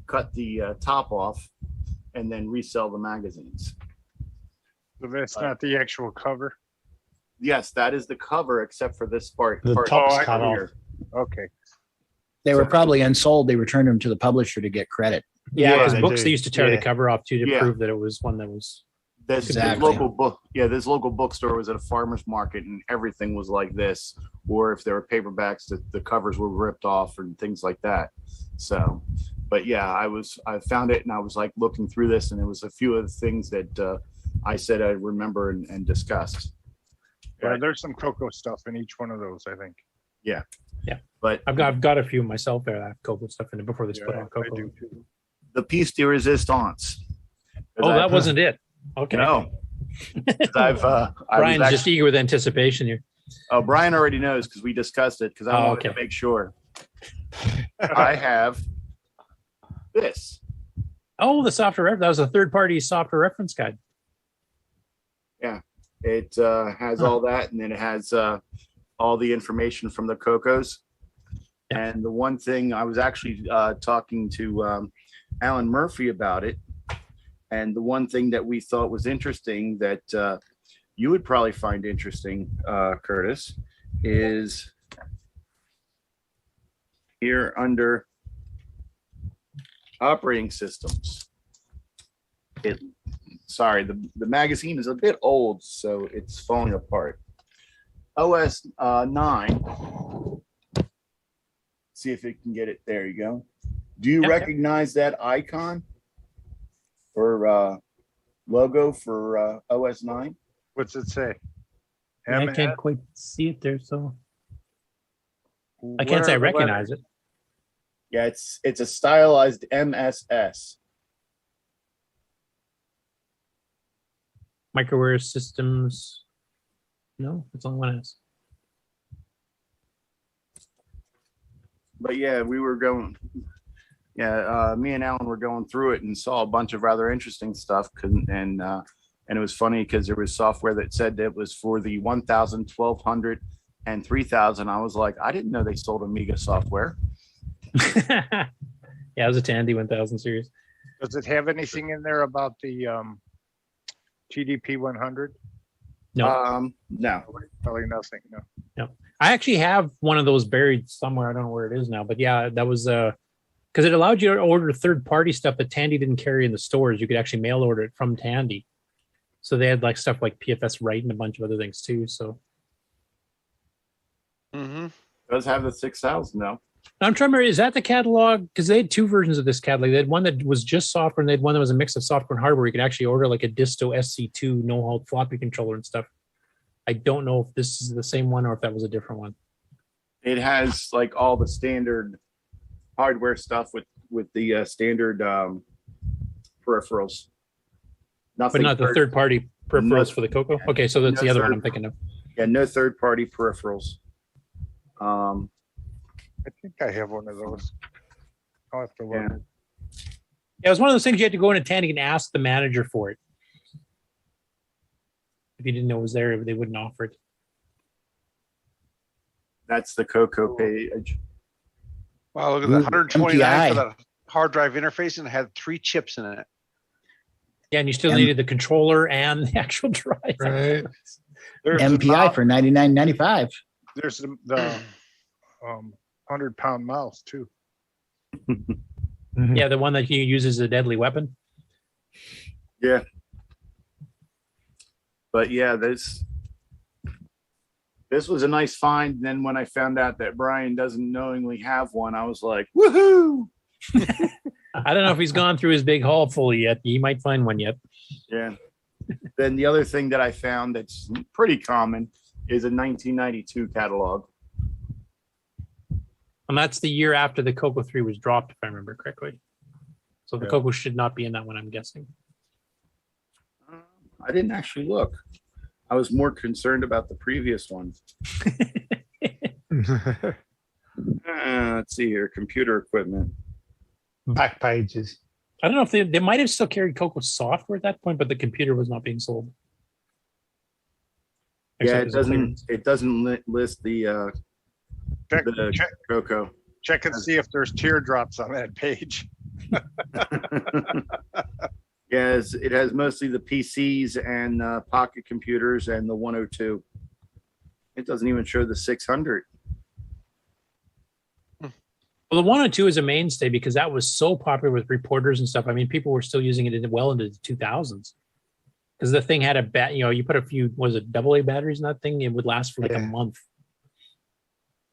cut the top off and then resell the magazines. So that's not the actual cover? Yes, that is the cover, except for this part. The top's cut off. Okay. They were probably unsold. They returned them to the publisher to get credit. Yeah, because books, they used to tear the cover off too to prove that it was one that was. This local book, this local bookstore was at a farmer's market, and everything was like this. Or if there were paperbacks, the covers were ripped off and things like that. So, but yeah, I found it, and I was like looking through this, and it was a few of the things that I said I remember and discussed. Yeah, there's some CoCo stuff in each one of those, I think. Yeah. Yeah, but I've got a few myself there that have CoCo stuff in it before they put on CoCo. I do too. The piece de resistance. Oh, that wasn't it. Okay. No. Brian's just eager with anticipation here. Oh, Brian already knows because we discussed it because I wanted to make sure. I have this. Oh, the software. That was a third-party software reference guide. Yeah, it has all that, and then it has all the information from the CoCos. Yeah. And the one thing I was actually talking to Alan Murphy about it, and the one thing that we thought was interesting that you would probably find interesting, Curtis, is here under operating systems. Sorry, the magazine is a bit old, so it's falling apart. OS 9. See if it can get it. There you go. Do you recognize that icon or logo for OS 9? What's it say? I can't quite see it there, so I can't say I recognize it. Yeah, it's a stylized MSS. Microware systems. No, it's only one S. But yeah, we were going. Yeah, me and Alan were going through it and saw a bunch of rather interesting stuff. And it was funny because there was software that said that it was for the 1000, 1200, and 3000. I was like, I didn't know they sold Amiga software. Yeah, it was a Tandy 1000 series. Does it have anything in there about the TDP 100? No. No. Probably nothing. No. No. I actually have one of those buried somewhere. I don't know where it is now, but yeah, that was because it allowed you to order third-party stuff that Tandy didn't carry in the stores. You could actually mail order it from Tandy. So they had like stuff like PFS Write and a bunch of other things too. So Does have the 6000 though. I'm trying to remember, is that the catalog? Because they had two versions of this catalog. They had one that was just software, and they had one that was a mix of software and hardware. You could actually order like a Disto SC2 no-halt floppy controller and stuff. I don't know if this is the same one or if that was a different one. It has like all the standard hardware stuff with the standard peripherals. But not the third-party peripherals for the CoCo? Okay, so that's the other one I'm thinking of. Yeah, no third-party peripherals. I think I have one of those. I'll have to look. Yeah, it was one of those things you had to go into Tandy and ask the manager for it. If you didn't know it was there, they wouldn't offer it. That's the CoCo page. Wow, look at that. 129 MPI. for the hard drive interface, and it had 3 chips in it. Yeah, and you still needed the controller and the actual drive. Right. MPI for $99.95. There's the 100-pound mouse too. Yeah, the one that you use as a deadly weapon. Yeah. But yeah, this was a nice find. And then when I found out that Brian doesn't knowingly have one, I was like, woohoo! I don't know if he's gone through his big haul fully yet. He might find one yet. Yeah. Then the other thing that I found that's pretty common is a 1992 catalog. And that's the year after the CoCo 3 was dropped, if I remember correctly. So the CoCo should not be in that one, I'm guessing. I didn't actually look. I was more concerned about the previous one. Let's see here. Computer equipment. Back pages. I don't know if they might have still carried CoCo software at that point, but the computer was not being sold. Yeah, Except it doesn't list the CoCo. Check and see if there's teardrops on that page. Yes, it has mostly the PCs and pocket computers and the 102. It doesn't even show the 600. Well, the 102 is a mainstay because that was so popular with reporters and stuff. I mean, people were still using it well into the 2000s because the thing had a you put a few, was it AA batteries in that thing? It would last for like a month,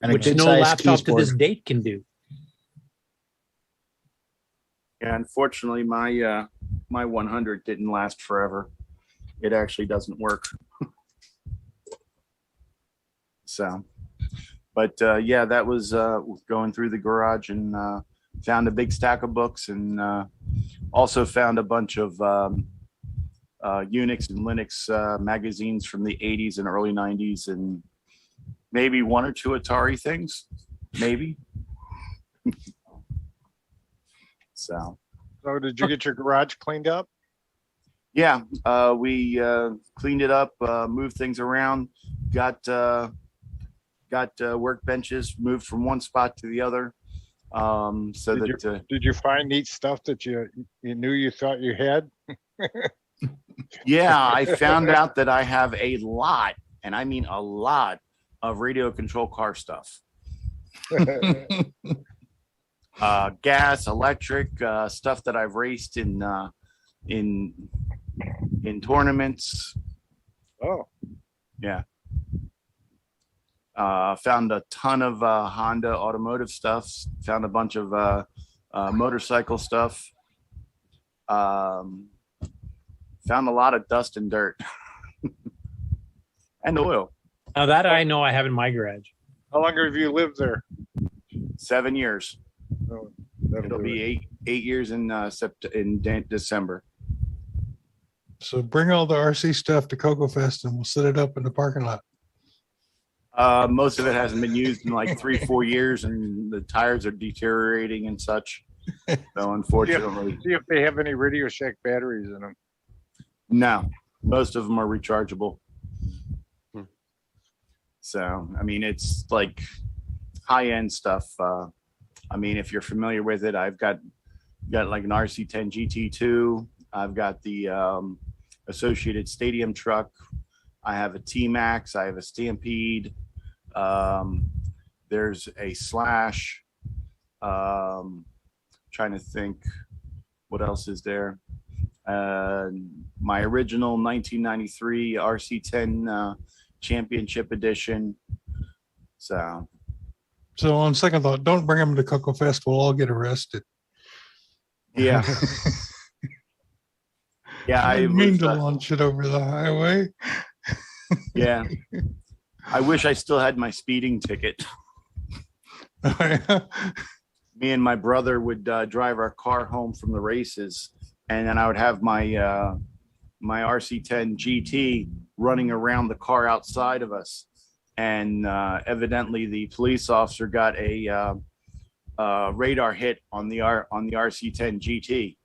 And which no laptop to this date can do. Yeah, unfortunately, my 100 didn't last forever. It actually doesn't work. So, but yeah, that was going through the garage and found a big stack of books and also found a bunch of Unix and Linux magazines from the 80s and early 90s and maybe 1 or 2 Atari things, maybe. So did you get your garage cleaned up? Yeah, we cleaned it up, moved things around, got workbenches moved from one spot to the other. Did you find neat stuff that you knew you thought you had? Yeah, I found out that I have a lot, and I mean a lot, of radio control car stuff. Gas, electric, stuff that I've raced in tournaments. Oh, yeah. Found a ton of Honda automotive stuff. Found a bunch of motorcycle stuff. Found a lot of dust and dirt and oil. Now that I know I have in my garage. How long have you lived there? 7 years. Oh, it'll be eight years in December. So bring all the RC stuff to CoCo Fest and we'll set it up in the parking lot. Most of it hasn't been used in like 3-4 years and the tires are deteriorating and such. So unfortunately, See if they have any Radio Shack batteries in them. no, most of them are rechargeable. So, I mean, it's like high-end stuff. I mean, if you're familiar with it, I've got like an RC10 GT2. I've got the Associated Stadium truck. I have a T-Max. I have a Stampede. There's a Slash. Trying to think, what else is there? My original 1993 RC10 Championship Edition. So on second thought, don't bring them to Coco Fest. We'll all get arrested. yeah, yeah. I I didn't mean was, to launch it over the highway. yeah. I wish I still had my speeding ticket. Me and my brother would drive our car home from the races, and then I would have my my RC10 GT running around the car outside of us. And evidently, the police officer got a radar hit on the RC10 GT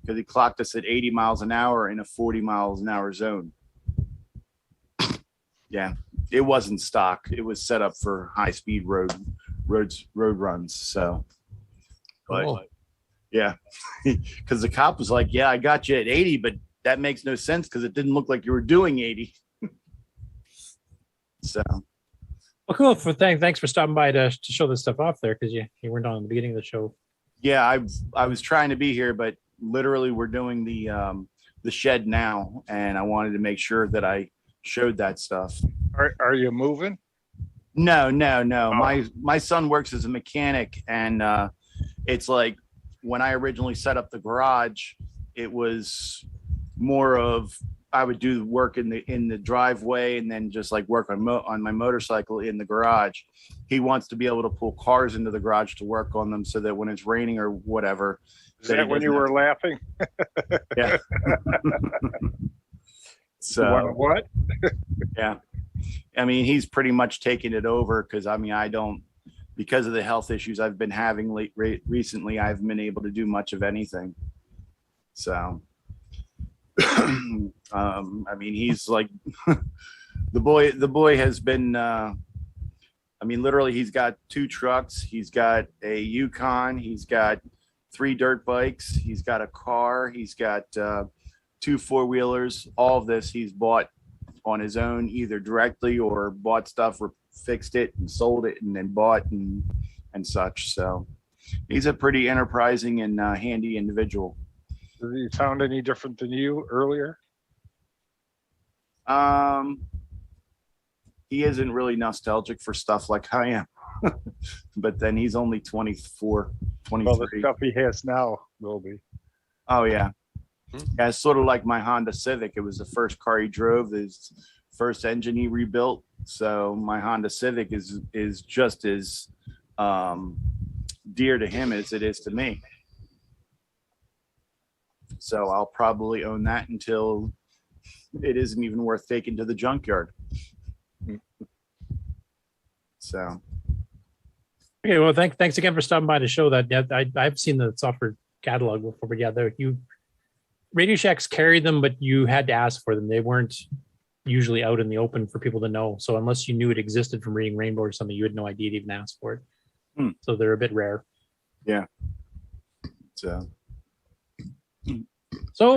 because he clocked us at 80 miles an hour in a 40 miles an hour zone. Yeah, it wasn't stock. It was set up for high-speed road runs. So, but Cool. yeah, because the cop was like, "Yeah, I got you at 80, but that makes no sense because it didn't look like you were doing 80." So, Well, cool. Thanks for stopping by to show this stuff off there, because you weren't on the beginning of the show. yeah, I was trying to be here, but literally we're doing the shed now, and I wanted to make sure that I showed that stuff. Are you moving? No. Oh. My son works as a mechanic, and it's like when I originally set up the garage, it was more of I would do work in the driveway and then just like work on my motorcycle in the garage. He wants to be able to pull cars into the garage to work on them so that when it's raining or whatever. Is that when you were laughing? Yeah. So what? Yeah. I mean, he's pretty much taken it over because I mean, because of the health issues I've been having recently, I haven't been able to do much of anything. So, I mean, he's like the boy has been, I mean, literally he's got 2 trucks. He's got a Yukon. He's got 3 dirt bikes. He's got a car. He's got 2 4-wheelers. All of this he's bought on his own, either directly or bought stuff or fixed it and sold it and then bought and such. So he's a pretty enterprising and handy individual. Does he sound any different than you earlier? He isn't really nostalgic for stuff like I am, but then he's only 24, 23. Well, the stuff he has now will be. Oh yeah. Yeah, it's sort of like my Honda Civic. It was the first car he drove, his first engine he rebuilt. So my Honda Civic is just as dear to him as it is to me. So I'll probably own that until it isn't even worth taking to the junkyard. So. Okay, well, thanks again for stopping by to show that. Yeah, I've seen the software catalog before, but yeah, Radio Shacks carried them, but you had to ask for them. They weren't usually out in the open for people to know. So unless you knew it existed from reading Rainbow or something, you had no idea to even ask for it. So they're a bit rare. Yeah. So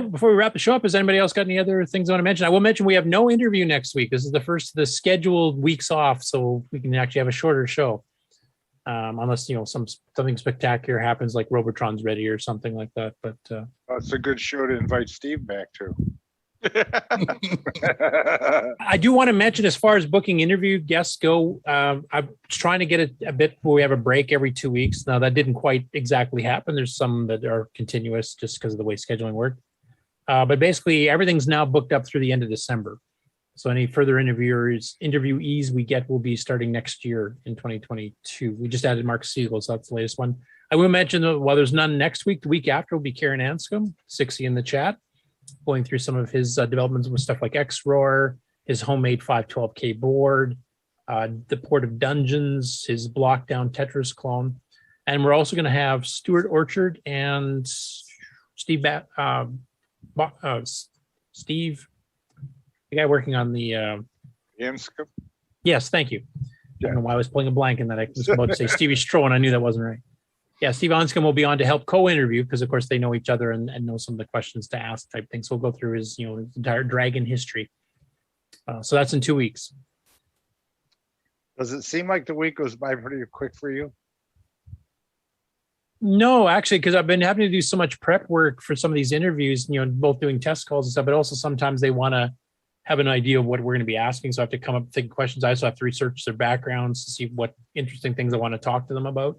before we wrap the show up, has anybody else got any other things I want to mention? I will mention we have no interview next week. This is the first of the scheduled weeks off, so we can actually have a shorter show. Unless something spectacular happens, like Robotron's ready or something like that. But it's a good show to invite Steve back to. I do want to mention, as far as booking interview guests go, I'm trying to get it a bit where we have a break every 2 weeks. Now that didn't quite exactly happen. There's some that are continuous just because of the way scheduling worked. But basically, everything's now booked up through the end of December. So any further interviewees we get will be starting next year in 2022. We just added Mark Siegel, so that's the latest one. I will mention that while there's none next week, the week after will be Karen Anscombe, 60 in the chat, going through some of his developments with stuff like H.E.R.O, his homemade 512K board, the Port of Dungeons, his block down Tetris clone. And we're also going to have Stuart Orchard and Steve, Steve, the guy working on the. Anscombe? Yes, thank you. I don't know why I was pulling a blank in that. I was about to say Stevie Stroh, and I knew that wasn't right. Yeah, Steve Anscombe will be on to help co-interview because, of course, they know each other and know some of the questions to ask type things. So we'll go through his, entire dragon history. So that's in 2 weeks. Does it seem like the week goes by pretty quick for you? No, actually, because I've been having to do so much prep work for some of these interviews, both doing test calls and stuff, but also sometimes they want to have an idea of what we're going to be asking. So I have to come up with thinking questions. I also have to research their backgrounds to see what interesting things I want to talk to them about.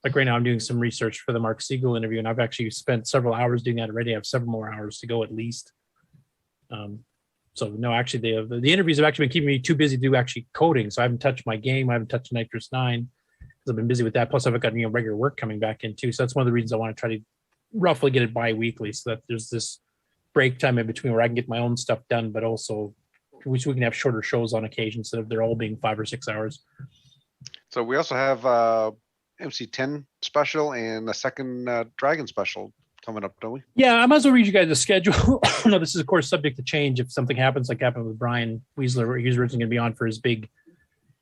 Like right now, I'm doing some research for the Mark Siegel interview, and I've actually spent several hours doing that already. I have several more hours to go at least. So no, actually, the interviews have actually been keeping me too busy to do actually coding. So I haven't touched my game. I haven't touched Nitrous 9 because I've been busy with that. Plus, I've got regular work coming back in too. So that's one of the reasons I want to try to roughly get it bi-weekly so that there's this break time in between where I can get my own stuff done, but also we can have shorter shows on occasion instead of they're all being 5 or 6 hours. So we also have MC10 special and a second Dragon special coming up, don't we? Yeah, I might as well read you guys the schedule. No, this is of course subject to change if something happens like happened with Brian Wieseler, where he was originally going to be on for his big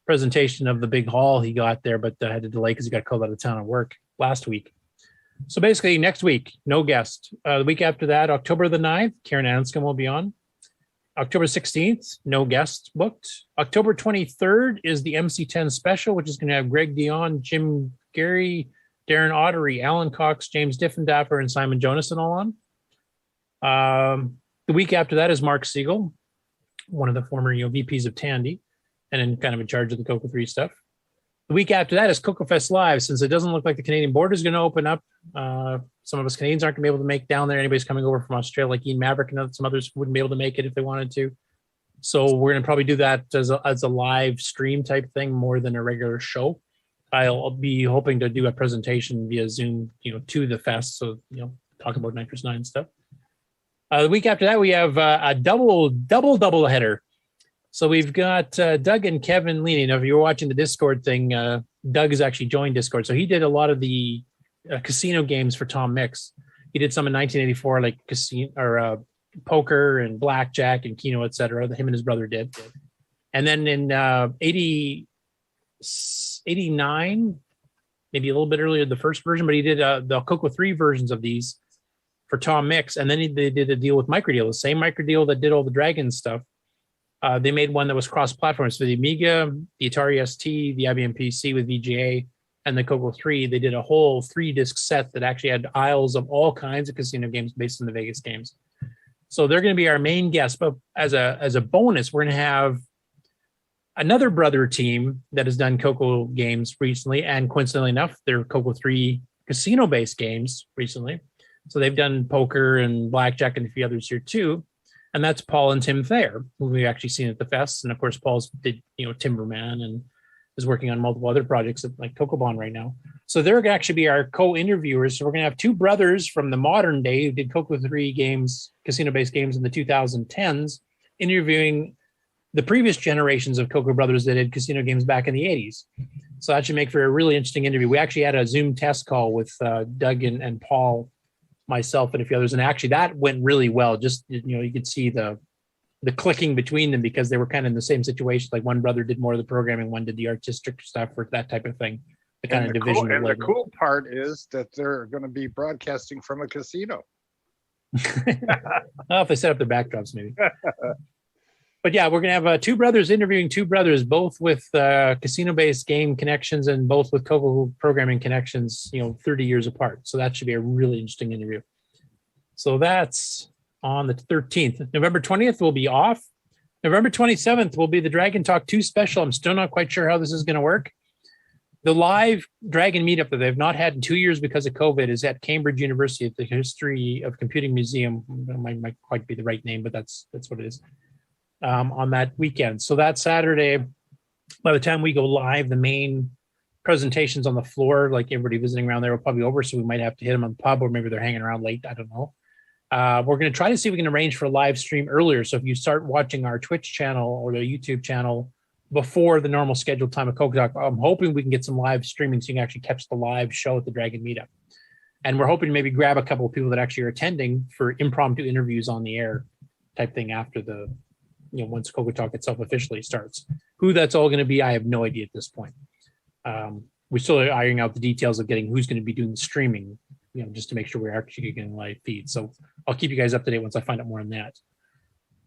presentation of the big haul he got there, but had to delay because he got called out of town at work last week. So basically next week, no guest. The week after that, October the 9th, Karen Anscombe will be on. October 16th, no guests booked. October 23rd is the MC10 special, which is going to have Greg Dion, Jim Gerrie, Darren Ottery, Alan Cox, James Diffendapper, and Simon Jonasson all on. The week after that is Mark Siegel, one of the former VPs of Tandy, and then kind of in charge of the CoCo 3 stuff. The week after that is CoCo Fest Live. Since it doesn't look like the Canadian border is going to open up, some of us Canadians aren't going to be able to make down there. Anybody's coming over from Australia, like Ian Maverick, and some others wouldn't be able to make it if they wanted to. So we're going to probably do that as a live stream type thing more than a regular show. I'll be hoping to do a presentation via Zoom, to the fest. So, talk about Nitrous 9 stuff. The week after that, we have a double header. So we've got Doug and Kevin Leaney. Now, if you're watching the Discord thing, Doug has actually joined Discord. So he did a lot of the casino games for Tom Mix. He did some in 1984, like casino or poker and blackjack and Keno, et cetera, that him and his brother did. And then in 89, maybe a little bit earlier, the first version, but he did the CoCo 3 versions of these for Tom Mix. And then they did a deal with Microdeal, the same Microdeal that did all the Dragon stuff. They made one that was cross-platforms for the Amiga, the Atari ST, the IBM PC with VGA, and the CoCo 3. They did a whole 3-disc set that actually had aisles of all kinds of casino games based on the Vegas games. So they're going to be our main guests. But as a bonus, we're going to have another brother team that has done CoCo games recently, and coincidentally enough, they're CoCo 3 casino-based games recently. So they've done poker and blackjack and a few others here too. And that's Paul and Tim Thayer, who we've actually seen at the fest. And of course, Paul's did, Timberman and is working on multiple other projects like CoCoBon right now. So they're going to actually be our co-interviewers. So we're going to have two brothers from the modern day who did CoCo 3 games, casino-based games in the 2010s, interviewing the previous generations of CoCo brothers that did casino games back in the 80s. So that should make for a really interesting interview. We actually had a Zoom test call with Doug and Paul, myself, and a few others, and actually that went really well. Just you could see the clicking between them because they were kind of in the same situation. Like one brother did more of the programming, one did the artistic stuff or that type of thing. The kind of division. The cool part is that they're going to be broadcasting from a casino. Well, if they set up their backdrops, maybe. But yeah, we're going to have two brothers interviewing two brothers, both with casino-based game connections and both with CoCo programming connections, 30 years apart. So that should be a really interesting interview. So that's on the 13th. November 20th will be off. November 27th will be the Dragon Talk 2 special. I'm still not quite sure how this is going to work. The live Dragon meetup that they've not had in 2 years because of COVID is at Cambridge University at the History of Computing Museum. That might quite be the right name, but that's what it is. On that weekend. So that Saturday, by the time we go live, the main presentations on the floor, like everybody visiting around there, will probably over. So we might have to hit them on the pub, or maybe they're hanging around late. I don't know. We're going to try to see if we can arrange for a live stream earlier. So if you start watching our Twitch channel or the YouTube channel before the normal scheduled time of CoCoTALK. I'm hoping we can get some live streaming so you can actually catch the live show at the Dragon Meetup. And we're hoping to maybe grab a couple of people that actually are attending for impromptu interviews on the air type thing after the, once CoCoTALK itself officially starts. Who that's all going to be, I have no idea at this point. We're still ironing out the details of getting who's going to be doing the streaming, just to make sure we're actually getting a live feed. So I'll keep you guys up to date once I find out more on that.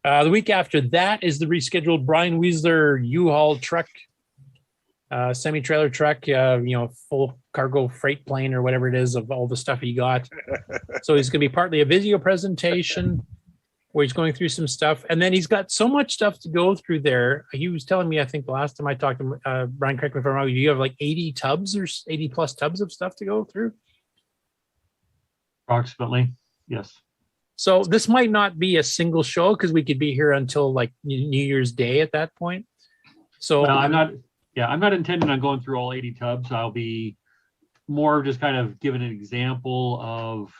The week after that is the rescheduled Brian Wieseler U-Haul truck, semi-trailer truck, full cargo freight plane or whatever it is of all the stuff he got. So he's going to be partly a video presentation where he's going through some stuff. And then he's got so much stuff to go through there. He was telling me, I think the last time I talked to him, Brian, correct me if I'm wrong, you have like 80 tubs or 80 plus tubs of stuff to go through? Approximately, yes. So this might not be a single show because we could be here until like New Year's Day at that point. So well, I'm not intending on going through all 80 tubs. I'll be more just kind of giving an example of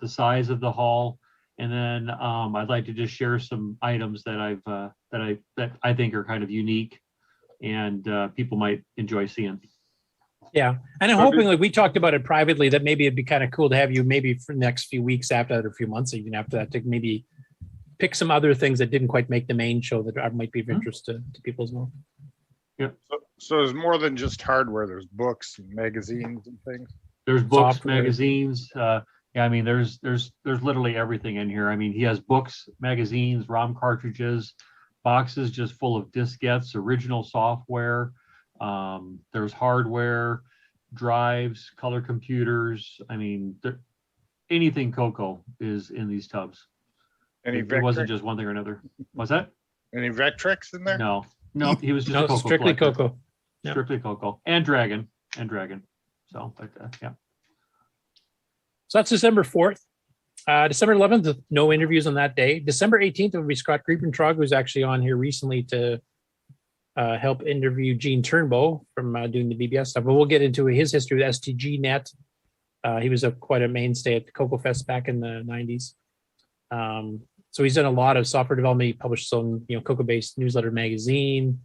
the size of the haul. And then I'd like to just share some items that I think are kind of unique and people might enjoy seeing. Yeah, and I'm hoping, like we talked about it privately, that maybe it'd be kind of cool to have you maybe for the next few weeks after that, or a few months even after that, to maybe pick some other things that didn't quite make the main show that might be of interest to people as well. Yeah. So there's more than just hardware. There's books, and magazines, and things. There's books, magazines. Yeah, I mean, there's literally everything in here. I mean, he has books, magazines, ROM cartridges, boxes just full of diskettes, original software. There's hardware, drives, color computers. I mean, anything CoCo is in these tubs. It wasn't just one thing or another. What's that? Any Vectrex in there? No, he was just no, strictly CoCo. Yep. Strictly CoCo and Dragon. So, but yeah. So that's December 4th. December 11th, no interviews on that day. December 18th will be Scott Griepentrog, who's actually on here recently to help interview Gene Turnbow from doing the BBS stuff. But we'll get into his history with STGNet. He was quite a mainstay at the CoCo Fest back in the 90s. So he's done a lot of software development. He published some, CoCo-based newsletter magazine.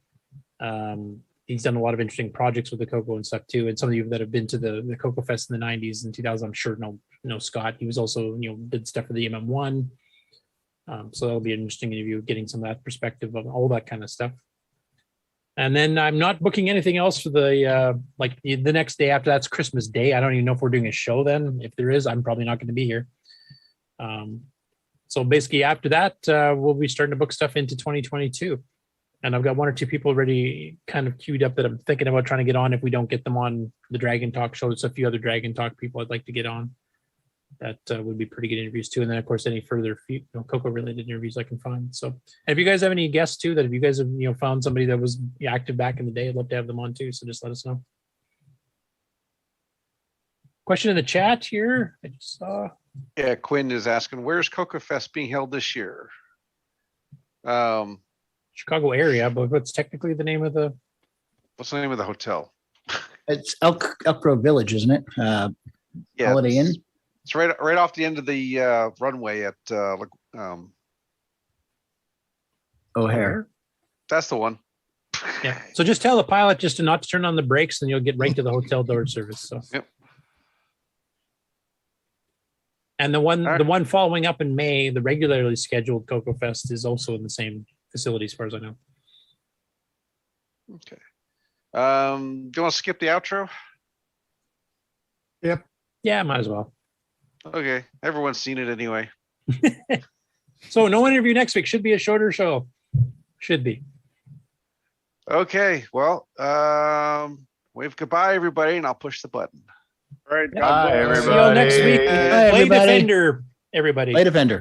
He's done a lot of interesting projects with the CoCo and stuff too. And some of you that have been to the CoCo Fest in the 90s and 2000s, I'm sure know Scott. He was also, did stuff for the MM1. So that'll be an interesting interview, getting some of that perspective of all that kind of stuff. And then I'm not booking anything else for the next day after that's Christmas Day. I don't even know if we're doing a show then. If there is, I'm probably not going to be here. So basically after that, we'll be starting to book stuff into 2022. And I've got one or two people already kind of queued up that I'm thinking about trying to get on if we don't get them on the Dragon Talk show. There's a few other Dragon Talk people I'd like to get on. That would be pretty good interviews too. And then of course, any further CoCo related interviews I can find. So, and if you guys have any guests too, that if you guys have, found somebody that was active back in the day, I'd love to have them on too. So just let us know. Question in the chat here. I just saw. Yeah, Quinn is asking, where's CoCo Fest being held this year? Chicago area, but what's technically the name of the? What's the name of the hotel? It's Elk Grove Village, isn't it? Holiday Inn. It's right off the end of the runway at O'Hare. That's the one. Yeah. So just tell the pilot just to not turn on the brakes, and you'll get right to the hotel door service. So. Yep. And the one following up in May, the regularly scheduled CoCo Fest is also in the same facility, as far as I know. Okay. Do you want to skip the outro? Yep. Yeah, might as well. Okay. Everyone's seen it anyway. So no interview next week. Should be a shorter show. Should be. Okay. Well, wave goodbye, everybody, and I'll push the button. All right. God bless. See you all next week. Play Defender, everybody. Play Defender.